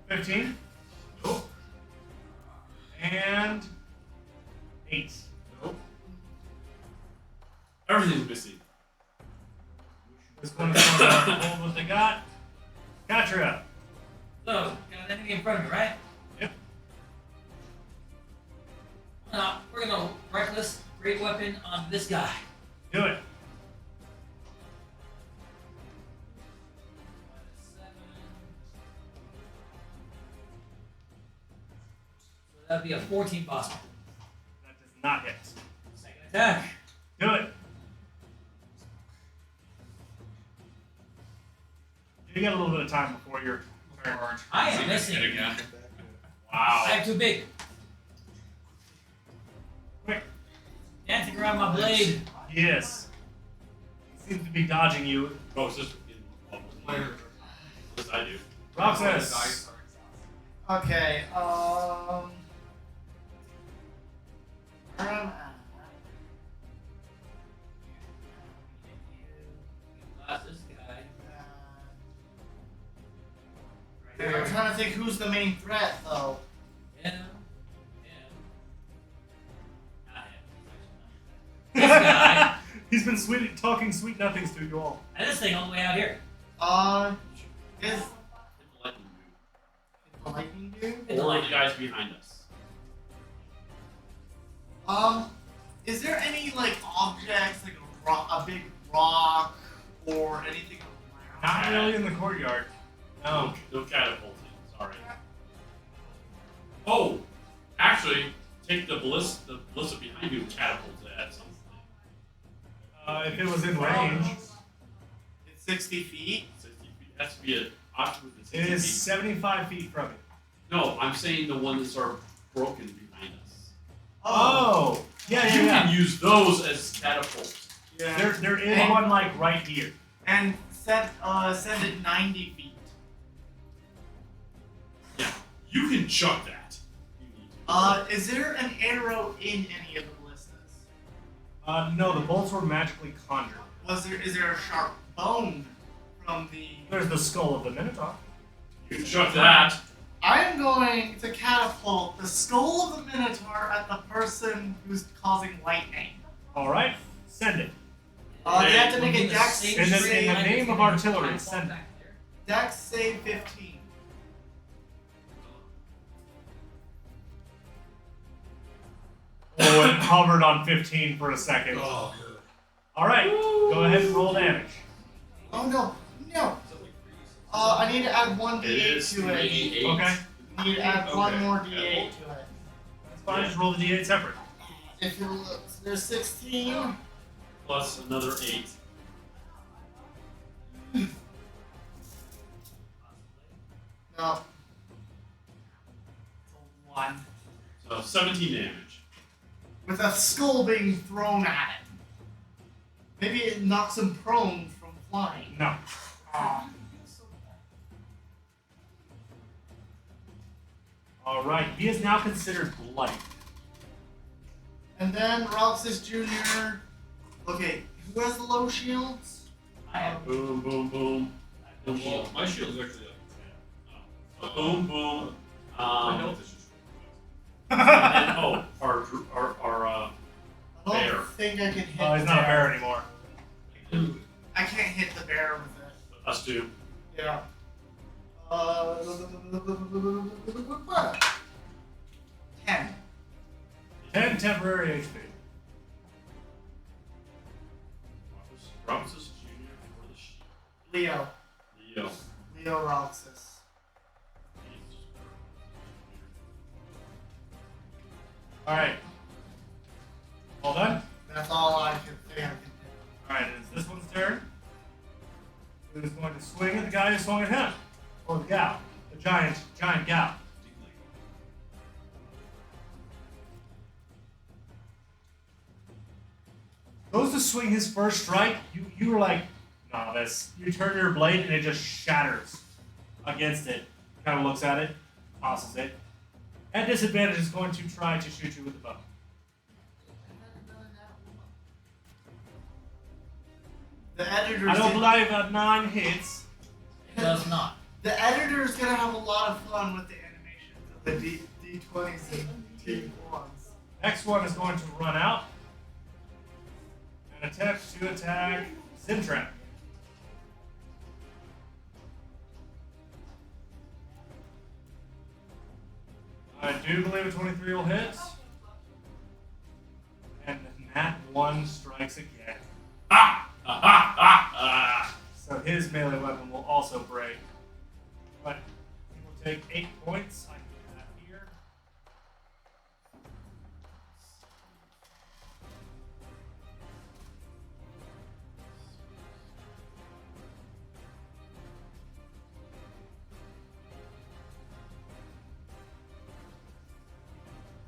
$15. Nope. And 8. Nope. Everything's missing. This one is going to hold what they got. Gotcha. So, got an enemy in front of me, right? Yep. We're gonna reckless great weapon on this guy. Do it. So that'd be a 14 boss. That does not hit. Second attack. Do it. You got a little bit of time before your turn. I am missing. Hit again. Wow. I'm too big. Quick. Dancing around my blade. Yes. He seems to be dodging you. Oh, it's just yes, I do. Roxas. Okay, Blast this guy. I'm trying to think who's the main threat, though. Yeah. Ah, yeah. This guy. He's been talking sweet nothings to you all. And this thing all the way out here. Is Hit the lightning the lightning dude? Hit the Or the lightning. guys behind us. Is there any like objects, like a big rock or anything around? Not really in the courtyard. No. No catapulting. Sorry. Oh, actually, take the ballista behind you and catapult it at something. If it was in range, It's 60 feet. 60 feet. It has to be an object within 60 it is feet. 75 feet from it. No, I'm saying the ones that are broken behind us. Oh, yeah, You yeah, can use those as catapults. yeah. There is one like right here. And send it 90 feet. Yeah, you can chuck that. You need to. Is there an arrow in any of the ballistas? No, the bolts were magically conjured. Is there a sharp bone from the? There's the skull of the Minotaur. You can chuck that. I am going to catapult the skull of the Minotaur at the person who's causing lightning. All right, send it. They have to make a dex Same In the save. name of artillery, send it. Dex save 15. Oh, it hovered on 15 for a second. Oh, good. All right, go ahead and roll damage. Oh no, no. I need to add one It d8 is to it. 3d8. Okay, I need to add one Okay. more d8 to it. that's fine. Just roll the d8 separate. If it looks, there's 16. Plus another 8. No. It's a 1. So 17 damage. With a skull being thrown at it. Maybe it knocks him prone from flying. No. All right, he is now considered bloody. And then Roxas Jr. Okay, who has the low shields? I have Boom, boom, boom. Well, my shield's actually like 10. Boom, boom. My health is just. And then, our I don't Bear. think I can hit Oh, he's the not a bear. bear anymore. I can't hit the bear with it. us two. Yeah. 10. 10 temporary HP. Roxas Jr. for the shield. Leo. Leo. Leo Roxas. All right. All done? That's all I can think I can do. All right, it's this one's turn. Who's going to swing at the guy who swung at him? Or the gal. The giant gal. Goes to swing his first strike. You were like, novice. You turn your blade and it just shatters against it. Kind of looks at it, tosses it. At disadvantage, is going to try to shoot you with the bow. The editor's I don't gonna, believe that 9 hits. It does not. the editor's gonna have a lot of fun with the animations of the D20s and D1s. Next one is going to run out and attempt to attack Sintrak. I do believe a 23 will hit. And that one strikes again. Ah! Ah! Ah! Ah! Ah! So his melee weapon will also break. But he will take 8 points. I can do that here.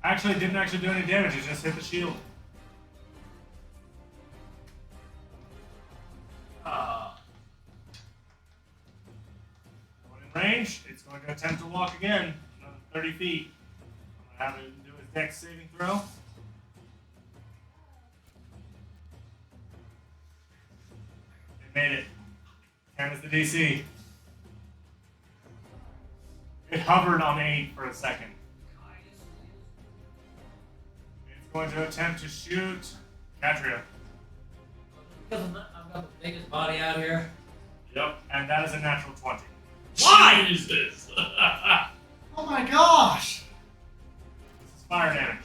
Actually, didn't actually do any damage. It just hit the shield. Going in range, it's going to attempt to walk again, another 30 feet. I'm going to have him do his dex saving throw. It made it. 10 is the DC. It hovered on 8 for a second. It's going to attempt to shoot Catria. Because I've got the biggest body out here. Yep. And that is a natural 20. Why? Jesus! Oh my gosh! This is fire damage.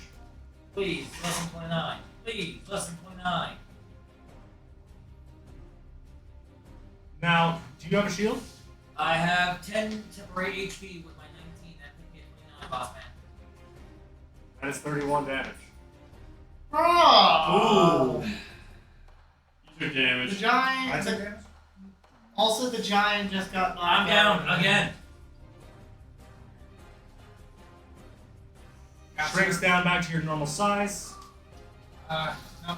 Please, less than 29. Please, less than 29. Now, do you have a shield? I have 10 temporary HP with my 19. That puts me at 29, boss man. That is 31 damage. Oh! Ooh. You took The damage. giant. Also, the giant just got knocked I'm down again. Caster- shrinks down back to your normal size. No,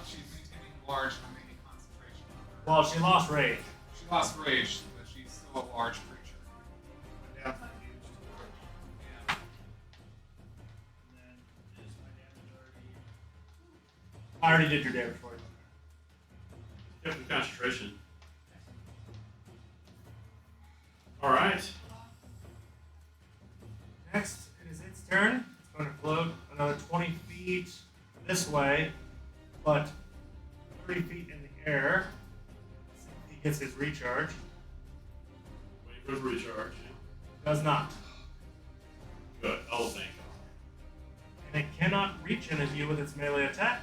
she's maintaining large. I'm making concentration. Well, she lost rage. She lost rage, but she's still a large creature. My dam's not huge. Yeah. And then is my damage already? I already did your damage for you. Kept the concentration. Alright. Next, it is its turn. It's going to float another 20 feet this way, but 30 feet in the air. See if he gets his recharge. Waiting for his recharge. Does not. Good. Oh, thank God. And it cannot reach any of you with its melee attack.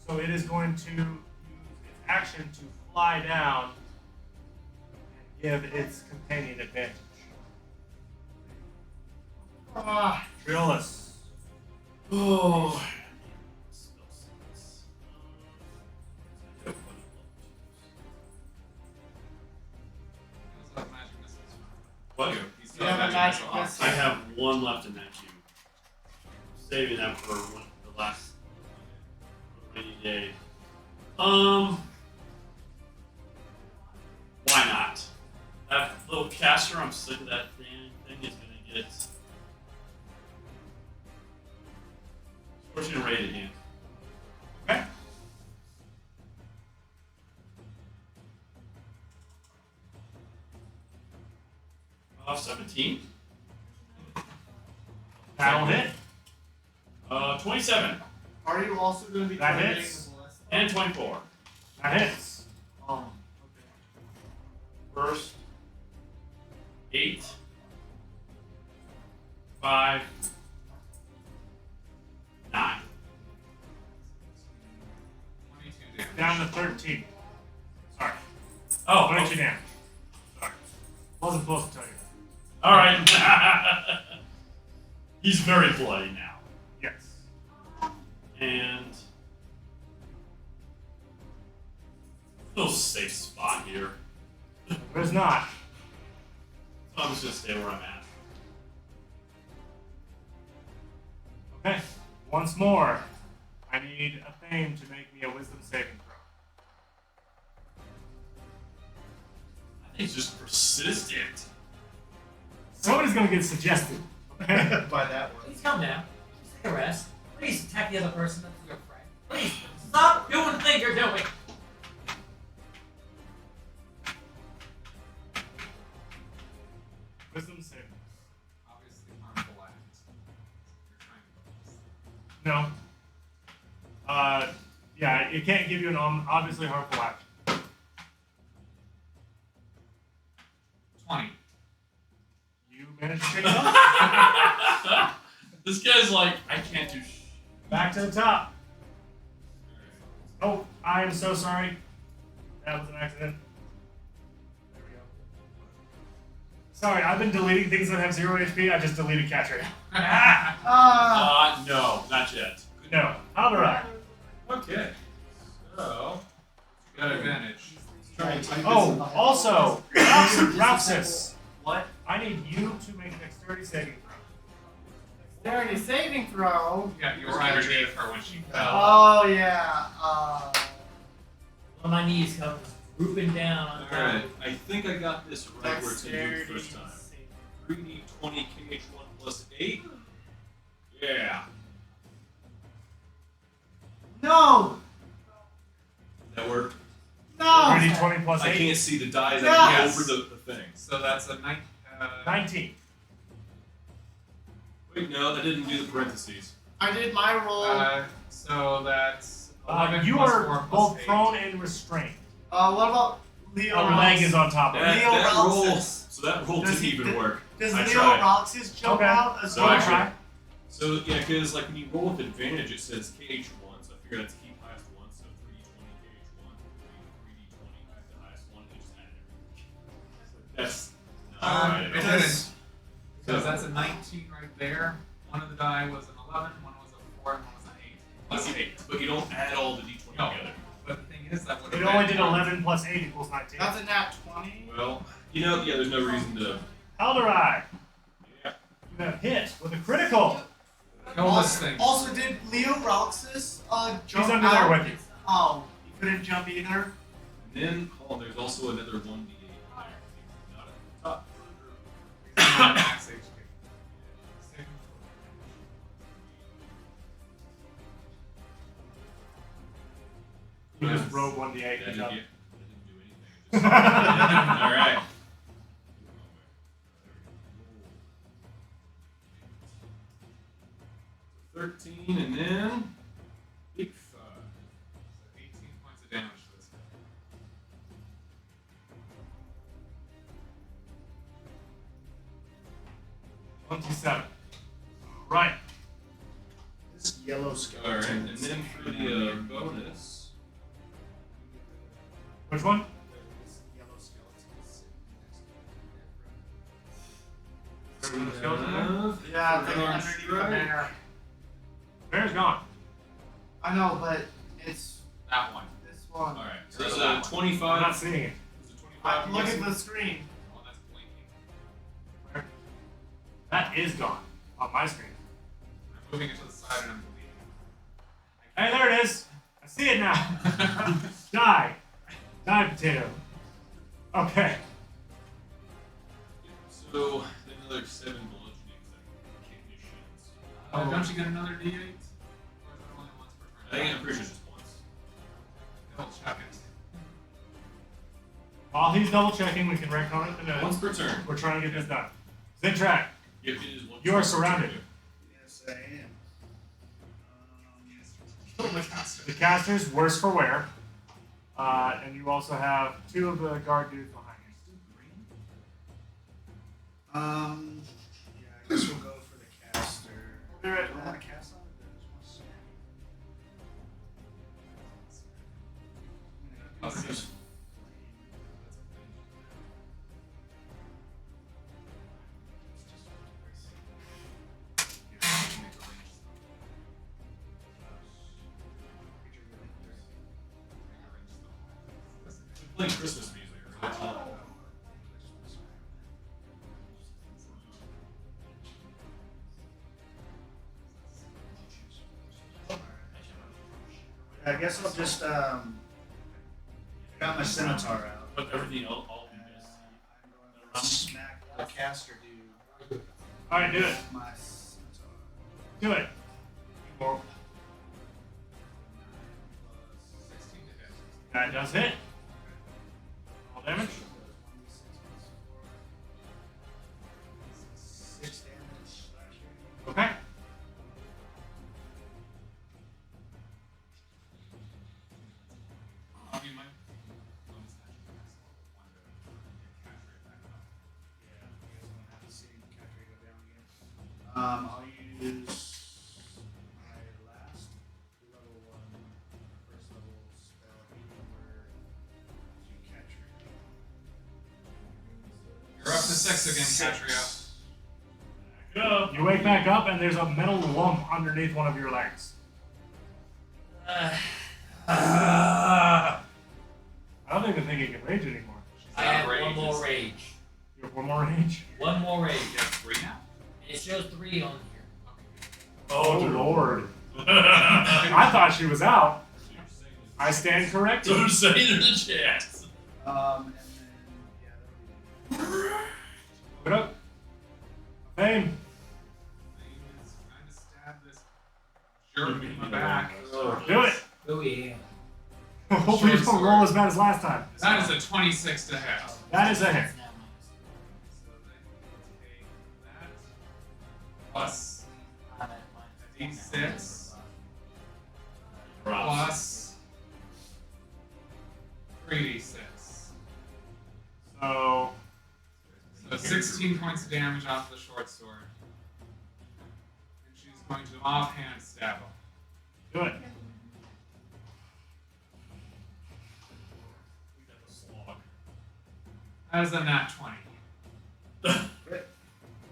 So it is going to use its action to fly down and give its companion advantage. Triolus. Oh. He also has magic missiles. What? He's You got have a magic magic missile. missile. I have one left in that cube. Saving that for the last rainy day. Why not? That little caster, I'm sick of that thing is gonna get Scorching Ray again. Okay. Uh, 17. That'll hit. 27 Are you also going to be That targeting hits. the ballista? and 24. That hits. Oh, okay. First, 8, 5, 9. 22 damage. Down to 13. Sorry. Oh, 22 damage. Sorry. Wasn't supposed to tell you. all right. He's very bloody now, Yes. and no safe spot here. There's not. So I'm just gonna stay where I'm at. Okay. Once more, I need a thing to make me a wisdom saving throw. I think it's just persistent. Somebody's gonna get suggested. Okay. By that word. Please calm down. Please take a rest. Please attack the other person that's your friend. Please stop doing the thing you're doing. Wisdom saving. Obviously harmful act. You're trying to focus. No. Yeah, it can't give you an obviously harmful action. 20. You managed to pick it up. This guy's like, I can't do Back to the top. Oh, I am so sorry. That was an accident. There we go. Sorry, I've been deleting things that have 0 HP. I just deleted Catria. No, not yet. No. Alright. Okay. So, You got advantage. let's try and type this. Oh, also, Ralphus, What? I need you to make a dexterity saving throw. Dexterity saving throw. Yeah, you were underneath her when she fell. Oh yeah. One of my knees comes drooping down on top. Alright, I think I got this right where it's going to do the Dexterity first time. saving. 3d20 KH1 plus 8. Yeah. No. That worked. No. 3d20 plus I 8. can't see the dice. I Yes. can go over the thing. So that's a 19. Wait, no, that didn't do the parentheses. I did my roll. so that's 11 You plus are 4 plus both 8. prone and restrained. What about Leo? A leg is on top of it. Leo That roll, Ralphus. so that roll Does didn't he- even work. Does I Leo tried. Ralphus jump Okay. out as So well? actually- So yeah, because like when you roll with advantage, it says KH1. So I figure that's keep highest one. So 3d20 KH1, 3d20 the highest one, and just add everything. That's not right. It at all. didn't. Because that's a 19 right there. One of the die was an 11, one was a 4, and one was an 8. Plus 8. But you don't add all the d20 No. together. But the thing is, that would It have only been did 11 plus 8 equals 19. That's a nat 20. Well, you know, yeah, there's no reason to. Alderai, Yeah. you have hit with a critical. Kill this thing. Also, did Leo Roxas jump He's under out? there with you. Oh, he couldn't jump either. And then, there's also another 1d8 there. Not at the top. Max HP. Saving You just rolled 1d8. That Good didn't job. do anything. Alright. So 13, and then big 5. So 18 points of damage to this guy. 27. Right. This yellow Alright, skeleton. and then for the bonus. Which one? This yellow skeleton is sitting next to There's a skeleton there? Yeah, for they're an underneath the strike. banner. Bear's gone. I know, but it's That one. this one. Alright, so Or it's that a one. 25. I'm not seeing it. Is it 25? Look Yes. at the screen. The one that's blinking. That is gone on my screen. I'm moving it to the side and I'm bleeding. Hey, there it is. I see it now. Die. Die, potato. Okay. So, then another 7 bludgeoning conditions. Don't you get another D8? Or is it only once per I turn? think I'm pretty sure just once. Double check it. While he's double checking, we can retcon it in a Once per turn. We're trying to get this done. Zintrak, Yep, it is once you are per surrounded. turn. Yes, I am. The casters, worse for wear. And you also have 2 of the guard dudes behind you. Yeah, I guess we'll go for the caster. Do it. Do I want to cast on it? Or just want to I'll smack? see. Just We're playing Christmas music, right? I guess I'll just got my scimitar out. But everything else, all of you And guys I'm going to smack the caster dude Alright, do it. with my scimitar. Do it. Or- 16 to hit. That does hit. All damage. 6 damage slashing. Okay. You might bonus action next level one to capture it back up. Yeah, you guys don't have to see Catray go down again. I'll use my last level 1 first level spell Healing to Catray. You're up to 6 again, Catria. Go. You wake back up and there's a metal lump underneath one of your legs. I don't even think he can rage anymore. I have Rage one more is- rage. You have 1 more rage. One more rage. You have 3 now? And it shows 3 on here. Oh, Lord. I thought she was out. I stand corrected. So say it in the chat. And then, yeah, that'll be Look it up. Fame. Thing is trying to stab this jerk in the back. Do it. Oh yeah. Hopefully you don't roll as bad as last time. That is a 26 to hit. That is a hit. It's now So then you take that plus minus. a d6 plus 3d6. So, So 16 points of damage off the short sword. And she's going to offhand stab him. do it. That is a nat 20.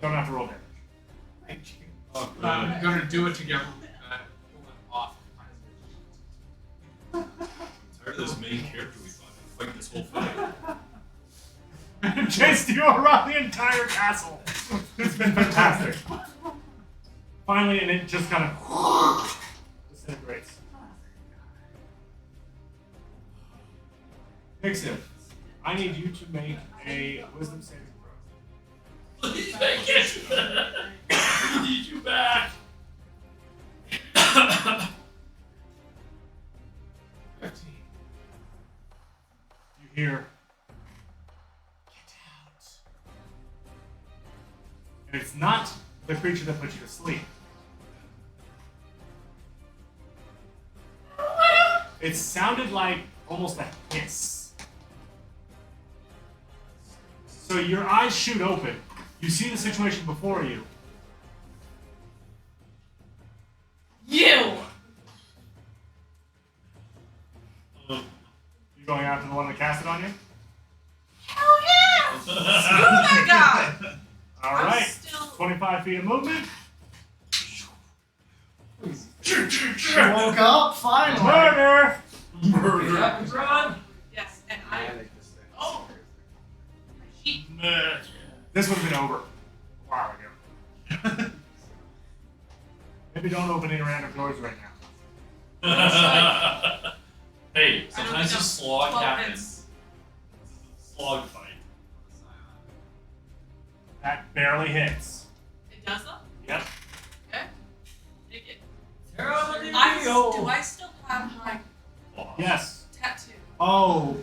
Don't have to roll damage. Thank you. Oh, I'm going to do it to get pull it off. I'm tired of this main character we fight this whole fight. Chased you around the entire castle. It's been fantastic. finally, and it just kind of disintegrates. Vixen, I need you to make a wisdom saving throw. Please make it. We need you back. 15. You hear, get out. And it's not the creature that put you to sleep. It sounded like almost a hiss. So your eyes shoot open. You see the situation before you. You! You going after the one that cast it on you? Hell yeah! Screw that guy! All I'm right. still- 25 feet of movement. She woke up finally. Murder! Murder. Get up and run. Yes, and I. Oh! She. This would have been over a while ago. Maybe don't open any random doors right now. Hey, sometimes think a slog 12 happens. hits. Slog fight. That barely hits. It does though? Yep. Okay. Take it. Do Terra I still have my Yes. tattoo? Oh,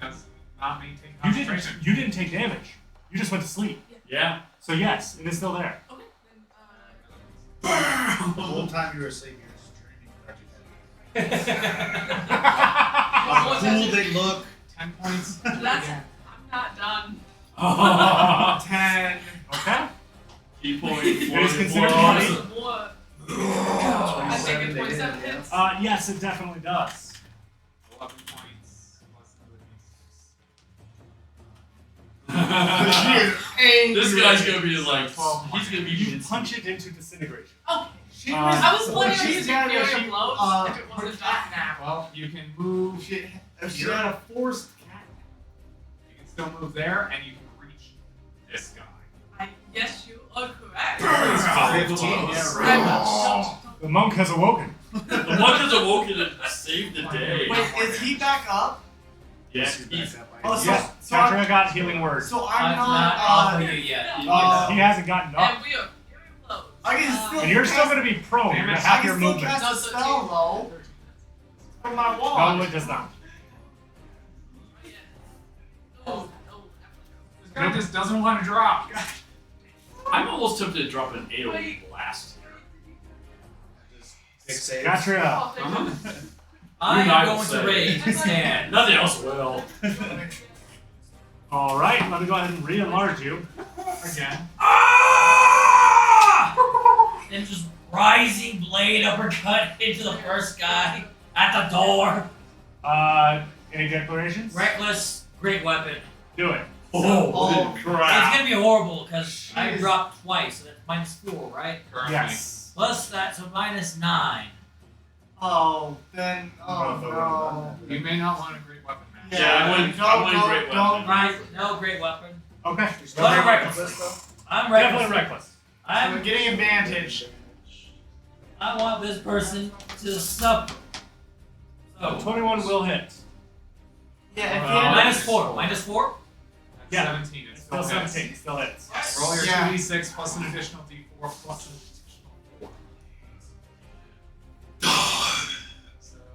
Does not maintain you concentration. didn't take damage. You just went to sleep. Yeah. So yes, it is still there. Okay, then, The whole time you were asleep, you were just dreaming about your What was How cool that? they look. 10 points. That's. I'm not done. 10. Okay. Keep pulling. It is considered blows. bloody. What? I think it's 27 hits. Yes, it definitely does. 11 points plus She is angry. This guy's gonna be like, 12 he's gonna be. You punch it into disintegration. Oh, She I was wondering if she's it's got inferior she, blows, if it wasn't that. catnap. Well, you can move. If she had a forced cat. You can still move there, and you can reach this guy. Yes, you are correct. 15, yeah, right. The monk has awoken. The monk has awoken and saved the day. Wait, is he back up? Yes, He's he's. back up. Oh, so, Yes, so, I'm, Katra got healing word. so I'm I'm not off not, of you yet. He hasn't gotten up. And we are very close. I can still And you're still going to be prone Damn to it. I half can your still movement. cast No, a so spell two. though. From my No, wand. it does not. Oh, This guy just doesn't want to drop. I'm almost tempted to drop an AoE blast here. Six saves. Katra. oh. I You're not am going upset. to rage stand. Nothing else will. All right, let me go ahead and re-enlarge you. Again. And just rising blade uppercut into the first guy at the door. Any declarations? Reckless, great weapon. Do it. Oh, It's crap. gonna be horrible because I Jeez. dropped twice, so that's -4, right? Currently. Yes. Plus that, so -9. Oh, then, oh no. You may not want a great weapon, man. Yeah, I wouldn't great weapon. Right? No great weapon. Okay. But I'm reckless. I'm Definitely reckless. reckless. I'm I'm, getting advantage. I want this person to suffer. So So, 21 will hit. Yeah, if -4. -4? That's Yeah. 17. It's Still still hits. 17. Still hits. Roll your Yeah. 2d6 plus an additional d4 plus an additional 4.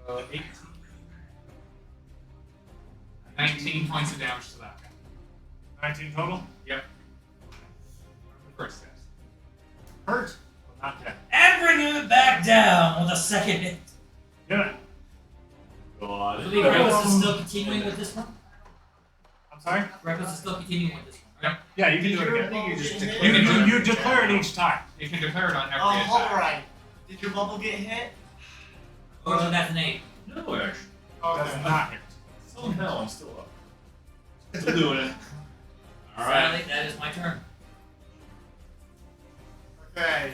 So 18. 19 points of damage to that guy. 19 total. Yep. First hit. Hurt, but not dead. And bringing it back down with a second hit. Do it. I God. believe Reckless is still continuing with this one. I'm sorry? Reckless is still continuing with this one, right? Yeah, you can do it I again. think you just You, declare can, you declare it each time. You can declare it on every Oh, attack. alright. Did your bubble get hit? Or is that the name? No, actually. Does not hit. Somehow I'm still up. Still doing it. Alright. Sadly, that is my turn. Okay.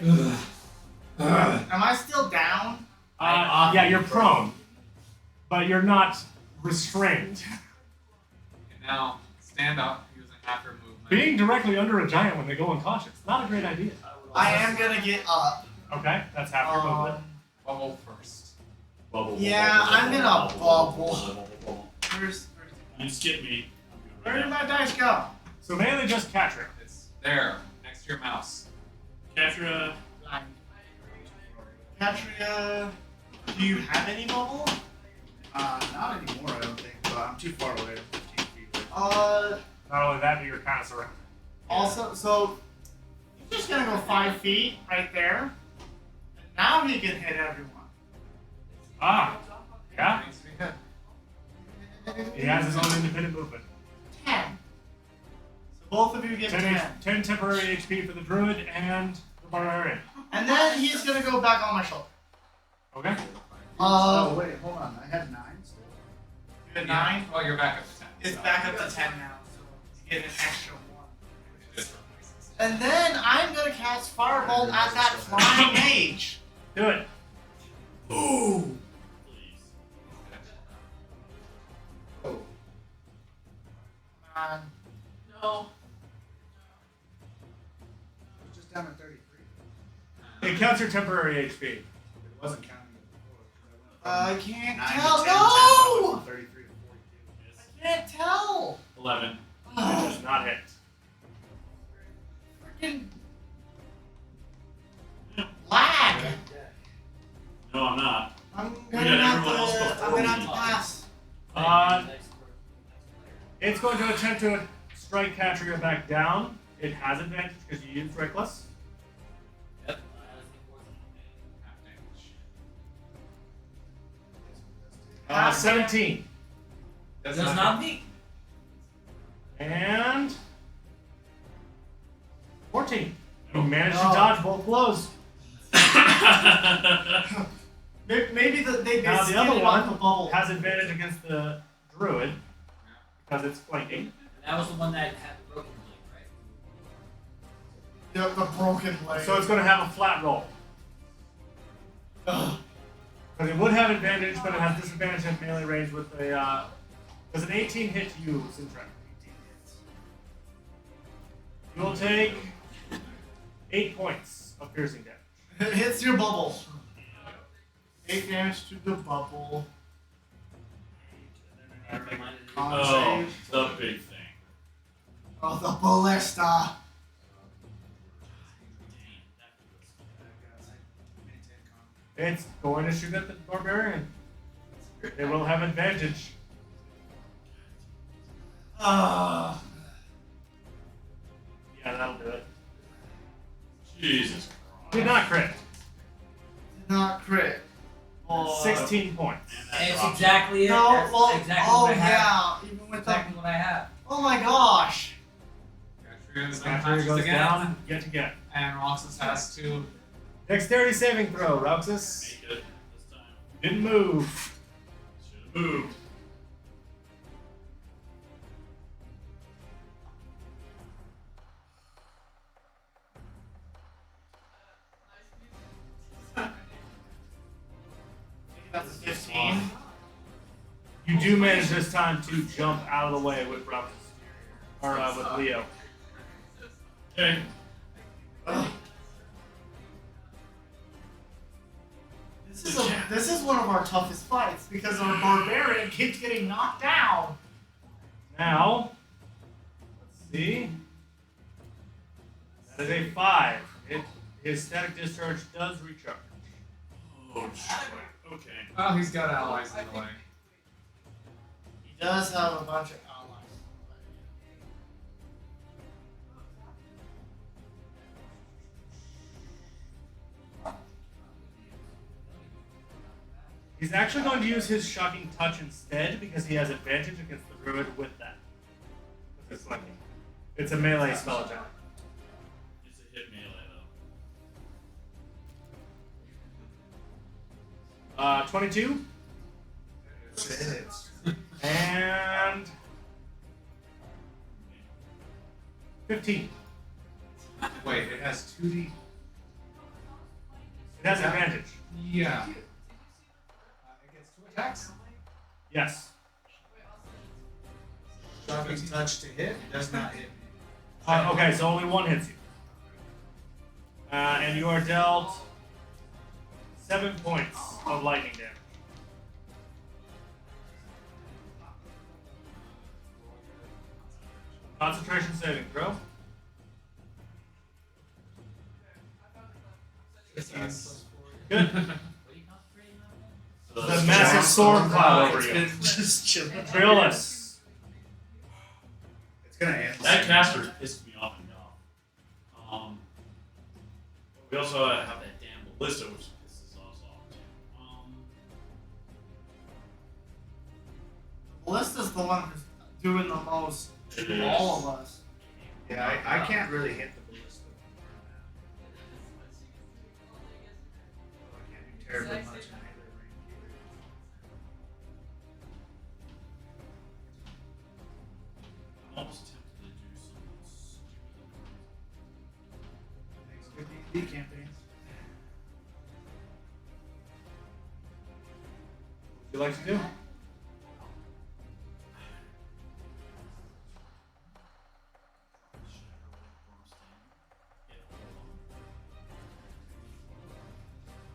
Am I still down? Yeah, you're prone, but you're not restrained. You can now stand up using half your movement. Being directly under a giant when they go unconscious, not a great idea. I am gonna get up. Okay, that's half your movement. Bubble first. Bubble, Yeah, I'm gonna bubble. bubble. Where's You skip me. where did my dice go? So mainly just Catra. It's there, next to your mouse. Catra. Katria, do you have any bubble? Not anymore, I don't think. But I'm too far away. I'm 15 feet away. Not only that, but you're kind of surrounded. Also, so he's just gonna go 5 feet right there, and now he can hit everyone. Ah, yeah. Needs to be hit. He has his own independent movement. 10. So both of you get 10. 10 temporary HP for the druid and the barbarian. And then he's gonna go back on my shoulder. Okay. Oh wait, hold on. I had 9 still. You get 9. Well, you're back up to 10. It's back up to 10 now, so you get an extra 1. Just replaces. And then I'm gonna cast Firebolt at that flying mage. Do it. Ooh. Please. Oh. Man. No. We're just down at 33. It counts your temporary HP. It wasn't counting it before. I can't 9 tell. to 10, No! from 33 to 42. Yes. I can't tell. 11. It does not hit. Freaking lag. No, I'm not. I'm We gonna got have everyone else to. before I'm gonna have me. to pass. It's going to attempt to strike Katria back down. It has advantage because you used Reckless. Yep. Half damage. 17. Does Does not beat. And 14. You managed to No. dodge both blows. Maybe they Now the skipped other it one off the bubble. has advantage against the druid because it's flanking. And that was the one that had the broken leg, right? The broken leg. So it's going to have a flat roll. Ugh. Because it would have advantage, but it has disadvantage at melee range with a. Does an 18 hit you, Sintra? You will take 8 points of piercing damage. It hits your bubble. 8 damage to the bubble. Oh, the big thing. Oh, the ballista. It's going to shoot at the barbarian. It will have advantage. Ah. Yeah, that'll do it. Jesus Did Christ. not crit. Not crit. Oh. 16 points. And that And it's drops exactly it. No, That's well, exactly oh what I have. yeah, even with the. Exactly what I have. Oh my gosh. Katrina's Katria unconscious goes again. down yet again. And Roxas has to. Dexterity saving throw, Roxas. Make it this time. Didn't move. Should have moved. That's a 15. You do manage this time to jump out of the way with Roxas. Or with Leo. Okay. This is one of our toughest fights because our barbarian keeps getting knocked down. Now, let's see. That is a 5. His static discharge does recharge. Oh, shit. Okay. Well, he's got allies in the way. He does have a bunch of allies. He's actually going to use his shocking touch instead because he has advantage against the druid with that. With his flanking. It's a melee spell attack. It's a hit melee, though. 22 Hits. and 15. Wait, it has 2d. It has advantage. Yeah. It gets 2 attacks. Yes. Shocking touch to hit does not hit me. Okay, so only one hits you. And you are dealt 7 points of lightning damage. Concentration saving throw. 16 plus 4. Good. What are you concentrating on? So The massive storm cloud over you. It's been just chilling. Triolus. It's gonna end. that caster pissed me off enough. We also have that damn ballista, which pisses us off too. Ballista's the one who's doing the most It to is. all of us. Yeah, I can't really hit the ballista. I can't do terribly much in either range. I'm almost tempted to do something stupid. Thanks, good D&D campaigns. What would you like to do?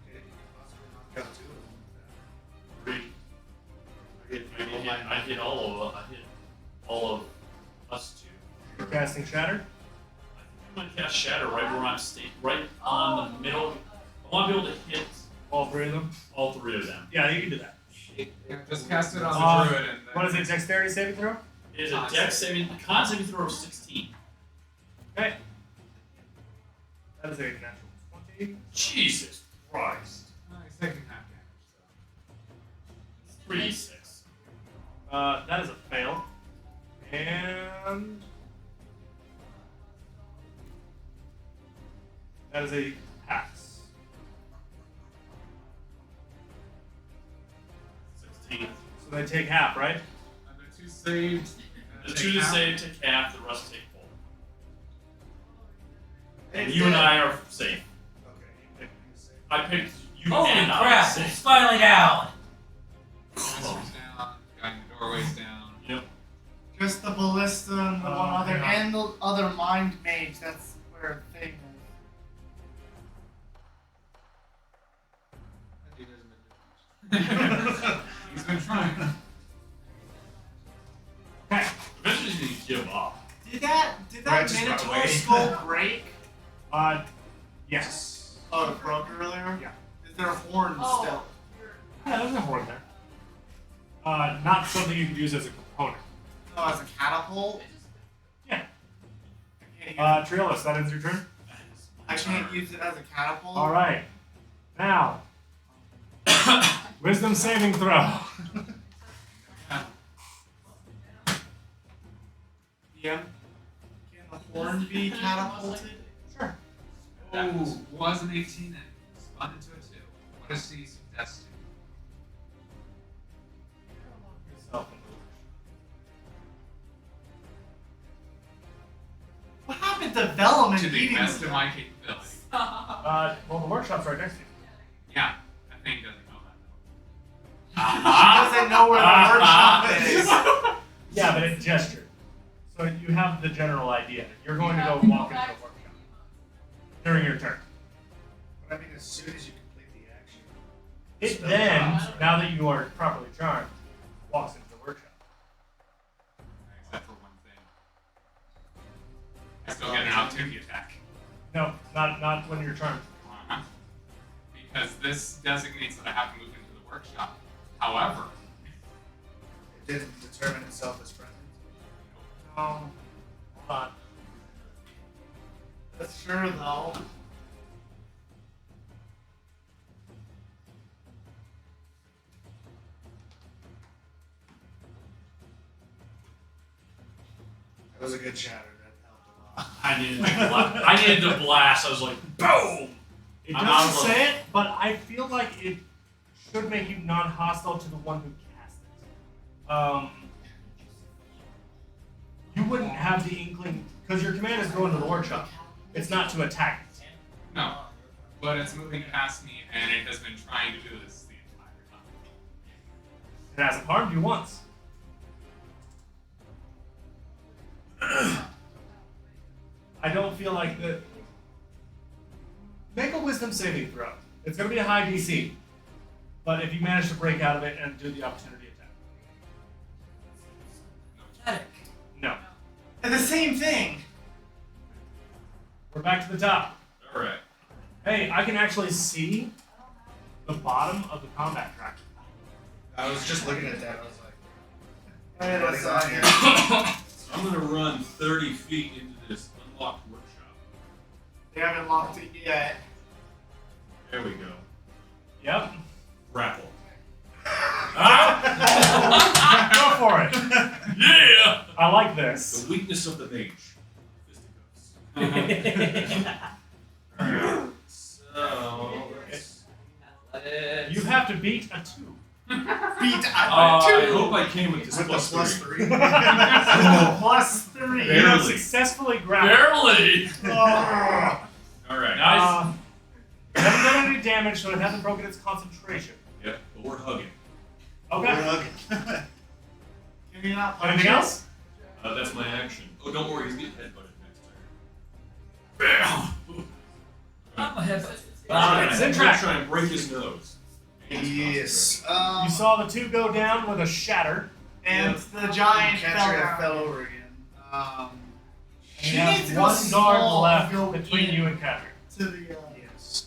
Okay, you can possibly knock out 2 of them with that. I hit all of us two. You're casting Shatter? I'm gonna cast Shatter right where I'm staying, right on the middle. I want to be able to hit All 3 of them? all 3 of them. Yeah, you can do that. Yeah, just cast it on the druid and then. What is it, dexterity saving throw? It is a dex saving, a con saving throw of 16. Okay. That is a natural 20. Jesus Christ. He's taking half damage, so. 3d6. That is a fail. And that is a pass. 16. So they take half, right? The 2 saved. The 2 to save take half, the rest take full. And It's you and dead. I are safe. Okay, you picked me to save. I picked you Holy and I crap! safe. It's finally down. Master's down. Guy in the doorway's down. Yep. Just the ballista and the one other, yeah. and the other mind mage. That's where the thing is. That dude hasn't been doing much. He's been trying. Okay. Eventually you give up. Did that Right, just run Minotaur away. skull break? Yes. Oh, it broke earlier? Yeah. Is there horns Oh. still? Yeah, there's a horn there. Not something you can use as a component. No, as a catapult? Yeah. I can't use, Triolus, that ends your turn? I can't use it as a catapult? Alright. Now. Wisdom saving throw. Yeah. Can the horn be catapulted? Sure. That was an 18 and spun into a 2. What does he suggest? Yourself. What happened to Vellum and To the eating best of my capability. Well, the workshop's right next to you. Yeah, that thing doesn't know that. He doesn't know where the workshop is. Yeah, but it gestured. So you have the general idea. You're going to go walk into the workshop during your turn. But I mean, as soon as you complete the action. It Spell then, drops. now that you are properly charmed, walks into the workshop. Except for one thing. I still get an opportunity attack. No, not when you're charmed. Uh-huh. Because this designates that I have to move into the workshop. However, It didn't determine itself as friendly. Hold on. That's sure though. That was a good shatter. That helped a lot. I needed the blast. I was like, boom! It I'm doesn't out of say it, but I feel like it should make you non-hostile to the one who cast it. You wouldn't have the inkling, because your command is going to the workshop. It's not to attack it. no. But it's moving past me, and it has been trying to do this the entire time. It hasn't harmed you once. I don't feel like the. Make a wisdom saving throw. It's going to be a high DC. But if you manage to break out of it and do the opportunity attack. Pathetic. No. And the same thing. We're back to the top. All right. Hey, I can actually see the bottom of the combat track. I was just looking at that. I was like, Hey, what's that's on here? So I'm gonna run 30 feet into this unlocked workshop. They haven't locked it yet. There we go. Yep. Grapple. Go for it. Yeah! I like this. The weakness of the mage. Fisticuffs. Alright. So let's- You have to beat a 2. Beat I hope I came with this With the plus plus 3. 3. Plus 3. You have Barely. successfully grappled. Barely! Alright. Nice. It hasn't done any damage, so it hasn't broken its concentration. Yep, but we're hugging. Okay. Can you not punch Anything it? else? That's my action. Oh, don't worry, he's getting headbutted next turn. Bam! Not my head. I'm it's gonna in track. try and break his nose. Yes. You saw the 2 go down with a shatter. And the giant fell Catcher down. fell over again. And She you needs have to go 1 guard small left and go between in. you and Catcher. To the Yes.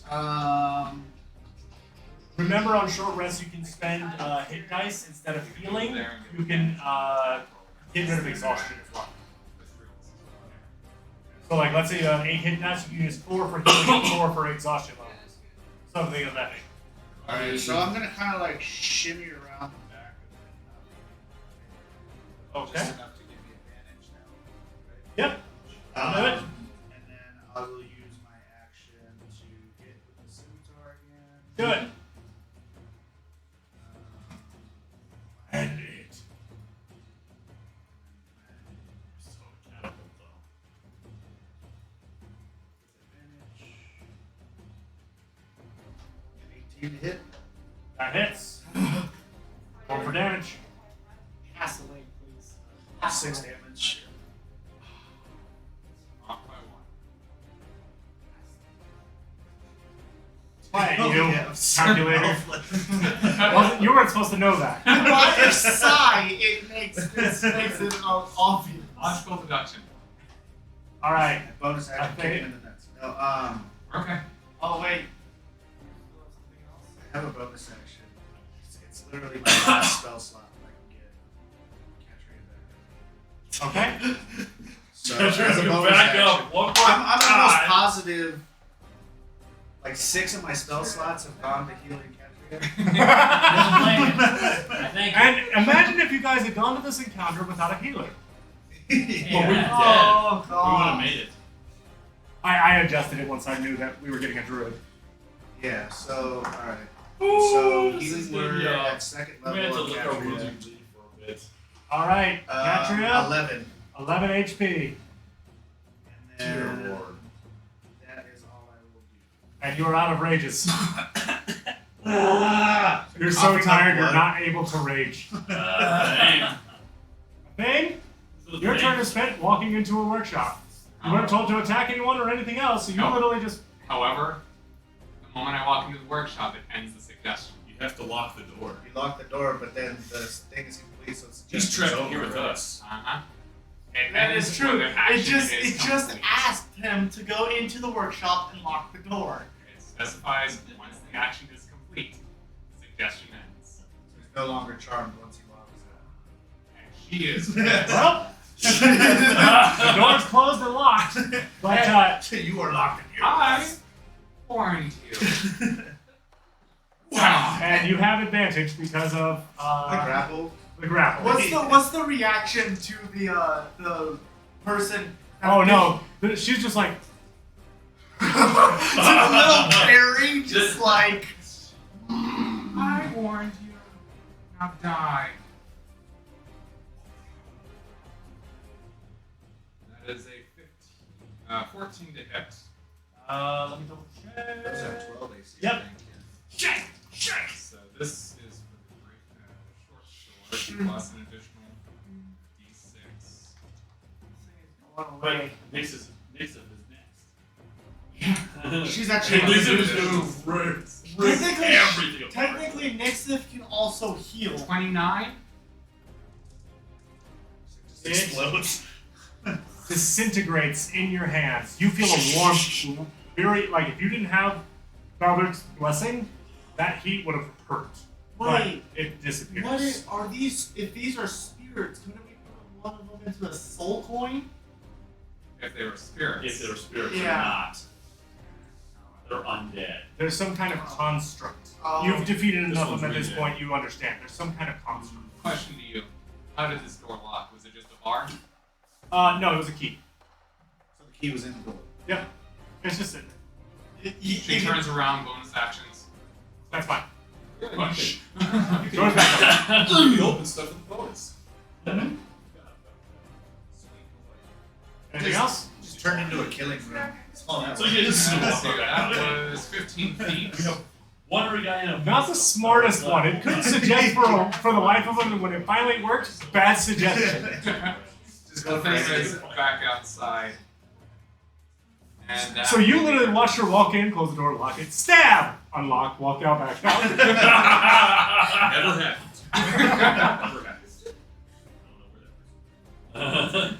Remember, on short rest, you can spend hit dice instead of healing. You can get rid of exhaustion as well. So, like, let's say you have 8 hit dice, you can use 4 for healing and 4 for exhaustion levels. Something of that nature. Alright, so I'm gonna kind of like shimmy around the back of it. Okay. Just enough to give me advantage now. Yep. I'll do it. And then I will use my action to hit with the scimitar again. Do it. And it. So catapult, though. Advantage. 18 to hit. That hits. Roll for damage. pass away, please. 6 damage. Off by 1. Quiet, Oh, you. yeah, I'm sorry. Calculator. Well, you weren't supposed to know that. By your sigh, it makes it obvious. Logical deduction. All right. Bonus action, Okay. kick him in the nuts. No, Okay. Oh wait. I have a bonus action. It's literally my last spell slot that I can get. Can't trade that. Okay. So Trying as a to bonus back action, up. One more I'm almost time. positive. Like 6 of my spell slots have gone to healing Catria. I think. And imagine if you guys had gone to this encounter without a healer. But we Yeah. dead. Oh We would god. have made it. I adjusted it once I knew that we were getting a druid. Yeah. So all right. Ooh, So this is healing gonna word be, at second We had to level of lick our wounds Catria. and bleed for a bit. All right. Catria, 11. 11 HP. And Dear then Lord. that is all I will do. And you're out of rages. Ah! You're so Coughing up tired, you're blood. not able to rage. Dang. Thing, your turn is spent walking into a workshop. You weren't told to attack anyone or anything else, so you Nope. literally just. However, the moment I walk into the workshop, it ends the suggestion. You have to lock the door. You lock the door, but then the thing is complete, so it's He's just trapped over, here with right? us. Uh-huh. And That ends is true. when the It action just is complete. asked him to go into the workshop and lock the door. It specifies once the action is complete, the suggestion ends. So he's no longer charmed once he locks And she is Well, the door's closed and locked. But it. You are locked in here. I warned you. Wow. and you have advantage because of The grapple. the grapple. What's the reaction to the person? Oh no, she's just like. to the little Carrie, just like. I warned you. Now die. That is a 14 to hit. Let me double check. Those have 12 AC. Yep. I think, So this is for the short sword plus an additional d6. run But away. Nixon is next. She's actually. Nixon is going to rip everything apart. Technically, Nixif can also heal. 29. It Explodes. disintegrates in your hands. You feel a warmth, very like if you didn't have Balder's blessing, that heat would have hurt. Wait, But it disappears. are these? If these are spirits, couldn't we put one of them into a soul coin? If they were spirits. If they're spirits Yeah. or not, they're undead. There's some kind of construct. Oh. You've defeated This enough of one's them at this really point. You understand. There's some kind of construct. Question to you. How did this door lock? Was it just a bar? No, it was a key. So the key was in the door. Yeah, it's just sitting there. She turns around, bonus actions. That's fine. Push. Door's back up. You can open stuff with bonus. Anything else? Just turned into a killing room. Oh, that's So you just Let's walk see, around. that was 15 feet. One guy in a Not the smartest one. It couldn't suggest for the life of him, and when it finally worked, bad suggestion. Just The go thing for is it. back outside. And So you literally watch her walk in, close the door, lock it, stab, unlock, walk out, back out. Never happened. Never happened. I don't know where that person.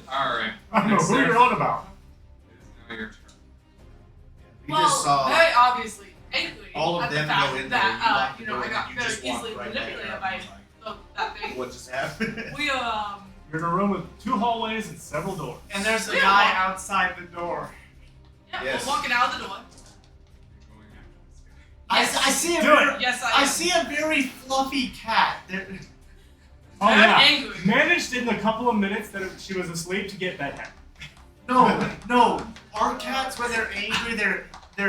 Alright. I don't know who you're on about. It is now your turn. We Well, just saw very obviously, angry all of at them the fact go in there. that, You locked the you know, door, I got you very just walked easily right back manipulated out. by that thing. What just happened? We, You're in a room with 2 hallways and several doors. And there's a Yeah. guy outside the door. yeah, Yes. we're walking out of the door. You're going after this guy. I see a Do very, it. Yes, I I am. see a very fluffy cat. Oh Very yeah. angry. Managed in the couple of minutes that she was asleep to get bedhead. No. Our cats, when they're angry, their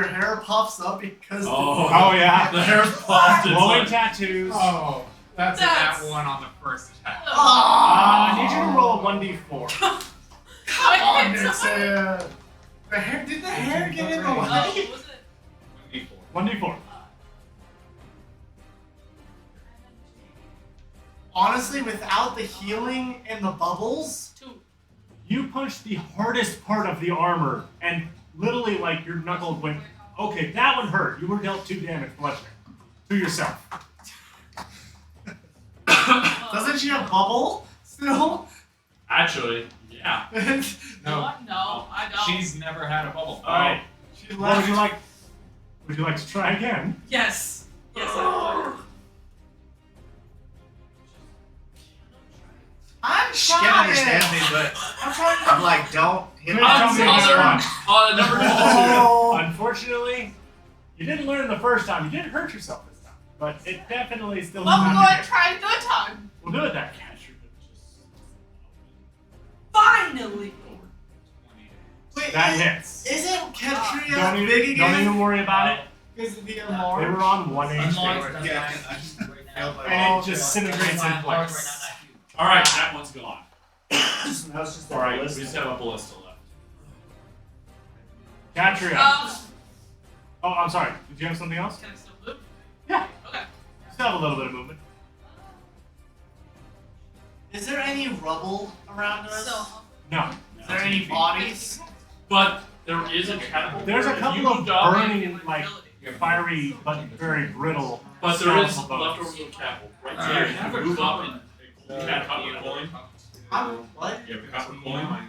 hair puffs up because. Oh yeah. The hair puffed. It's Glowing like, tattoos. Oh, that's a That's- nat 1 on the first attack. I need you to roll a 1d4. Come on, Nixon. The hair, did the hair get in the Oh, way? was it? 1d4. 1d4. Honestly, without the healing and the bubbles, 2. You punched the hardest part of the armor, and literally, like, your knuckle went, okay, that one hurt. You were dealt 2 damage bludgeoning to yourself. doesn't she have bubble still? actually, yeah. No. What? No, I don't. She's never had a bubble. Alright. She What would you left. like? Would you like to try again? Yes. Yes, I would. I'm She can't trying. understand me, but I'm trying. I'm like, don't hit me. Tell me which one. On a number 2. Oh. Unfortunately, you didn't learn the first time. You didn't hurt yourself this time. But it definitely still Well, we're happened going again. to try a third time. We'll do it then. Finally. 20. Wait, That hits. Isn't Ketria Don't big even, don't again? even worry about it. Because of the They alarm. were on 1 HP. Unlocked doesn't Yeah, matter I just right failed now. my And it okay. just disintegrates in Large place. right now, not huge. Alright, that one's gone. That was just Alright, we just have a ballista left. Katria. Oh, I'm sorry. Did you have something else? Can I still move? Yeah. Okay. Still have a little bit of movement. Is there any rubble around us? So, No. Is there any bodies? But there is a catapult. There's a If couple you of moved up, burning, like, fiery but very brittle. But there is skeletal bones. leftovers of catapult right Alright, there. have You a move up cover. and you got a copper coin. I'm, what? You have a copper coin.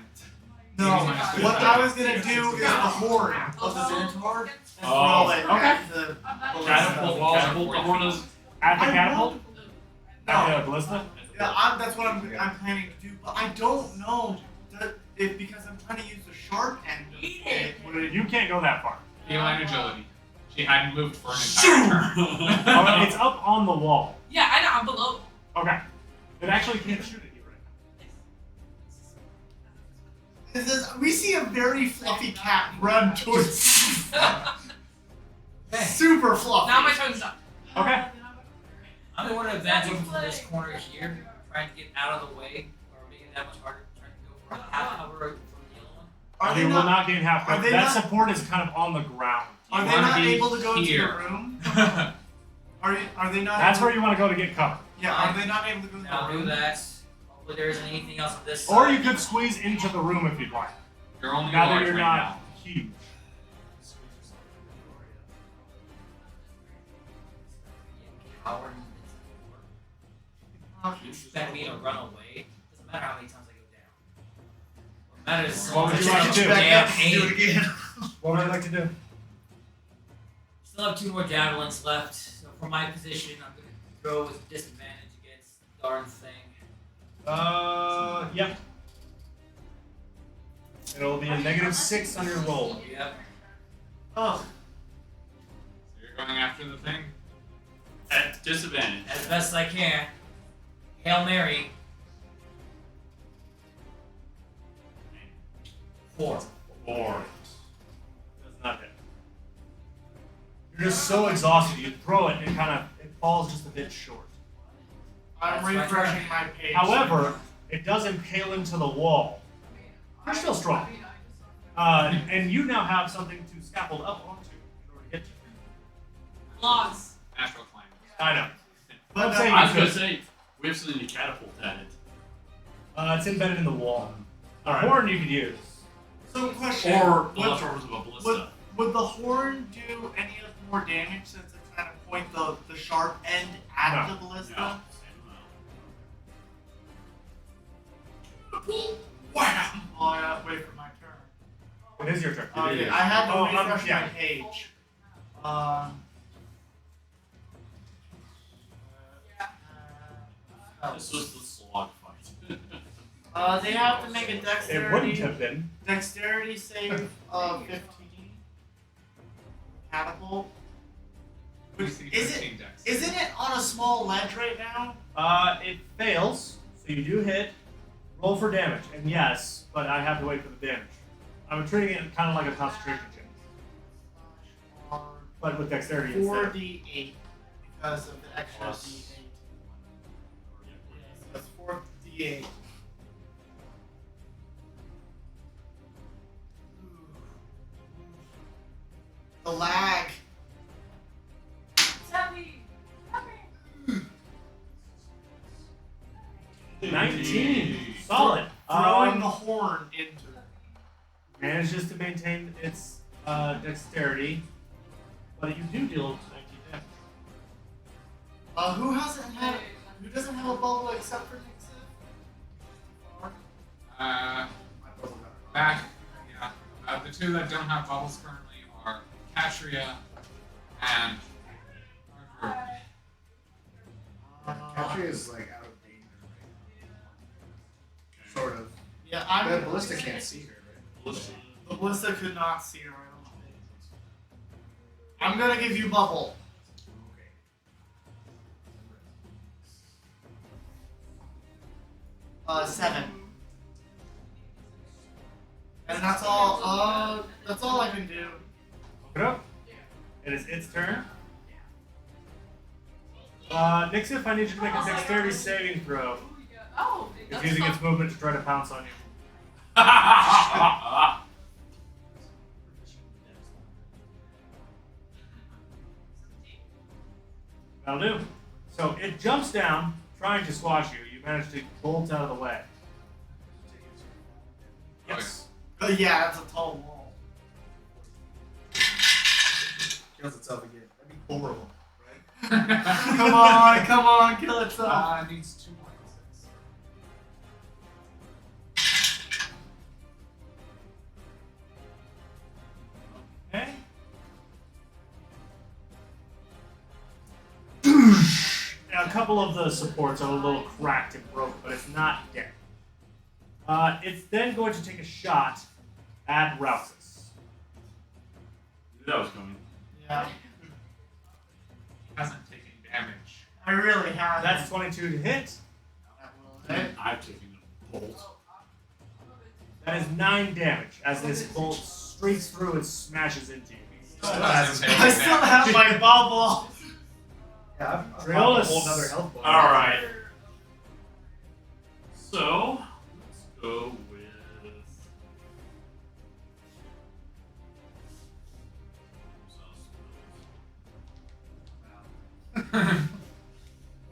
No. What I was gonna do is the horde of the Centaur and throw it okay. at the Catapult, catapult, the horn is. At the I catapult? No. At the ballista? Yeah, that's what I'm planning to do. But I don't know if because I'm trying to use the sharp end of it. would it- You can't go that far. Feline agility. She hadn't moved for an entire turn. Oh, it's up on the wall. yeah, I know. I'm below. Okay. It actually can't shoot at you right It says, we see a very fluffy cat run towards. Super fluffy. Now my turn's up. now. Okay. I'm going to advance over to this corner here, trying to get out of the way, or make it that much harder, trying to go for half cover from the yellow one. Are You they will not? not gain half are cover. they That not- support is kind of on the ground. Are they wanna not be able to go into here. the room? Are they not? That's able, where you want to go to get cover. Yeah. Are they not able to go into I'll the do room? that. Hopefully there isn't anything else on this Or side. you could squeeze into the room if you'd like. You're only Now that large you're right not now. huge. Coward. You expect me to run away? Doesn't matter how many times I go down. What matters is What would you like to do? damn Do pain. it again. What would I like to do? Still have 2 more javelins left. So from my position, I'm gonna throw with disadvantage against the darn thing. Yep. It'll be a -6 on your roll. Yep. Oh, So you're going after the thing? At disadvantage. As best I can. Hail Mary. 4. 4. Does not hit. You're just so exhausted, you throw it and it falls just a bit short. I'm That's my refreshing my page. However, it does impale into the wall. You're still strong. And you now have something to scaffold up onto in order to get to. Logs. Natural climb. I know. But I'm saying I was you gonna could. say, we have something to catapult at it. It's embedded in the wall. A Alright. horn you could use. So question. Or the would, leftovers of a ballista. would the horn do any of more damage since it's kind of point the sharp end at No. the ballista? No. Wow. Oh, I gotta wait for my turn. It is your turn. Okay, I had to Oh, refresh yeah. my page. This was the slog fight. They have to make a It wouldn't dexterity have been. save of 15. Catapult. DC Is 15 dex. Isn't it on a small ledge right now? It fails, so you do hit. Roll for damage, and yes, but I have to wait for the damage. I'm treating it kind of like a concentration check, but with dexterity instead. 4d8 because of the extra Plus. d8. That's 4d8. The lag. Happy. 19. Solid. Throwing the horn into it. Manages to maintain its dexterity, but you do deal 19 damage. Who doesn't have a bubble except for Nixon? Back, yeah. The 2 that don't have bubbles currently are Katria and our group. Katria is like out of danger right now. Sort of. Yeah, But Ballista can't see her, right? The ballista could not see her. I don't think. I'm gonna give you bubble. Okay. 7. And that's all. That's all I can do. Look it up. It is its turn. Nixif, I need you to make a dexterity saving throw. Oh, It's that's using fun. its movement to try to pounce on you. That'll do. So it jumps down, trying to squash you. You manage to bolt out of the way. Yes. But yeah, that's a tall wall. Kills itself again. That'd be horrible, right? Come on, kill itself. It needs 2 more d6. Okay. Now, a couple of the supports are a little cracked and broken, but it's not dead. It's then going to take a shot at Rousus. Knew that was coming. Yeah, Hasn't taken damage. I really have. That's 22 to hit. That will hit. I've taken a bolt. That is 9 damage as this bolt streaks through and smashes into you. Still hasn't taken I still damage. have my bubble. Yeah, I've Drill got a is- whole nother health bar. Alright. So, let's go with.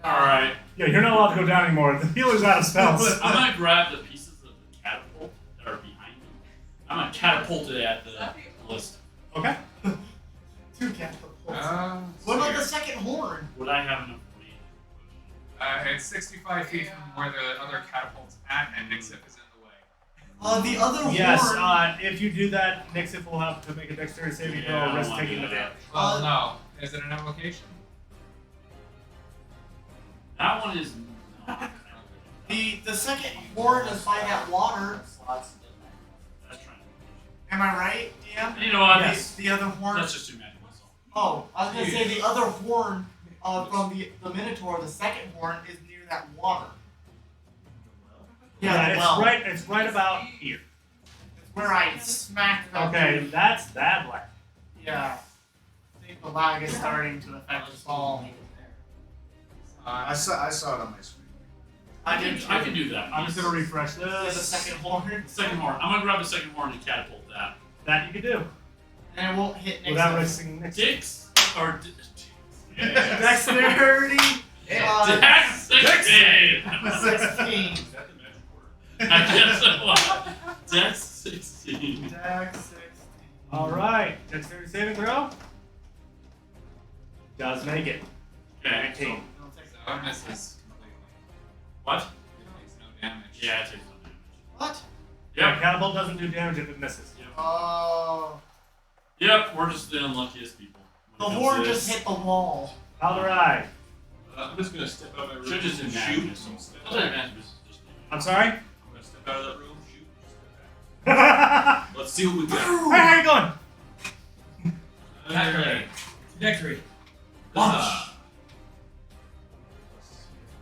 Alright. Yeah, you're not allowed to go down anymore. The healer's out of spells. I'm gonna grab the pieces of the catapult that are behind me. I'm gonna catapult it at the list. Okay. 2 catapults. What about the second horn? Would I have enough weight? It's 65 feet from where the other catapult's at, and Nixif is in the way. The other Yes, horn. if you do that, Nixif will have to make a dexterity saving throw or risk taking the damage. Well, no. Is it an invocation? That one is not. The second horn is by that water. That's trying. Am I right, DM? You know what? Yes. The other horn. That's just too magical. Oh, I was gonna say the other horn from the Minotaur, the second horn, is near that water. Yeah, well, it's right about here. it's where I smacked that Okay, dude. that's that black. Yeah. I think the lag is starting to affect us all. I saw it on my screen. I can do that. I'm just gonna refresh The this. second horn. Second horn. I'm gonna grab the second horn and catapult that. That you can do And it won't hit next without time. risking Nixif. Dix or Dexterity. Dex 16. 16. Is that the magic word? I guess it was. Dex 16. Dex 16. All right, dexterity saving throw. Does make it. Okay. 19. So it misses completely. What? It takes no damage. Yeah, it takes no damage. What? Yeah, catapult doesn't do damage if it misses. Oh. Yep, we're just the unluckiest people. The horn just hit the wall. Alright. I'm just gonna step out of my room Should just and imagine shoot. it. Some step Doesn't out. matter. Just I'm sorry? I'm gonna step out of that room, shoot, step Hey, back. Let's see what we got. how you going? Calculate. Trajectory. Ah.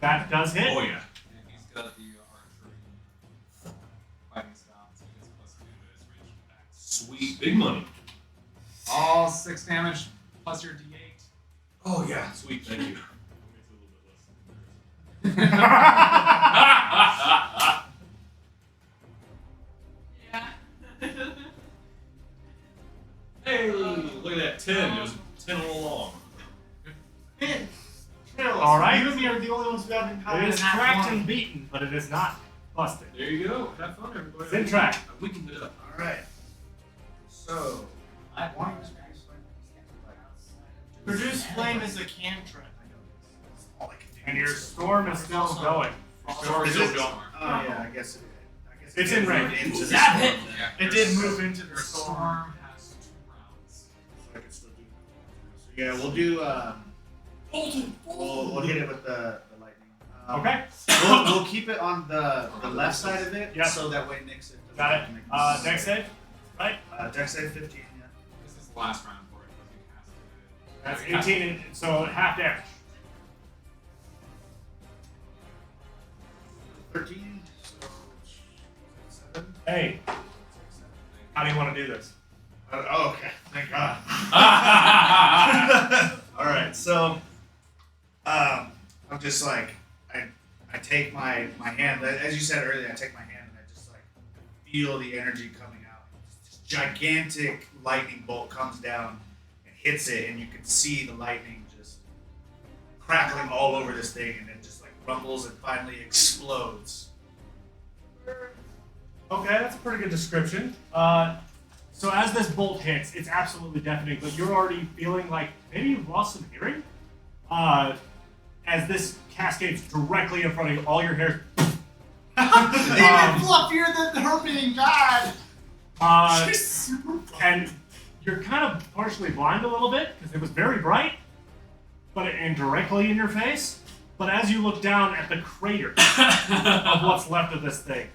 That does hit. Oh yeah. And he's got the archery fighting style, so he gets +2 to his range attack. Sweet, big money. All 6 damage plus your D8. Oh yeah. Sweet, thank you. Yeah. Hey, look at that 10. It was 10 all along. Man, All right. You and me are the only ones who haven't caught It is in half cracked one. and beaten, but it is not busted. There you go. Have fun, everybody. It's in track. I weakened it up. All right. So, I one. Produce flame is a cantrip. That's all I can do. And your storm is still going. Storm's Is still it? going. Oh yeah, I guess it. It's in range. Into the Zap storm it. then. Yeah, It did move into the Your storm. storm has 2 rounds. So I can still do. So yeah, we'll do. We'll hit it with the lightning. Okay. We'll keep it on the left side of it, Yep. so that way Nix it. Got it. Dex save. Right? Dex save 15. Yeah. This is the last round for it. That's You cast it. 18, so half damage. 13. So 7. Hey, how do you want to do this? Oh, okay. Thank God. All right. So, I'm just like I take my hand. As you said earlier, I take my hand and I just like feel the energy coming out. This gigantic lightning bolt comes down and hits it, and you can see the lightning just crackling all over this thing, and it just like rumbles and finally explodes. Okay, that's a pretty good description. So as this bolt hits, it's absolutely deafening, but you're already feeling like maybe you've lost some hearing? As this cascades directly in front of you, all your hair. Even fluffier than her being bad. She's super and you're kind of partially blind a little bit, because it was very bright, and directly in your face. But as you look down at the crater of what's left of this thing,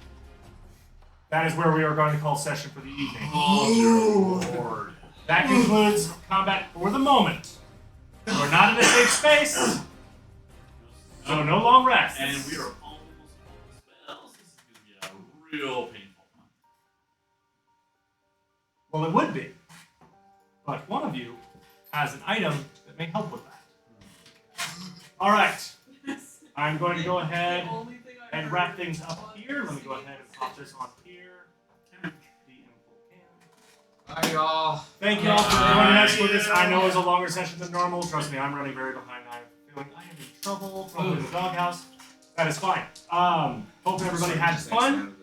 that is where we are going to call session for the evening. Oh, dear Lord. That concludes combat for the moment. We're not in a safe space, so no long rest. And we are almost out of spells. This is going to be a real painful one. Well, it would be. But one of you has an item that may help with that. Alright. I'm going to go ahead and wrap things up here. Let me go ahead and pop this on here. Bye, y'all. Thank you all for joining us for this. I know it's a longer session than normal. Trust me, I'm running very behind. I'm feeling I am in trouble from the doghouse. That is fine. Hope everybody had fun.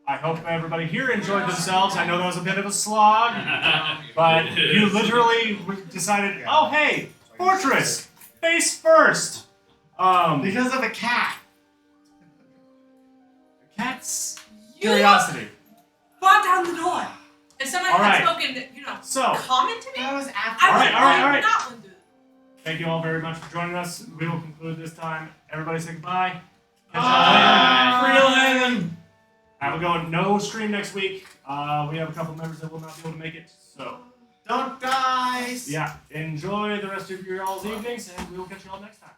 I hope everybody here enjoyed themselves. I know that was a bit of a slog, but you literally decided, oh hey, fortress, face first. Because of a cat. Cat's You curiosity. brought down the door. If someone All had right. spoken, So, common to me, That was after. I All would right, all right, all right. not want to do it. thank you all very much for joining us. We will conclude this time. Everybody say goodbye. Catch Bye. y'all later. Free Landon. Have a go. No stream next week. We have a couple members that will not be able to make it. So, Don't die. yeah, enjoy the rest of your all's evenings, and we will catch you all next time.